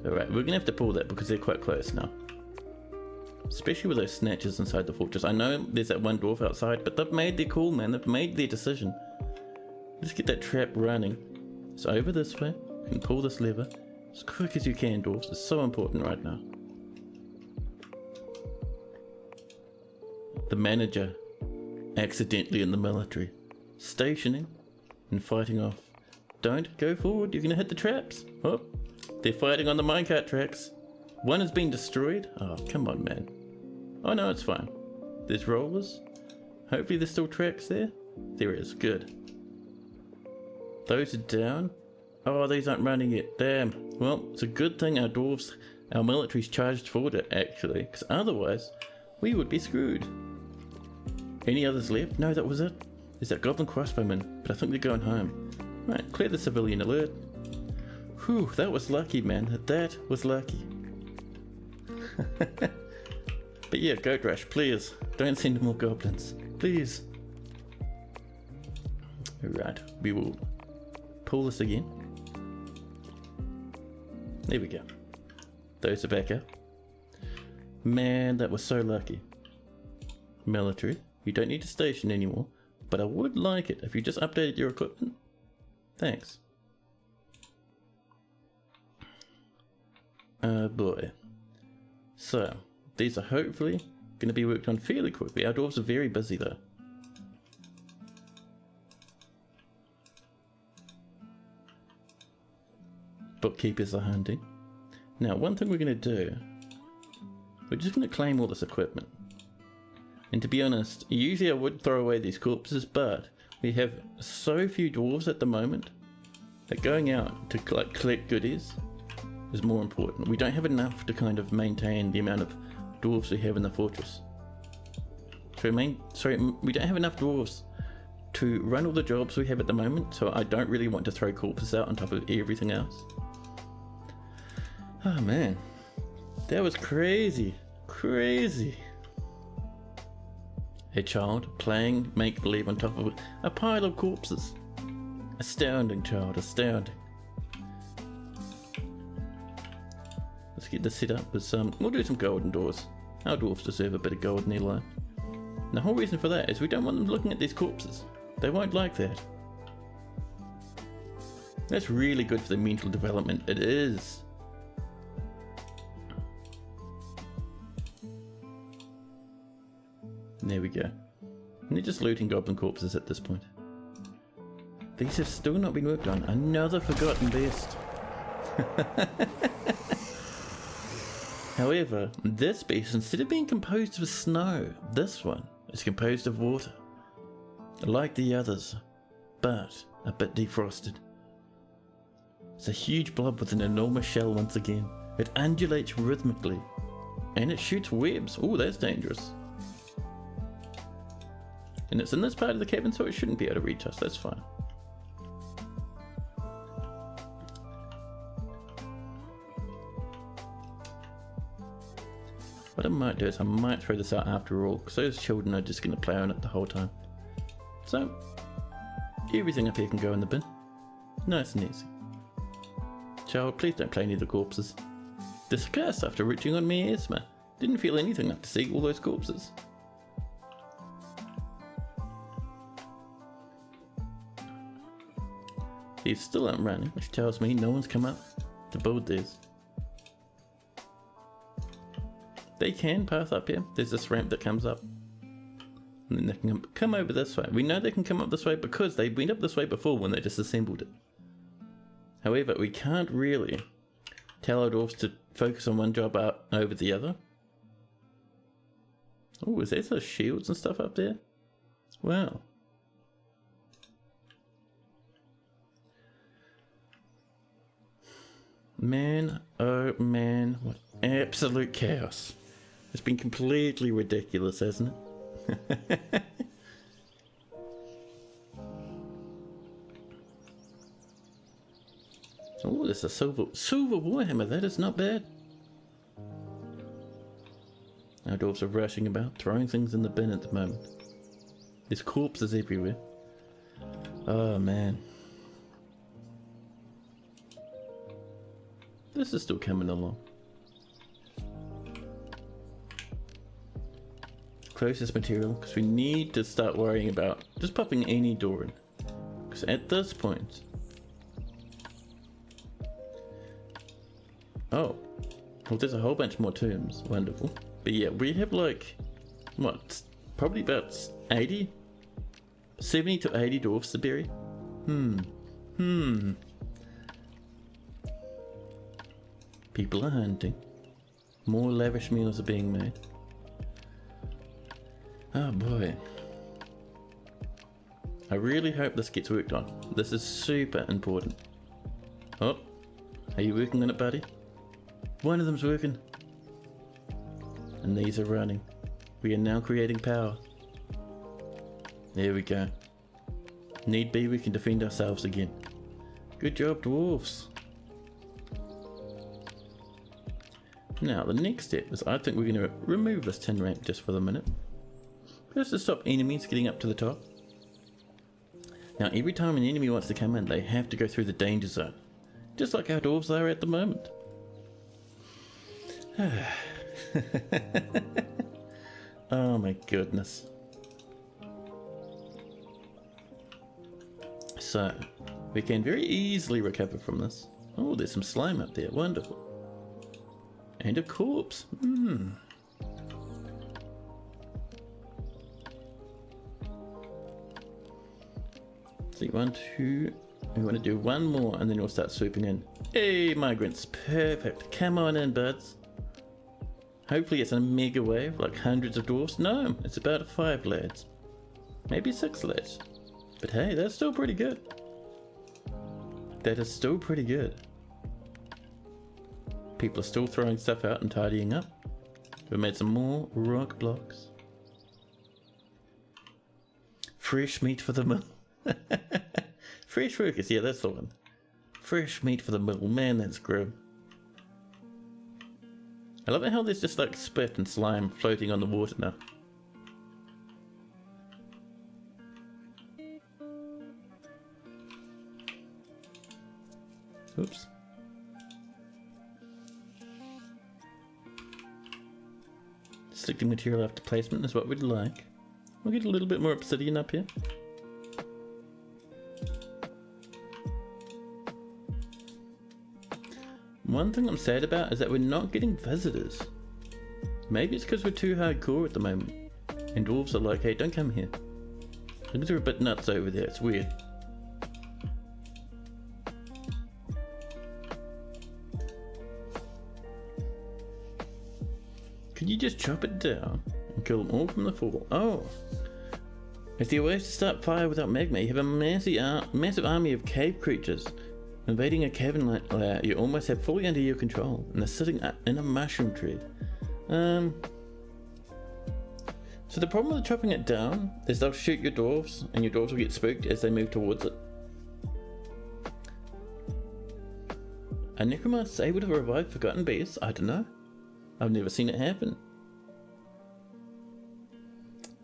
Alright, we're gonna have to pull that because they're quite close now. Especially with those snatches inside the fortress. I know there's that one dwarf outside, but they've made their call, man. They've made their decision. Let's get that trap running. So over this way, you can pull this lever as quick as you can, dwarves. It's so important right now. The manager, accidentally in the military, stationing and fighting off. Don't go forward, you're gonna hit the traps. Oh, they're fighting on the minecart tracks. One has been destroyed. Oh, come on, man. Oh no, it's fine. There's rollers. Hopefully there's still tracks there. There is, good. Those are down. Oh, these aren't running yet, damn. Well, it's a good thing our dwarves, our military's charged forward it actually, because otherwise we would be screwed. Any others left? No, that was it. There's that goblin crossbowman, but I think they're going home. Right, clear the civilian alert. Whew, that was lucky, man. That was lucky. But yeah, Goat Rush, please. Don't send more goblins. Please. Alright, we will pull this again. There we go. Those are back up. Man, that was so lucky. Military. You don't need to station anymore, but I would like it if you just updated your equipment. Thanks. Oh boy. So, these are hopefully going to be worked on fairly quickly. Our dwarves are very busy though. Bookkeepers are hunting. Now, one thing we're going to do, we're just going to claim all this equipment. And to be honest, usually I would throw away these corpses, but we have so few dwarves at the moment that going out to collect goodies is more important. We don't have enough to kind of maintain the amount of dwarves we have in the fortress. We don't have enough dwarves to run all the jobs we have at the moment, so I don't really want to throw corpses out on top of everything else. Oh man, that was crazy, crazy. A child playing make-believe on top of a pile of corpses. Astounding, child, astounding. Let's get this set up with some, we'll do some golden doors. Our dwarfs deserve a bit of gold in their life. And the whole reason for that is we don't want them looking at these corpses. They won't like that. That's really good for their mental development. It is. There we go. And they're just looting goblin corpses at this point. These have still not been worked on. Another forgotten beast. However, this beast, instead of being composed of snow, this one is composed of water. Like the others, but a bit defrosted. It's a huge blob with an enormous shell once again. It undulates rhythmically. And it shoots webs. Oh, that's dangerous. And it's in this part of the cabin, so it shouldn't be able to reach us. That's fine. What I might do is I might throw this out after all, because those children are just going to play on it the whole time. So, everything up here can go in the bin. Nice and easy. Child, please don't play any of the corpses. Disgust after reaching on me asthma. Didn't feel anything after seeing all those corpses. He's still out running, which tells me no one's come up to build these. They can path up here. There's this ramp that comes up. And then they can come over this way. We know they can come up this way because they went up this way before when they disassembled it. However, we can't really tell our dwarves to focus on one job out over the other. Oh, is there some shields and stuff up there? Wow. Man, oh man, what absolute chaos. It's been completely ridiculous, hasn't it? Oh, there's a silver warhammer. That is not bad. Our dwarves are rushing about, throwing things in the bin at the moment. There's corpses everywhere. Oh man. This is still coming along. Closest material, because we need to start worrying about just popping any door in. Because at this point... Oh. Well, there's a whole bunch more tombs. Wonderful. But yeah, we have like... What? Probably about 80? 70 to 80 dwarfs to bury? People are hunting. More lavish meals are being made. Oh boy. I really hope this gets worked on. This is super important. Oh, are you working on it, buddy? One of them's working. And these are running. We are now creating power. There we go. Need be, we can defend ourselves again. Good job, dwarves. Now, the next step is I think we're going to remove this tin ramp just for the minute. Just to stop enemies getting up to the top. Now, every time an enemy wants to come in, they have to go through the danger zone. Just like our dwarves are at the moment. Oh my goodness. So, we can very easily recover from this. Oh, there's some slime up there. Wonderful. And a corpse. See, 1, 2. We want to do one more and then we'll start swooping in. Hey, migrants. Perfect. Come on in, buds. Hopefully it's a mega wave, like hundreds of dwarfs. No, it's about 5 lads. Maybe 6 lads. But hey, that's still pretty good. That is still pretty good. People are still throwing stuff out and tidying up. We made some more rock blocks. Fresh meat for the mill. Fresh workers, yeah, that's the one. Fresh meat for the mill. Man, that's grim. I love how there's just like spit and slime floating on the water now. Oops. Selecting material after placement is what we'd like. We'll get a little bit more obsidian up here. One thing I'm sad about is that we're not getting visitors. Maybe it's because we're too hardcore at the moment. And dwarves are like, hey, don't come here. Things are a bit nuts over there, it's weird. Could you just chop it down and kill them all from the fall? Oh! If there are ways to start fire without magma, you have a massive army of cave creatures. Invading a cavern layer you almost have fully under your control, and they're sitting in a mushroom tree. So the problem with chopping it down is they'll shoot your dwarves, and your dwarves will get spooked as they move towards it. Are necromancers able to revive forgotten beasts? I don't know. I've never seen it happen.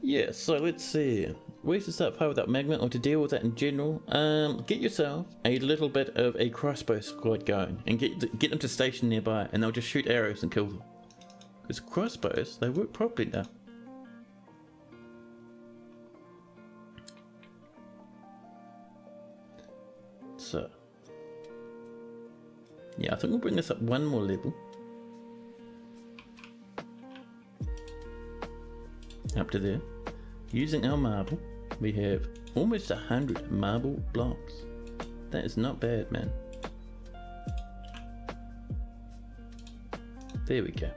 Yeah, so let's see. Ways to start fire without magma or to deal with that in general. Get yourself a little bit of a crossbow squad going and get them to station nearby and they'll just shoot arrows and kill them. Because crossbows, they work properly now. So, yeah, I think we'll bring this up one more level. Up to there. Using our marble, we have almost 100 marble blocks. That is not bad, man. There we go.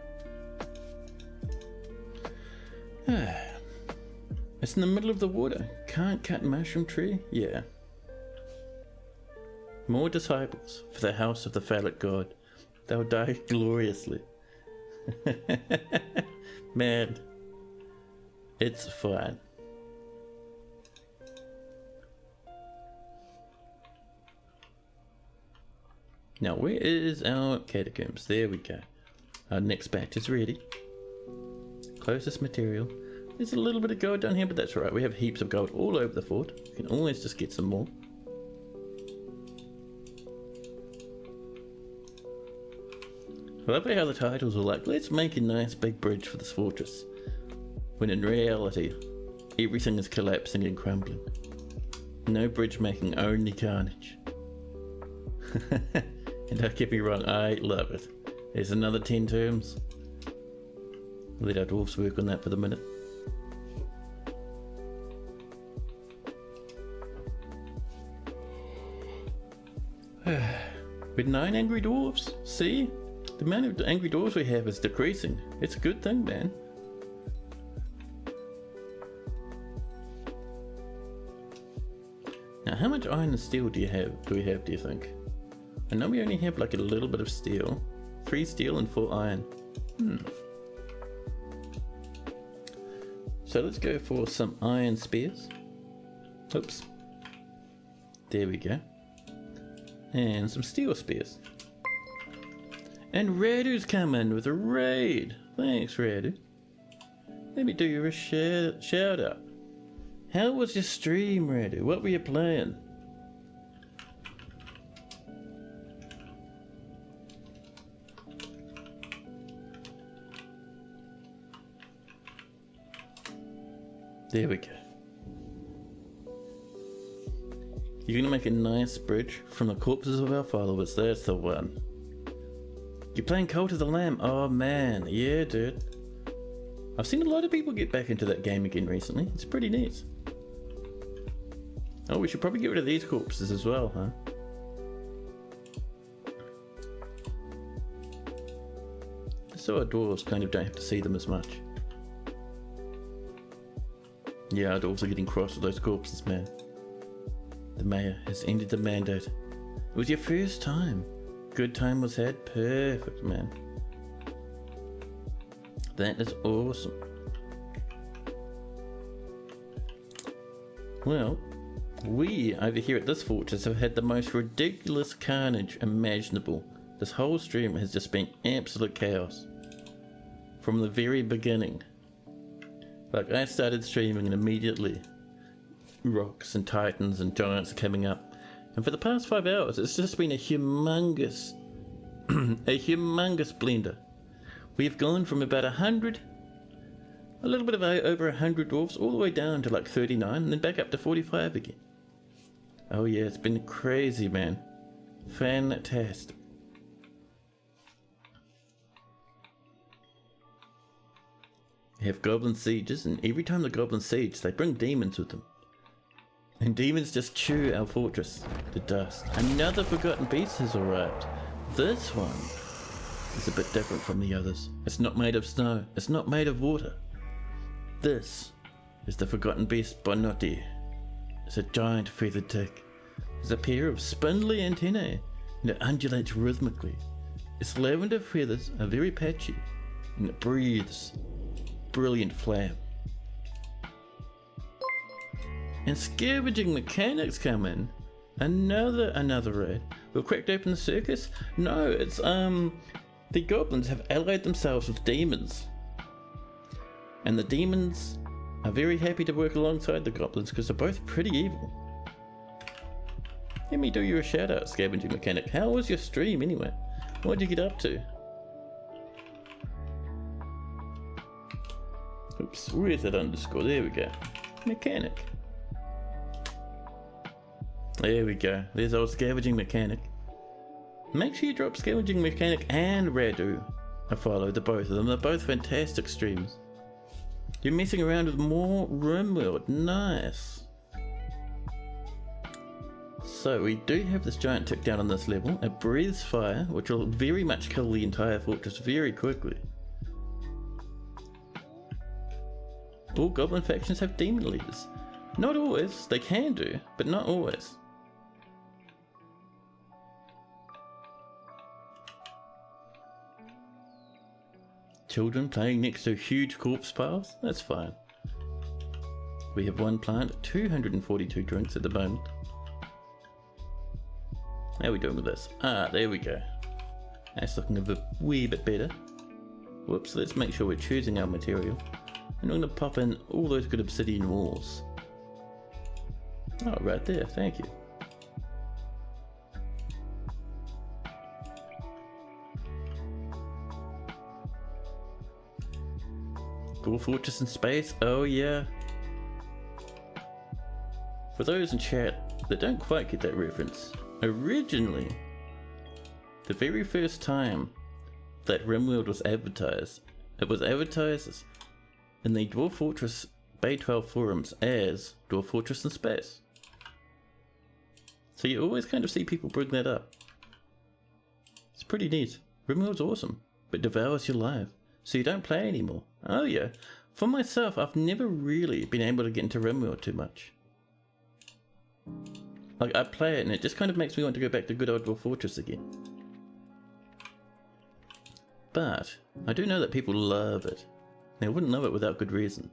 It's in the middle of the water. Can't cut mushroom tree? Yeah. More disciples for the house of the phallic god. They'll die gloriously. Man, it's fine. Now, where is our catacombs? There we go. Our next batch is ready. Closest material. There's a little bit of gold down here, but that's alright. We have heaps of gold all over the fort. We can always just get some more. I love how the titles are like, let's make a nice big bridge for this fortress. When in reality, everything is collapsing and crumbling. No bridge making, only carnage. And don't get me wrong, I love it. There's another 10 terms. Let our dwarves work on that for the minute. With 9 angry dwarves, see? The amount of angry dwarves we have is decreasing. It's a good thing, man. Now, how much iron and steel do we have, do you think? I know we only have like a little bit of steel. 3 steel and 4 iron. So let's go for some iron spears. Oops. There we go. And some steel spears. And Radu's coming with a raid. Thanks, Radu. Let me do you a shout out. How was your stream, Radu? What were you playing? There we go. You're gonna make a nice bridge from the corpses of our followers. That's the one. You're playing Cult of the Lamb? Oh man, yeah dude. I've seen a lot of people get back into that game again recently. It's pretty neat. Oh, we should probably get rid of these corpses as well, huh? So our dwarves kind of don't have to see them as much. Yeah, our dwarves are getting cross with those corpses, man. The mayor has ended the mandate. It was your first time. Good time was had. Perfect, man. That is awesome. Well, we over here at this fortress have had the most ridiculous carnage imaginable. This whole stream has just been absolute chaos. From the very beginning. Like, I started streaming and immediately rocks and titans and giants are coming up. And for the past 5 hours, it's just been a humongous, blender. We've gone from about 100, a little bit of over 100 dwarves, all the way down to like 39, and then back up to 45 again. Oh yeah, it's been crazy, man. Fantastic. We have goblin sieges, and every time the goblins siege, they bring demons with them. And demons just chew our fortress to dust. Another forgotten beast has arrived. This one is a bit different from the others. It's not made of snow. It's not made of water. This is the forgotten beast Bonotti. It's a giant feathered tick. It's a pair of spindly antennae, and it undulates rhythmically. Its lavender feathers are very patchy, and it breathes brilliant flame. And scavenging mechanics come in. Another raid. We've cracked open the circus. No, it's the goblins have allied themselves with demons, and the demons are very happy to work alongside the goblins because they're both pretty evil. Let me do you a shout out, Scavenging Mechanic. How was your stream anyway? What did you get up to? Oops, where's that underscore? There we go. Mechanic. There we go. There's old Scavenging Mechanic. Make sure you drop Scavenging Mechanic and Radu a follow to both of them. They're both fantastic streams. You're messing around with more RimWorld. Nice. So we do have this giant tick down on this level. It breathes fire, which will very much kill the entire fortress very quickly. All goblin factions have demon leaders. Not always. They can do, but not always. Children playing next to huge corpse piles? That's fine. We have one plant, 242 drinks at the moment. How are we doing with this? Ah, there we go. That's looking a wee bit better. Whoops, let's make sure we're choosing our material. And I'm going to pop in all those good obsidian walls. Oh, right there, thank you. Dwarf Fortress in space? Oh yeah. For those in chat that don't quite get that reference, originally, the very first time that RimWorld was advertised, it was advertised in the Dwarf Fortress Bay 12 forums as Dwarf Fortress in Space. So you always kind of see people bring that up. It's pretty neat. RimWorld's awesome, but devours your life, so you don't play anymore. Oh yeah, for myself, I've never really been able to get into RimWorld too much. Like, I play it and it just kind of makes me want to go back to good old Dwarf Fortress again. But I do know that people love it. They wouldn't love it without good reason.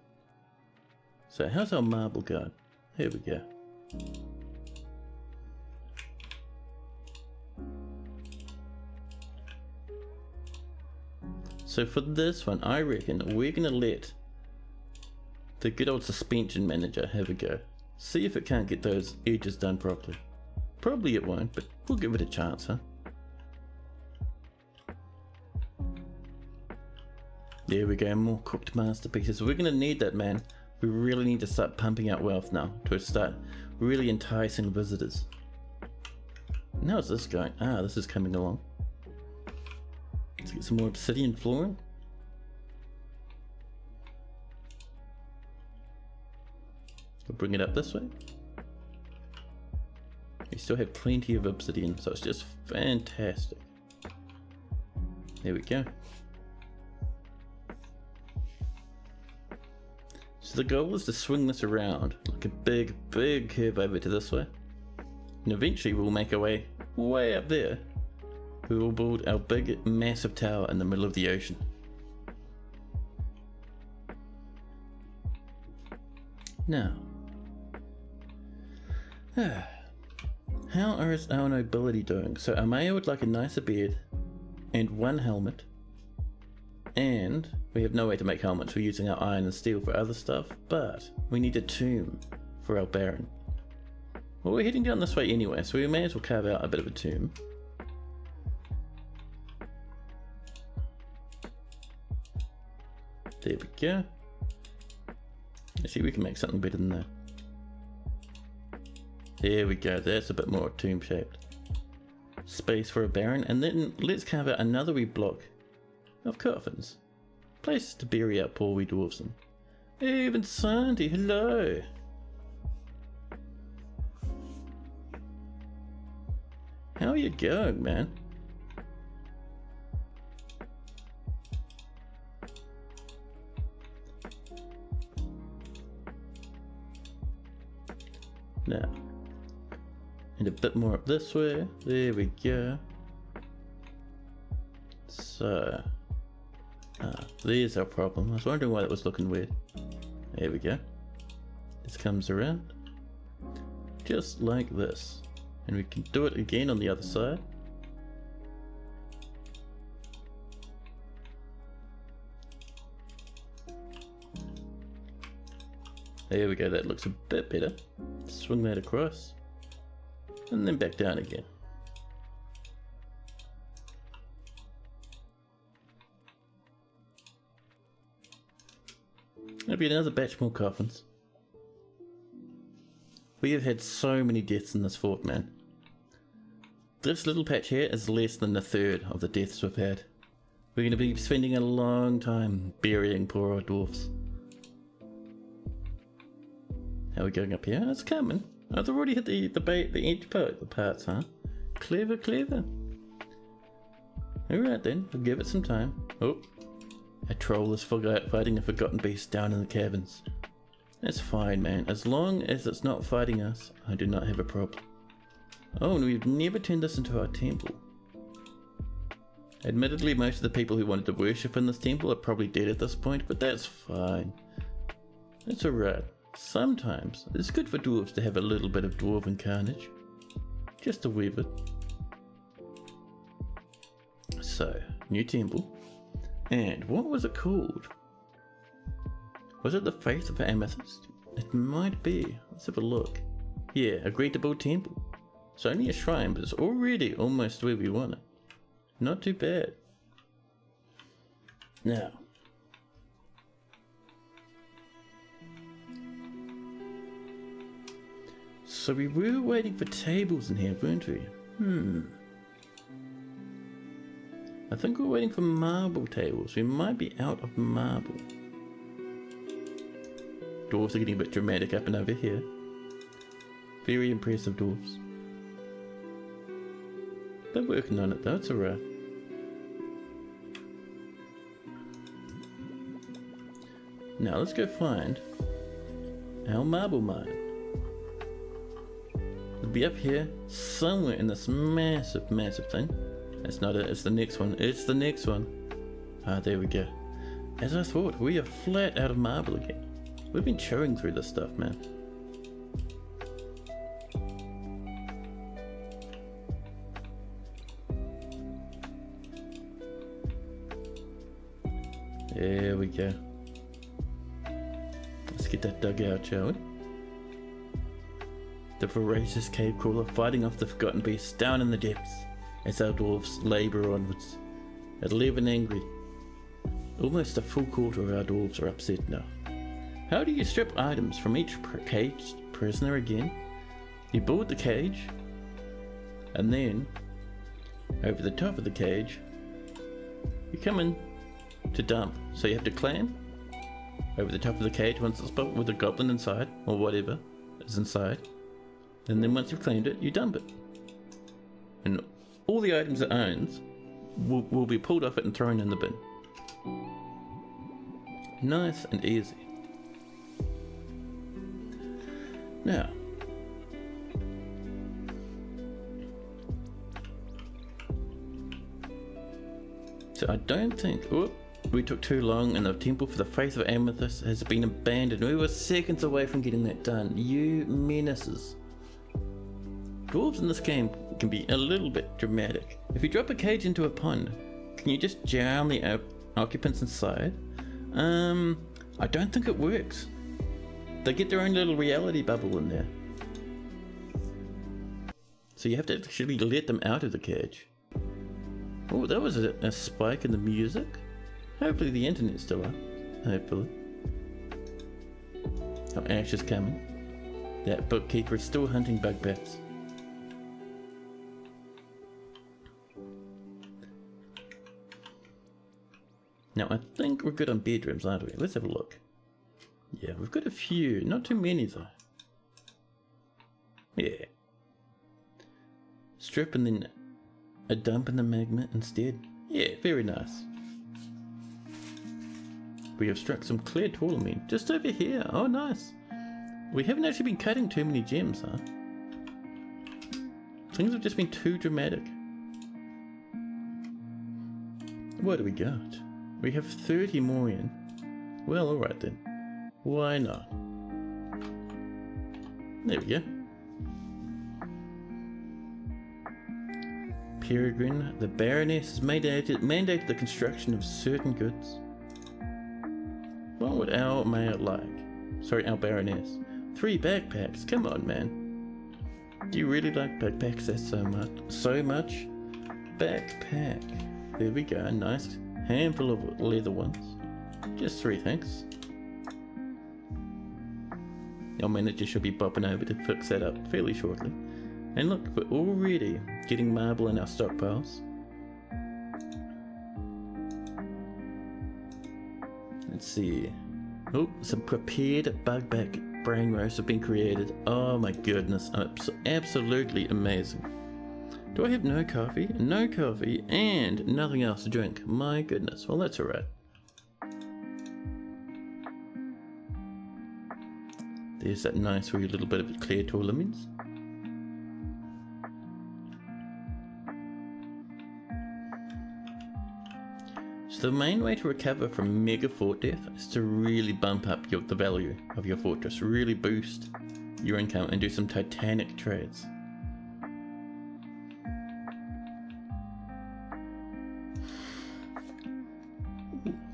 So how's our marble going? Here we go. So for this one, I reckon we're going to let the good old suspension manager have a go. See if it can't get those edges done properly. Probably it won't, but we'll give it a chance, huh? There we go, more cooked masterpieces. We're going to need that, man. We really need to start pumping out wealth now to start really enticing visitors. How's this going? Ah, this is coming along. Let's get some more obsidian flooring. We'll bring it up this way. We still have plenty of obsidian, so it's just fantastic. There we go. So the goal is to swing this around like a big curve over to this way. And eventually we'll make our way up there. We will build our big massive tower in the middle of the ocean. Now, how is our nobility doing? So Amaya would like a nicer bed and one helmet. And we have no way to make helmets. We're using our iron and steel for other stuff, but we need a tomb for our Baron. Well, we're heading down this way anyway, so we may as well carve out a bit of a tomb. There we go. Let's see if we can make something better than that. There we go, that's a bit more tomb shaped. Space for a Baron, and then let's carve out another wee block of coffins. Places to bury our poor wee dwarves in. Even Sandy, hello! How are you going, man? Now, and a bit more up this way. There we go. So, there's our problem. I was wondering why that was looking weird. There we go. This comes around just like this, and we can do it again on the other side. There we go, that looks a bit better. Swing that across. And then back down again. There'll be another batch more coffins. We have had so many deaths in this fort, man. This little patch here is less than a third of the deaths we've had. We're going to be spending a long time burying poor old dwarfs. How are we going up here? It's coming. Oh, they've already hit the edge part, the parts, huh? Clever, clever. Alright then, we'll give it some time. Oh, a troll is fighting a forgotten beast down in the caverns. That's fine, man. As long as it's not fighting us, I do not have a problem. Oh, and we've never turned this into our temple. Admittedly, most of the people who wanted to worship in this temple are probably dead at this point, but that's fine. That's alright. Sometimes it's good for dwarves to have a little bit of dwarven carnage. Just a wee bit. So, new temple. And what was it called? Was it the Faith of Amethyst? It might be. Let's have a look. Yeah, a greatable temple. It's only a shrine, but it's already almost where we want it. Not too bad. Now. So we were waiting for tables in here, weren't we? I think we're waiting for marble tables. We might be out of marble. Dwarves are getting a bit dramatic up and over here. Very impressive dwarves. They're working on it though, it's alright. Now let's go find our marble mine. It'll be up here somewhere in this massive, massive thing. That's not it, it's the next one. It's the next one. Ah, there we go. As I thought, we are flat out of marble again. We've been chewing through this stuff, man. There we go. Let's get that dug out, shall we? The voracious cave crawler fighting off the forgotten beasts down in the depths as our dwarves labour onwards. 11 angry. Almost a full quarter of our dwarves are upset now. How do you strip items from each caged prisoner again? You board the cage, and then over the top of the cage, you come in to dump. So you have to climb over the top of the cage once it's built with a goblin inside, or whatever is inside. And then once you've claimed it, you dump it. And all the items it owns will be pulled off it and thrown in the bin. Nice and easy. Now, so I don't think we took too long, and the temple for the Faith of Amethyst has been abandoned. We were seconds away from getting that done. You menaces. Dwarves in this game can be a little bit dramatic. If you drop a cage into a pond, can you just drown the occupants inside? I don't think it works. They get their own little reality bubble in there. So you have to actually let them out of the cage. Oh, that was a spike in the music. Hopefully the internet's still up. Hopefully. Oh, Ash is coming. That bookkeeper is still hunting bug bats. Now I think we're good on bedrooms, aren't we? Let's have a look. Yeah, we've got a few. Not too many though. Yeah. Strip and then a dump in the magma instead. Yeah, very nice. We have struck some clear tourmaline just over here. Oh, nice. We haven't actually been cutting too many gems, huh? Things have just been too dramatic. What do we got? We have 30 more in. Well, alright then. Why not? There we go. Peregrine, the Baroness has mandated the construction of certain goods. What would our mayor like? Sorry, our Baroness. 3 backpacks, come on man. Do you really like backpacks there so much? So much? Backpack. There we go, nice handful of leather ones. Just 3, thanks. Our manager should be bopping over to fix that up fairly shortly. And look, we're already getting marble in our stockpiles. Let's see. Oh, some prepared bugback brain roasts have been created. Oh my goodness, absolutely amazing. Do I have no coffee? No coffee and nothing else to drink. My goodness, well that's alright. There's that nice wee little bit of clear to lemons. So the main way to recover from mega fort death is to really bump up the value of your fortress, really boost your income and do some titanic trades.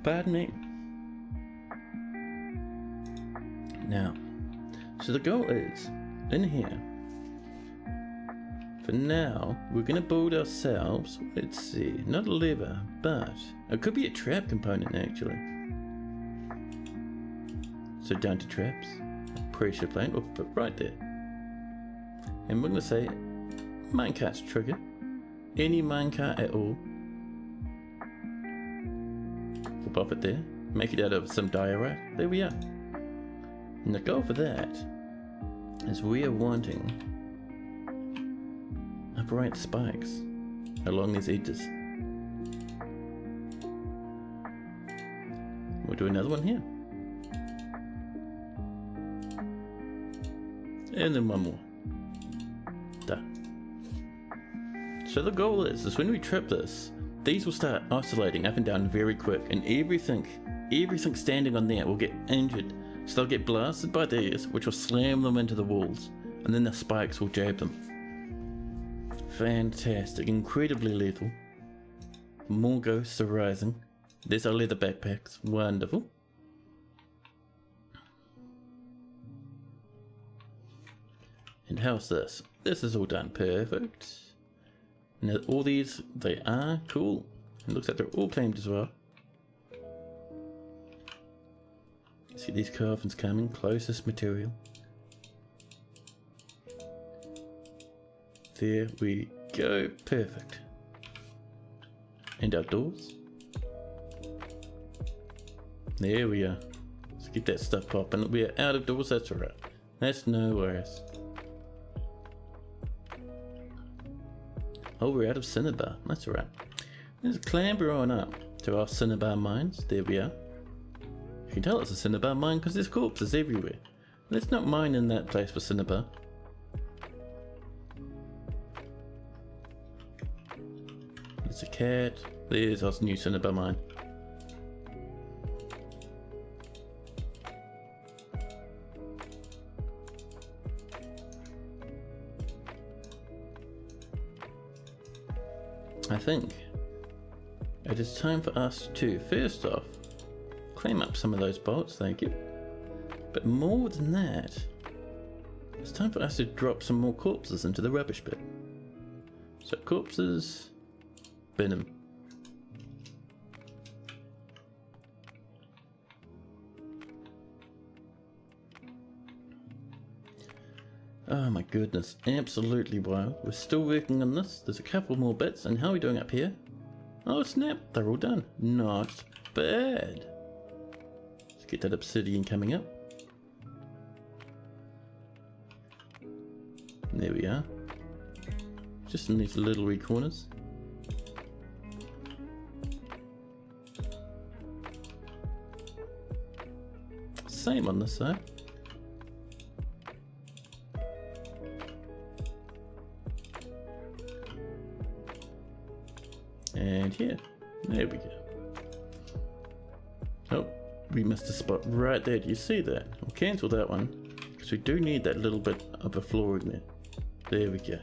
Pardon me. Now, so the goal is, in here, for now, we're going to build ourselves, let's see, not a lever, but it could be a trap component actually. So down to traps, pressure plate, we'll put right there. And we're going to say, minecart's trigger, any minecart at all. We'll pop it there, make it out of some diorite, there we are. And the goal for that is we are wanting upright spikes along these edges. We'll do another one here. And then one more. Done. So the goal is when we trip this, these will start oscillating up and down very quick, and everything standing on there will get injured. So they'll get blasted by these, which will slam them into the walls, and then the spikes will jab them. Fantastic, incredibly lethal. More ghosts are rising. There's our leather backpacks, wonderful. And how's this? This is all done, perfect. Now all these, they are cool. It looks like they're all claimed as well. See these coffins coming, closest material. There we go, perfect. And our doors. There we are. Let's get that stuff popping. We are out of doors, that's alright. That's no worries. Oh, we're out of cinnabar, that's alright. Let's clamber on up to our cinnabar mines. There we are. You can tell it's a cinnabar mine because there's corpses everywhere. Let's not mine in that place for cinnabar. There's a cat. There's our new cinnabar mine. I think it is time for us to, first off, claim up some of those bolts, thank you. But more than that, it's time for us to drop some more corpses into the rubbish bin. So corpses, bin them. Oh my goodness, absolutely wild. We're still working on this. There's a couple more bits, and how are we doing up here? Oh snap, they're all done. Not bad. Let's get that obsidian coming up. There we are. Just in these little wee corners. Same on this side. And here, there we go. Oh, we missed a spot right there. Do you see that? We'll cancel that one because we do need that little bit of a flooring there. There we go.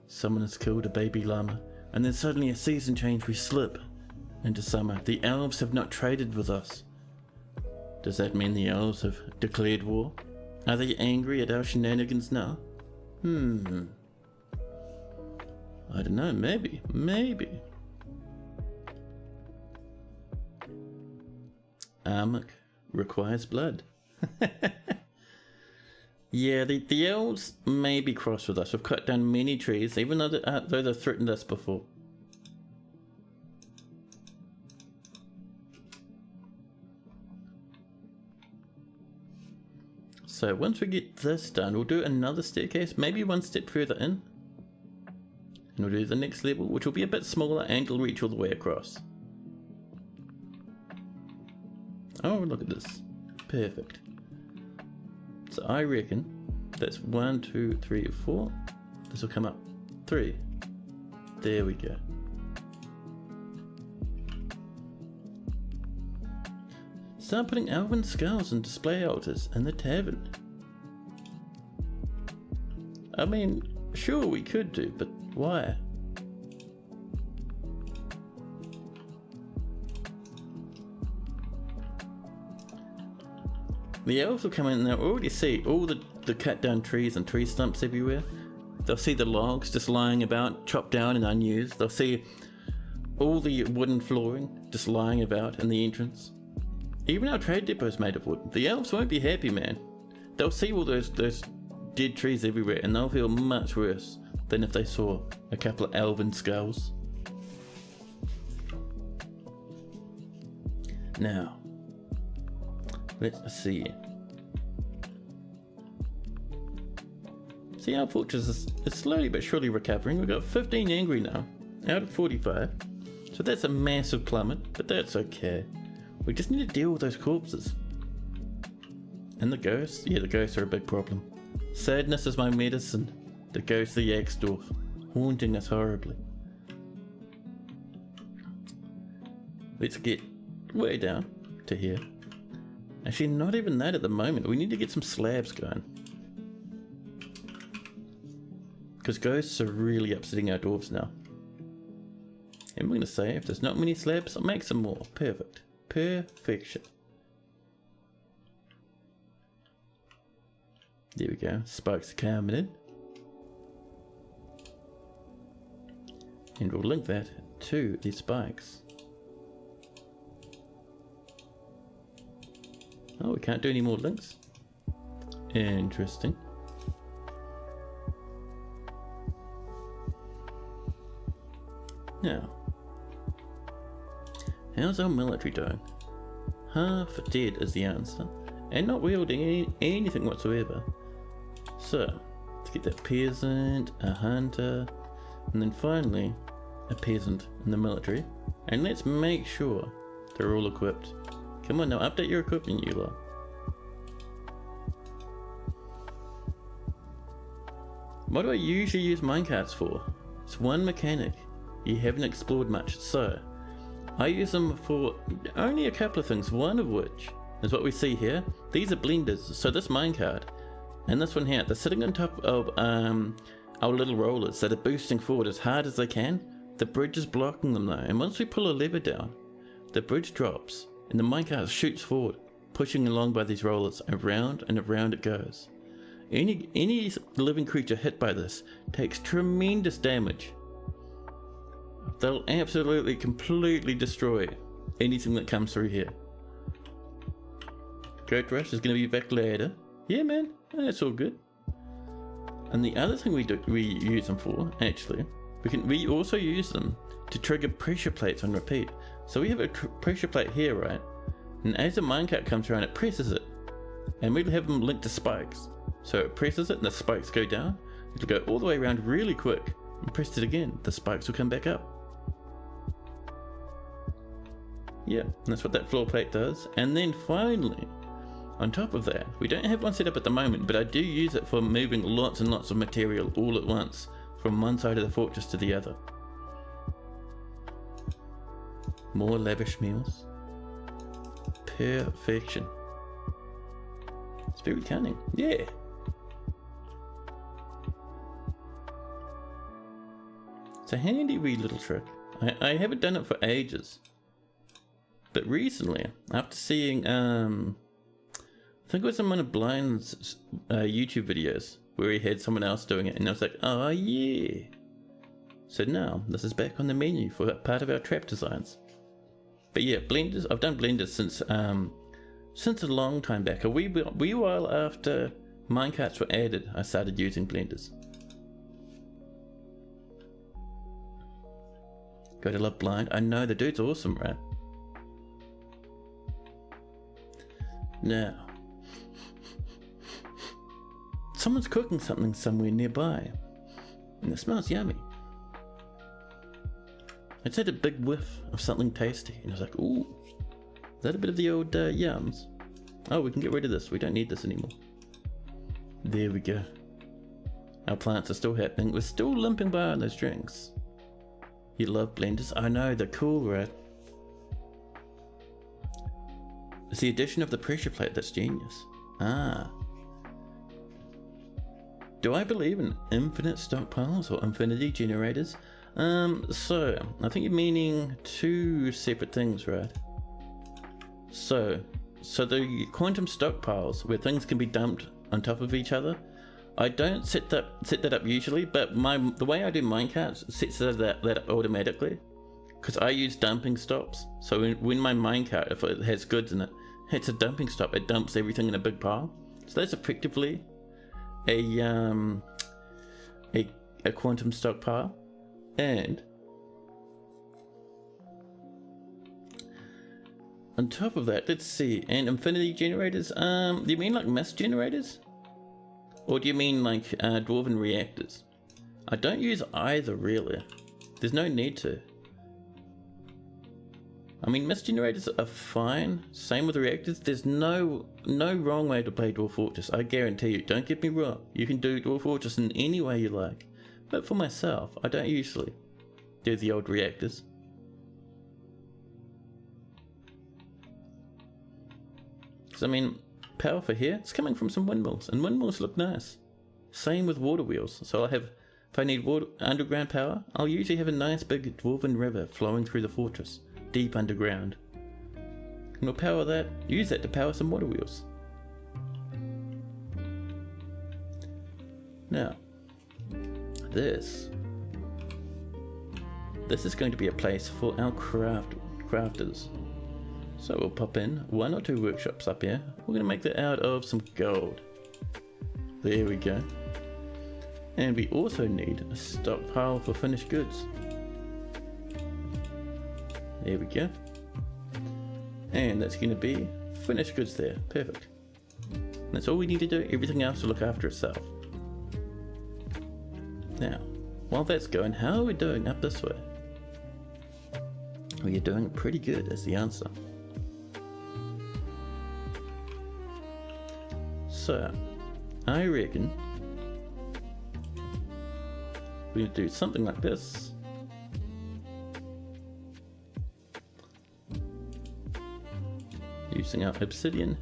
Someone has killed a baby llama, and then suddenly a season change, we slip into summer. The elves have not traded with us. Does that mean the elves have declared war? Are they angry at our shenanigans now? I don't know, maybe. Amok requires blood. Yeah, the elves may be cross with us. We've cut down many trees, even though they've threatened us before. So once we get this done, we'll do another staircase, maybe one step further in. And we'll do the next level, which will be a bit smaller and it'll reach all the way across. Oh, look at this. Perfect. So I reckon that's 1, 2, 3, 4. This will come up 3. There we go. Start putting elven skulls and display altars in the tavern. I mean, sure we could do, but why? The elves will come in and they'll already see all the cut down trees and tree stumps everywhere. They'll see the logs just lying about, chopped down and unused. They'll see all the wooden flooring just lying about in the entrance. Even our trade depot is made of wood. The elves won't be happy, man. They'll see all those dead trees everywhere and they'll feel much worse than if they saw a couple of elven skulls. Now, let's see. See, our fortress is slowly but surely recovering. We've got 15 angry now, out of 45. So that's a massive plummet, but that's okay. We just need to deal with those corpses. And the ghosts? Yeah, the ghosts are a big problem. Sadness is my medicine. The ghost of the Axdorf, haunting us horribly. Let's get way down to here. Actually, not even that at the moment. We need to get some slabs going. Because ghosts are really upsetting our dwarves now. And we're going to say, if there's not many slabs, I'll make some more. Perfect. Perfection. There we go. Spikes are coming in. And we'll link that to the spikes. Oh, we can't do any more links. Interesting. Now, how's our military doing? Half dead is the answer, and not wielding anything whatsoever. So, let's get that peasant, a hunter, and then finally a peasant in the military. And let's make sure they're all equipped. Come on now, update your equipment, you lot. What do I usually use minecarts for? It's one mechanic. You haven't explored much, so I use them for only a couple of things, one of which is what we see here. These are blenders, so this minecart and this one here, they're sitting on top of our little rollers that are boosting forward as hard as they can. The bridge is blocking them though, and once we pull a lever down, the bridge drops and the minecart shoots forward, pushing along by these rollers. Around and around it goes. Any living creature hit by this takes tremendous damage. They'll absolutely, completely destroy anything that comes through here. Goat Rush is going to be back later. Yeah, man, that's all good. And the other thing we use them for, actually, we also use them to trigger pressure plates on repeat. So we have a pressure plate here, right? And as the minecart comes around, it presses it. And we'll have them linked to spikes. So it presses it and the spikes go down. It'll go all the way around really quick. And press it again, the spikes will come back up. Yeah, and that's what that floor plate does. And then finally, on top of that, we don't have one set up at the moment, but I do use it for moving lots and lots of material all at once from one side of the fortress to the other. More lavish meals. Perfection. It's very cunning. Yeah. It's a handy wee little trick. I haven't done it for ages. But recently, after seeing think it was in one of Blind's YouTube videos where he had someone else doing it, and I was like, oh yeah. So now this is back on the menu for part of our trap designs. But yeah, blenders. I've done blenders since a long time back. A wee while after minecarts were added, I started using blenders. Gotta love Blind. I know, the dude's awesome, right? Now, someone's cooking something somewhere nearby, and it smells yummy. I just had a big whiff of something tasty, and I was like, ooh, is that a bit of the old yums? Oh, we can get rid of this. We don't need this anymore. There we go. Our plants are still happening. We're still limping by on those drinks. You love blenders? I know, they're cool, right? It's the addition of the pressure plate that's genius. Ah. Do I believe in infinite stockpiles or infinity generators? So, I think you're meaning two separate things, right? So the quantum stockpiles, where things can be dumped on top of each other, I don't set that up usually, but the way I do minecarts sets that up automatically, because I use dumping stops. So when my minecart, if it has goods in it, hits a dumping stop, it dumps everything in a big pile. So that's effectively a quantum stockpile. And on top of that, let's see, and infinity generators, do you mean like mass generators? Or do you mean like dwarven reactors? I don't use either, really. There's no need to. I mean, mass generators are fine. Same with reactors. There's no wrong way to play Dwarf Fortress. I guarantee you. Don't get me wrong. You can do Dwarf Fortress in any way you like. But for myself, I don't usually do the old reactors. So I mean, power for here, it's coming from some windmills, and windmills look nice. Same with water wheels. So if I need underground power, I'll usually have a nice big dwarven river flowing through the fortress, deep underground. And we'll power that, use that to power some water wheels. Now, this is going to be a place for our crafters. So we'll pop in 1 or 2 workshops up here. We're going to make that out of some gold. There we go. And we also need a stockpile for finished goods. There we go. And that's going to be finished goods there. Perfect. That's all we need to do. Everything else will look after itself. Now, while that's going, how are we doing up this way? We are doing pretty good is the answer. So, I reckon we're going to do something like this. Using our obsidian.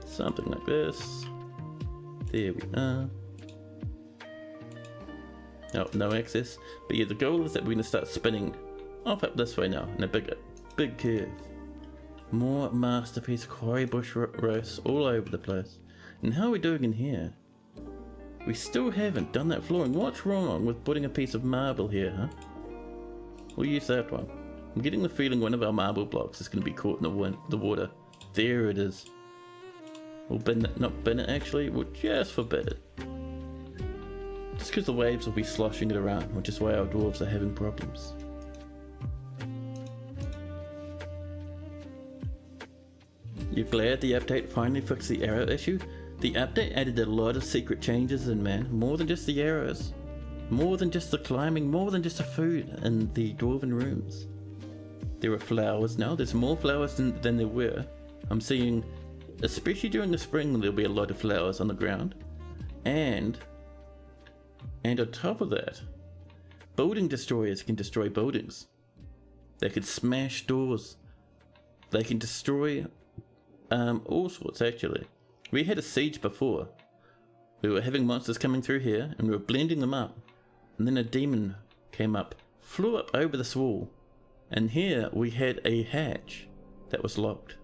Something like this. There we are. Oh, no access. But yeah, the goal is that we're going to start spinning off up this way now in a big curve. More masterpiece quarry bush roasts all over the place. And how are we doing in here? We still haven't done that flooring. What's wrong with putting a piece of marble here, huh? We'll use that one. I'm getting the feeling one of our marble blocks is going to be caught in the water. There it is. We'll bin it, not bin it actually, we'll just forbid it. Just because the waves will be sloshing it around, which is why our dwarves are having problems. You're glad the update finally fixed the arrow issue? The update added a lot of secret changes in, man. More than just the arrows. More than just the climbing, more than just the food in the dwarven rooms. There are flowers now, there's more flowers than there were. I'm seeing, especially during the spring, there'll be a lot of flowers on the ground. And on top of that, building destroyers can destroy buildings. They can smash doors. They can destroy all sorts actually. We had a siege before. We were having monsters coming through here and we were blending them up. And then a demon came up, flew up over this wall, And here we had a hatch that was locked.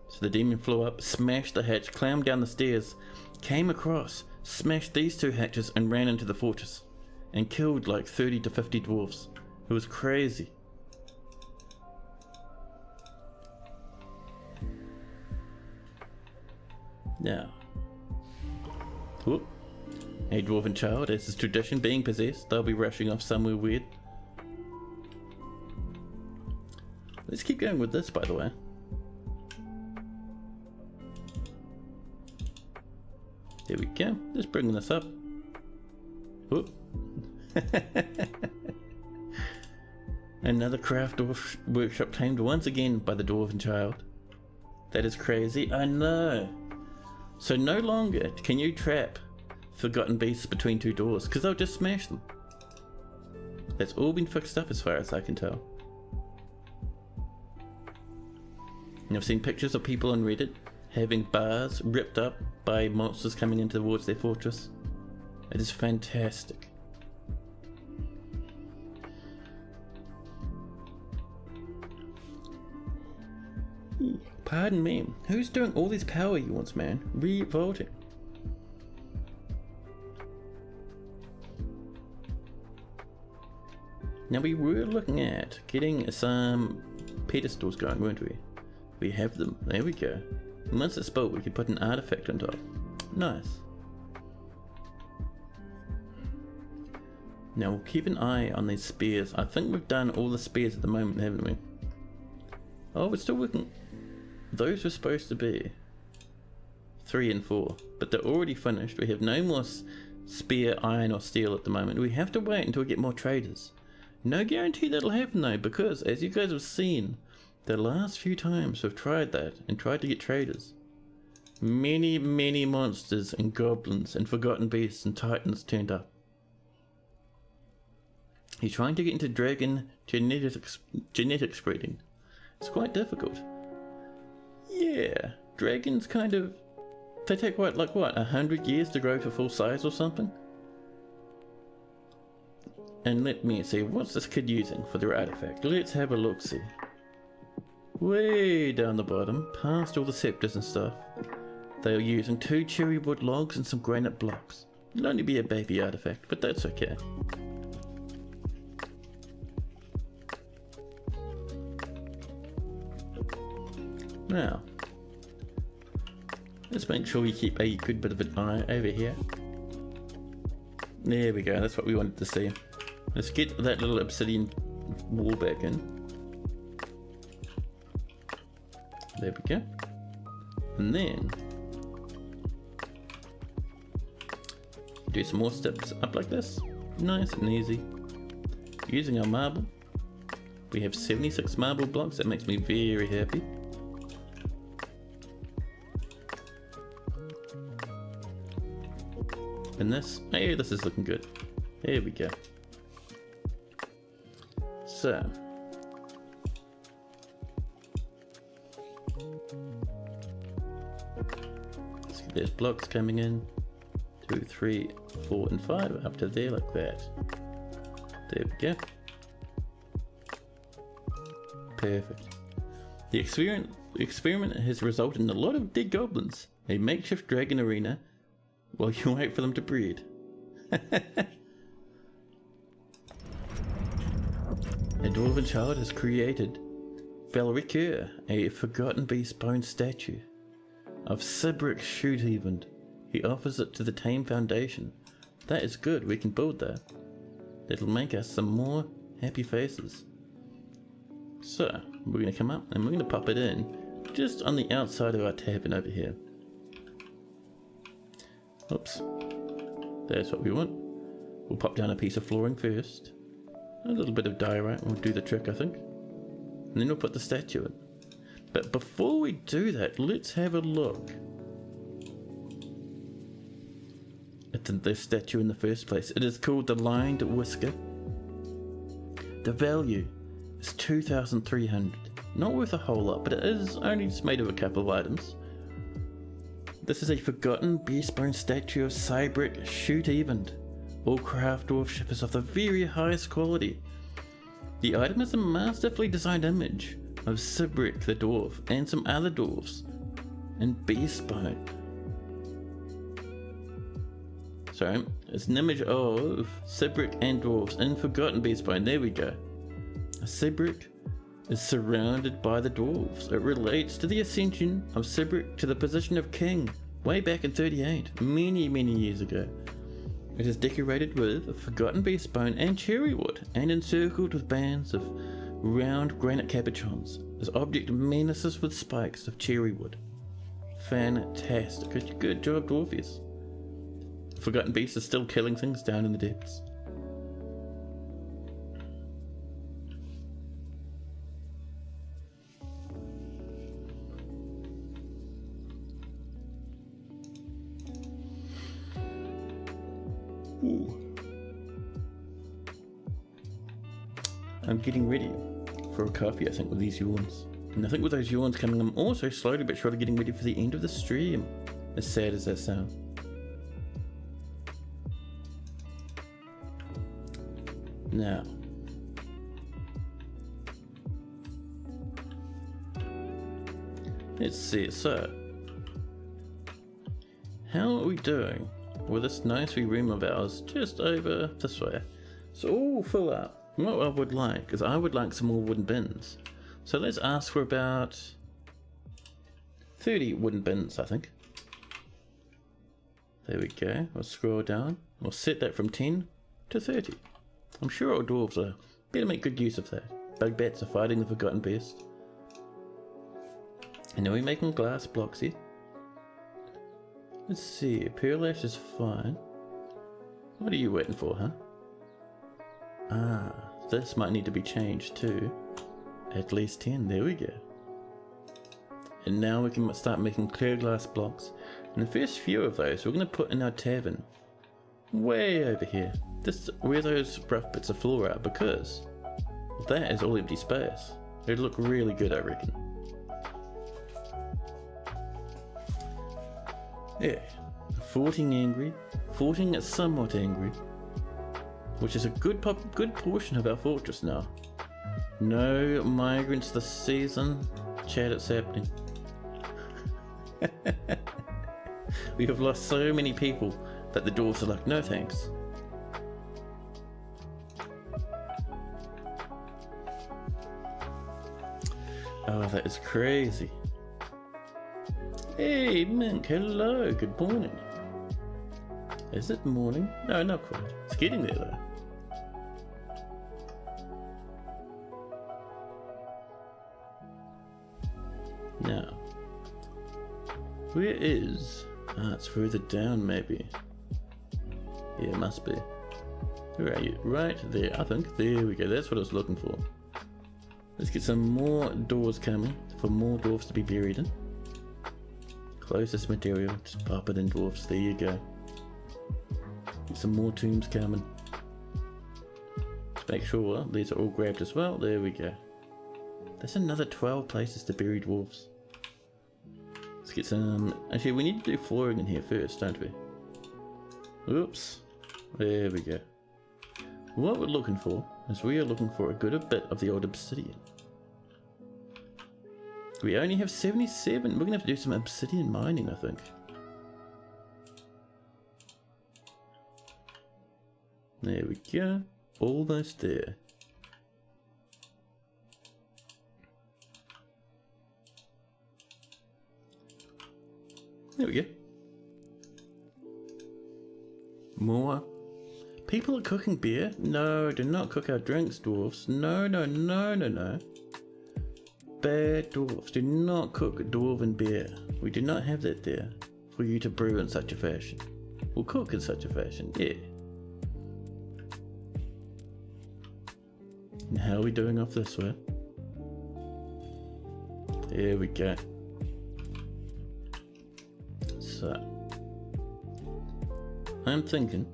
So the demon flew up, smashed the hatch, climbed down the stairs, came across, smashed these two hatches and ran into the fortress. And killed like 30 to 50 dwarves. It was crazy. Now, whoop. A dwarven child, as is tradition, being possessed. They'll be rushing off somewhere weird. Let's keep going with this, by the way. There we go. Let's bring this up. Whoop. Another craft workshop claimed once again by the dwarven child. That is crazy. I know. So no longer can you trap forgotten beasts between two doors, because they'll just smash them. That's all been fixed up as far as I can tell. And I've seen pictures of people on Reddit having bars ripped up by monsters coming in towards their fortress. It is fantastic. Pardon me, who's doing all these power units, man? Revolting. Now we were looking at getting some pedestals going, weren't we? We have them. There we go. And once it's built, we can put an artifact on top. Nice. Now we'll keep an eye on these spears. I think we've done all the spears at the moment, haven't we? Oh, we're still working. Those were supposed to be 3 and 4, but they're already finished. We have no more spear, iron or steel at the moment. We have to wait until we get more traders. No guarantee that'll happen though, because as you guys have seen, the last few times we've tried that and tried to get traders, many monsters and goblins and forgotten beasts and titans turned up. He's trying to get into dragon genetics breeding. It's quite difficult. Yeah, dragons kind of, they take what, like what, 100 years to grow to full size or something? And let me see, what's this kid using for their artifact? Let's have a look-see. Way down the bottom, past all the scepters and stuff, they are using 2 cherry wood logs and some granite blocks. It'll only be a baby artifact, but that's okay. Now, let's make sure we keep a good bit of an eye over here. There we go, that's what we wanted to see. Let's get that little obsidian wall back in. There we go. And then do some more steps up like this. Nice and easy. Using our marble. We have 76 marble blocks, that makes me very happy. And this, hey, this is looking good. There we go. So, there's blocks coming in. 2, 3, 4, and 5 up to there like that. There we go. Perfect. The experiment has resulted in a lot of dead goblins. A makeshift dragon arena while you wait for them to breed. A dwarven child has created Valrikur, a forgotten beast bone statue of Sibrick Shoot-Evened. He offers it to the Tame Foundation. That is good, we can build that. That'll make us some more happy faces. So, we're going to come up and we're going to pop it in just on the outside of our tavern over here. Oops. That's what we want. We'll pop down a piece of flooring first. A little bit of diorite will do the trick, I think. And then we'll put the statue in. But before we do that, let's have a look at the statue in the first place. It is called the Lined Whisker. The value is 2,300. Not worth a whole lot, but it is only just made of a couple of items. This is a forgotten beast bone statue of Sibrick Shoot-Evened. All craft dwarf shippers of the very highest quality. The item is a masterfully designed image of Sibrick the dwarf and some other dwarves in beastbone. Sorry, it's an image of Sibrick and dwarves in forgotten beastbone. There we go. Sibrick is surrounded by the dwarves. It relates to the ascension of Sibrick to the position of king way back in 38, many years ago. It is decorated with forgotten beastbone and cherrywood and encircled with bands of round granite capuchons. This object menaces with spikes of cherrywood. Fantastic. Good job, dwarfies. Forgotten Beast is still killing things down in the depths. Ooh. I'm getting ready for a coffee, I think, with these yawns. And I think with those yawns coming, I'm also slowly but surely getting ready for the end of the stream. As sad as that sounds. Now, let's see, so how are we doing with this nice wee room of ours just over this way? So all full up. What I would like is I would like some more wooden bins. So let's ask for about 30 wooden bins, I think. There we go. We'll scroll down. We'll set that from 10 to 30. I'm sure our dwarves are better make good use of that. Bug bats are fighting the forgotten beast. And are we making glass blocks here? Let's see, pearlash is fine. What are you waiting for, huh? Ah, this might need to be changed to at least 10. There we go. And now we can start making clear glass blocks. And the first few of those we're going to put in our tavern. Way over here. This where those rough bits of floor are, because that is all empty space. It'd look really good, I reckon. Yeah. 14 angry. 14 is somewhat angry. Which is a good portion of our fortress now. No migrants this season. Chat, it's happening. We have lost so many people that the dwarves are like, no thanks. Oh, that is crazy. Hey, Mink, hello, good morning. Is it morning? No, not quite. It's getting there though. Now, where is... Ah, it's further down maybe. Yeah, it must be. Where are you? Right there, I think. There we go, that's what I was looking for. Let's get some more doors coming for more dwarfs to be buried in. Closest material, just pop it in dwarfs, there you go. Get some more tombs coming. Let's make sure these are all grabbed as well, there we go. That's another 12 places to bury dwarfs. Let's get some... Actually, we need to do flooring in here first, don't we? Oops. There we go. What we're looking for is we are looking for a good bit of the old obsidian. We only have 77. We're going to have to do some obsidian mining, I think. There we go. Almost there. There we go. More. People are cooking beer? No, do not cook our drinks, dwarves. No. Bad dwarves. Do not cook dwarven beer. We do not have that there for you to brew in such a fashion. Or cook in such a fashion, yeah. And how are we doing off this way? There we go. So, I'm thinking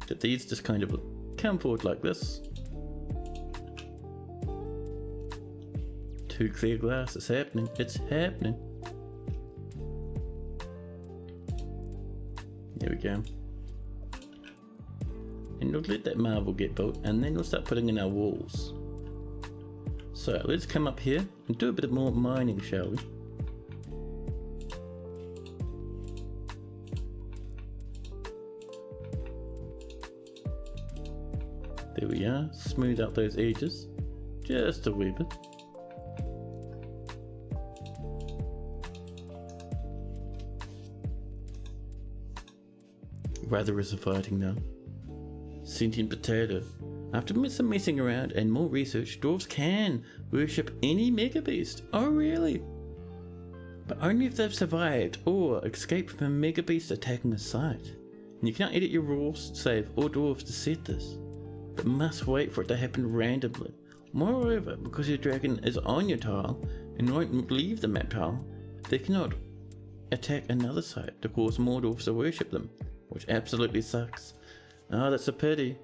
that these just kind of come forward like this. Two clear glass, it's happening, it's happening. There we go. And we'll let that marble get built, and then we'll start putting in our walls. So let's come up here and do a bit of more mining, shall we? There we are, smooth out those edges, just a wee bit. Rather exciting now. Sentient potato. After some messing around and more research, dwarves can worship any mega beast. Oh really? But only if they've survived or escaped from a mega beast attacking a site. And you cannot edit your rules, save, or dwarves to set this, but must wait for it to happen randomly. Moreover, because your dragon is on your tile and won't leave the map tile, they cannot attack another site to cause more dwarves to worship them, which absolutely sucks. Oh, that's a pity.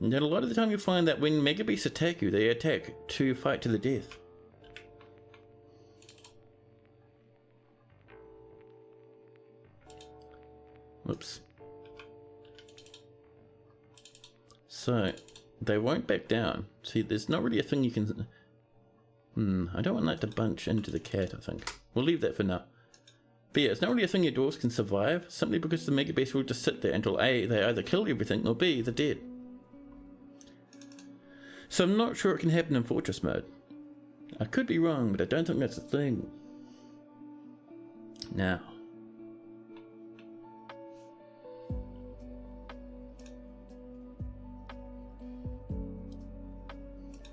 And then a lot of the time you'll find that when mega beasts attack you, they attack to fight to the death. Whoops. So, they won't back down. See, there's not really a thing you can... I don't want that to bunch into the cat, I think. We'll leave that for now. But yeah, it's not really a thing your dwarves can survive, simply because the mega beast will just sit there until A, they either kill everything, or B, they're dead. So I'm not sure it can happen in fortress mode. I could be wrong, but I don't think that's a thing. Now.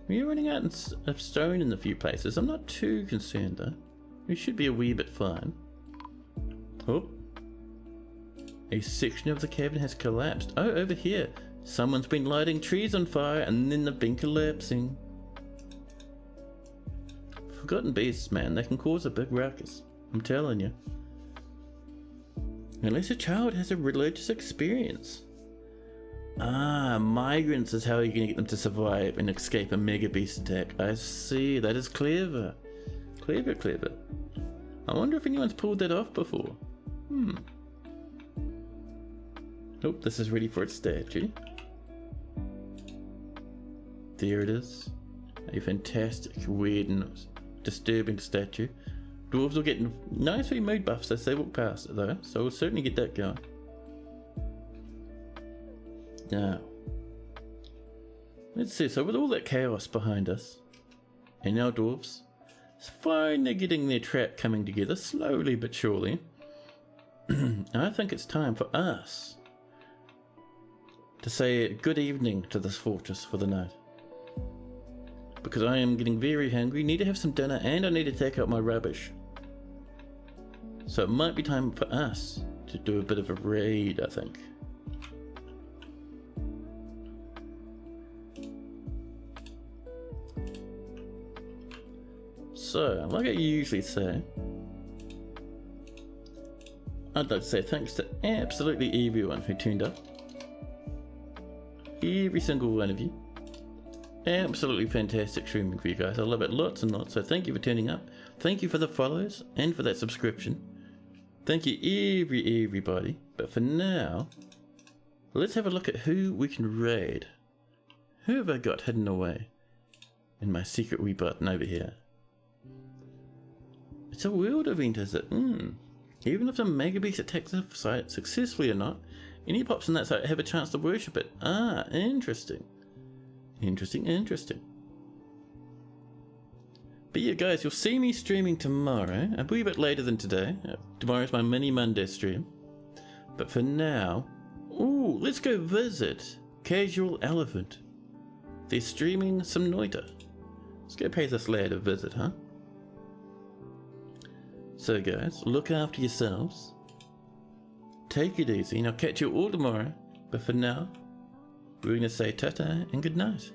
We're running out of stone in a few places. I'm not too concerned though. We should be a wee bit fine. Oh. A section of the cavern has collapsed. Oh, over here. Someone's been lighting trees on fire and then they've been collapsing. Forgotten beasts, man. They can cause a big ruckus. I'm telling you. Unless a child has a religious experience. Ah, migrants is how you're going to get them to survive and escape a mega beast attack. I see. That is clever. Clever, clever. I wonder if anyone's pulled that off before. Oh, this is ready for its statue. There it is. A fantastic, weird and disturbing statue. Dwarves will get nice wee mood buffs as they walk past it though, so we'll certainly get that going. Now, let's see, so with all that chaos behind us, and now dwarves, finally getting their trap coming together, slowly but surely, I think it's time for us to say good evening to this fortress for the night. Because I am getting very hungry, need to have some dinner, and I need to take out my rubbish. So it might be time for us to do a bit of a raid, I think. So, like I usually say, I'd like to say thanks to absolutely everyone who tuned up. Every single one of you. Absolutely fantastic streaming for you guys. I love it lots and lots. So thank you for tuning up. Thank you for the follows and for that subscription. Thank you everybody. But for now, let's have a look at who we can raid. Who have I got hidden away in my secret wee button over here? It's a world event, is it? Even if the mega beast attacks the site successfully or not, any pops in that site have a chance to worship it. Ah, interesting. Interesting. But yeah, guys, you'll see me streaming tomorrow, a wee bit later than today. Tomorrow's my mini Monday stream. But for now, ooh, let's go visit Casual Elephant. They're streaming some Noita. Let's go pay this lad a visit, huh? So guys, look after yourselves. Take it easy, and I'll catch you all tomorrow. But for now, we're going to say ta-ta and good night.